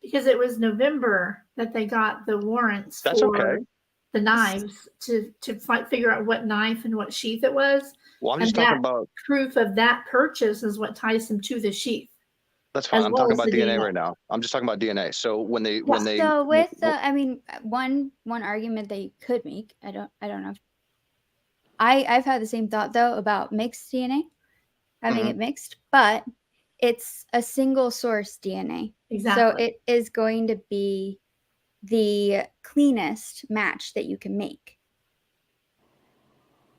F: Because it was November that they got the warrants for the knives to figure out what knife and what sheath it was.
G: Well, I'm just talking about
F: proof of that purchase is what ties them to the sheath.
G: That's fine. I'm talking about DNA right now. I'm just talking about DNA. So when they
E: So with I mean, one argument they could make, I don't know. I've had the same thought though about mixed DNA, having it mixed, but it's a single source DNA.
F: Exactly.
E: So it is going to be the cleanest match that you can make.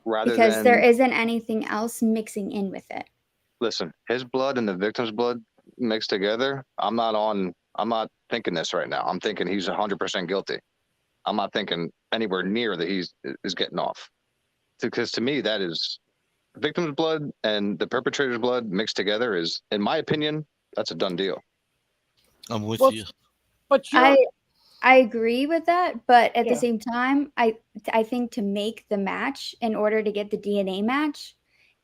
E: Because there isn't anything else mixing in with it.
G: Listen, his blood and the victim's blood mixed together. I'm not thinking this right now. I'm thinking he's 100% guilty. I'm not thinking anywhere near that he's getting off. Because to me, that is victim's blood and the perpetrator's blood mixed together is, in my opinion, that's a done deal.
H: I'm with you.
C: But
E: I agree with that, but at the same time, I think to make the match, in order to get the DNA match,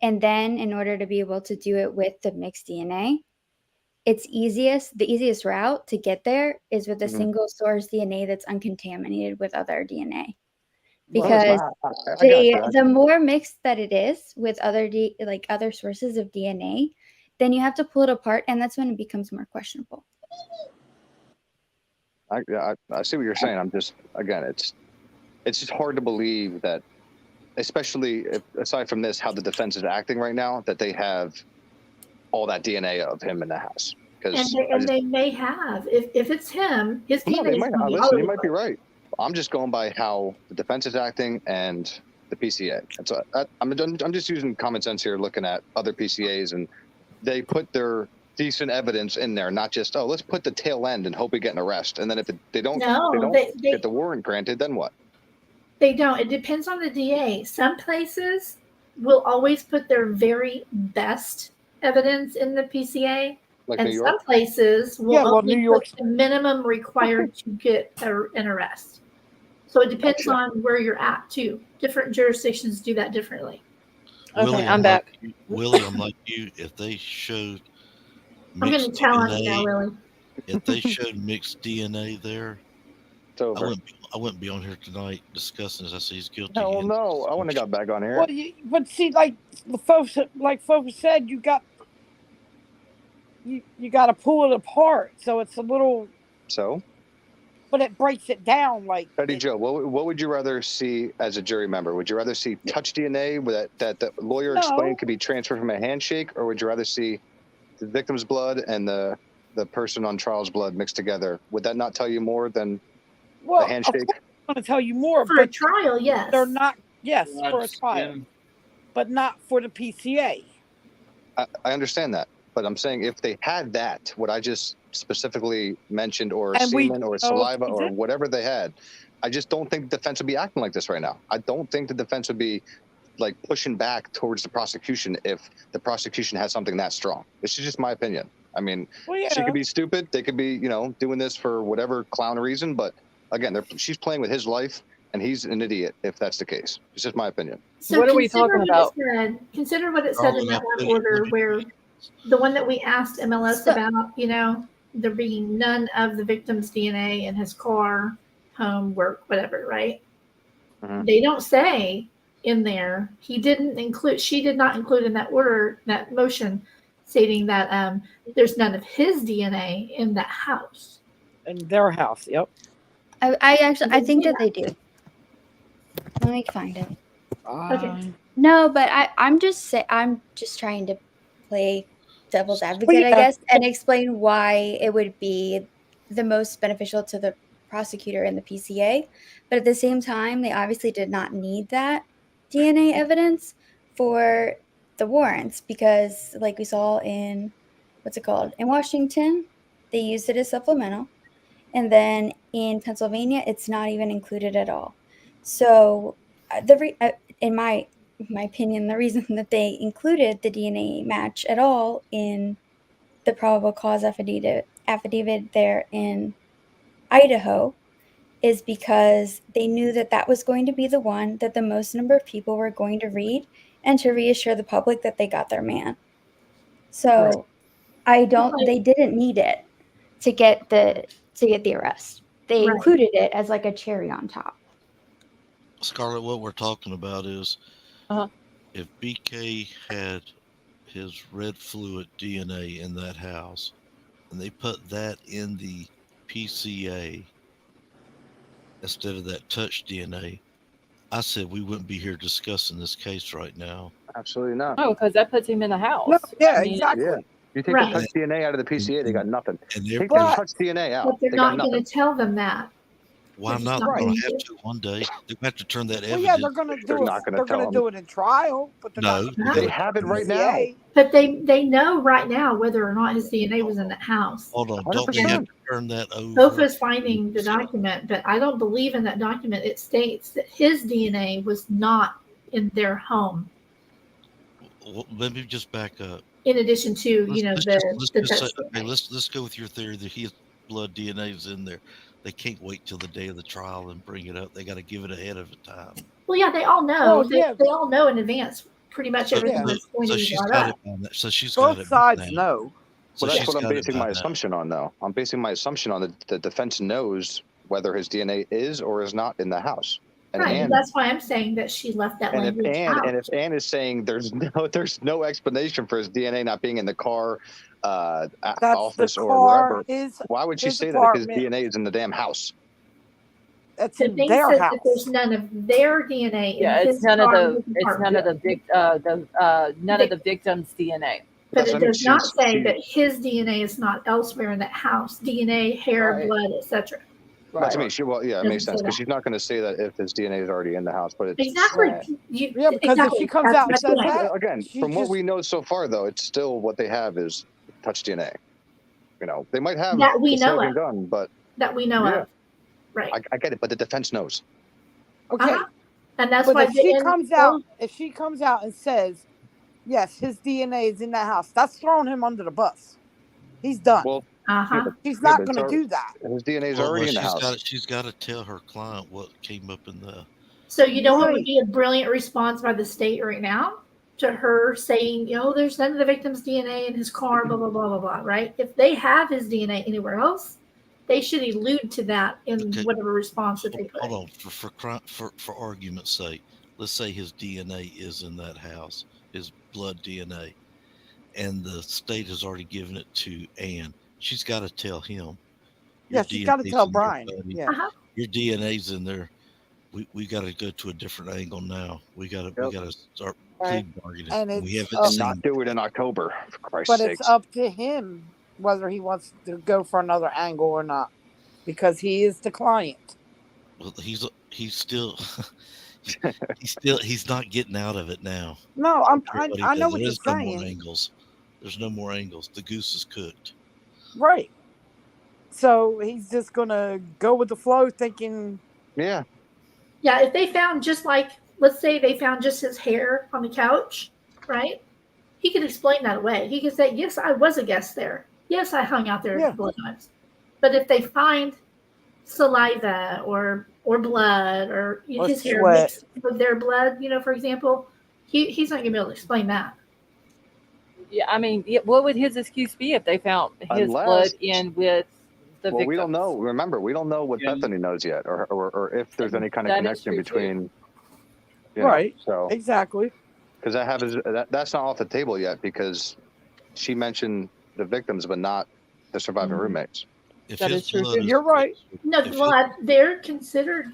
E: And then in order to be able to do it with the mixed DNA, the easiest route to get there is with a single source DNA that's uncontaminated with other DNA. Because the more mixed that it is with other sources of DNA, then you have to pull it apart, and that's when it becomes more questionable.
G: I see what you're saying. I'm just, again, it's just hard to believe that, especially aside from this, how the defense is acting right now, that they have all that DNA of him in the house.
F: And they may have. If it's him, his DNA
G: they might.
F: listen,
G: you might be right. I'm just going by how the defense is acting and the PCA. And so I'm just using common sense here, looking at other PCAs, and they put their decent evidence in there, not just, oh, let's put the tail end and hope we get an arrest. And then if they don't get the warrant granted, then what?
F: They don't. It depends on the DA. Some places will always put their very best evidence in the PCA.
G: Like
F: and
G: New York?
F: Some places will only put the minimum required to get an arrest. So it depends on where you're at, too. Different jurisdictions do that differently.
A: Okay, I'm back.
H: Willie, I'm like you. If they showed
F: I'm going to challenge
H: DNA,
F: now, Willie.
H: If they showed mixed DNA there,
G: it's over.
H: I wouldn't be on here tonight discussing this. I say he's guilty.
G: No, I wouldn't have got back on here.
C: Well, but see, like folks said, you got to pull it apart. So it's a little.
G: So.
C: But it breaks it down like.
G: Betty Joe, what would you rather see as a jury member? Would you rather see touch DNA that the lawyer explained could be transferred from a handshake, or would you rather see the victim's blood and the person on trial's blood mixed together? Would that not tell you more than a handshake?
C: I'm going to tell you more.
F: For a trial, yes.
C: They're not. Yes, for a trial, but not for the PCA.
G: I understand that, but I'm saying if they had that, what I just specifically mentioned, or semen or saliva or whatever they had, I just don't think the defense would be acting like this right now. I don't think the defense would be like pushing back towards the prosecution if the prosecution has something that strong. This is just my opinion. I mean, she could be stupid. They could be, doing this for whatever clown reason. But again, she's playing with his life, and he's an idiot if that's the case. It's just my opinion.
F: So what are we talking about? Consider what it said in that one order, where the one that we asked MLS about, there being none of the victim's DNA in his car, home, work, whatever, right? Mm-hmm. They don't say in there, she did not include in that order, that motion, stating that there's none of his DNA in that house.
C: In their house, yep.
E: I think that they do. Let me find it.
F: Okay.
E: No, but I'm just trying to play devil's advocate, I guess, and explain why it would be the most beneficial to the prosecutor and the PCA. But at the same time, they obviously did not need that DNA evidence for the warrants because, like we saw in, in Washington, they used it as supplemental. And then in Pennsylvania, it's not even included at all. So in my opinion, the reason that they included the DNA match at all in the probable cause affidavit there in Idaho is because they knew that was going to be the one that the most number of people were going to read and to reassure the public that they got their man. So they didn't need it to get the arrest. They included it as like a cherry on top.
H: Scarlett, what we're talking about is if BK had his red fluid DNA in that house and they put that in the PCA instead of that touch DNA, I said we wouldn't be here discussing this case right now.
G: Absolutely not.
A: Oh, because that puts him in the house.
C: No, exactly.
G: Yeah. You take the touch DNA out of the PCA, they got nothing.
H: And
G: take the touch DNA out.
F: But they're not going to tell them that.
H: Why not? They're going to have to one day. They have to turn that evidence.
C: Well, yeah, they're going to do it. They're going to do it in trial, but
G: they have it right now.
F: But they know right now whether or not his DNA was in that house.
H: Hold on, don't we have to turn that over?
F: Sofa's finding the document, but I don't believe in that document. It states that his DNA was not in their home.
H: Well, let me just back up.
F: In addition to
H: let's go with your theory that his blood DNA is in there. They can't wait till the day of the trial and bring it up. They got to give it ahead of time.
F: Well, yeah, they all know. They all know in advance pretty much
H: So,
F: everything
C: Yeah.
F: that's going to
H: so
F: be
H: she's
F: brought
H: got
F: up.
H: it by now. So she's got
C: Both
H: it by
C: sides
H: now.
C: know.
H: So
G: Well, that's
H: she's
G: what I'm
H: got it
G: basing
H: by
G: my
H: now.
G: assumption on, though. I'm basing my assumption on the defense knows whether his DNA is or is not in the house. And
F: Right,
G: Anne,
F: that's why I'm saying that she left that
G: and if
F: language out.
G: Anne is saying there's no explanation for his DNA not being in the car,
C: That's
G: office,
C: the
G: or
C: car.
G: wherever, why would she
C: his
G: say that if his
C: apartment.
G: DNA is in the damn house?
C: That's
F: The
C: in
F: thing
C: their
F: says
C: house.
F: that there's none of their DNA in
A: Yeah,
F: his
A: it's none of
F: car,
A: the
F: his
A: it's none of
F: apartment.
A: none of the victim's DNA.
F: But
G: That's
F: it
G: what I mean.
F: does not say
G: She-
F: that his DNA is not elsewhere in that house. DNA, hair,
A: Right.
F: blood, etc.
G: That's
A: Right.
G: what I mean. It makes
F: Doesn't say
G: sense because
F: that.
G: she's not going to say that if his DNA is already in the house, but it's
F: Exactly.
A: Right.
C: Yeah, because if she comes out and
F: That's
C: says
F: my point.
C: that,
G: again,
C: she
G: from what
C: just-
G: we know so far, though, it's still what they have is touch DNA. You know, they might have
F: That we
G: the
F: know
G: smoking
F: of.
G: gun, but
F: That we know
G: Yeah.
F: of. Right.
G: I get it. But the defense knows.
C: Okay.
F: Uh-huh. And that's
C: But
F: why
C: if she comes out and says, yes, his DNA is in that house, that's throwing him under the bus. He's done.
G: Well,
C: she's not going to do that.
G: His DNA is
H: Well,
G: already in the house.
H: She's got to tell her client what came up in the.
F: So you know what would be a brilliant response by the state right now to her saying, there's none of the victim's DNA in his car, blah, blah, blah, blah, blah, right? If they have his DNA anywhere else, they should allude to that in whatever response that they put.
H: Hold on, for argument's sake, let's say his DNA is in that house, his blood DNA, and the state has already given it to Anne. She's got to tell him.
C: Yeah, she's got to tell Bryan.
H: Yeah. Your DNA's in there. We got to go to a different angle now. We got to start plea bargaining.
C: And
G: We haven't not do it in October, for Christ's
C: But
G: sakes.
C: it's up to him whether he wants to go for another angle or not, because he is the client.
H: Well, he's still he's not getting out of it now.
C: No, I know what
H: There
C: you're
H: is no
C: saying.
H: more angles. There's no more angles. The goose is cooked.
C: Right. So he's just gonna go with the flow, thinking.
G: Yeah.
F: Yeah, if they found let's say they found just his hair on the couch, right? He could explain that away. He could say, yes, I was a guest there. Yes, I hung out there a couple of times. But if they find saliva or blood or his hair mixed with their blood, for example, he's not going to be able to explain that.
A: Yeah, I mean, what would his excuse be if they found his blood in with the victim?
G: We don't know. Remember, we don't know what Bethany knows yet, or if there's any kind of
A: That is
G: connection
A: true,
G: between.
C: Right.
G: So
C: exactly.
G: Because that's not off the table yet, because she mentioned the victims, but not the surviving roommates.
A: That is true.
C: You're right.
F: No, well, they're considered,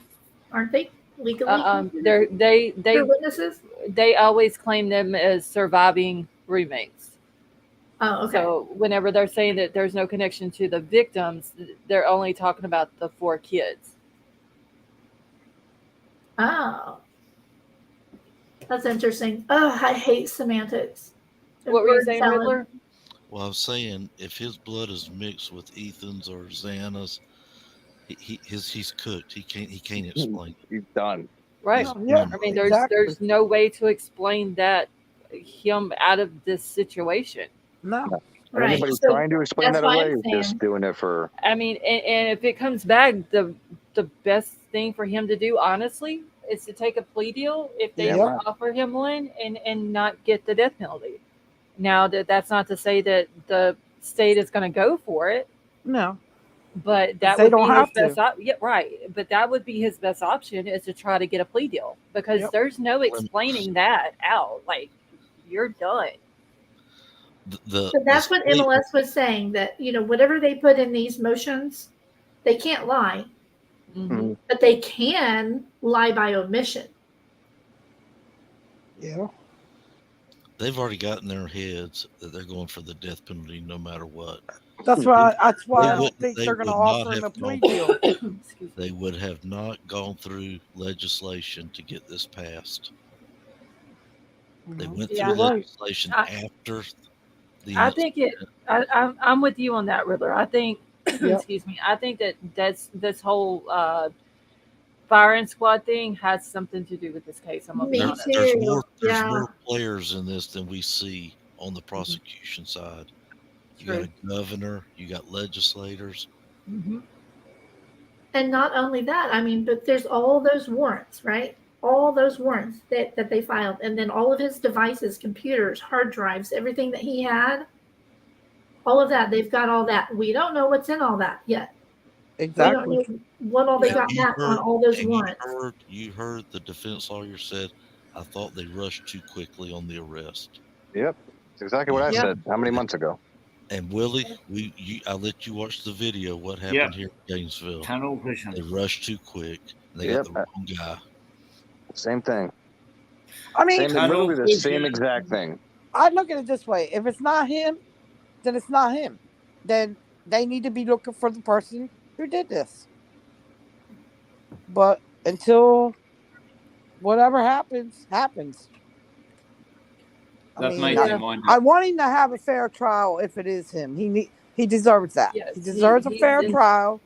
F: aren't they? Legally considered? They're witnesses?
A: They always claim them as surviving roommates.
F: Oh, okay.
A: So whenever they're saying that there's no connection to the victims, they're only talking about the 4 kids.
F: Oh. That's interesting. Oh, I hate semantics.
A: What were you saying, Riddler?
H: Well, I was saying if his blood is mixed with Ethan's or Xana's, he's cooked. He can't explain it.
G: He's done.
A: Right.
C: Yeah.
A: I mean, there's no way to explain him out of this situation.
C: No.
F: Right.
G: Anybody
F: So
G: trying to explain
F: that's
G: that
F: why
G: away
F: I'm
G: is just
F: saying-
G: doing it for.
A: I mean, and if it comes back, the best thing for him to do, honestly, is to take a plea deal if they offer him one and not get the death penalty. Now that's not to say that the state is going to go for it.
C: No.
A: But that
C: They
A: would
C: don't
A: be
C: have
A: his
C: to.
A: best yeah, right. But that would be his best option, is to try to get a plea deal, because there's no explaining that out. Like, you're done.
F: So that's what MLS was saying, that, whatever they put in these motions, they can't lie, but they can lie by omission.
C: Yeah.
H: They've already got in their heads that they're going for the death penalty no matter what.
C: That's why I
H: They
C: don't
H: would-
C: think
H: they
C: they're going to
H: would not
C: offer him a
H: have
C: plea
H: gone-
C: deal.
H: They would have not gone through legislation to get this passed. They went through
A: Yeah.
H: legislation after the.
A: I think I'm with you on that, Riddler. I think, excuse me, I think that's this whole firing squad thing has something to do with this case. I'm gonna be honest.
H: There's more players in this than we see on the prosecution side. You got a governor, you got legislators.
F: And not only that, but there's all those warrants, right? all those warrants that they filed, and then all of his devices, computers, hard drives, everything that he had, all of that, they've got all that. We don't know what's in all that yet.
C: Exactly.
F: We don't know what all they got
H: You
F: back on
H: heard,
F: all those
H: and
F: warrants.
H: you heard the defense lawyer said, "I thought they rushed too quickly on the arrest."
G: Yep, it's exactly what I
F: Yep.
G: said. How many months ago?
H: And Willie, I let you watch the video. What happened here in Gainesville?
K: Tunnel vision.
H: They rushed too quick. And they
G: Yep.
H: got the wrong guy.
G: Same thing.
C: I mean,
G: Literally the same exact thing.
C: I look at it this way: if it's not him, then it's not him. Then they need to be looking for the person who did this. But until whatever happens. I want him to have a fair trial if it is him. He deserves that.
A: Yes,
C: he deserves a fair trial,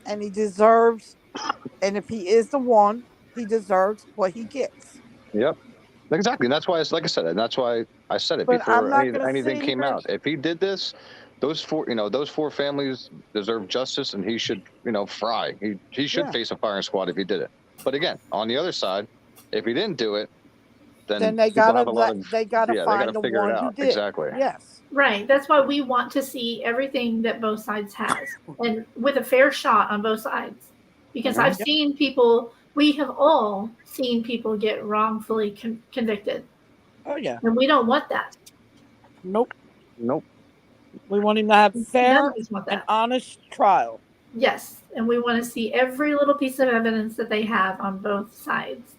C: and he deserves. And if he is the one, he deserves what he gets.
G: Yep, exactly. And that's why it's like I said, and that's why I said it before anything came out. If he did this, those four families deserve justice, and he should, fry. He should face a firing squad if he did it. But again, on the other side, if he didn't do it, then
C: they gotta find the
G: figure
C: one
G: it out.
C: who did.
G: Exactly.
C: Yes.
F: Right. That's why we want to see everything that both sides has, and with a fair shot on both sides. Because I've seen people, we have all seen people get wrongfully convicted.
C: Oh yeah.
F: And we don't want that.
C: Nope. We want him to have a fair and honest trial.
F: Yes, and we want to see every little piece of evidence that they have on both sides.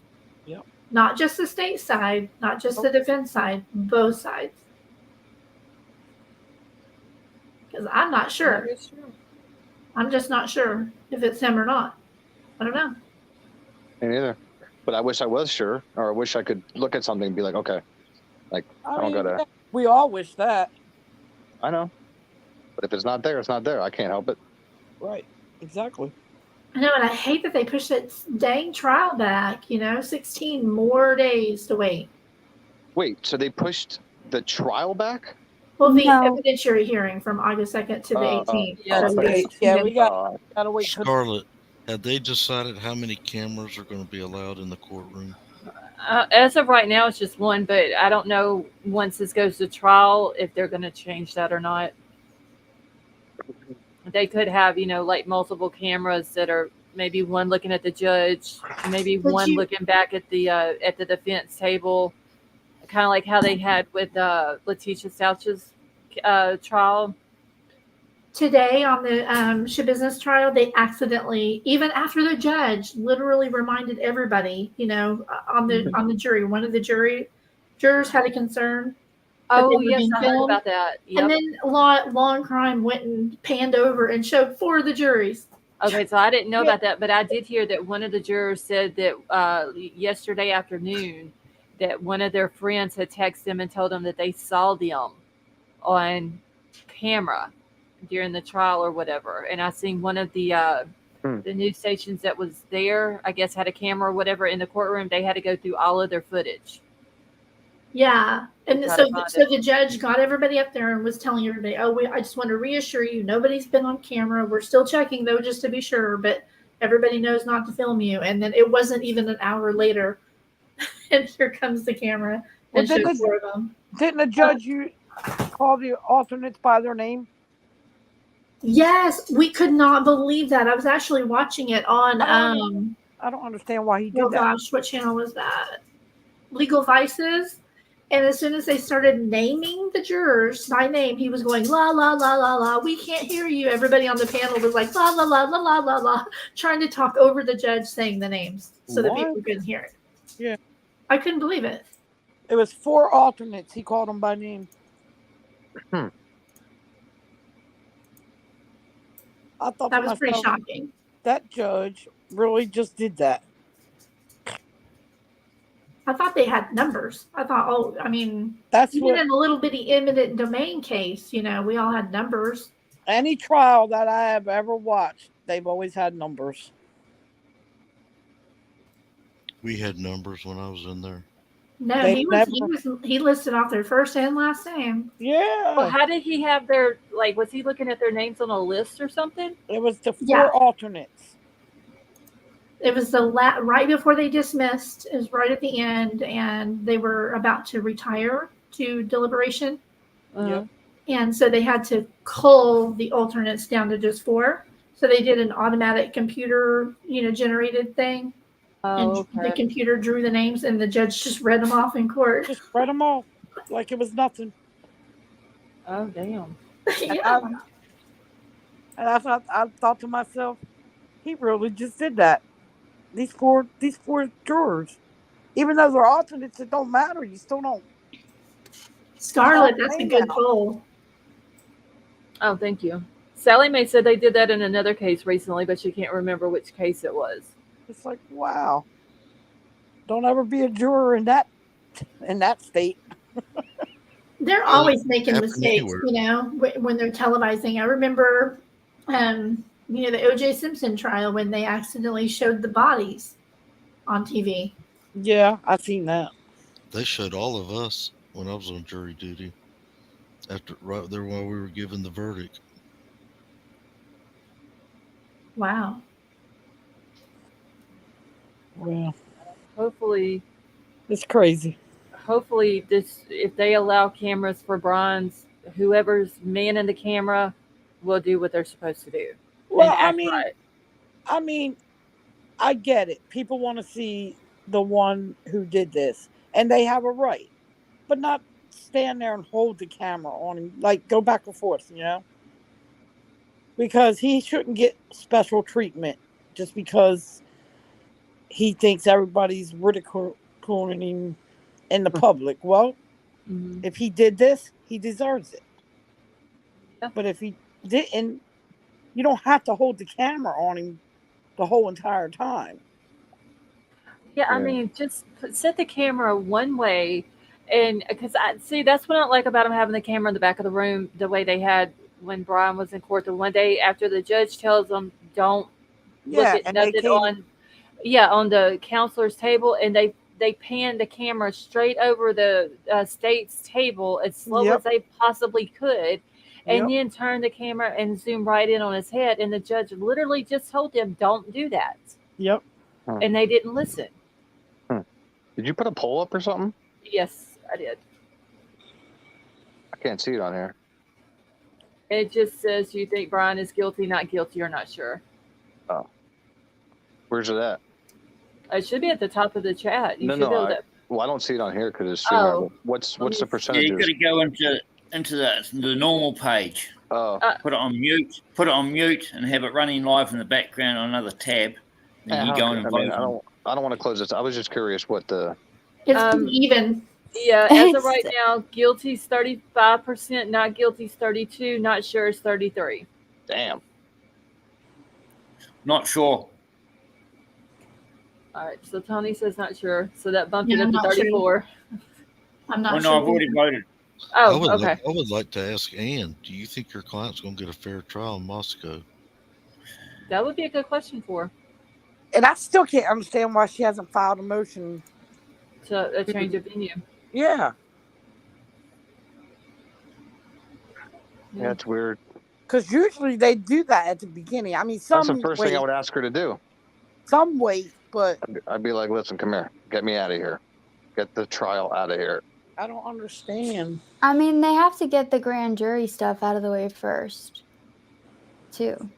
C: Yep.
F: Not just the state side, not just the defense side, both sides. Because I'm not sure. I'm just not sure if it's him or not. I don't know.
G: Me neither. But I wish I was sure, or I wish I could look at something and be like, okay, I don't gotta.
C: We all wish that.
G: I know. But if it's not there, it's not there. I can't help it.
C: Right. Exactly.
F: I know, and I hate that they pushed that dang trial back, 16 more days to wait.
G: Wait, so they pushed the trial back?
F: Well, the evidentiary hearing from August 2nd to the 18th.
C: We gotta wait.
H: Scarlett, have they decided how many cameras are going to be allowed in the courtroom?
A: As of right now, it's just one, but I don't know once this goes to trial if they're going to change that or not. They could have, like multiple cameras that are maybe one looking at the judge, maybe one looking back at the defense table, kind of like how they had with Letitia Stouch's trial.
F: Today on the Shabusiness trial, they accidentally, even after the judge literally reminded everybody, on the jury, one of the jurors had a concern.
A: Oh, yes, I heard about that. Yep.
F: And then Law and Crime went and panned over and showed 4 of the juries.
A: Okay, so I didn't know about that, but I did hear that one of the jurors said that yesterday afternoon that one of their friends had texted them and told them that they saw them on camera during the trial or whatever. And I seen one of the news stations that was there, I guess, had a camera or whatever in the courtroom. They had to go through all of their footage.
F: Yeah. And so the judge got everybody up there and was telling everybody, I just want to reassure you, nobody's been on camera. We're still checking, though, just to be sure. But everybody knows not to film you. And then it wasn't even an hour later. And here comes the camera and showed 4 of them.
C: Didn't the judge call the alternates by their name?
F: Yes, we could not believe that. I was actually watching it on.
C: I don't understand why he did that.
F: Oh gosh, what channel was that? Legal Vices. And as soon as they started naming the jurors by name, he was going, la, la, la, la, la. We can't hear you. Everybody on the panel was like, la, la, la, la, la, la, la, trying to talk over the judge saying the names so that people couldn't hear it.
C: Yeah.
F: I couldn't believe it.
C: It was 4 alternates. He called them by name. I thought
F: that was pretty shocking.
C: That judge really just did that.
F: I thought they had numbers. I thought,
C: that's
F: even in a little bitty eminent domain case, we all had numbers.
C: Any trial that I have ever watched, they've always had numbers.
H: We had numbers when I was in there.
F: No, he listed off their first and last name.
C: Yeah.
A: Well, how did he have their, was he looking at their names on a list or something?
C: It was the 4 alternates.
F: It was right before they dismissed. It was right at the end, and they were about to retire to deliberation.
A: Uh,
F: And so they had to cull the alternates down to just 4. So they did an automatic computer, generated thing. And
A: oh,
F: the
A: okay.
F: computer drew the names, and the judge just read them off in court.
C: Just read them all like it was nothing.
A: Oh, damn.
F: Yeah.
C: And I thought to myself, he really just did that. These four jurors, even though they're alternates, it don't matter. You still don't.
F: Scarlett, that's a good poll.
A: Oh, thank you. Sally Mae said they did that in another case recently, but she can't remember which case it was.
C: It's like, wow. Don't ever be a juror in that state.
F: They're always making
H: happen
F: mistakes,
H: anywhere.
F: when they're televising. I remember, the O.J. Simpson trial when they accidentally showed the bodies on TV.
C: Yeah, I've seen that.
H: They showed all of us when I was on jury duty. Right there while we were giving the verdict.
F: Wow.
C: Well,
A: Hopefully,
C: it's crazy.
A: hopefully this, if they allow cameras for bronze, whoever's manning the camera will do what they're supposed to do.
C: Well,
A: and act right.
C: I mean, I get it. People want to see the one who did this, and they have a right, but not stand there and hold the camera on him, like go back and forth, because he shouldn't get special treatment just because he thinks everybody's ridiculing him in the public. Well, if he did this, he deserves it.
A: Yeah.
C: But if he didn't, you don't have to hold the camera on him the whole entire time.
A: Yeah, I mean, just set the camera one way, and because I see that's what I like about them having the camera in the back of the room, the way they had when Bryan was in court the one day after the judge tells them don't look
C: Yeah,
A: at
C: and they
A: nothing
C: came.
A: on the counselor's table, and they pan the camera straight over the state's table as slow
C: Yep.
A: as they possibly could, and
C: Yep.
A: then turn the camera and zoom right in on his head, and the judge literally just told them don't do that,
C: Yep.
A: and they didn't listen.
G: Did you put a poll up or something?
A: Yes, I did.
G: I can't see it on here.
A: It just says you think Bryan is guilty, not guilty, or not sure.
G: Oh. Where's it at?
A: It should be at the top of the chat. You should be able to.
G: Well, I don't see it on here because it's streamer.
A: Oh.
G: What's the
K: Yeah,
G: percentages?
K: you got to go into the normal page.
G: Oh.
K: Put it on mute. Put it on mute and have it running live in the background on another tab. Then you go in and vote.
G: I don't want to close this. I was just curious what the.
F: It's even.
A: Yeah, as of right now, guilty's 35%, not guilty's 32%, not sure is 33%.
G: Damn.
K: Not sure.
A: All right, so Tony says not sure, so that bumped it
F: Yeah,
A: up to
F: I'm not
A: 34.
F: I'm not
K: Oh,
F: sure.
K: no, I've already voted.
A: Oh, okay.
H: I would like to ask Ann, do you think your client's going to get a fair trial in Moscow?
A: That would be a good question for her.
C: And I still can't understand why she hasn't filed a motion
A: to a change of venue.
C: Yeah.
G: Yeah, it's weird.
C: Because usually they do that at the beginning. I mean,
G: That's the first thing I would ask her to do.
C: Some wait, but
G: I'd be like, listen, come here. Get me out of here. Get the trial out of here.
C: I don't understand.
E: I mean, they have to get the grand jury stuff out of the way first, too.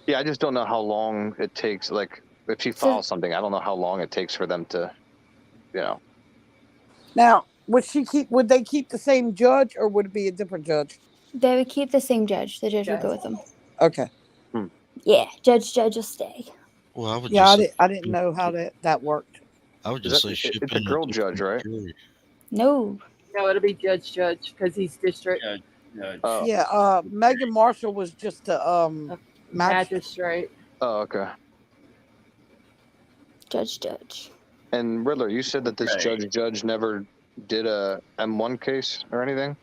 G: Yeah, I just don't know how long it takes. Like, if she files something, I don't know how long it takes for them to,
C: Now, would they keep the same judge, or would it be a different judge?
E: They would keep the same judge. The judge would go with them.
C: Okay.
E: Yeah, judge will stay.
H: Well, I would.
C: Yeah, I didn't know how that worked.
H: I would just say ship
G: it's a girl judge, right?
E: No,
A: it'll be judge because he's district.
C: Yeah, Megan Marshall was just a
A: magistrate.
G: Oh, okay.
E: Judge.
G: And Riddler, you said that this judge never did a M1 case or anything?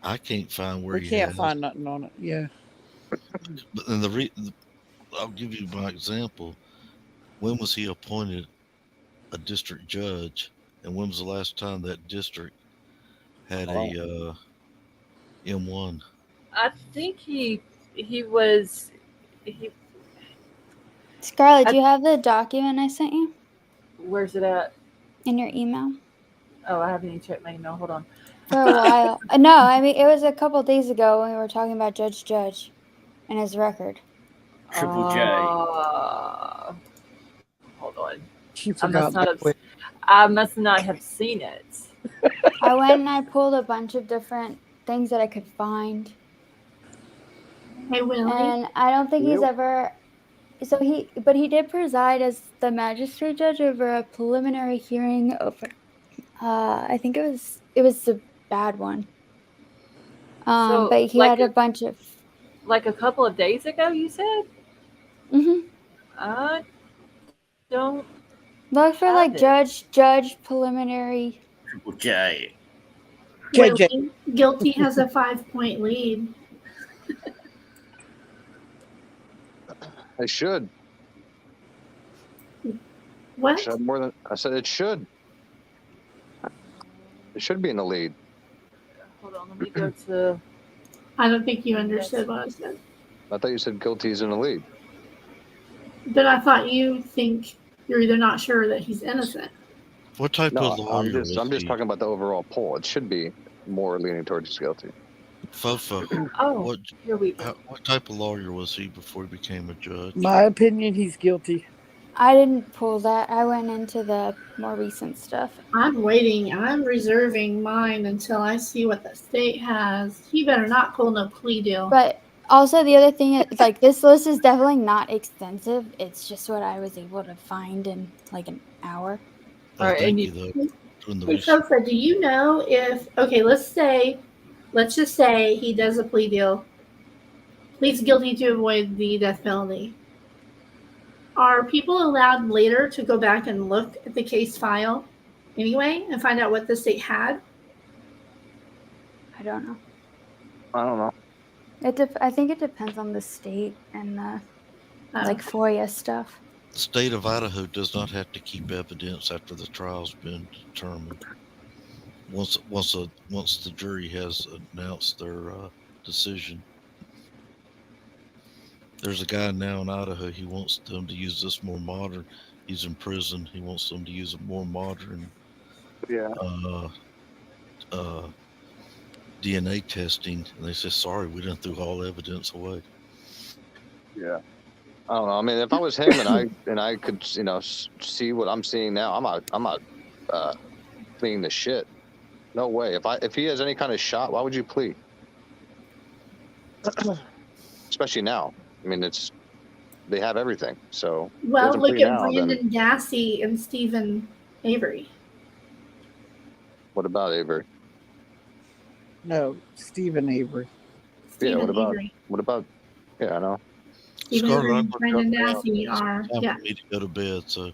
H: I can't find where
C: we can't find nothing on it. Yeah.
H: But then I'll give you my example. When was he appointed a district judge, and when was the last time that district had a M1?
A: I think he was
E: Scarlett, do you have the document I sent you
A: Where's it at?
E: in your email?
A: Oh, I haven't even checked my email. Hold on.
E: For a while. No, I mean, it was a couple days ago when we were talking about Judge and his record.
K: Triple J.
A: Hold on.
C: You
A: I must
C: forgot
A: not
C: that
A: have.
C: quick.
A: I must not have seen it.
E: I went and I pulled a bunch of different things that I could find.
F: Hey, Willie.
E: And I don't think he's ever. So he did preside as the magistrate judge over a preliminary hearing over. I think it was a bad one.
A: So,
E: But he
A: like
E: had a bunch of.
A: Like a couple of days ago, you said?
E: Mm-hmm.
A: I don't.
E: Look for
A: have
E: like
A: it.
E: judge preliminary.
K: Triple J.
C: JJ.
F: Willie, guilty has a 5-point lead.
G: It should.
F: What?
G: Should have more than I said. It should. It should be in the lead.
A: Hold on, let me go to.
F: I don't think you understood what I said.
G: I thought you said guilty is in the lead.
F: But I thought you think you're either not sure that he's innocent.
H: What type
G: No,
H: of lawyer
G: I'm just
H: was he?
G: talking about the overall poll. It should be more leaning towards guilty.
H: Fofo.
A: Oh, here we go.
H: What type of lawyer was he before he became a judge?
C: My opinion, he's guilty.
E: I didn't pull that. I went into the more recent stuff.
F: I'm waiting. I'm reserving mine until I see what the state has. He better not pull no plea deal.
E: But also the other thing is, like, this list is definitely not extensive. It's just what I was able to find in like an hour.
H: Oh, thank you, though. Doing the
F: Hey,
H: research.
F: Sosa, do you know if, okay, let's just say he does a plea deal, pleads guilty to avoid the death penalty. Are people allowed later to go back and look at the case file anyway and find out what the state had?
E: I don't know.
G: I don't know.
E: I think it depends on the state and the like FOIA stuff.
H: The state of Idaho does not have to keep evidence after the trial's been determined. Once the jury has announced their decision. There's a guy now in Idaho. He wants them to use this more modern. He's in prison. He wants them to use a more modern.
G: Yeah.
H: DNA testing, and they say, "Sorry, we done threw all evidence away."
G: Yeah. I don't know. I mean, if I was him and I could, see what I'm seeing now, I'm not pleading the shit. No way. If he has any kind of shot, why would you plead? Especially now. I mean, they have everything. So
F: Well,
G: doesn't
F: look
G: plea
F: at
G: now, then
F: Brandon Dassey and Stephen Avery.
G: what about Avery?
C: No, Stephen Avery.
F: Stephen
G: What about? Yeah, I know.
F: Stephen
H: Scarlett,
F: Avery
H: I'm
F: and
H: gonna
F: Brandon
H: drop out.
F: Dassey are,
H: It's time
F: yeah.
H: for me to go to bed. So,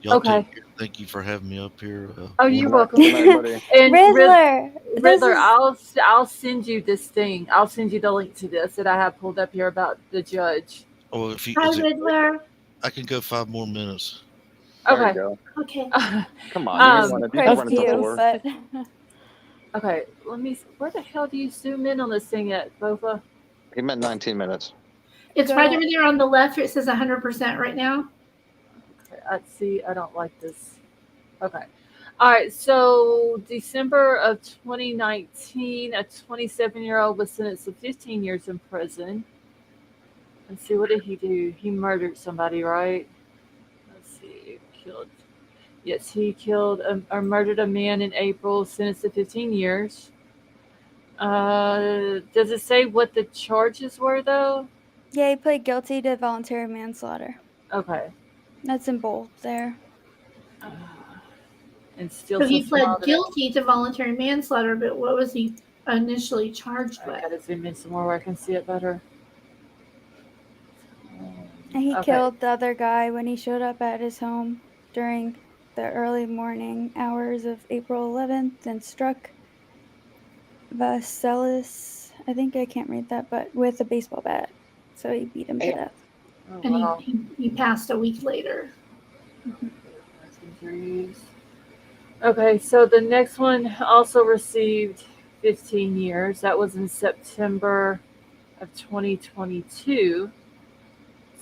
H: y'all
A: Okay.
H: take care. Thank you for having me up here.
A: Oh, you're
G: Good
A: welcome.
G: night, buddy.
A: And
E: Riddler,
A: Riddler, I'll send you this thing. I'll send you the link to this that I have pulled up here about the judge.
H: Oh, if he,
F: Hi,
H: is it,
F: Riddler.
H: I can go 5 more minutes.
G: There you
A: Okay.
G: go.
F: Okay.
G: Come on, you
A: Um,
G: can
E: Quite
G: run
E: a
G: it
E: few,
G: before.
E: but
A: Okay. Where the hell do you zoom in on this thing at, Bofa?
G: He meant 19 minutes.
F: It's
E: Go
F: right
E: to-
F: over there on the left. It says 100% right now.
A: Okay, I don't like this. Okay. All right. So December of 2019, a 27-year-old was sentenced to 15 years in prison. Let's see, what did he do? He murdered somebody, right? Let's see, Yes, he killed or murdered a man in April, sentenced to 15 years. Does it say what the charges were, though?
E: yeah, he pled guilty to voluntary manslaughter.
A: Okay.
E: That's in bold there.
A: And still
F: So he
A: some
F: pled
A: evidence.
F: guilty to voluntary manslaughter, but what was he initially charged
A: I
F: with?
A: gotta zoom in some more where I can see it better.
E: And he
A: Okay.
E: killed the other guy when he showed up at his home during the early morning hours of April 11th and struck Vaselis, I think I can't read that, but with a baseball bat. So he beat him to death.
A: Oh,
F: And
A: wow.
F: he passed a week later.
A: Okay, so the next one also received 15 years. That was in September of 2022.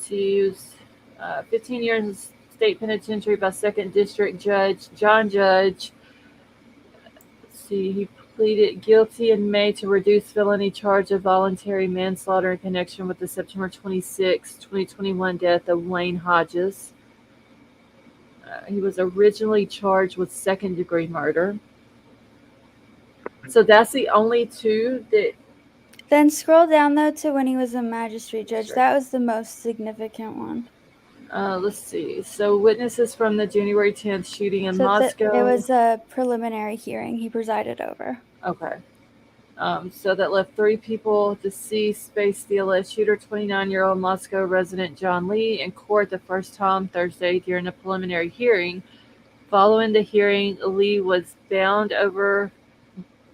A: She was 15 years in state penitentiary by 2nd District Judge John Judge. Let's see, he pleaded guilty in May to reduced felony charge of voluntary manslaughter in connection with the September 26, 2021 death of Wayne Hodges. He was originally charged with second-degree murder. So that's the only two that.
E: Then scroll down though to when he was a magistrate judge. Sure. That was the most significant one.
A: Let's see. So witnesses from the January 10th shooting in Moscow.
E: It was a preliminary hearing he presided over.
A: Okay. So that left 3 people deceased, faced the alleged shooter, 29-year-old Moscow resident John Lee, in court the first time Thursday during a preliminary hearing. Following the hearing, Lee was bound over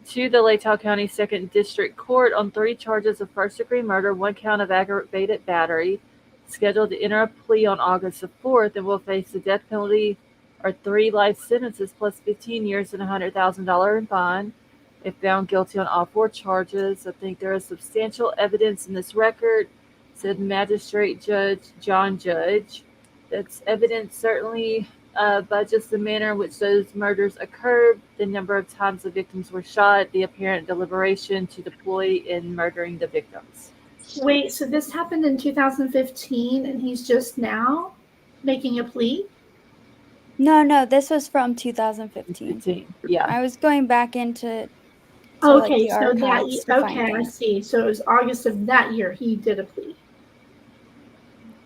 A: to the Latah County 2nd District Court on 3 charges of first-degree murder, 1 count of aggravated battery, scheduled to enter a plea on August the 4th, and will face the death penalty or 3 life sentences plus 15 years and $100,000 in fine. If found guilty on all 4 charges, I think there is substantial evidence in this record, said Magistrate Judge John Judge. That's evidence certainly by just the manner in which those murders occurred, the number of times the victims were shot, the apparent deliberation to deploy in murdering the victims.
F: Wait, so this happened in 2015 and he's just now making a plea?
E: No, this was from 2015.
A: Yeah.
E: I was going back into
F: okay,
E: the
F: so
E: archives
F: that
E: to find
F: okay, I
E: things.
F: see. So it was August of that year he did a plea.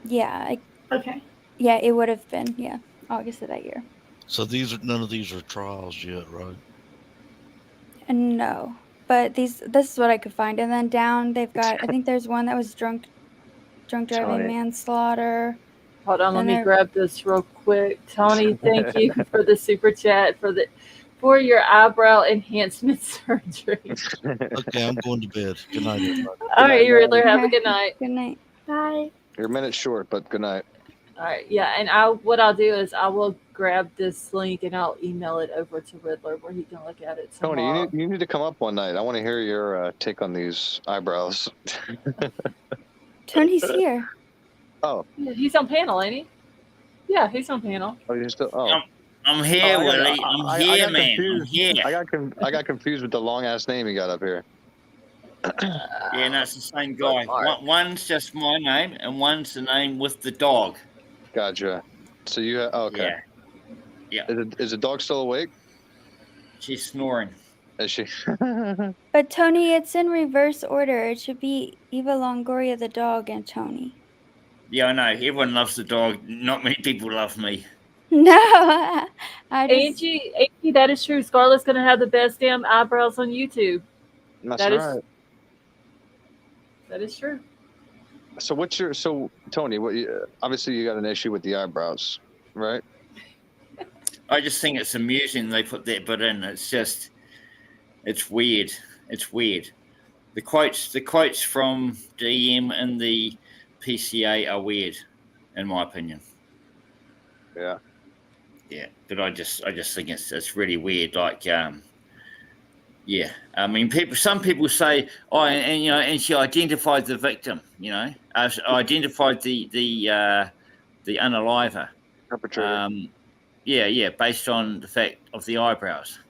E: Yeah.
F: Okay.
E: Yeah, it would have been, August of that year.
H: So none of these are trials yet, right?
E: No, but this is what I could find. And then down they've got, I think there's one that was drunk driving manslaughter.
A: Hold on, let me grab this real quick. Tony, thank you for the super chat for your eyebrow enhancement surgery.
H: Okay, I'm going to bed. Good night, everybody.
A: All right, Riddler, have a good night.
E: Good night.
F: Bye.
G: You're a minute short, but good night.
A: All right, yeah, and what I'll do is I will grab this link and I'll email it over to Riddler where he can look at it tomorrow.
G: Tony, you need to come up one night. I want to hear your take on these eyebrows.
E: Tony's here.
G: Oh.
A: Yeah, he's on panel, ain't he? Yeah, he's on panel.
G: Oh, you're still. Oh.
K: I'm here, Willie. I'm here, man. I'm here.
G: I got confused with the long ass name you got up here.
K: Yeah, no, it's the same guy. One's just my name, and one's the name with the dog.
G: Gotcha. So you okay?
K: Yeah.
G: Is the dog still awake?
K: She's snoring.
G: Is she?
E: But Tony, it's in reverse order. It should be Eva Longoria the dog and Tony.
K: Yeah, I know. Everyone loves the dog. Not many people love me.
E: No,
A: Angie, that is true. Scarlett's gonna have the best damn eyebrows on YouTube.
G: That's right.
A: That is true.
G: So Tony, obviously you got an issue with the eyebrows, right?
K: I just think it's amusing they put that bit in. It's weird. It's weird. The quotes from DM and the PCA are weird, in my opinion.
G: Yeah.
K: Yeah, but I just think it's really weird. Like, yeah. I mean, some people say, oh, and she identified the victim. Identified the unaliver.
G: Perpetrator.
K: Yeah, based on the fact of the eyebrows.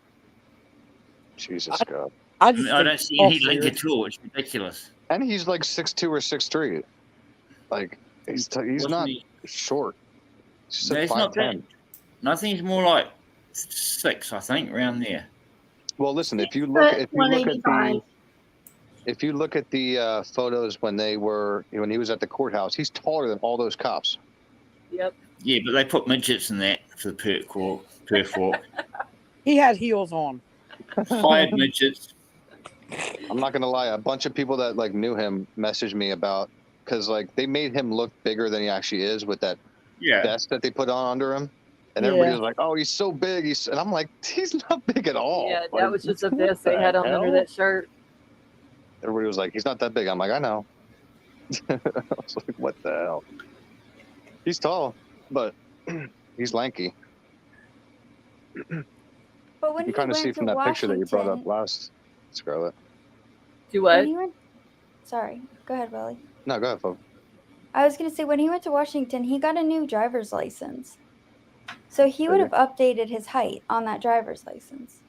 G: Jesus God.
K: I don't see any link at all. It's ridiculous.
G: And he's like 6'2" or 6'3". Like he's not short. He's
K: no, he's not bad. No, I think he's more like 6. I think around there.
G: Well, listen. If you look at the photos when he was at the courthouse, he's taller than all those cops.
A: Yep.
K: Yeah, but they put midgets in that for the perf walk.
C: He had heels on.
K: Hired midgets.
G: I'm not gonna lie. A bunch of people that knew him messaged me about because they made him look bigger than he actually is with that vest that they put on under him. And everybody was like, "Oh, he's so big." And I'm like, "He's not big at all."
A: Yeah, that was just a vest they had on under that shirt.
G: Everybody was like, "He's not that big." I'm like, "I know." I was like, "What the hell?" He's tall, but he's lanky.
E: But when
G: you kind of see from that picture that you brought up last, Scarlett.
A: Do what?
E: Sorry, go ahead, Willie.
G: No, go ahead, folks.
E: I was gonna say when he went to Washington, he got a new driver's license, so he would
G: Did
E: have updated his height on that driver's license.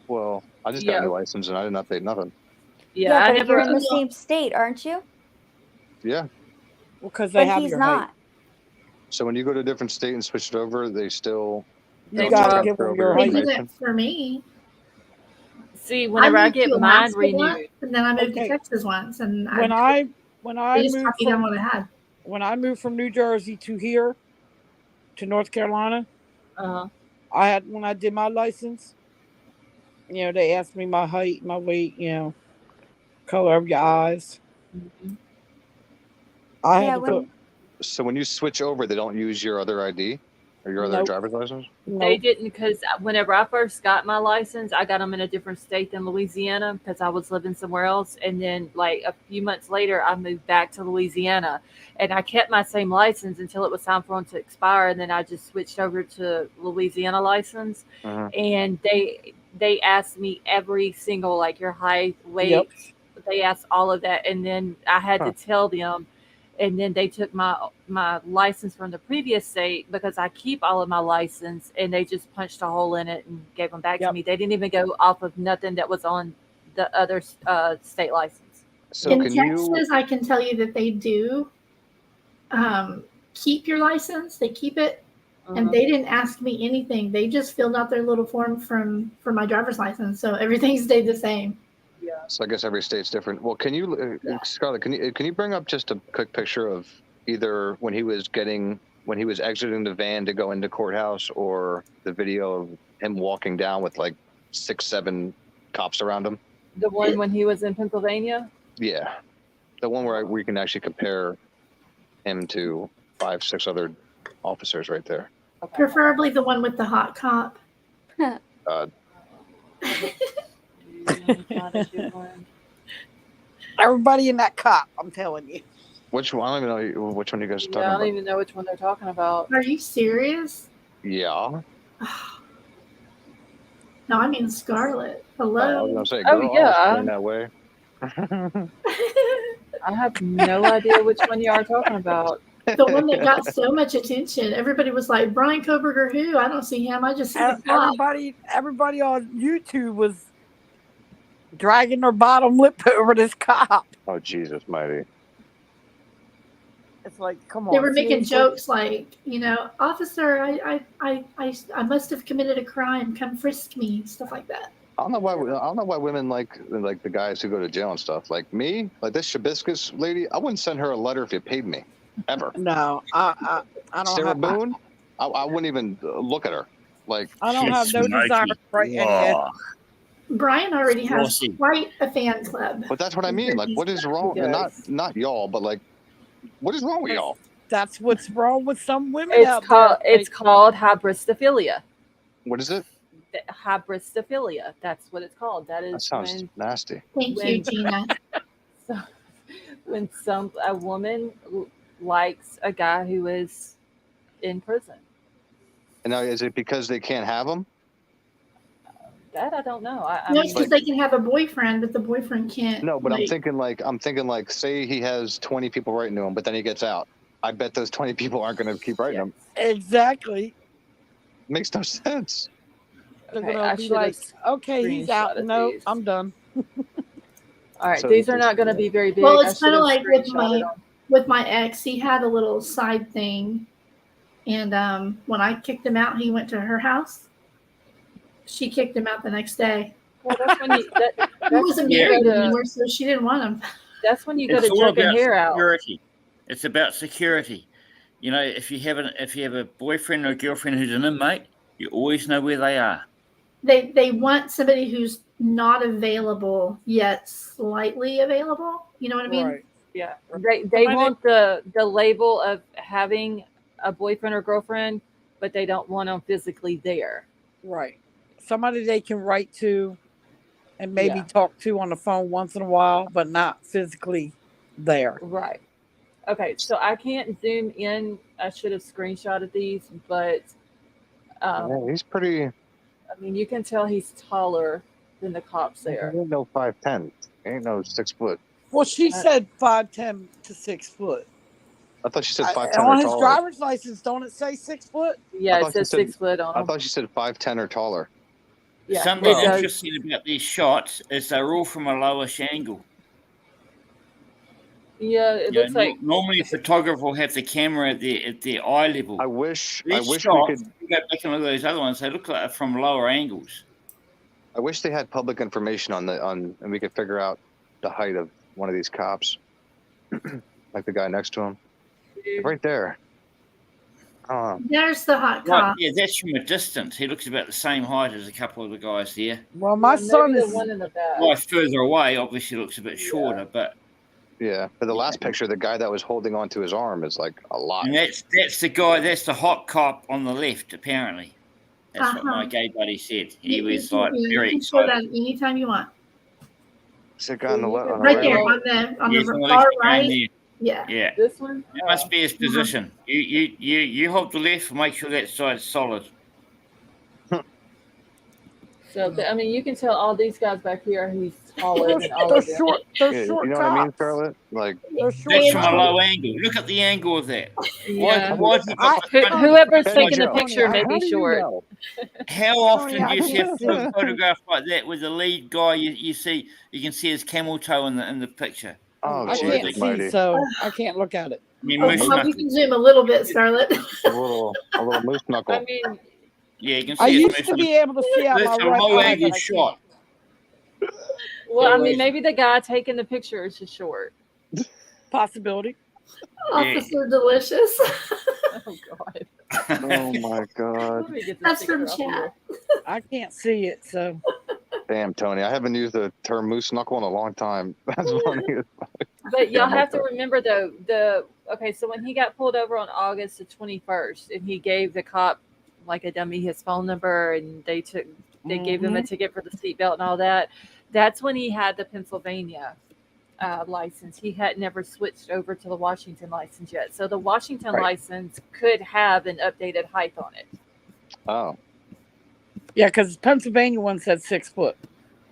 G: Well, I just got a
A: Yeah,
G: new license and I didn't update nothing.
A: yeah.
E: Yeah,
A: I
E: but you're
A: never.
E: in the same state, aren't you?
G: Yeah.
C: Because they
E: But
C: have
E: he's
C: your height.
E: not.
G: So when you go to a different state and switch it over, they still
C: You
A: They
C: gotta
A: prob-
C: give
G: transfer
C: them
G: over
C: your
G: your
F: They
C: height.
F: did
G: information.
F: it for me.
A: See,
F: I
A: whenever I
F: moved
A: get
F: to
A: mine
F: Alaska once,
A: renewed,
F: and then I moved to
C: Okay.
F: Texas once, and
C: When
F: they
C: I
F: just
C: moved
F: copied down
C: from
F: what I had.
C: when I moved from New Jersey to here to North Carolina,
A: uh,
C: when I did my license, they asked me my height, my weight, color of your eyes.
A: mhm.
C: I had
E: Yeah,
C: to put
E: when
G: So when you switch over, they don't use your other ID or your other
C: nope,
G: driver's license?
A: They
C: nope.
A: didn't, because whenever I first got my license, I got them in a different state than Louisiana because I was living somewhere else. And then, like a few months later, I moved back to Louisiana, and I kept my same license until it was time for them to expire. And then I just switched over to Louisiana license,
G: Uh-huh.
A: and they asked me every single, like, your height,
C: Yep.
A: weight. They asked all of that, and then I had
G: Huh.
A: to tell them. And then they took my license from the previous state because I keep all of my license, and they just punched a hole in it and gave them back to
C: Yep.
A: me. They didn't even go off of nothing that was on the other state license.
G: So
F: In
G: can you
F: Texas, I can tell you that they do keep your license. They keep it, and they didn't ask me anything. They just filled out their little form for my driver's license, so everything stayed the same.
A: Yeah.
G: So I guess every state's different. Well, can you,
A: Yeah.
G: Scarlett? Can you bring up just a quick picture of either when he was exiting the van to go into courthouse, or the video of him walking down with like 6, 7 cops around him?
A: The one when he was in Pennsylvania?
G: Yeah, the one where we can actually compare him to 5, 6 other officers right there.
A: Okay.
F: Preferably the one with the hot cop.
G: Uh,
C: Everybody in that cop, I'm telling you.
G: which one? I don't even know which one you guys are
A: Yeah, I
G: talking
A: don't
G: about.
A: even know which one they're talking about.
F: Are you serious?
G: Yeah.
F: No, I mean Scarlett.
G: I was
F: Hello.
G: gonna say,
A: Oh,
G: girl, I was
A: yeah.
G: feeling that way.
A: I have no idea which one you are talking about.
F: The one that got so much attention. Everybody was like, Bryan Kohberger who? I don't see him. I just see the cop.
C: Everybody on YouTube was dragging their bottom lip over this cop.
G: Oh, Jesus mighty.
C: It's like, come on.
F: They were making
C: seriously?
F: jokes like, officer, I must have committed a crime. Come frisk me, stuff like that.
G: I don't know why women like the guys who go to jail and stuff. Like me, like this Shabiscus lady, I wouldn't send her a letter if you paid me, ever.
C: No, I don't
G: Sarah
C: have.
G: Boone, I wouldn't even look at her. Like,
C: I don't have no desire to write any.
F: Brian already has
K: Saucy.
F: quite a fan club.
G: but that's what I mean. Like, what is wrong?
A: He
G: And
A: does.
G: not y'all, but like, what is wrong with y'all?
C: That's what's wrong with some women out
A: It's
C: there.
A: called hybristophilia.
G: What is it?
A: Hybristophilia. That's what it's called. That
G: That
A: is
G: sounds
A: when
G: nasty.
F: Thank you,
A: when
F: Gina.
A: so, when a woman likes a guy who is in prison.
G: And now, is it because they can't have them?
A: That I don't know. I
F: No,
A: mean,
F: because they can have a boyfriend, but the boyfriend can't.
G: No, but
F: like,
G: I'm thinking like, say he has 20 people writing to him, but then he gets out. I bet those 20 people aren't going to keep writing him.
C: Exactly.
G: Makes no sense.
C: They're
A: okay,
C: gonna
A: I
C: be
A: should have
C: like, okay, he's out.
A: screenshotted
C: No,
A: these.
C: I'm done.
A: All right,
G: So
A: these are
G: this-
A: not going to be very big.
F: Well,
A: I
F: it's
A: should
F: kind of
A: have
F: like with
A: screenshotted
F: my
A: them.
F: with my ex. He had a little side thing, and when I kicked him out, he went to her house. She kicked him out the next day.
A: Well, that's when you
F: He
A: that's
F: wasn't
A: when you
F: married
A: go to
F: anymore, so she didn't want him.
A: that's when you go
K: It's
A: to
K: all
A: check a
K: about
A: hair out.
K: security. It's about security. If you have a boyfriend or a girlfriend who's an inmate, you always know where they are.
F: They want somebody who's not available yet slightly available. You know what I mean?
C: Right.
A: Yeah, they want the label of having a boyfriend or girlfriend, but they don't want them physically there.
C: Right. Somebody they can write to and maybe
A: Yeah.
C: talk to on the phone once in a while, but not physically there.
A: Right. Okay, so I can't zoom in. I should have screenshotted these, but
G: Yeah, he's pretty.
A: I mean, you can tell he's taller than the cops
G: He
A: there.
G: ain't no 5'10". He ain't no 6 foot.
C: Well, she said 5'10" to 6 foot.
G: I thought she said 5'10"
C: On
G: or
C: his
G: taller.
C: driver's license, don't it say 6 foot?
A: Yeah,
G: I
A: it
G: thought she
A: says
G: said
A: 6 foot on
G: I
A: them.
G: thought she said 5'10" or taller.
A: Yeah,
K: Something
A: it does.
K: interesting about these shots is they're all from a lowish angle.
A: Yeah, it looks like
K: Normally a photographer will have the camera at their eye level.
G: I wish
K: These
G: we
K: shots,
G: could.
K: if you go back and look at those other ones, they look like they're from lower angles.
G: I wish they had public information and we could figure out the height of one of these cops, like the guy next to him, right there.
F: There's the hot
K: Right,
F: cop.
K: yeah, that's from a distance. He looks about the same height as a couple of the guys there.
C: Well, my son
A: maybe
C: is
A: the one in the back.
K: Well, further away, obviously looks a bit shorter, but
G: Yeah, but the last picture, the guy that was holding onto his arm is like a lot.
K: and that's the guy. That's the hot cop on the left, apparently. That's what my gay buddy said. He was like very
F: You can show
K: excited.
F: that anytime you want.
G: Is that guy on the left?
F: Right there, on the far
K: left
F: right.
K: there.
F: Yeah.
K: Yeah.
A: This one?
K: That must be his position. You hold the left, make sure that side's solid.
A: So, I mean, you can tell all these guys back here, he's taller than all
C: they're
A: of them.
C: short. They're short
G: you know
C: cops.
G: what I mean, Scarlett? Like
K: That's from a low angle. Look at the angle of that.
A: Yeah.
K: Why have you got the front-
A: Whoever's
K: Tony,
A: taking the
K: Tony,
A: picture may
G: how
A: be
G: do you
A: short.
G: know?
K: How often
C: Tony,
K: do you
C: I
K: see a
C: can't see it.
K: photograph like that with the lead guy? You can see his camel toe in the picture.
G: Oh,
C: I can't
G: Jesus,
C: see,
G: mighty.
C: so I can't look at it.
K: I mean,
F: Oh,
K: moose
F: well,
K: knuckle.
F: we can zoom a little bit, Scarlett.
G: A little moose knuckle.
A: I mean,
K: Yeah, you can see
C: I
K: his
C: used
K: moose
C: to be
K: knuckle.
C: able to see out
K: That's
C: my
K: a
C: right
K: low
C: eye,
K: angle
C: but I
K: shot.
A: well, I mean, maybe the guy taking the picture is just short.
C: can't. Possibility.
F: Officer Delicious.
A: Oh, God.
G: Oh my God!
A: Let me get this
F: That's from
A: picture off
F: chat.
A: here.
C: I can't see it, so
G: Damn, Tony, I haven't used the term moose knuckle in a long time. That's funny.
A: But y'all
G: Yeah,
A: have to
G: okay.
A: remember though, okay, so when he got pulled over on August the 21st, and he gave the cop like a dummy his phone number, and they gave him a ticket for the seatbelt and all that. That's when he had the Pennsylvania license. He had never switched over to the Washington license yet. So the Washington
G: Right.
A: license could have an updated height on it.
G: Oh,
C: yeah, because Pennsylvania one said 6 foot.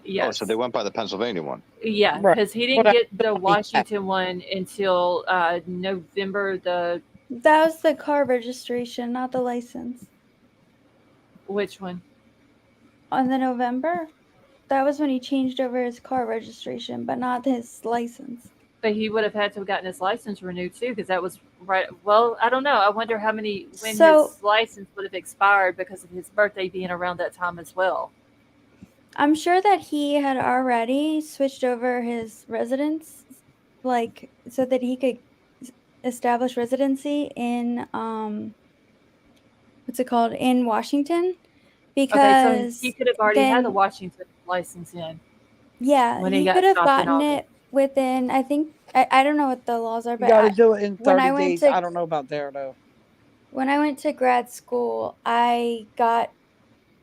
A: Yes.
G: oh, so they went by the Pennsylvania one.
A: Yeah,
C: Right.
A: because he didn't
C: But I-
A: get the Washington one until November the
E: That was the car registration, not the license.
A: which one?
E: On the November, that was when he changed over his car registration, but not his license.
A: But he would have had to have gotten his license renewed too, because that was right. Well, I don't know. I wonder when his license would have expired because of his birthday being around that time as well.
E: I'm sure that he had already switched over his residence, like so that he could establish residency in what's it called, in Washington, because
A: Okay, so he could have already had the
E: then-
A: Washington license in.
E: yeah,
A: when
E: he
A: he got
E: could have
A: stopped in
E: gotten
A: August.
E: it within. I think I don't know what the laws are,
C: You
E: but
C: got to do it in
E: when
C: 30
E: I went
C: days.
E: to-
C: I don't know about there, though.
E: when I went to grad school, I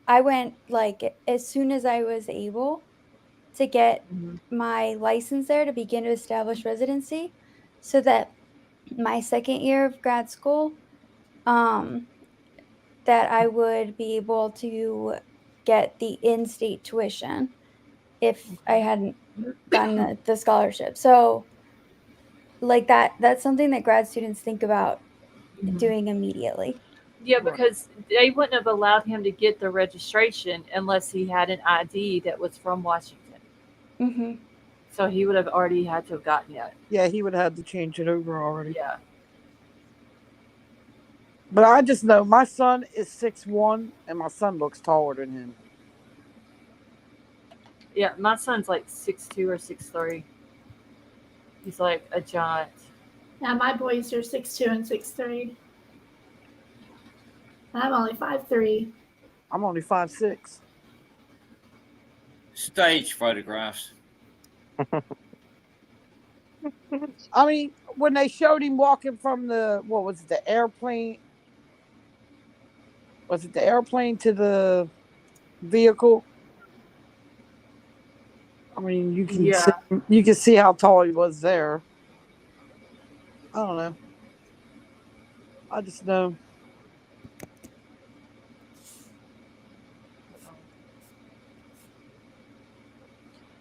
E: went like as soon as I was able to get my license there to begin to establish residency, so that my second year of grad school, that I would be able to get the in-state tuition if I hadn't gotten the scholarship. So like that's something that grad students think about doing immediately.
A: Yeah, because they wouldn't have allowed him to get the registration unless he had an ID that was from Washington.
E: Mm-hmm.
A: So he would have already had to have gotten it.
C: Yeah, he would have had to change it over already.
A: Yeah.
C: But I just know my son is 6'1", and my son looks taller than him.
A: Yeah, my son's like 6'2" or 6'3". He's like a giant.
F: Yeah, my boys are 6'2" and 6'3". I'm only 5'3".
C: I'm only 5'6".
K: Stage photographs.
C: I mean, when they showed him walking from the airplane? Was it the airplane to the vehicle? I mean, you can see how tall he was there. I don't know. I just know.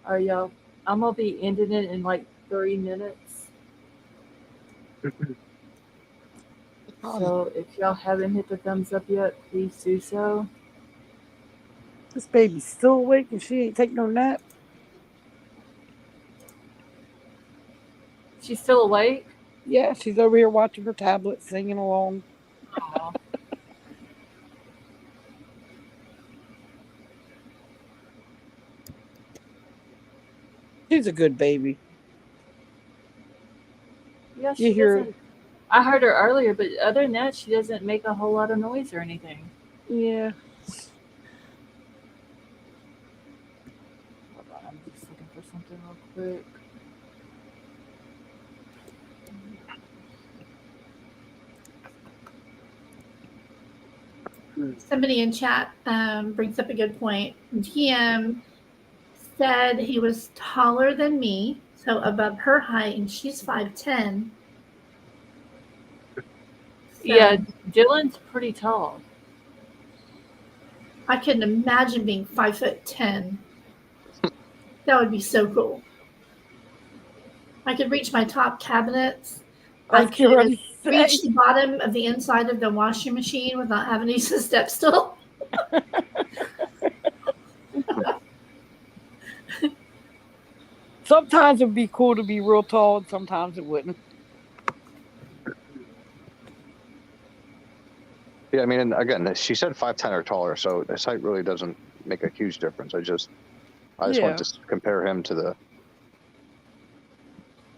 A: All right, y'all. I'm gonna be ending it in like 3 minutes. So if y'all haven't hit the thumbs up yet, please do so.
C: This baby's still awake and she ain't taking no nap.
A: She's still awake?
C: Yeah, she's over here watching her tablet, singing along.
A: Aw.
C: She's a good baby.
A: Yeah,
C: You
A: she
C: hear?
A: doesn't. I heard her earlier, but other than that, she doesn't make a whole lot of noise or anything.
C: Yeah.
A: Hold on, I'm just looking for something real quick.
F: Somebody in chat brings up a good point. DM said he was taller than me, so above her height, and she's 5'10".
A: Yeah, Dylan's pretty tall.
F: I couldn't imagine being 5'10". That would be so cool. I could reach my top cabinets. I could reach the bottom of the inside of the washing machine without having to use a step stool.
C: Sometimes it'd be cool to be real tall, and sometimes it wouldn't.
G: Yeah, I mean, and again, she said 5'10" or taller, so his height really doesn't make a huge difference. I just wanted to compare him to the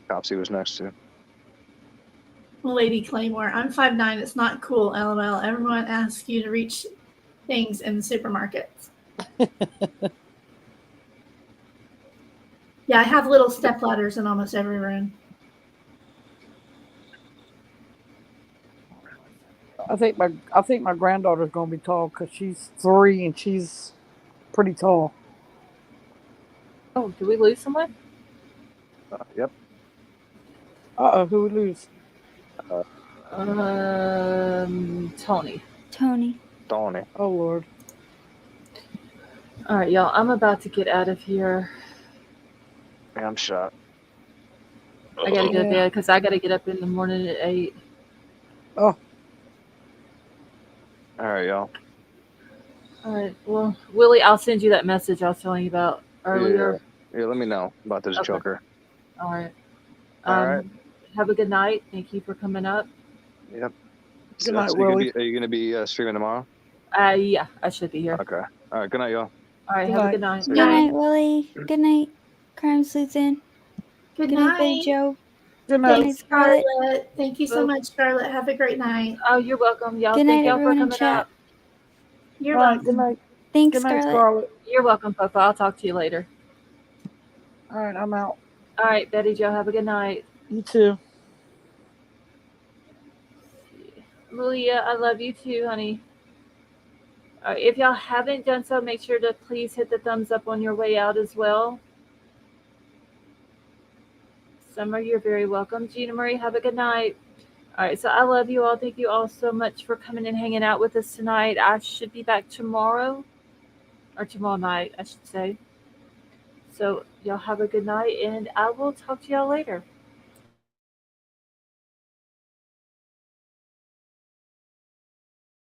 G: cops he was next to.
F: Lady Claymore, I'm 5'9". It's not cool, LOL. Everyone asks you to reach things in the supermarkets. Yeah, I have little step ladders in almost every room.
C: I think my granddaughter's gonna be tall because she's 3 and she's pretty tall.
A: Oh, did we lose someone?
G: Yep.
C: Who we lose?
A: Tony.
E: Tony.
C: Oh Lord.
A: All right, y'all. I'm about to get out of here.
G: Yeah, I'm shot.
A: I gotta go to bed because I gotta get up in the morning at 8.
C: Oh.
G: All right, y'all.
A: All right. Well, Willie, I'll send you that message I was telling you about earlier.
G: Yeah, let me know about this joker.
A: All right.
G: All right.
A: Have a good night. Thank you for coming up.
G: Yep.
C: Good night,
G: so
C: Willie.
G: are you gonna be streaming tomorrow?
A: Yeah, I should be here.
G: Okay. All right. Good night, y'all.
A: All right. Have a good night.
E: Good night, Willie. Good night, Crime Sleuth-in.
F: Good
E: night,
F: night.
E: Betty Joe.
C: Good
E: night,
F: Thanks, Scarlett. Thank you so much, Scarlett. Have a great night.
A: Oh, you're welcome, y'all.
E: Good
A: Thank
E: night,
A: y'all for
E: everyone in
A: coming
E: chat.
A: up.
F: You're
C: All right,
F: welcome.
C: good night.
E: Thanks,
C: Good night,
E: Scarlett.
A: You're welcome, Papa. I'll talk to you later.
C: All right, I'm out.
A: All right, Betty Joe. Have a good night.
C: You too.
A: Malia, I love you too, honey. All right, if y'all haven't done so, make sure to please hit the thumbs up on your way out as well. Summer, you're very welcome. Gina Marie, have a good night. All right, so I love you all. Thank you all so much for coming and hanging out with us tonight. I should be back tomorrow, or tomorrow night, I should say. So y'all have a good night, and I will talk to y'all later.